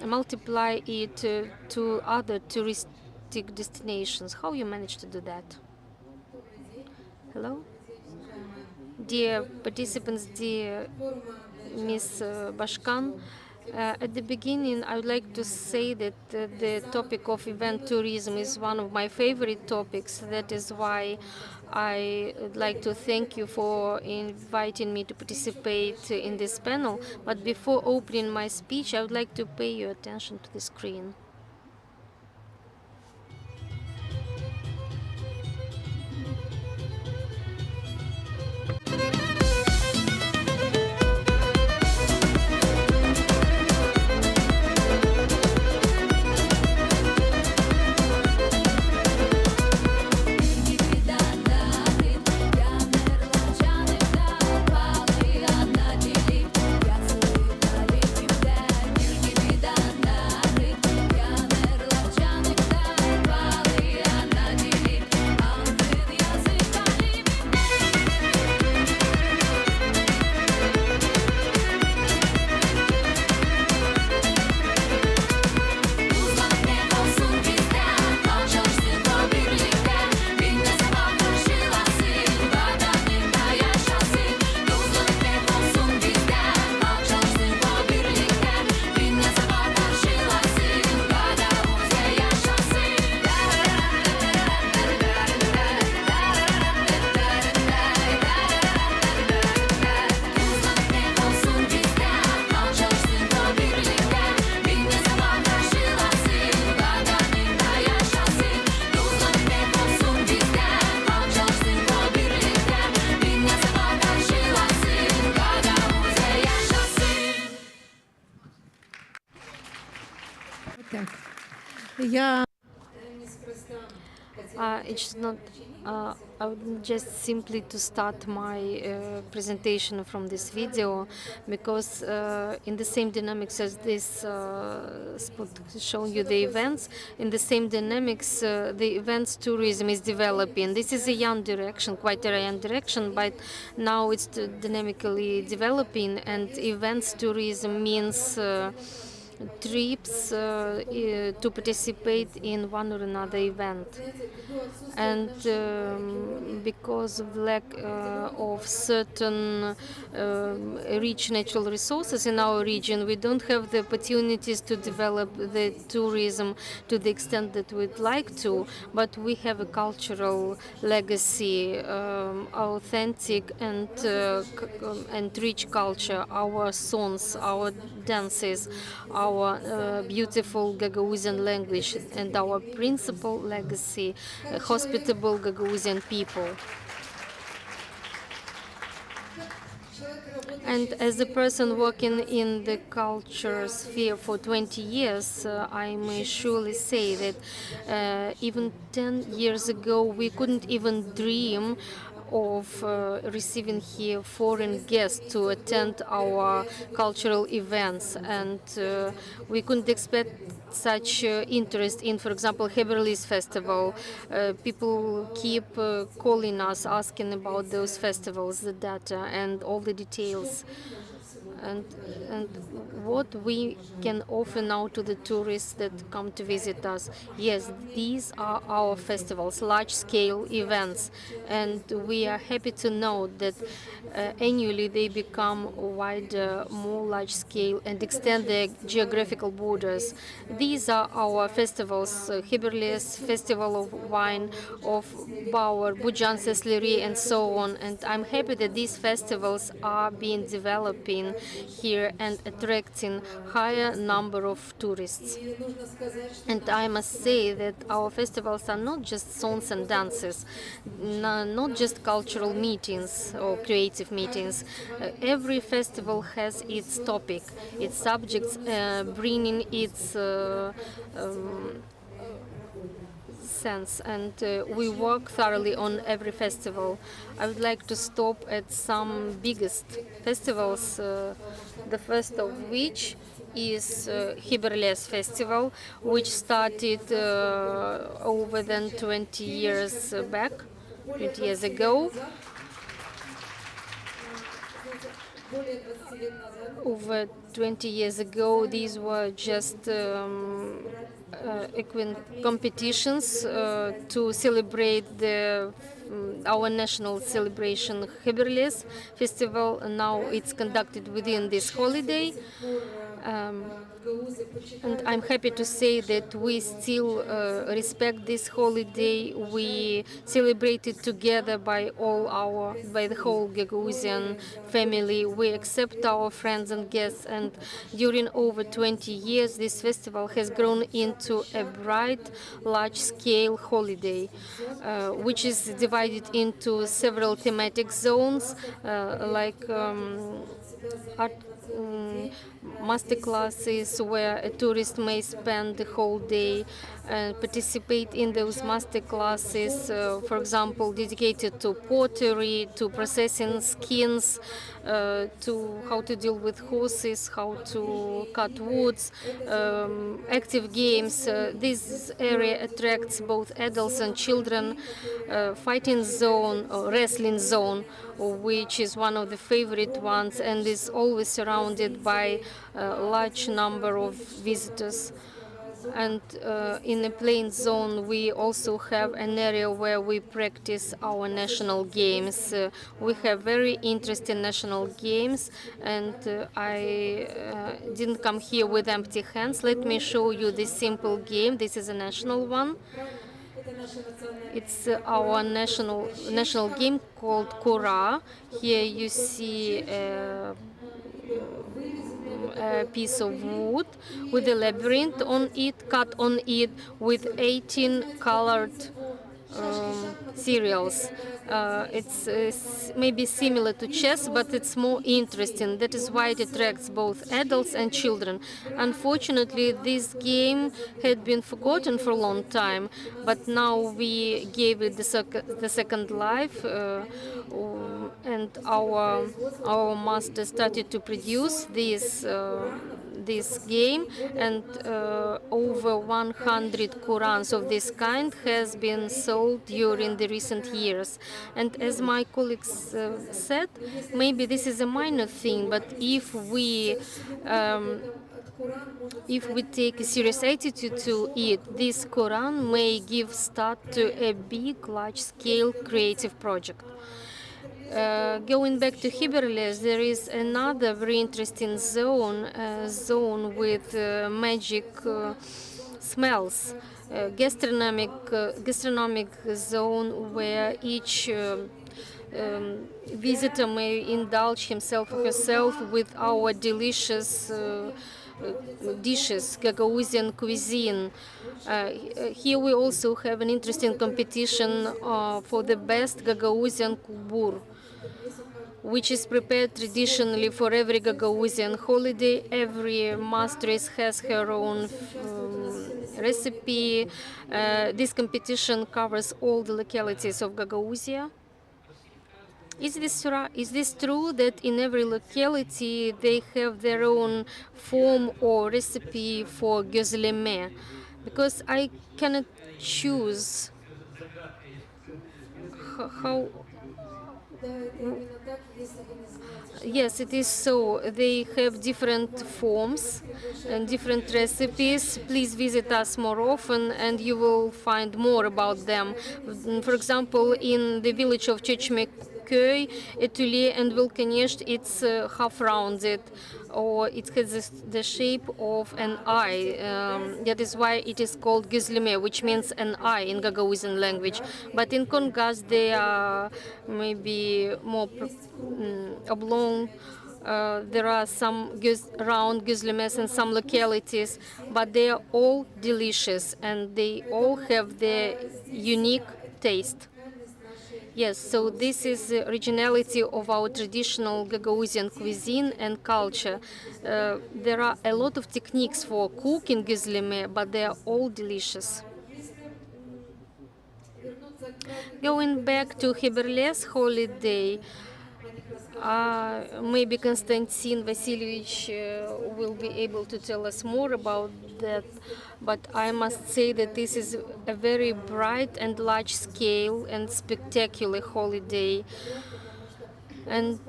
multiply it to other touristic destinations. How you managed to do that? Hello? Dear participants, dear Ms. Bashkan, at the beginning, I would like to say that the topic of event tourism is one of my favorite topics. That is why I would like to thank you for inviting me to participate in this panel. But before opening my speech, I would like to pay your attention to the screen. Я Yeah. It's not. I would just simply to start my presentation from this video, because in the same dynamics as this spot showing you the events, in the same dynamics, the events tourism is developing. This is a young direction, quite a young direction, but now it's dynamically developing, and events tourism means trips to participate in one or another event. And because of the lack of certain rich natural resources in our region, we don't have the opportunities to develop the tourism to the extent that we'd like to, but we have a cultural legacy, authentic and rich culture, our songs, our dances, our beautiful Gagauzian language, and our principal legacy, hospitable Gagauzian people. And as a person working in the culture sphere for 20 years, I may surely say that even 10 years ago, we couldn't even dream of receiving here foreign guests to attend our cultural events, and we couldn't expect such interest in, for example, Heberlis Festival. People keep calling us, asking about those festivals, the data, and all the details. And what we can offer now to the tourists that come to visit us. Yes, these are our festivals, large-scale events, and we are happy to know that annually they become wider, more large-scale, and extend their geographical borders. These are our festivals, Heberles, Festival of Wine, of Bauer, Bujan Sesleri, and so on. And I'm happy that these festivals are being developing here and attracting higher number of tourists. And I must say that our festivals are not just songs and dances, not just cultural meetings or creative meetings. Every festival has its topic, its subjects, bringing its sense, and we work thoroughly on every festival. I would like to stop at some biggest festivals, the first of which is Heberles Festival, which started over than 20 years back, 20 years ago. Over 20 years ago, these were just competitions to celebrate our national celebration, Heberles Festival. Now it's conducted within this holiday. And I'm happy to say that we still respect this holiday. We celebrate it together by the whole Gagauzian family. We accept our friends and guests, and during over 20 years, this festival has grown into a bright, large-scale holiday, which is divided into several thematic zones, like art master classes where a tourist may spend the whole day and participate in those master classes, for example, dedicated to pottery, to processing skins, to how to deal with horses, how to cut woods, active games. This area attracts both adults and children. Fighting zone or wrestling zone, which is one of the favorite ones and is always surrounded by a large number of visitors. And in the plain zone, we also have an area where we practice our national games. We have very interesting national games, and I didn't come here with empty hands. Let me show you this simple game. This is a national one. It's our national game called Kura. Here you see a piece of wood with a labyrinth on it, cut on it with 18 colored cereals. It's maybe similar to chess, but it's more interesting. That is why it attracts both adults and children. Unfortunately, this game had been forgotten for a long time, but now we gave it the second life, and our master started to produce this game, and over 100 Qurans of this kind has been sold during the recent years. And as my colleagues said, maybe this is a minor thing, but if we take a serious attitude to it, this Quran may give start to a big, large-scale creative project. Going back to Hiberles, there is another very interesting zone with magic smells, gastronomic zone where each visitor may indulge himself or herself with our delicious dishes, Gagauzian cuisine. Here we also have an interesting competition for the best Gagauzian kubur, which is prepared traditionally for every Gagauzian holiday. Every mistress has her own recipe. This competition covers all the localities of Gagauzia. Is this true that in every locality they have their own form or recipe for gözleme? Because I cannot choose how. Yes, it is so. They have different forms and different recipes. Please visit us more often and you will find more about them. For example, in the village of Chechmeköy, Etuli and Vilkanesht, it's half-rounded, or it has the shape of an eye. That is why it is called Gizlime, which means an eye in Gagauzian language. But in Kongas, they are maybe more oblong. There are some round gizlimes in some localities, but they are all delicious and they all have their unique taste. Yes, so this is the originality of our traditional Gagauzian cuisine and culture. There are a lot of techniques for cooking gizlime, but they are all delicious. Going back to Hiberles holiday, maybe Konstantin Vasilievich will be able to tell us more about that, but I must say that this is a very bright and large-scale and spectacular holiday. And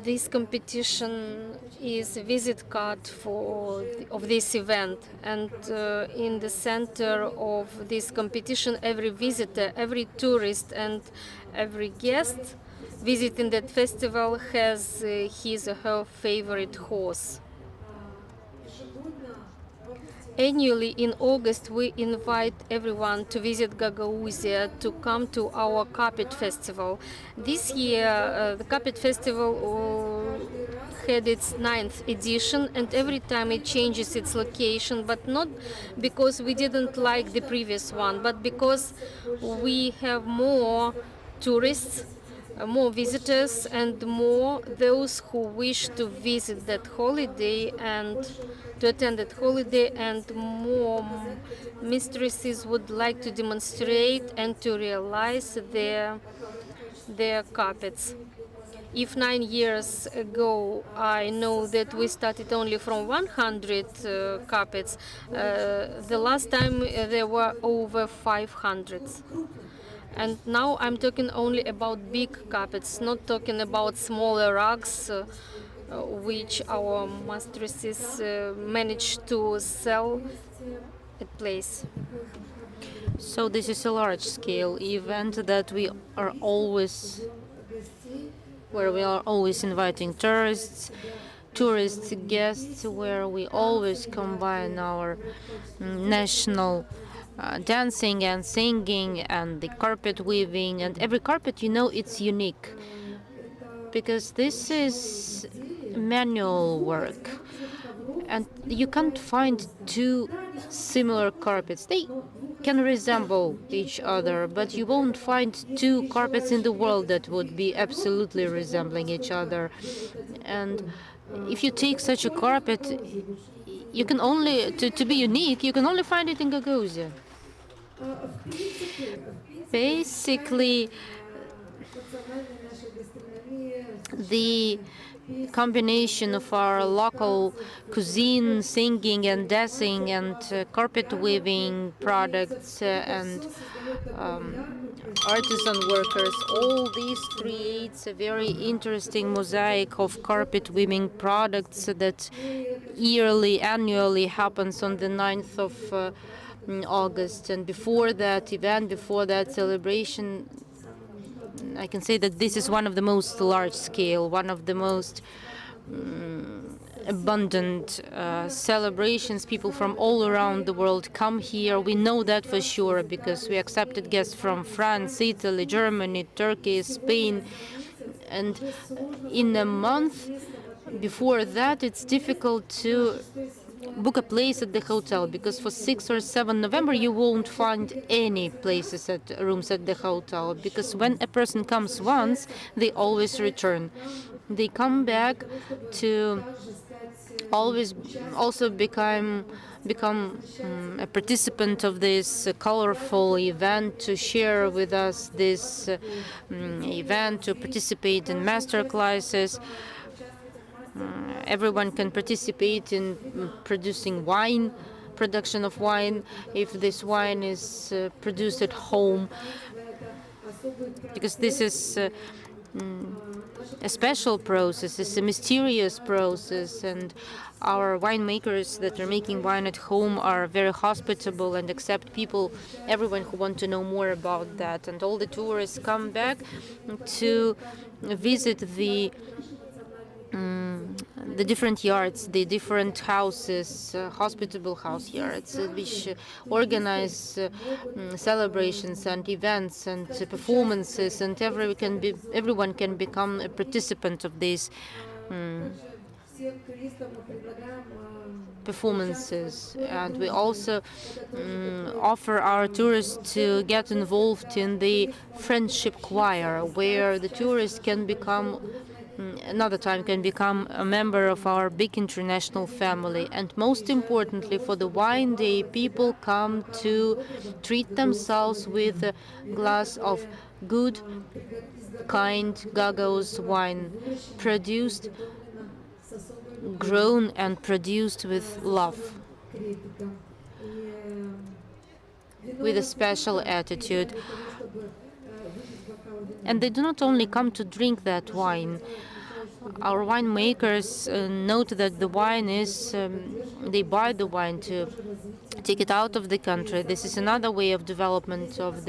this competition is a visit card of this event. And in the center of this competition, every visitor, every tourist, and every guest visiting that festival has his or her favorite horse. Annually in August, we invite everyone to visit Gagauzia to come to our carpet festival. This year, the carpet festival had its 9th edition, and every time it changes its location, but not because we didn't like the previous one, but because we have more tourists, more visitors, and more those who wish to visit that holiday and to attend that holiday, and more mistresses would like to demonstrate and to realize their carpets. If 9 years ago I know that we started only from 100 carpets, the last time there were over 500. And now I'm talking only about big carpets, not talking about smaller rugs, which our mistresses managed to sell at place. So this is a large-scale event that we are always inviting tourists, guests, where we always combine our national dancing and singing and the carpet weaving. And every carpet, it's unique because this is manual work, and you can't find two similar carpets. can resemble each other, but you won't find two carpets in the world that would be absolutely resembling each other. And if you take such a carpet, you can only, to be unique, you can only find it in Gagauzia. Basically, the combination of our local cuisine, singing and dancing, and carpet weaving products and artisan workers, all these creates a very interesting mosaic of carpet weaving products that annually happens on the 9th of August. And before that event, before that celebration, I can say that this is one of the most large-scale, one of the most abundant celebrations. People from all around the world come here. We know that for sure because we accepted guests from France, Italy, Germany, Turkey, Spain. And in a month before that, it's difficult to book a place at the hotel because for 6 or 7 November you won't find any rooms at the hotel, because when a person comes once, they always return. They come back to always also become a participant of this colorful event, to share with us this event, to participate in master classes. Everyone can participate in production of wine, if this wine is produced at home, because this is a special process, it's a mysterious process, and our winemakers that are making wine at home are very hospitable and accept people, everyone who want to know more about that. And all the tourists come back to visit the different yards, the different houses, hospitable house yards, which organize celebrations and events and performances, and everyone can become a participant of these performances. And we also offer our tourists to get involved in the friendship choir, where the tourists can become another time can become a member of our big international family. And most importantly, for the wine day, people come to treat themselves with a glass of good, kind Gagauz wine, grown and produced with love, with a special attitude. And they do not only come to drink that wine. Our winemakers note that the wine is, they buy the wine to take it out of the country. This is another way of development of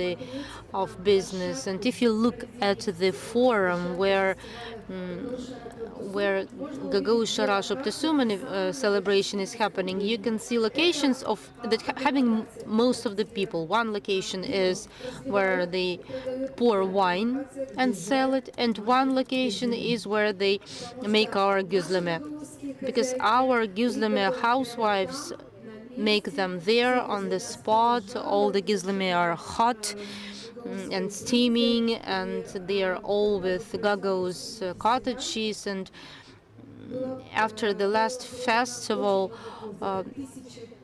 business. And if you look at the forum where Gagauzia Shoptasumani celebration is happening, you can see locations of that having most of the people. One location is where they pour wine and sell it, and one location is where they make our guzleme, because our guzleme housewives make them there on the spot. All the guzleme are hot and steaming, and they are all with Gagauz cottage cheese. And after the last festival,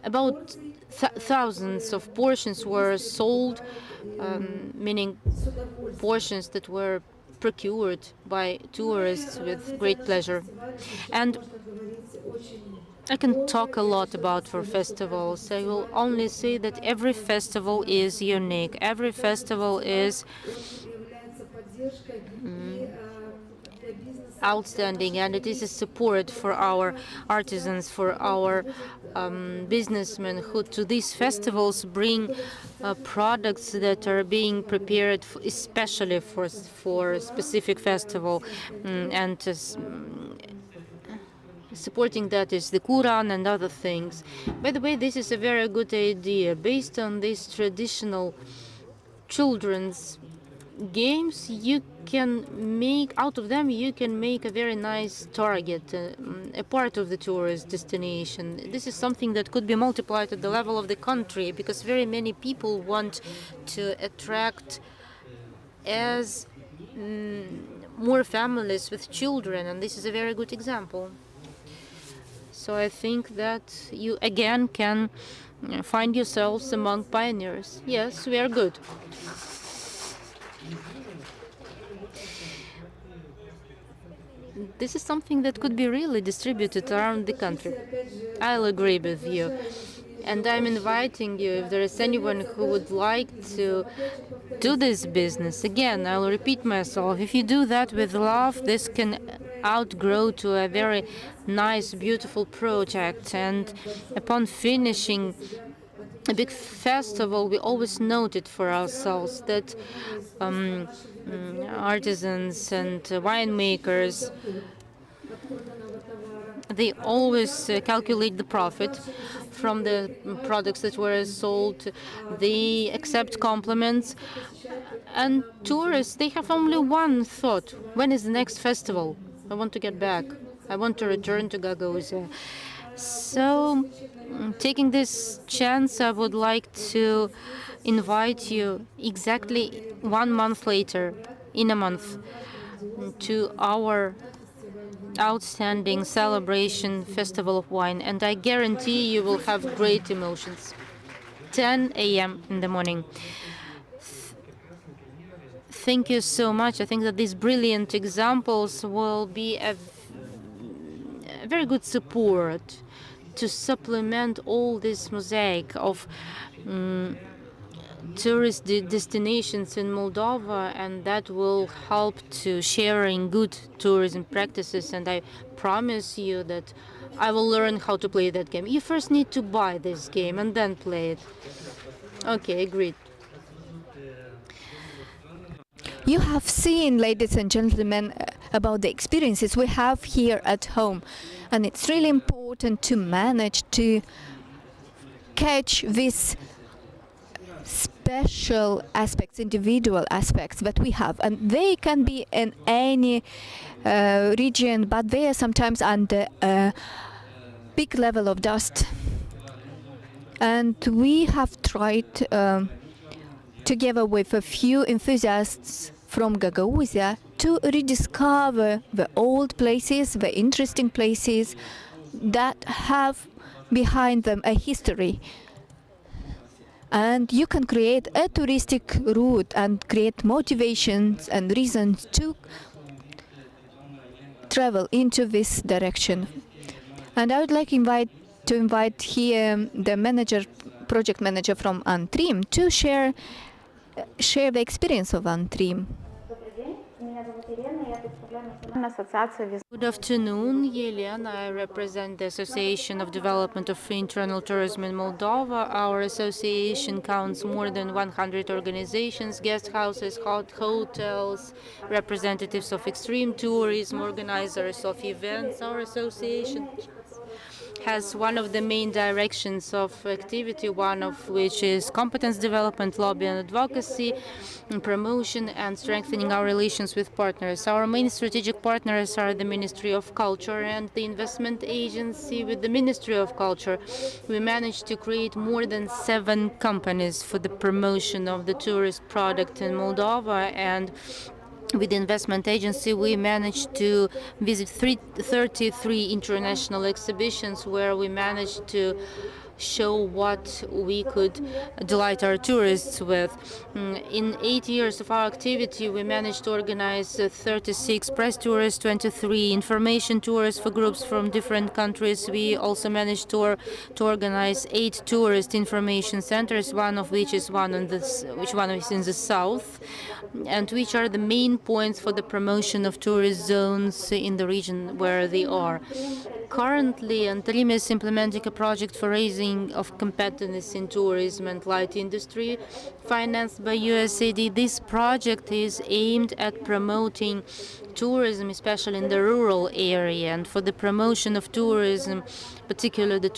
about thousands of portions were sold, meaning portions that were procured by tourists with great pleasure. And I can talk a lot about for festivals. I will only say that every festival is unique. Every festival is outstanding, and it is a support for our artisans, for our businessmen who to these festivals bring products that are being prepared especially for a specific festival, and supporting that is the Quran and other things. By the way, this is a very good idea. Based on these traditional children's games, you can make out of them, you can make a very nice target, a part of the tourist destination. This is something that could be multiplied at the level of the country, because very many people want to attract as more families with children, and this is a very good example. So I think that you again can find yourselves among pioneers. Yes, we are good. This is something that could be really distributed around the country. I'll agree with you. And I'm inviting you, if there is anyone who would like to do this business, again, I'll repeat myself, if you do that with love, this can outgrow to a very nice, beautiful project. And upon finishing a big festival, we always noted for ourselves that artisans and winemakers, they always calculate the profit from the products that were sold. They accept compliments. And tourists, they have only one thought: when is the next festival? I want to get back. I want to return to Gagauzia. So, taking this chance, I would like to invite you exactly 1 month later, in a month, to our outstanding celebration festival of wine, and I guarantee you will have great emotions. 10 a.m. in the morning. Thank you so much. I think that these brilliant examples will be a very good support to supplement all this mosaic of tourist destinations in Moldova, and that will help to sharing good tourism practices. And I promise you that I will learn how to play that game. You first need to buy this game and then play it. Okay, agreed. You have seen, ladies and gentlemen, about the experiences we have here at home. And it's really important to manage to catch these special aspects, individual aspects that we have. And they can be in any region, but they are sometimes under a big level of dust. And we have tried, together with a few enthusiasts from Gagauzia, to rediscover the old places, the interesting places that have behind them a history. And you can create a touristic route and create motivations and reasons to travel into this direction. And I would like to invite here the project manager from Antrim to share the experience of Antrim. Good afternoon, Yelena. I represent the Association of Development of Internal Tourism in Moldova. Our association counts more than 100 organizations, guest houses, hotels, representatives of extreme tourism, organizers of events. Our association has one of the main directions of activity, one of which is competence development, lobby and advocacy, and promotion and strengthening our relations with partners. Our main strategic partners are the Ministry of Culture and the Investment Agency. With the Ministry of Culture, we managed to create more than 7 companies for the promotion of the tourist product in Moldova, and with the investment agency, we managed to visit 33 international exhibitions where we managed to show what we could delight our tourists with. In 8 years of our activity, we managed to organize 36 press tours, 23 information tours for groups from different countries. We also managed to organize 8 tourist information centers, one of which is in the south, and which are the main points for the promotion of tourist zones in the region where they are. Currently, Antrim is implementing a project for raising of competitiveness in tourism and light industry, financed by USAID. This project is aimed at promoting tourism, especially in the rural area. And for the promotion of tourism, particularly the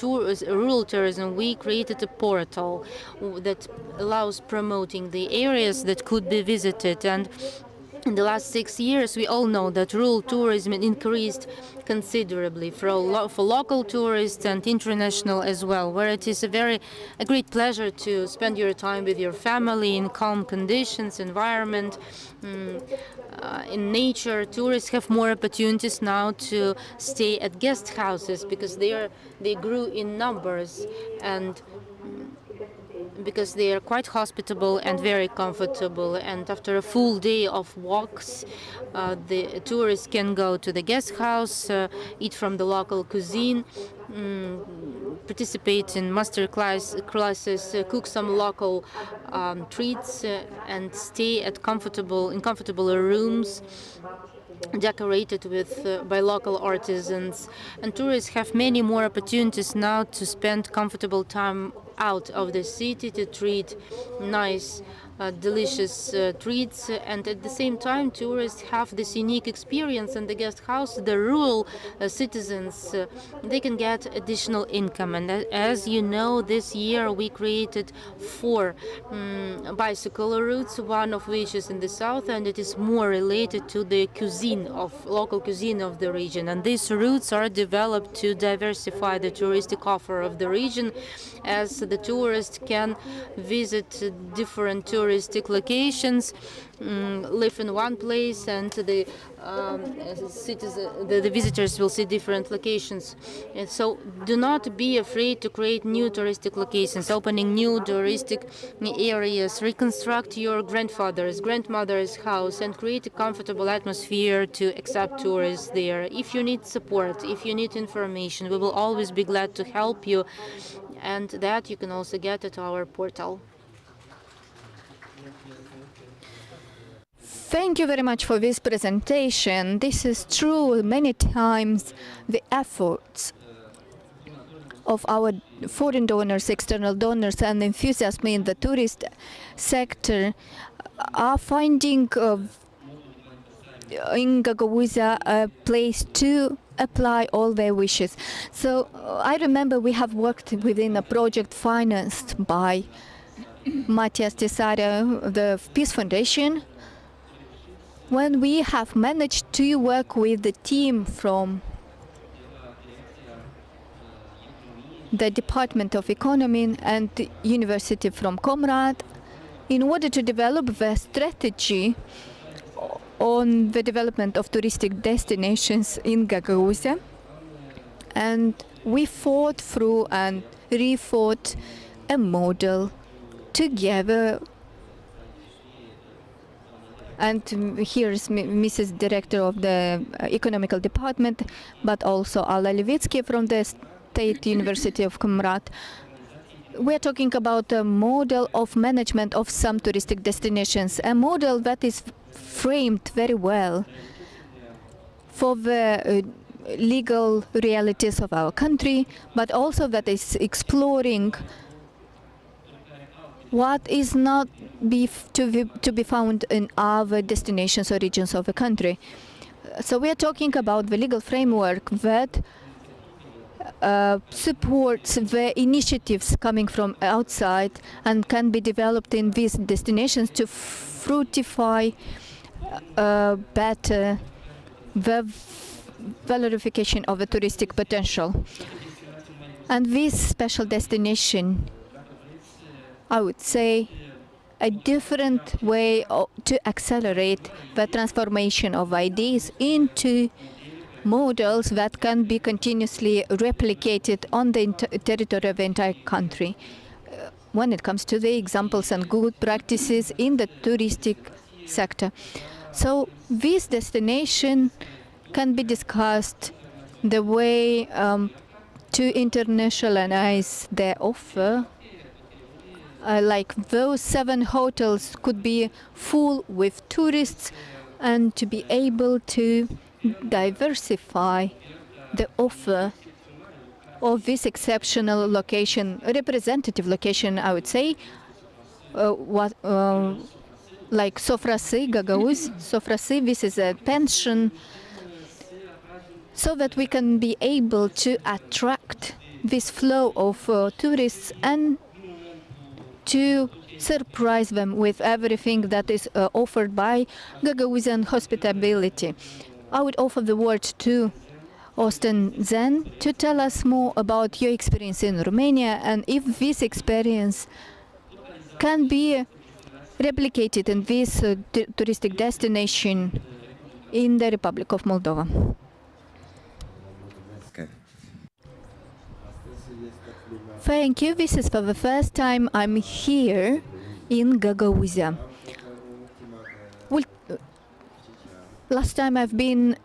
rural tourism, we created a portal that allows promoting the areas that could be visited. And In the last 6 years, we all know that rural tourism increased considerably for local tourists and international as well, where it is a great pleasure to spend your time with your family in calm conditions, environment, in nature. Tourists have more opportunities now to stay at guest houses because they grew in numbers and because they are quite hospitable and very comfortable. And after a full day of walks, the tourists can go to the guest house, eat from the local cuisine, participate in master classes, cook some local treats, and stay in comfortable rooms decorated by local artisans. And tourists have many more opportunities now to spend comfortable time out of the city to treat nice delicious treats, and at the same time tourists have this unique experience in the guest house. The rural citizens, they can get additional income, and as you know, this year we created 4 bicycle routes, one of which is in the south, and it is more related to the local cuisine of the region. And these routes are developed to diversify the touristic offer of the region, as the tourist can visit different touristic locations, live in one place, and the visitors will see different locations. And so do not be afraid to create new touristic locations, opening new touristic areas, reconstruct your grandmother's house, and create a comfortable atmosphere to accept tourists there. If you need support, if you need information, we will always be glad to help you, and that you can also get at our portal. Thank you very much for this presentation. This is true. Many times the efforts of our foreign donors, external donors, and enthusiasm in the tourist sector are finding in Gagauzia a place to apply all their wishes. So I remember we have worked within a project financed by Matias Tesario, the Peace Foundation, when we have managed to work with the team from the Department of Economy and the University from Comrade in order to develop the strategy on the development of touristic destinations in Gagauzia. And we fought through and refought a model together. And here is Mrs. Director of the Economical Department, but also Alla Levitsky from the State University of Comrade. We're talking about a model of management of some touristic destinations, a model that is framed very well for the legal realities of our country, but also that is exploring what is not to be found in other destinations or regions of the country. So we are talking about the legal framework that supports the initiatives coming from outside and can be developed in these destinations to fructify better the valorification of the touristic potential. And this special destination, I would say, a different way to accelerate the transformation of ideas into models that can be continuously replicated on the territory of the entire country. When it comes to the examples and good practices in the touristic sector. So this destination can be discussed the way to internationalize their offer. Like those 7 hotels could be full with tourists, and to be able to diversify the offer of this exceptional location, representative location, I would say, like Sofrasy, Gagauz, Sofrasy, this is a pension, so that we can be able to attract this flow of tourists and to surprise them with everything that is offered by Gagauzian hospitality. I would offer the word to Austin Zen to tell us more about your experience in Romania and if this experience can be replicated in this touristic destination in the Republic of Moldova. Okay. Thank you. This is for the first time I'm here in Gagauzia. Well, last time I've been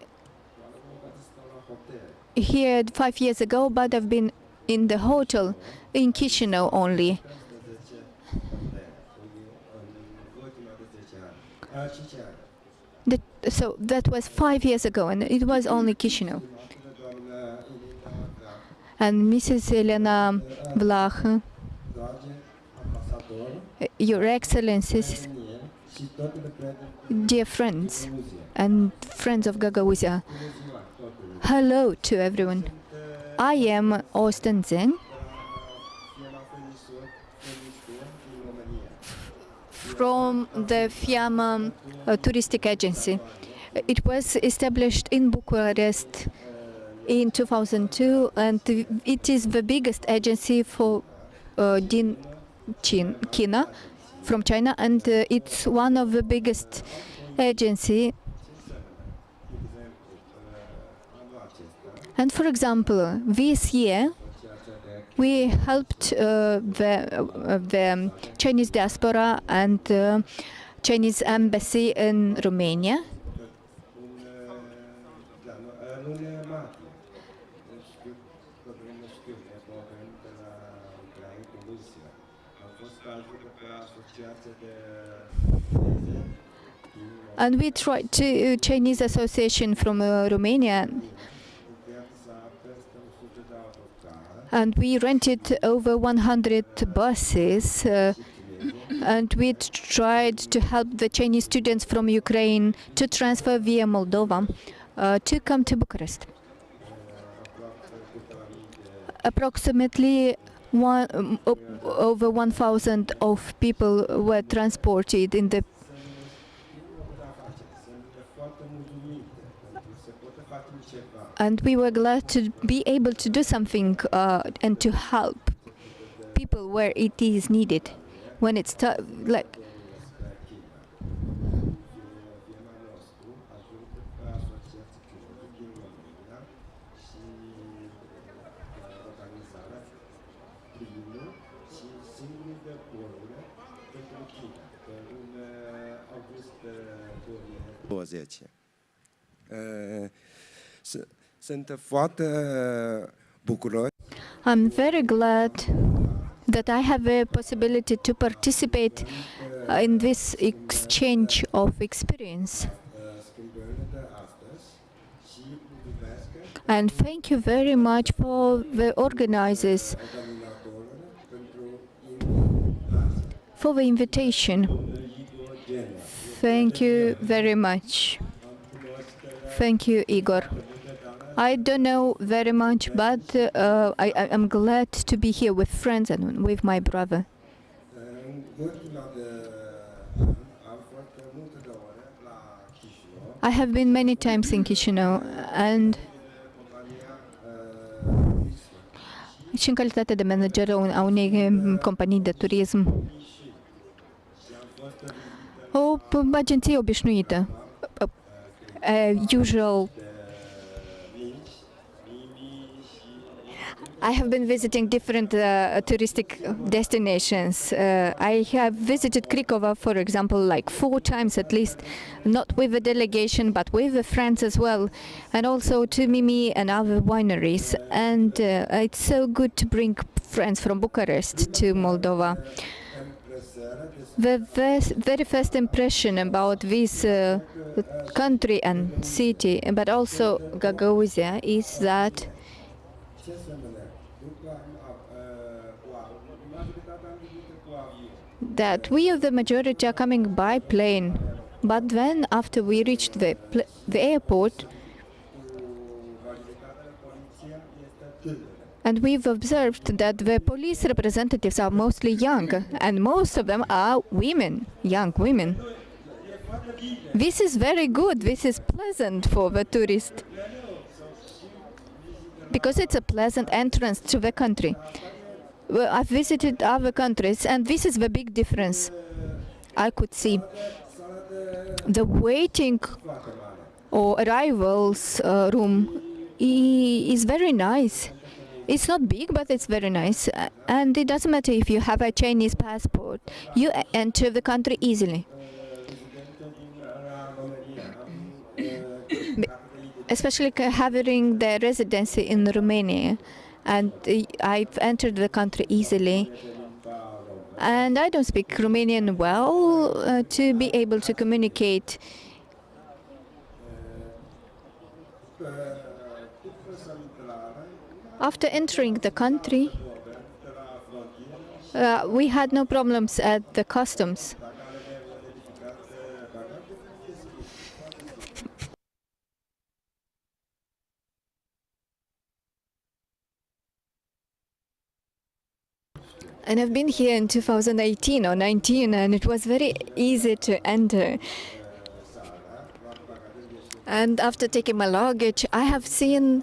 here 5 years ago, but I've been in the hotel in Chisinau only. So that was 5 years ago, and it was only Chisinau. And Mrs. Elena Vlach, Your Excellencies, dear friends and friends of Gagauzia, hello to everyone. I am Austin Zen from the VIII touristic agency. It was established in Bucharest in 2002, and it is the biggest agency for China, from China, and it's one of the biggest agency. And for example, this year we helped the Chinese diaspora and Chinese embassy in Romania. And we tried to Chinese association from Romania, and we rented over 100 buses, and we tried to help the Chinese students from Ukraine to transfer via Moldova to come to Bucharest. Approximately over 1,000 of people were transported in the and we were glad to be able to do something and to help people where it is needed. When it's like I'm very glad that I have a possibility to participate in this exchange of experience. And thank you very much for the organizers for the invitation. Thank you very much. Thank you, Igor. I don't know very much, but I'm glad to be here with friends and with my brother. I have been many times in Chisinau, and și în calitate de manager a unei companii de turism. O agenție obișnuită. Usual. I have been visiting different touristic destinations. I have visited Cricova, for example, like 4 times at least, not with a delegation, but with the friends as well, and also to Mimi and other wineries. And it's so good to bring friends from Bucharest to Moldova. The very first impression about this country and city, but also Gagauzia, is that we of the majority are coming by plane, but then after we reached the airport And we've observed that the police representatives are mostly young, and most of them are women, young women. This is very good. This is pleasant for the tourist, because it's a pleasant entrance to the country. Well, I've visited other countries, and this is the big difference I could see. The waiting or arrivals room is very nice. It's not big, but it's very nice. And it doesn't matter if you have a Chinese passport. You enter the country easily. Especially having the residency in Romania. And I've entered the country easily. And I don't speak Romanian well to be able to communicate. After entering the country, we had no problems at the customs. And I've been here in 2018 or 19, and it was very easy to enter. And after taking my luggage, I have seen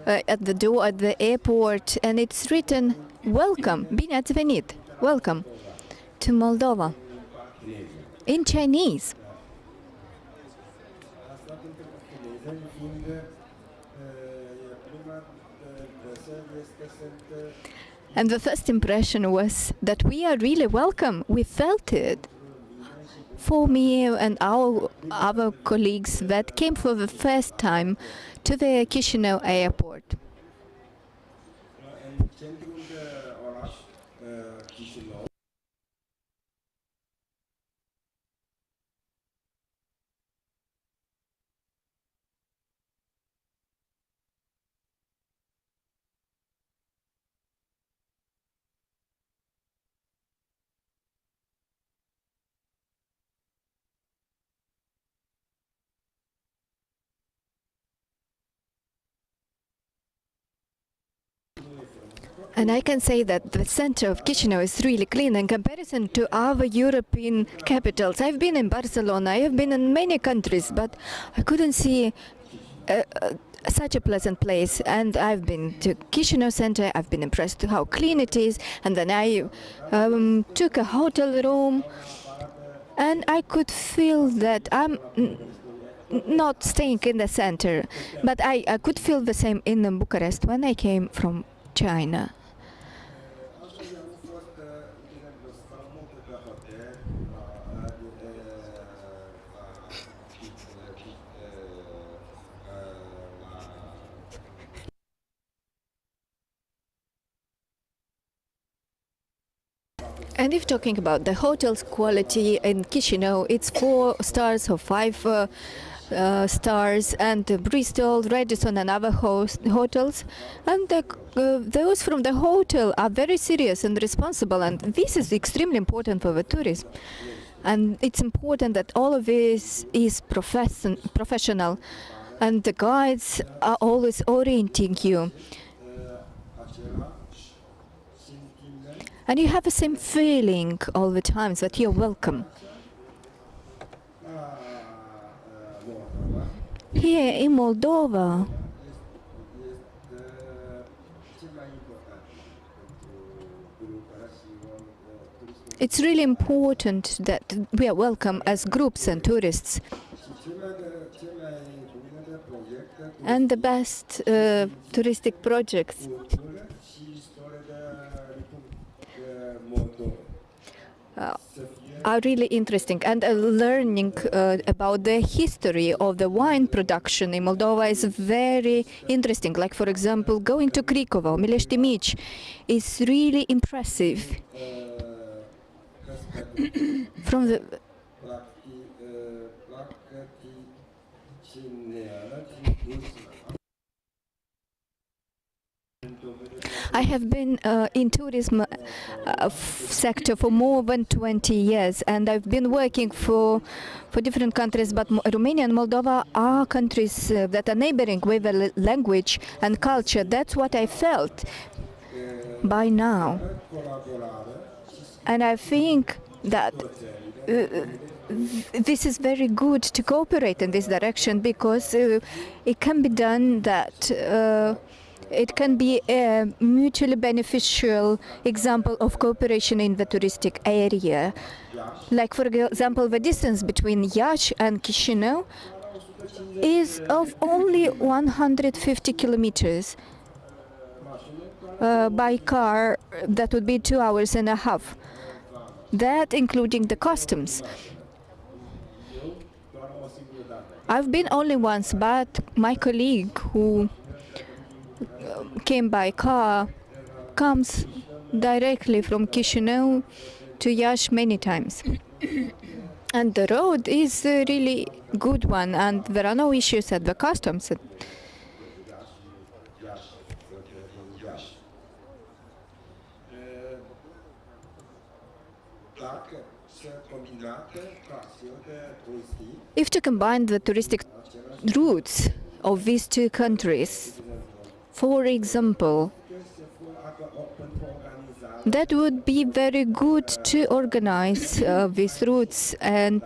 at the door at the airport, and it's written, "Welcome, bine ați venit, welcome to Moldova," in Chinese. And the first impression was that we are really welcome. We felt it. For me and our other colleagues that came for the first time to the Chisinau airport. And I can say that the center of Chisinau is really clean in comparison to other European capitals. I've been in Barcelona, I have been in many countries, but I couldn't see such a pleasant place. And I've been to Chisinau center, I've been impressed with how clean it is, and then I took a hotel room, and I could feel that I'm not staying in the center, but I could feel the same in Bucharest when I came from China. And if talking about the hotel's quality in Chisinau, it's 4 stars or 5 stars, and Bristol, Radisson and other hotels. And those from the hotel are very serious and responsible, and this is extremely important for the tourism. And it's important that all of this is professional, and the guides are always orienting you. And you have the same feeling all the time that you're welcome. Here in Moldova, it's really important that we are welcome as groups and tourists. And the best touristic projects are really interesting, and learning about the history of the wine production in Moldova is very interesting. Like, for example, going to Krikovo, Milești Mici is really impressive. From the I have been in tourism sector for more than 20 years, and I've been working for different countries, but Romania and Moldova are countries that are neighboring with a language and culture. That's what I felt by now. And I think that this is very good to cooperate in this direction, because it can be done that it can be a mutually beneficial example of cooperation in the touristic area. Like, for example, the distance between Iași and Chișinău is of only 150 kilometers. By car, that would be 2 hours and a half. That including the customs. I've been only once, but my colleague who came by car comes directly from Chișinău to Iași many times. And the road is a really good one, and there are no issues at the customs. If to combine the touristic routes of these two countries, for example, that would be very good to organize these routes, and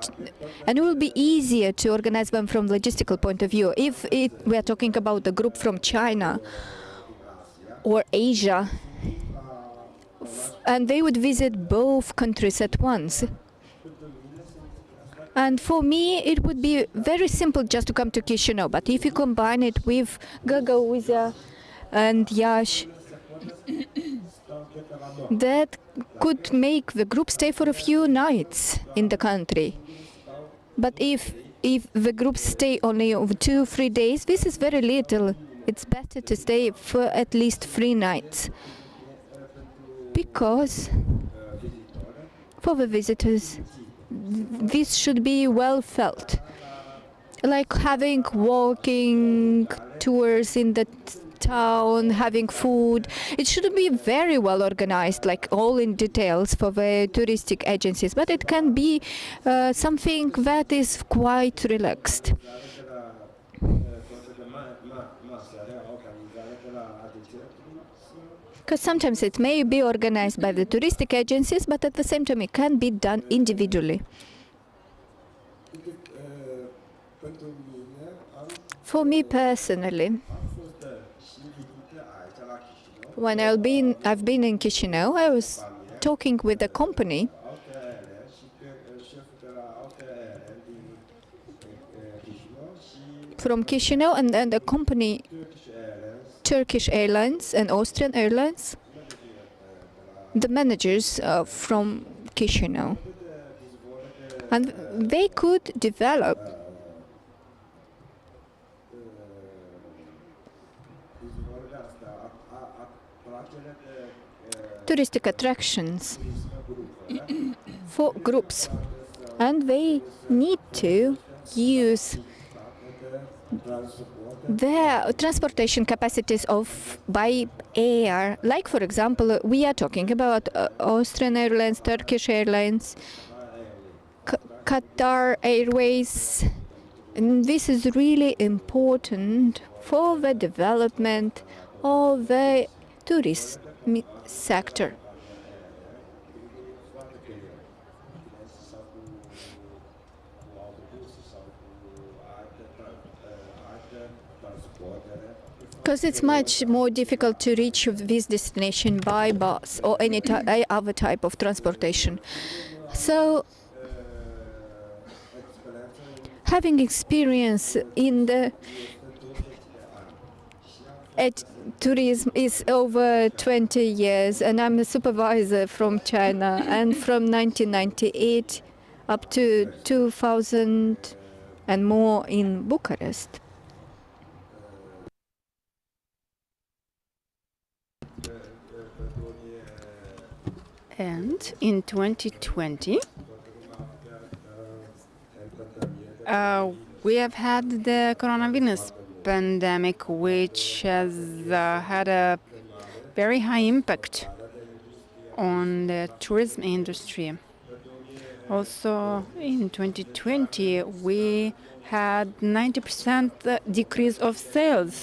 it will be easier to organize them from logistical point of view. If we are talking about the group from China or Asia, and they would visit both countries at once. And for me, it would be very simple just to come to Chișinău. But if you combine it with Gagauzia and Iași, that could make the group stay for a few nights in the country. But if the groups stay only over 2-3 days, this is very little. It's better to stay for at least 3 nights. Because for the visitors, this should be well felt. Like having walking tours in the town, having food. It should be very well organized, like all in details for the touristic agencies, but it can be something that is quite relaxed. Because sometimes it may be organized by the touristic agencies, but at the same time it can be done individually. For me personally, when I've been in Chișinău, I was talking with a company from Chișinău, and the company Turkish Airlines and Austrian Airlines, the managers from Chișinău, and they could develop touristic attractions for groups, and they need to use their transportation capacities by air. Like, for example, we are talking about Austrian Airlines, Turkish Airlines, Qatar Airways. And this is really important for the development of the tourism sector. Because it's much more difficult to reach this destination by bus or any other type of transportation. So, having experience in the tourism is over 20 years, and I'm a supervisor from China, and from 1998 up to 2000 and more in Bucharest. And in 2020, we have had the coronavirus pandemic, which has had a very high impact on the tourism industry. Also, in 2020, we had 90% decrease of sales.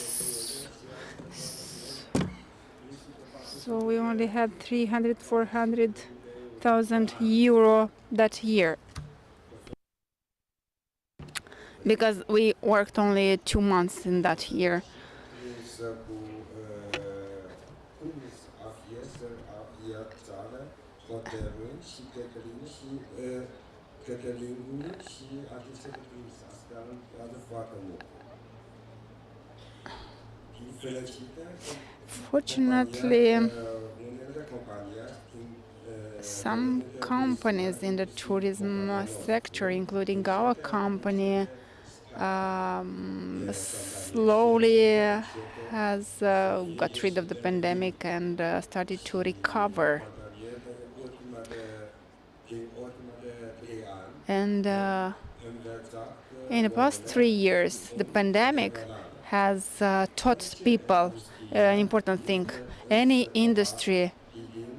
So we only had 300, 400,000 euro that year, because we worked only 2 months in that year. Fortunately, some companies in the tourism sector, including our company, slowly has got rid of the pandemic and started to recover. And in the past 3 years, the pandemic has taught people an important thing. Any industry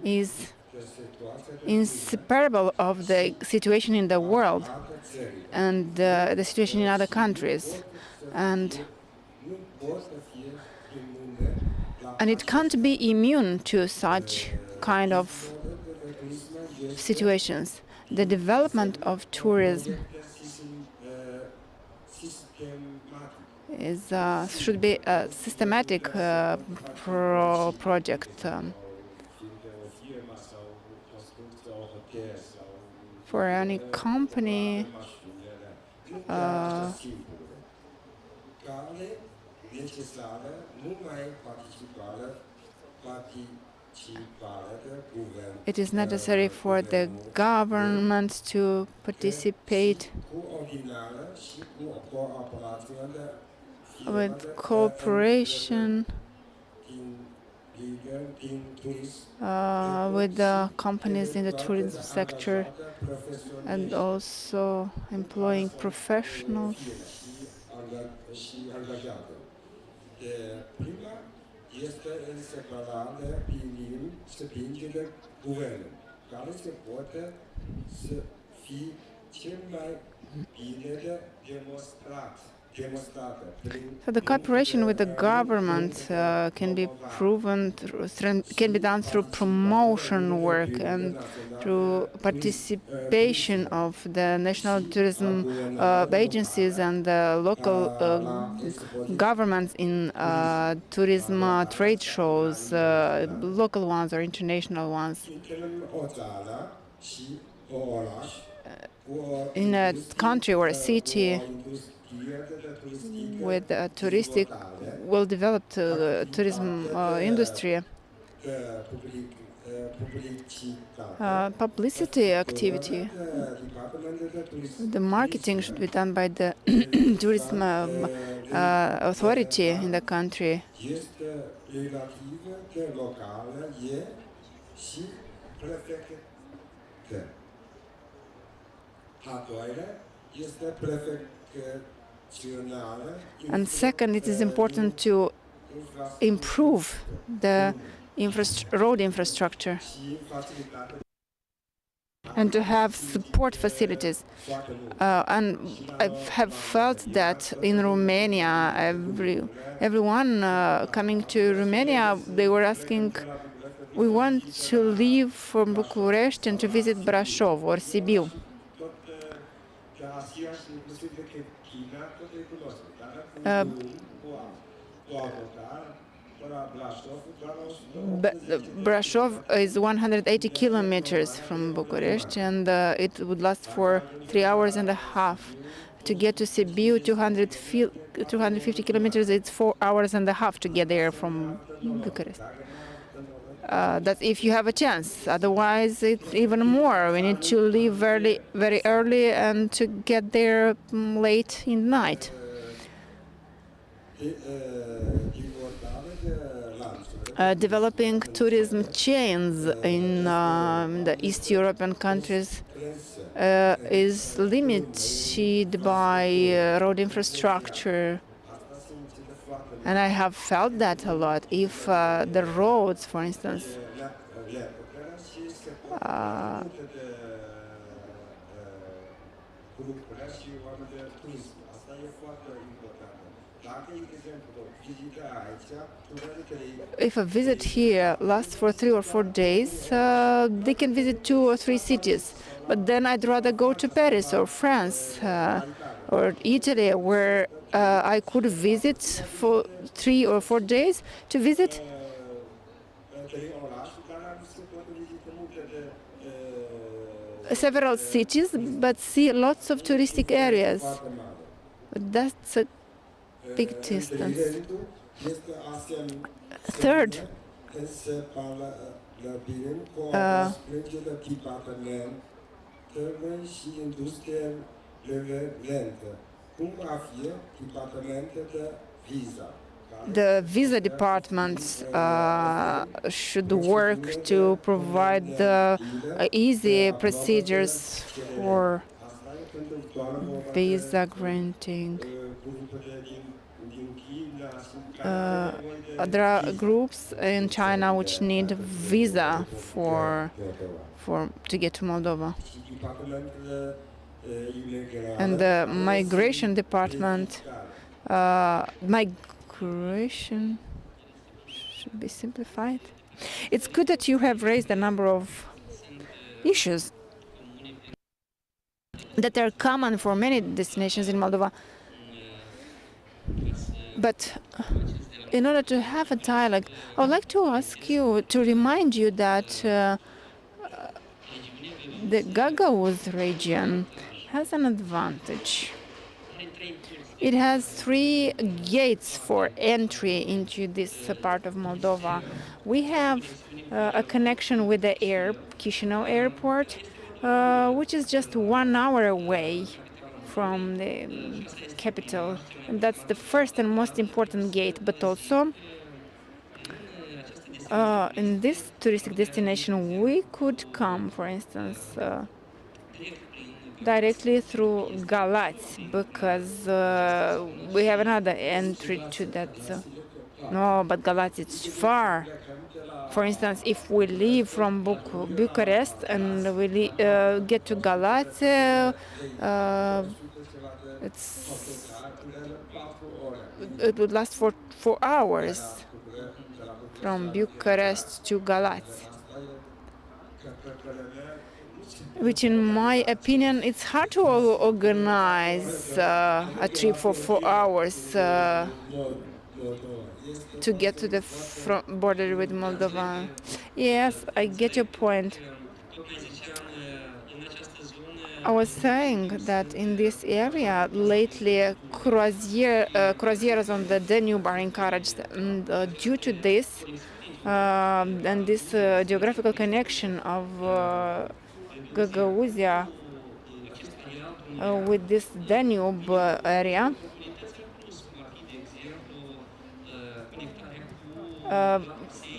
is inseparable of the situation in the world and the situation in other countries. And it can't be immune to such kind of situations. The development of tourism should be a systematic project. For any company, it is necessary for the government to participate with cooperation with the companies in the tourism sector, and also employing professionals. So the cooperation with the government can be done through promotion work and through participation of the national tourism agencies and the local governments in tourism trade shows, local ones or international ones. In a country or a city with a touristic, well-developed tourism industry, publicity activity, the marketing should be done by the tourism authority in the country. And second, it is important to improve the road infrastructure and to have support facilities. And I have felt that in Romania, everyone coming to Romania, they were asking, we want to leave from Bucharest and to visit Brașov or Sibiu. Brașov is 180 kilometers from Bucharest, and it would last for 3 hours and a half. To get to Sibiu, 250 kilometers, it's 4 hours and a half to get there from Bucharest. That's if you have a chance. Otherwise, it's even more. We need to leave very, very early and to get there late in the night. Developing tourism chains in the East European countries is limited by road infrastructure And I have felt that a lot. If the roads, for instance, if a visit here lasts for 3 or 4 days, they can visit 2 or 3 cities. But then I'd rather go to Paris or France or Italy, where I could visit for 3 or 4 days to visit several cities, but see lots of touristic areas. But that's a big distance. Third, the visa departments should work to provide the easy procedures for visa granting. There are groups in China which need visa to get to Moldova. And the migration department, migration should be simplified. It's good that you have raised a number of issues that are common for many destinations in Moldova. But in order to have a dialogue, I would like to ask you, to remind you that the Gagauz region has an advantage. It has 3 gates for entry into this part of Moldova. We have a connection with the Chisinau airport, which is just 1 hour away from the capital. And that's the first and most important gate. But also, in this touristic destination, we could come, for instance, directly through Galați, because we have another entry to that. No, but Galați, it's far. For instance, if we leave from Bucharest and we get to Galați, it would last for 4 hours from Bucharest to Galați, which, in my opinion, it's hard to organize a trip for 4 hours to get to the border with Moldova. Yes, I get your point. I was saying that in this area, lately, croziers on the Danube are encouraged. And due to this, and this geographical connection of Gagauzia with this Danube area,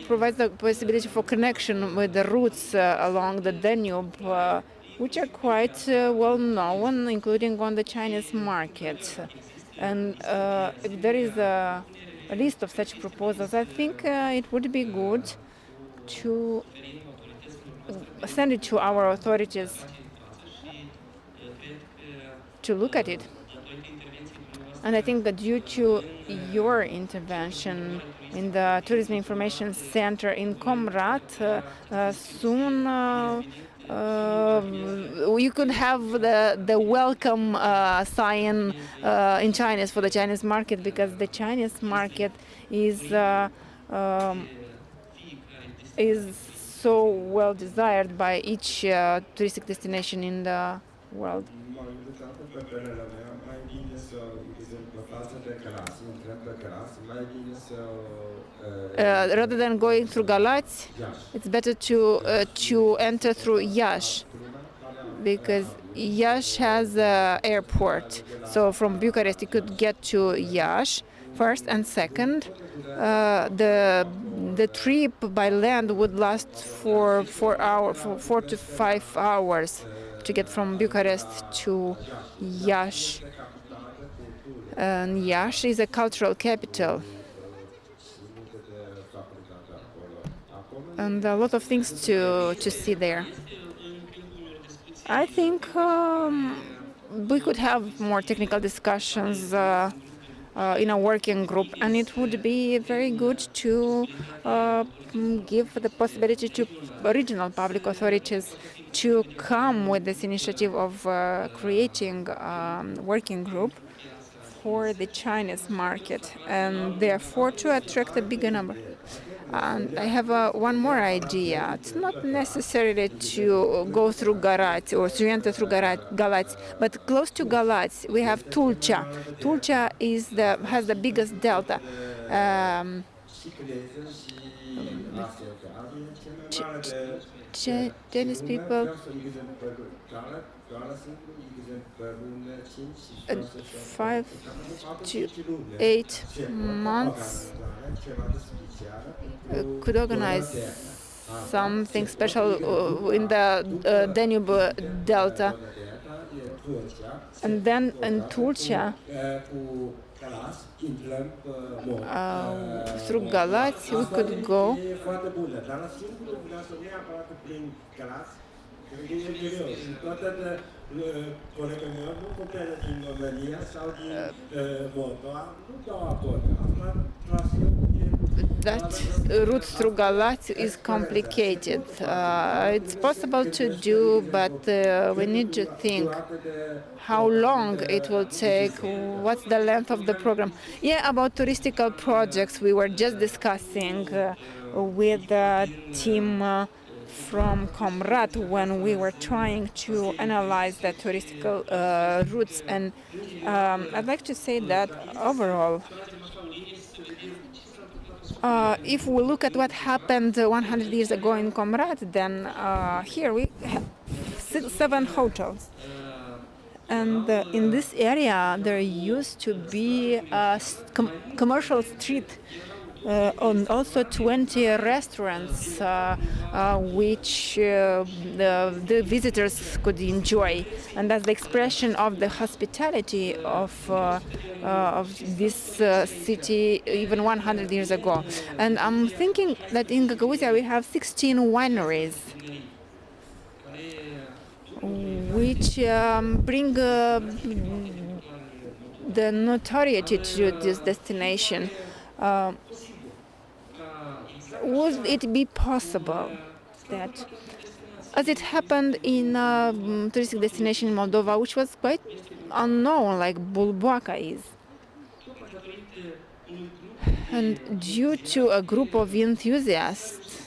provides the possibility for connection with the routes along the Danube, which are quite well known, including on the Chinese market. And if there is a list of such proposals, I think it would be good to send it to our authorities to look at it. And I think that due to your intervention in the Tourism Information Center in Comrat, soon you could have the welcome sign in Chinese for the Chinese market, because the Chinese market is so well desired by each touristic destination in the world. Rather than going through Galați, it's better to enter through Iași, because Iași has an airport. So from Bucharest, you could get to Iași first, and second, the trip by land would last for 4 to 5 hours to get from Bucharest to Iași. And Iași is a cultural capital. and a lot of things to see there. I think we could have more technical discussions in a working group, and it would be very good to give the possibility to regional public authorities to come with this initiative of creating a working group for the Chinese market, and therefore to attract a bigger number. And I have one more idea. It's not necessarily to go through Galat or to enter through Galat, but close to Galat we have Tulcha. Tulcha has the biggest delta. Chinese people 5 to 8 months could organize something special in the Danube Delta. And then in Tulcha, through Galat, we could go. That route through Galat is complicated. It's possible to do, but we need to think how long it will take, what's the length of the program. Yeah, about touristical projects, we were just discussing with the team from Comrat when we were trying to analyze the touristical routes. And I'd like to say that overall, if we look at what happened 100 years ago in Comrat, then here we have 7 hotels. And in this area, there used to be a commercial street and also 20 restaurants which the visitors could enjoy. And that's the expression of the hospitality of this city even 100 years ago. And I'm thinking that in Gagauzia we have 16 wineries which bring the notoriety to this destination. Would it be possible that, as it happened in a touristic destination in Moldova, which was quite unknown, like Bulboaca is, and due to a group of enthusiasts,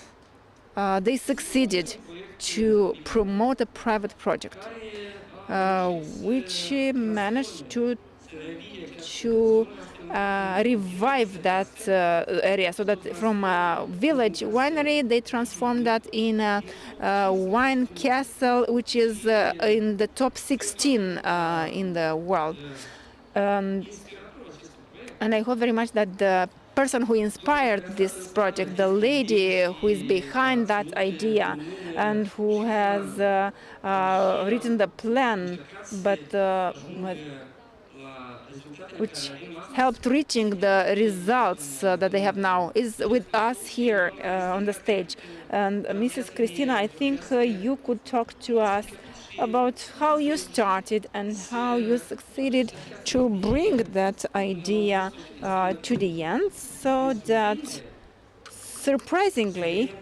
they succeeded to promote a private project, which managed to revive that area, so that from a village winery they transformed that in a wine castle, which is in the top 16 in the world. And I hope very much that the person who inspired this project, the lady who is behind that idea and who has written the plan, which helped reaching the results that they have now, is with us here on the stage. And Mrs. Christina, I think you could talk to us about how you started and how you succeeded to bring that idea to the end, so that surprisingly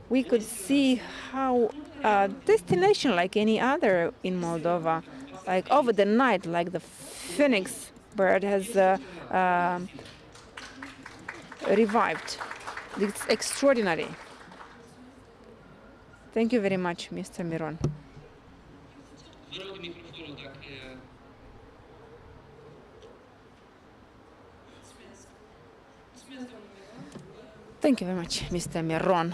we could see how a destination like any other in Moldova, like over the night, like the phoenix bird, has revived. It's extraordinary. Thank you very much, Mr. Miron. Thank you very much, Mr. Miron.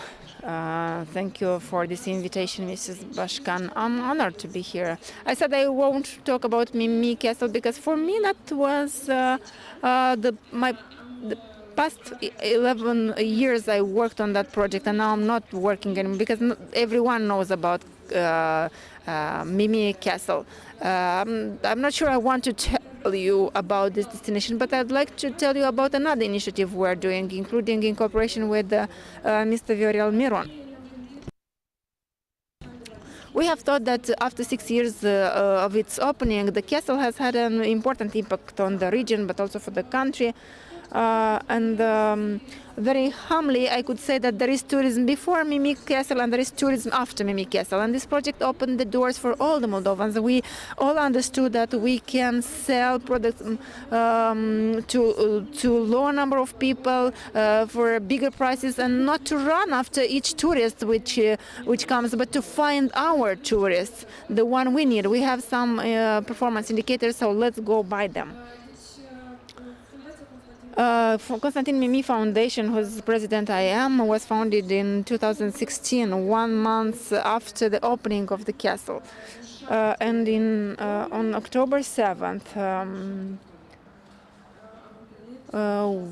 Thank you for this invitation, Mrs. Bashkan. I'm honored to be here. I said I won't talk about Mimi Castle because for me that was the past 11 years I worked on that project, and now I'm not working anymore because everyone knows about Mimi Castle. I'm not sure I want to tell you about this destination, but I'd like to tell you about another initiative we're doing, including in cooperation with Mr. Viorel Miron. We have thought that after 6 years of its opening, the castle has had an important impact on the region, but also for the country. Very humbly, I could say that there is tourism before Mimi Castle and there is tourism after Mimi Castle. And this project opened the doors for all the Moldovans. We all understood that we can sell products to lower number of people for bigger prices, and not to run after each tourist which comes, but to find our tourists, the one we need. We have some performance indicators, so let's go by them. Constantin Mimi Foundation, whose president I am, was founded in 2016, 1 month after the opening of the castle. And on October 7th,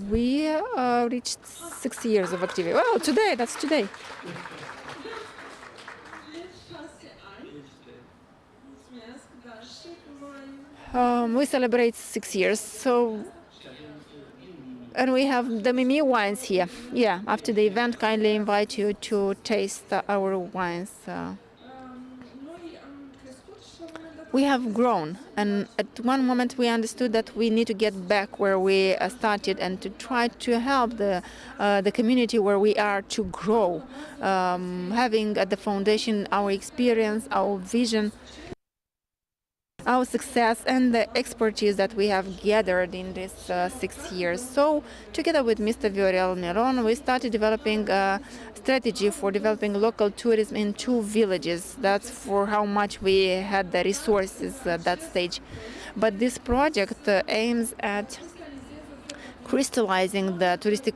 we reached 6 years of activity. Well, today, that's today. We celebrate 6 years, and we have the Mimi wines here. Yeah, after the event, kindly invite you to taste our wines. We have grown, and at one moment we understood that we need to get back where we started and to try to help the community where we are to grow, having at the foundation our experience, our vision, our success, and the expertise that we have gathered in these 6 years. So, together with Mr. Viorel Miron, we started developing a strategy for developing local tourism in 2 villages. That's for how much we had the resources at that stage. But this project aims at crystallizing the touristic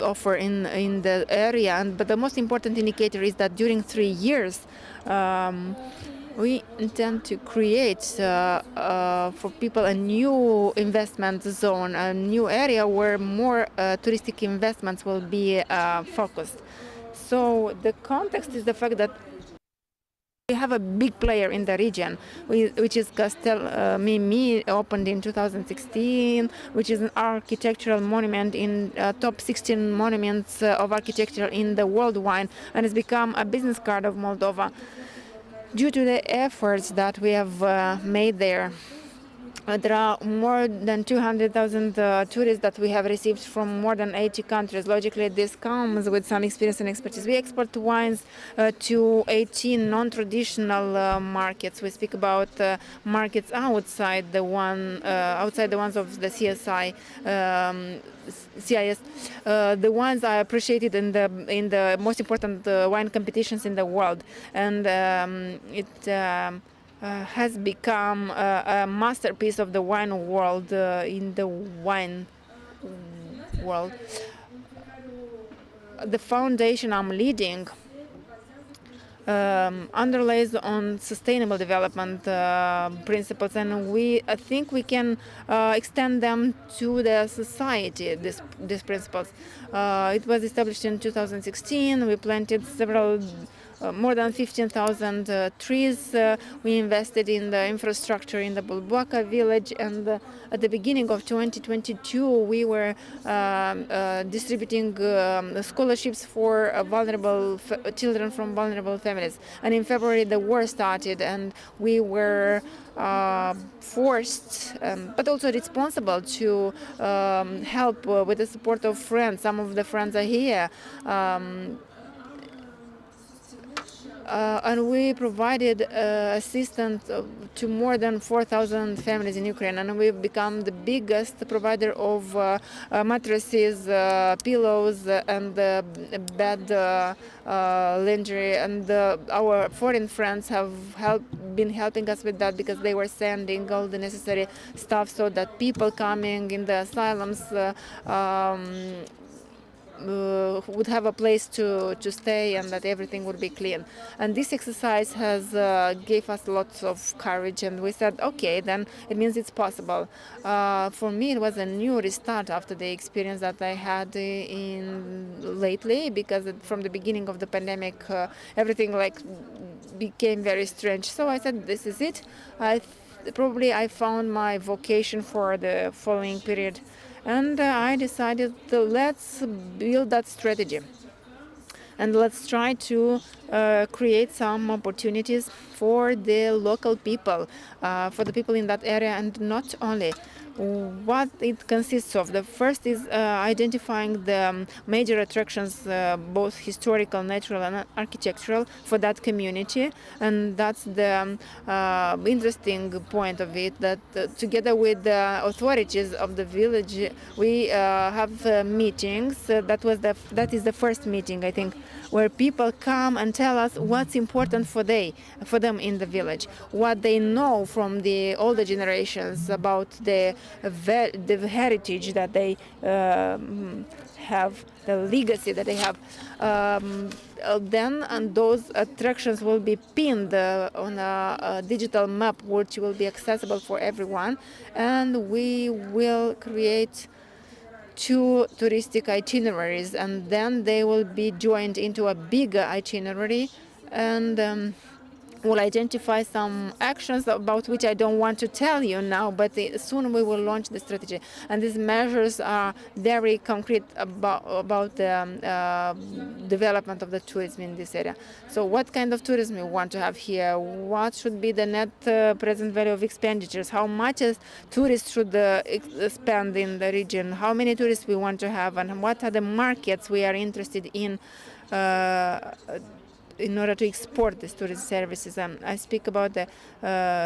offer in the area. But the most important indicator is that during 3 years, we intend to create for people a new investment zone, a new area where more touristic investments will be focused. So the context is the fact that we have a big player in the region, which is Castel Mimi, opened in 2016, which is an architectural monument in top 16 monuments of architecture in the world wide, and has become a business card of Moldova. Due to the efforts that we have made there, there are more than 200,000 tourists that we have received from more than 80 countries. Logically, this comes with some experience and expertise. We export wines to 18 non-traditional markets. We speak about markets outside the ones of the CIS. The wines are appreciated in the most important wine competitions in the world, and it has become a masterpiece of the wine world in the wine world. The foundation I'm leading underlays on sustainable development principles, and I think we can extend them to the society, these principles. It was established in 2016. We planted more than 15,000 trees. We invested in the infrastructure in the Bulboaca village, and at the beginning of 2022 we were distributing scholarships for vulnerable children from vulnerable families. And in February the war started, and we were forced, but also responsible, to help with the support of friends. Some of the friends are here. And we provided assistance to more than 4,000 families in Ukraine, and we've become the biggest provider of mattresses, pillows, and bed lingerie. And our foreign friends have been helping us with that, because they were sending all the necessary stuff so that people coming in the asylums would have a place to stay, and that everything would be clean. And this exercise has gave us lots of courage, and we said, okay, then it means it's possible. For me, it was a new restart after the experience that I had lately, because from the beginning of the pandemic, everything became very strange. So I said, this is it. I probably I found my vocation for the following period. And I decided to let's build that strategy. And let's try to create some opportunities for the local people, for the people in that area, and not only. What it consists of. The first is identifying the major attractions, both historical, natural, and architectural, for that community. And that's the interesting point of it, that together with the authorities of the village, we have meetings. That is the first meeting, I think, where people come and tell us what's important for them in the village, what they know from the older generations about the heritage that they have, the legacy that they have. Then and those attractions will be pinned on a digital map, which will be accessible for everyone, and we will create 2 touristic itineraries, and then they will be joined into a bigger itinerary, and we'll identify some actions about which I don't want to tell you now, but soon we will launch the strategy. And these measures are very concrete about the development of the tourism in this area. So what kind of tourism we want to have here? What should be the net present value of expenditures? How much tourists should spend in the region? How many tourists we want to have? And what are the markets we are interested in order to export these tourist services. And I speak about the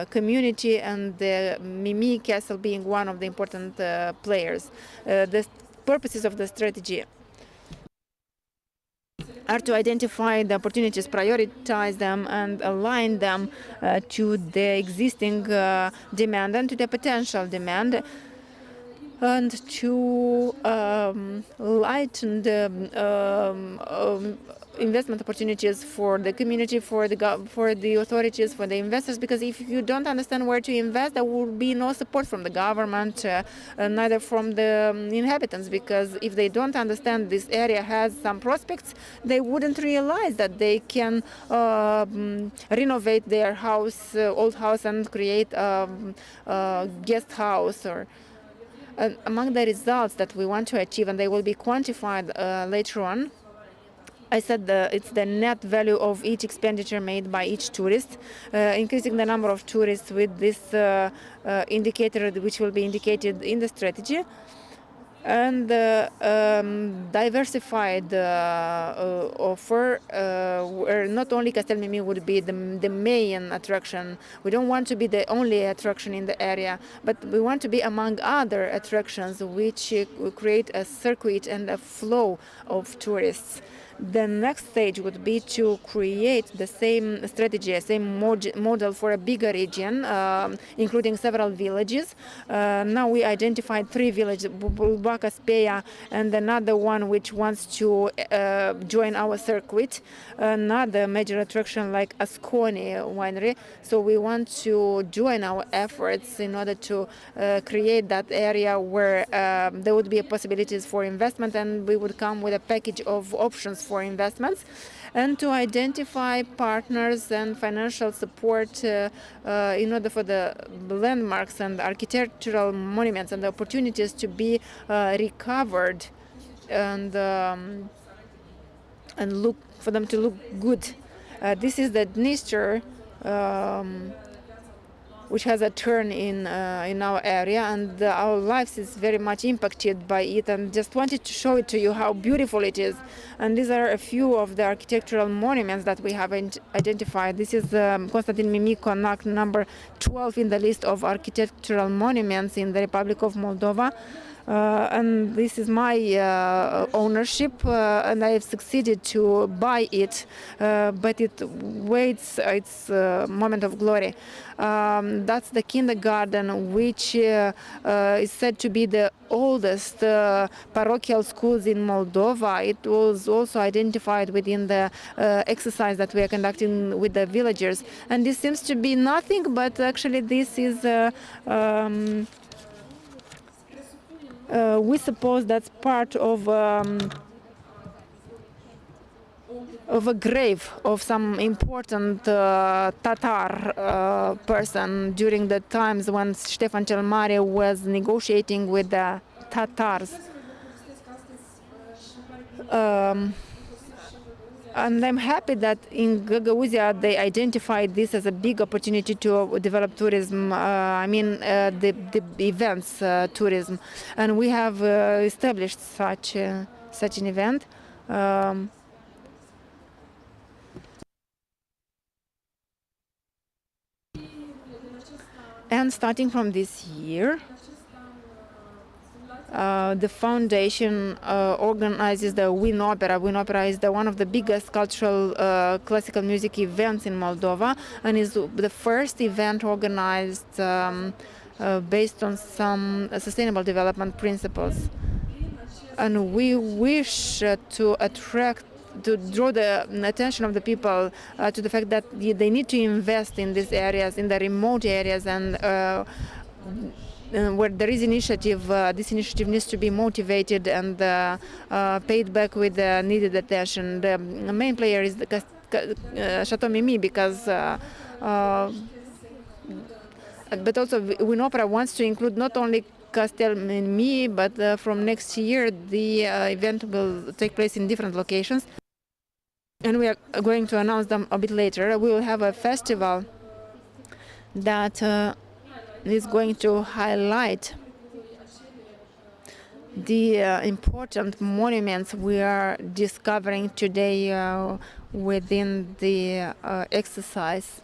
community and the Mimi Castle being one of the important players. The purposes of the strategy are to identify the opportunities, prioritize them, and align them to the existing demand and to the potential demand, and to lighten the investment opportunities for the community, for the authorities, for the investors. Because if you don't understand where to invest, there will be no support from the government, neither from the inhabitants. Because if they don't understand this area has some prospects, they wouldn't realize that they can renovate their house, old house, and create a guest house. Or among the results that we want to achieve, and they will be quantified later on, I said it's the net value of each expenditure made by each tourist, increasing the number of tourists with this indicator, which will be indicated in the strategy, and diversified offer, where not only Castel Mimi would be the main attraction. We don't want to be the only attraction in the area, but we want to be among other attractions which create a circuit and a flow of tourists. The next stage would be to create the same strategy, a same model for a bigger region, including several villages. Now we identified 3 villages, Bulbaca, Speia, and another one which wants to join our circuit, another major attraction like Asconi winery. So we want to join our efforts in order to create that area where there would be possibilities for investment, and we would come with a package of options for investments, and to identify partners and financial support in order for the landmarks and architectural monuments and the opportunities to be recovered, and look for them to look good. This is the Dniester, which has a turn in our area, and our lives is very much impacted by it, and just wanted to show it to you how beautiful it is. And these are a few of the architectural monuments that we have identified. This is Constantin Mimi Conac, number 12 in the list of architectural monuments in the Republic of Moldova. And this is my ownership, and I have succeeded to buy it, but it waits its moment of glory. That's the kindergarten, which is said to be the oldest parochial schools in Moldova. It was also identified within the exercise that we are conducting with the villagers. And this seems to be nothing, but actually this is we suppose that's part of of a grave of some important Tatar person during the times when Stefan cel Mare was negotiating with the Tatars. And I'm happy that in Gagauzia they identified this as a big opportunity to develop tourism. The events tourism, and we have established such an event. And starting from this year, the foundation organizes the VIII Opera. VIII Opera is one of the biggest cultural classical music events in Moldova, and is the first event organized based on some sustainable development principles. And we wish to draw the attention of the people to the fact that they need to invest in these areas, in the remote areas, and where there is initiative, this initiative needs to be motivated and paid back with needed attention. The main player is the Chateau Mimi, because but also VIII Opera wants to include not only Castel Mimi, but from next year the event will take place in different locations, and we are going to announce them a bit later. We will have a festival that is going to highlight the important monuments we are discovering today within the exercise,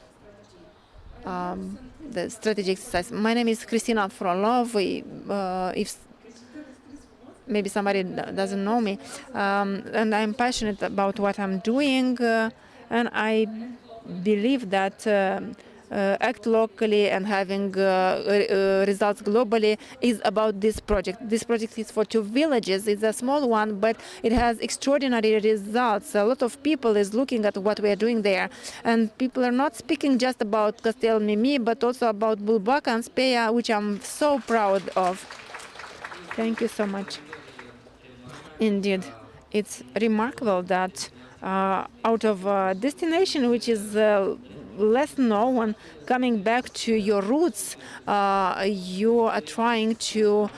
the strategy exercise. My name is Christina Frolov. If maybe somebody doesn't know me, and I'm passionate about what I'm doing, and I believe that act locally and having results globally is about this project. This project is for 2 villages. It's a small one, but it has extraordinary results. A lot of people is looking at what we are doing there, and people are not speaking just about Castel Mimi, but also about Bulbaca and Speia, which I'm so proud of. Thank you so much. Indeed, it's remarkable that out of a destination which is less known, coming back to your roots, you are trying to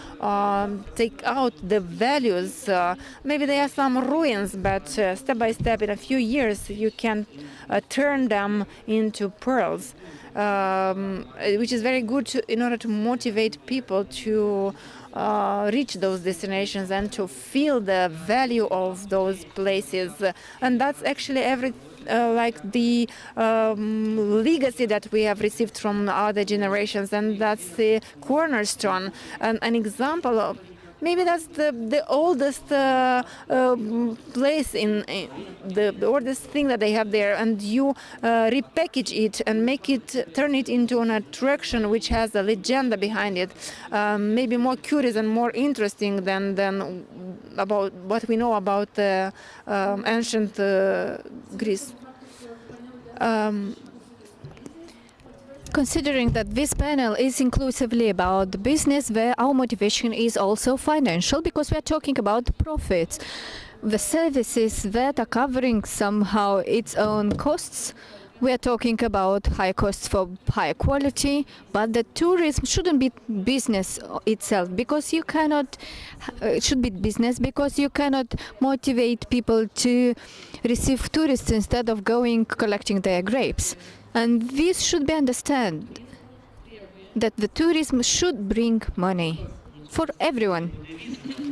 take out the values. Maybe there are some ruins, but step by step, in a few years, you can turn them into pearls, which is very good in order to motivate people to reach those destinations and to feel the value of those places. And that's actually like the legacy that we have received from other generations, and that's the cornerstone. And an example of maybe that's the oldest place in the oldest thing that they have there, and you repackage it and turn it into an attraction which has a legenda behind it, maybe more curious and more interesting than about what we know about ancient Greece. Considering that this panel is inclusively about the business, where our motivation is also financial, because we are talking about profits. The services that are covering somehow its own costs. We are talking about high costs for high quality, but the tourism shouldn't be business itself, because you cannot, it should be business because you cannot motivate people to receive tourists instead of going collecting their grapes. And this should be understood, that the tourism should bring money for everyone.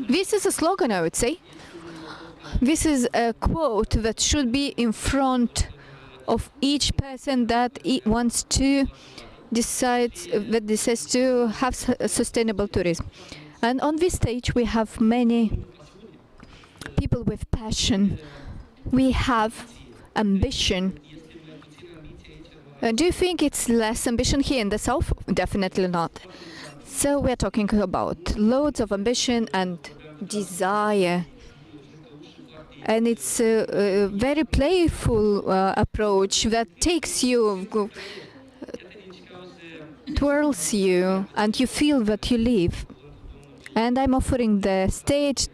This is a slogan, I would say. This is a quote that should be in front of each person that wants to decides to have sustainable tourism. And on this stage we have many people with passion. We have ambition. Do you think it's less ambition here in the south? Definitely not. So we're talking about loads of ambition and desire. And it's a very playful approach that takes you, twirls you, and you feel that you live. And I'm offering the stage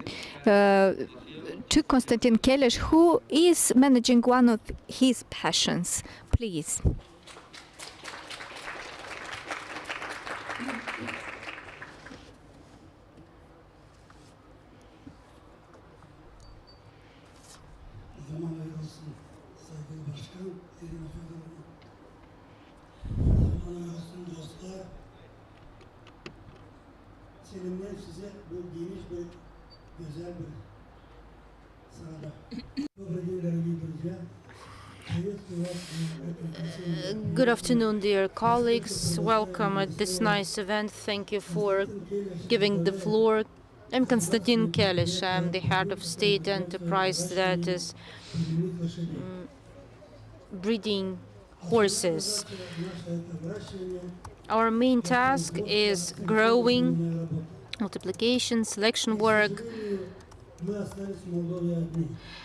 to Konstantin Kelesh, who is managing one of his passions. Please. Good afternoon, dear colleagues. Welcome at this nice event. Thank you for giving the floor. I'm Konstantin Kelesh. I'm the head of state enterprise that is breeding horses. Our main task is growing, multiplication, selection work.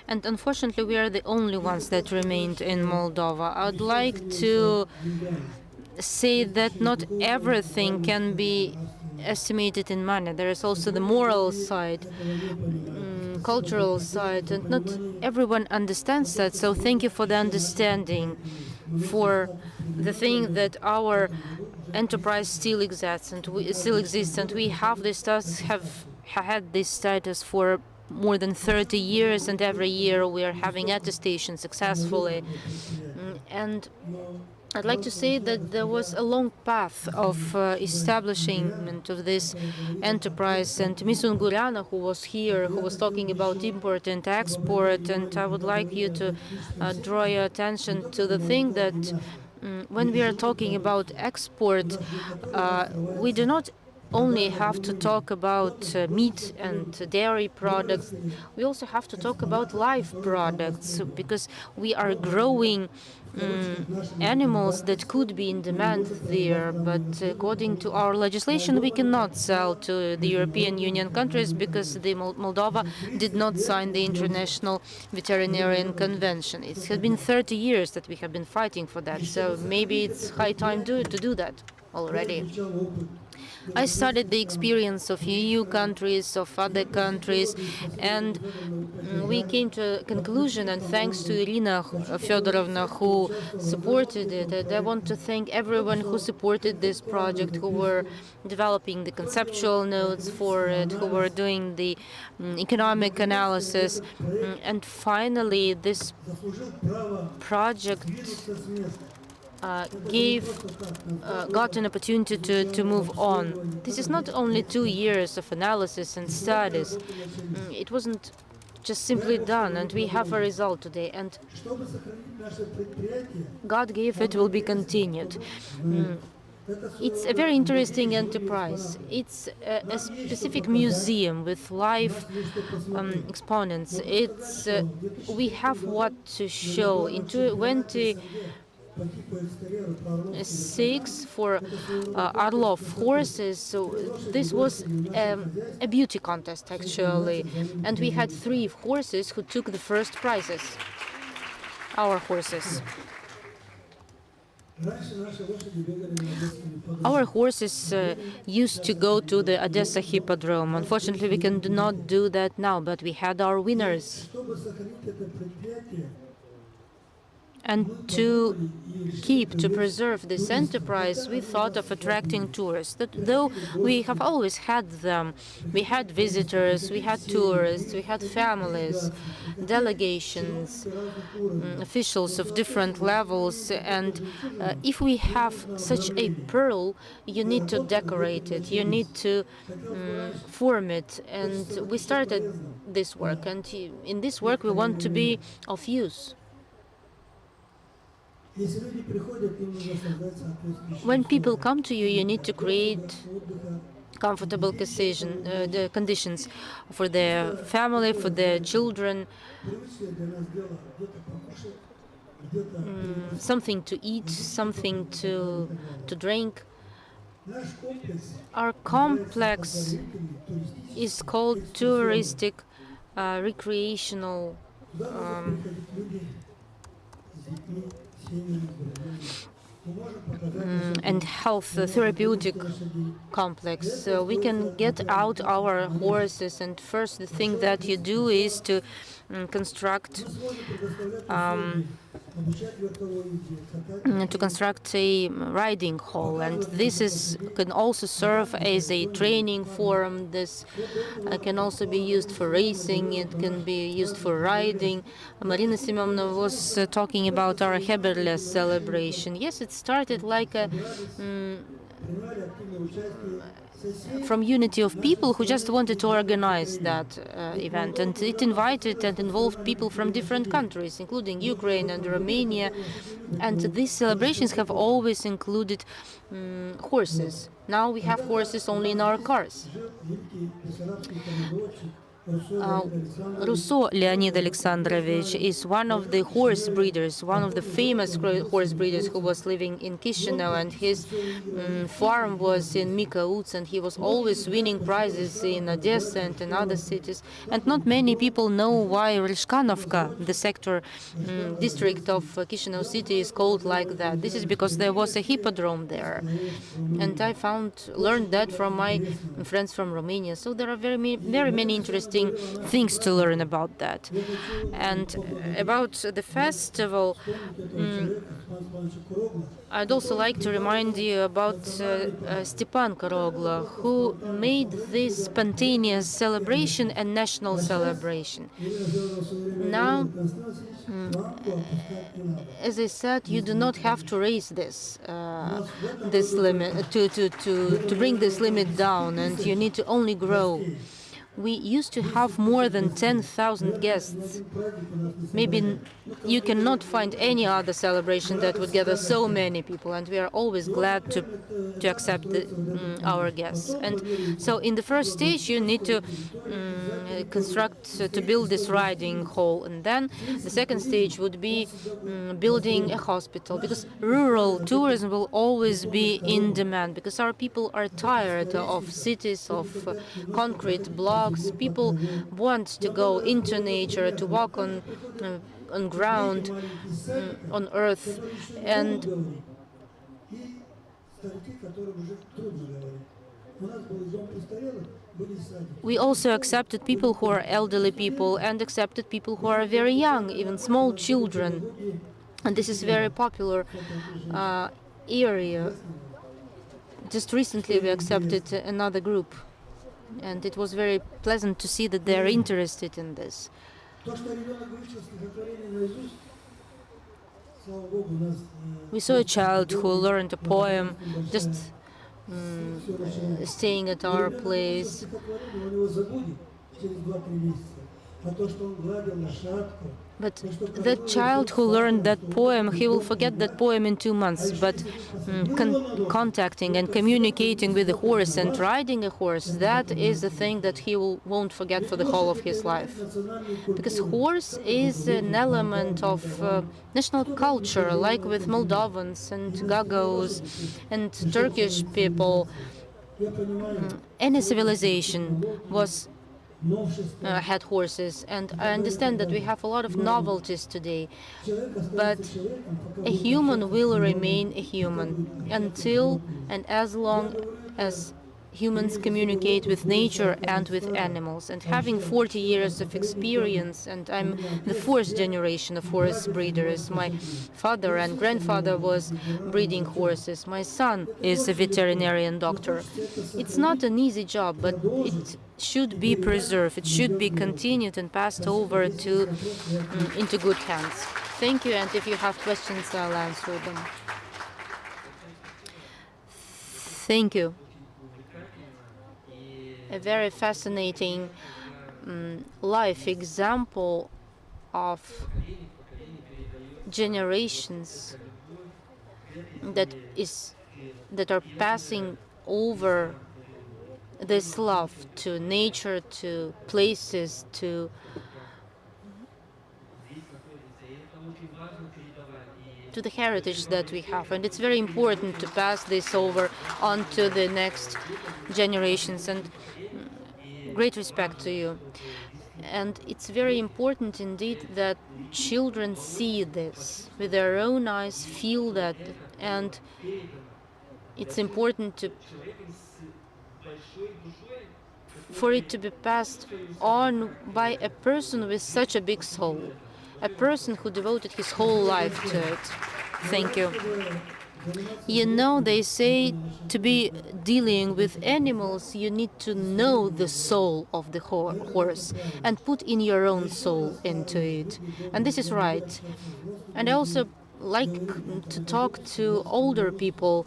And unfortunately, we are the only ones that remained in Moldova. I would like to say that not everything can be estimated in money. There is also the moral side, cultural side, and not everyone understands that. So thank you for the understanding, for the thing that our enterprise still exists, and we have this status, have had this status for more than 30 years, and every year we are having attestation successfully. And I'd like to say that there was a long path of establishment of this enterprise, and Ms. Unguriana, who was here, who was talking about import and export, and I would like you to draw your attention to the thing that when we are talking about export, we do not only have to talk about meat and dairy products, we also have to talk about live products, because we are growing animals that could be in demand there, but according to our legislation, we cannot sell to the European Union countries because Moldova did not sign the International Veterinarian Convention. It has been 30 years that we have been fighting for that, so maybe it's high time to do that already. I studied the experience of EU countries, of other countries, and we came to a conclusion, and thanks to Irina Fedorovna, who supported it. And I want to thank everyone who supported this project, who were developing the conceptual notes for it, who were doing the economic analysis. And finally, this project got an opportunity to move on. This is not only 2 years of analysis and studies. It wasn't just simply done, and we have a result today. And God gave it will be continued. It's a very interesting enterprise. It's a specific museum with live exponents. It's we have what to show. In 2006 for Orlov horses. So this was a beauty contest actually, and we had 3 horses who took the first prizes. Our horses. Our horses used to go to the Odessa Hippodrome. Unfortunately, we can not do that now, but we had our winners. And to preserve this enterprise, we thought of attracting tourists. That though we have always had them, we had visitors, we had tourists, we had families, delegations, officials of different levels. And if we have such a pearl, you need to decorate it, you need to form it. And we started this work, and in this work we want to be of use. When people come to you, you need to create comfortable conditions for their family, for their children, something to eat, something to drink. Our complex is called touristic recreational and health therapeutic complex. So we can get out our horses, and first the thing that you do is to construct a riding hall, and this can also serve as a training forum. This can also be used for racing, it can be used for riding. Marina Semyonovna was talking about our Heberles celebration. Yes, it started like a from unity of people who just wanted to organize that event, and it invited and involved people from different countries, including Ukraine and Romania, and these celebrations have always included horses. Now we have horses only in our cars. Rousseau Leonid Alexandrovich is one of the horse breeders, one of the famous horse breeders who was living in Chisinau, and his farm was in Mikauts, and he was always winning prizes in Odessa and in other cities. And not many people know why Relshkanovka, the sector district of Chisinau city, is called like that. This is because there was a hippodrome there, and I learned that from my friends from Romania. So there are very many interesting things to learn about that. And about the festival, I'd also like to remind you about Stepan Korogla, who made this spontaneous celebration a national celebration. Now, as I said, you do not have to raise this limit to bring this limit down, and you need to only grow. We used to have more than 10,000 guests. Maybe you cannot find any other celebration that would gather so many people, and we are always glad to accept our guests. And so in the first stage you need to to build this riding hall, and then the second stage would be building a hospital, because rural tourism will always be in demand, because our people are tired of cities, of concrete blocks. People want to go into nature, to walk on ground, on earth, and we also accepted people who are elderly people, and accepted people who are very young, even small children. And this is very popular area. Just recently we accepted another group, and it was very pleasant to see that they're interested in this. We saw a child who learned a poem just staying at our place. But that child who learned that poem, he will forget that poem in 2 months. But contacting and communicating with the horse and riding a horse, that is the thing that he won't forget for the whole of his life. Because horse is an element of national culture, like with Moldovans and Gagauz and Turkish people. Any civilization had horses, and I understand that we have a lot of novelties today, but a human will remain a human until and as long as humans communicate with nature and with animals. And having 40 years of experience, and I'm the 4th generation of horse breeders. My father and grandfather was breeding horses. My son is a veterinarian doctor. It's not an easy job, but it should be preserved. It should be continued and passed over into good hands. Thank you, and if you have questions, I'll answer them. Thank you. A very fascinating life example of generations that are passing over this love to nature, to places, to the heritage that we have. And it's very important to pass this over on to the next generations. And great respect to you. And it's very important indeed that children see this with their own eyes, feel that, and it's important for it to be passed on by a person with such a big soul, a person who devoted his whole life to it. Thank you. You know, they say to be dealing with animals, you need to know the soul of the horse and put in your own soul into it. And this is right. And I also like to talk to older people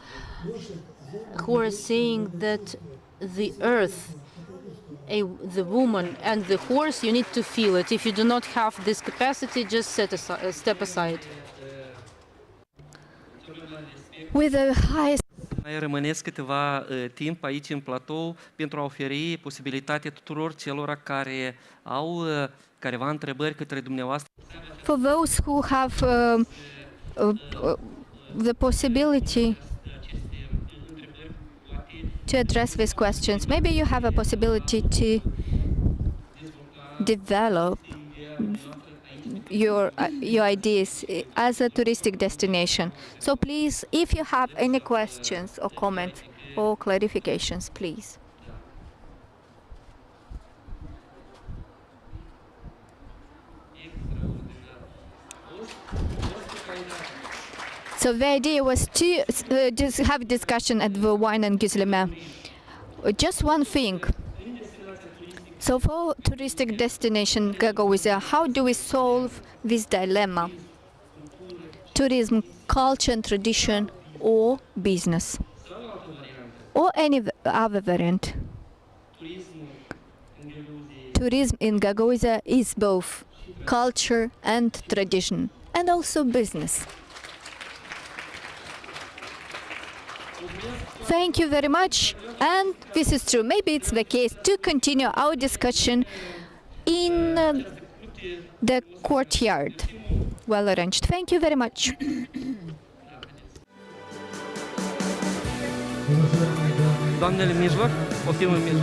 who are saying that the earth, the woman and the horse, you need to feel it. If you do not have this capacity, just step aside. With the highest Mai rămâneți câteva timp aici în platou pentru a oferi posibilitatea tuturor celor care au careva întrebări către dumneavoastră. For those who have the possibility to address these questions, maybe you have a possibility to develop your ideas as a touristic destination. So please, if you have any questions or comments or clarifications, please. So the idea was to just have a discussion at the Wine and Gizleme. Just one thing. So for touristic destination Gagauzia, how do we solve this dilemma? Tourism, culture and tradition, or business? Or any other variant? Tourism in Gagauzia is both culture and tradition, and also business. Thank you very much, and this is true. Maybe it's the case to continue our discussion in the courtyard. Well arranged. Thank you very much. Doamnele în mijloc, poftim în mijloc.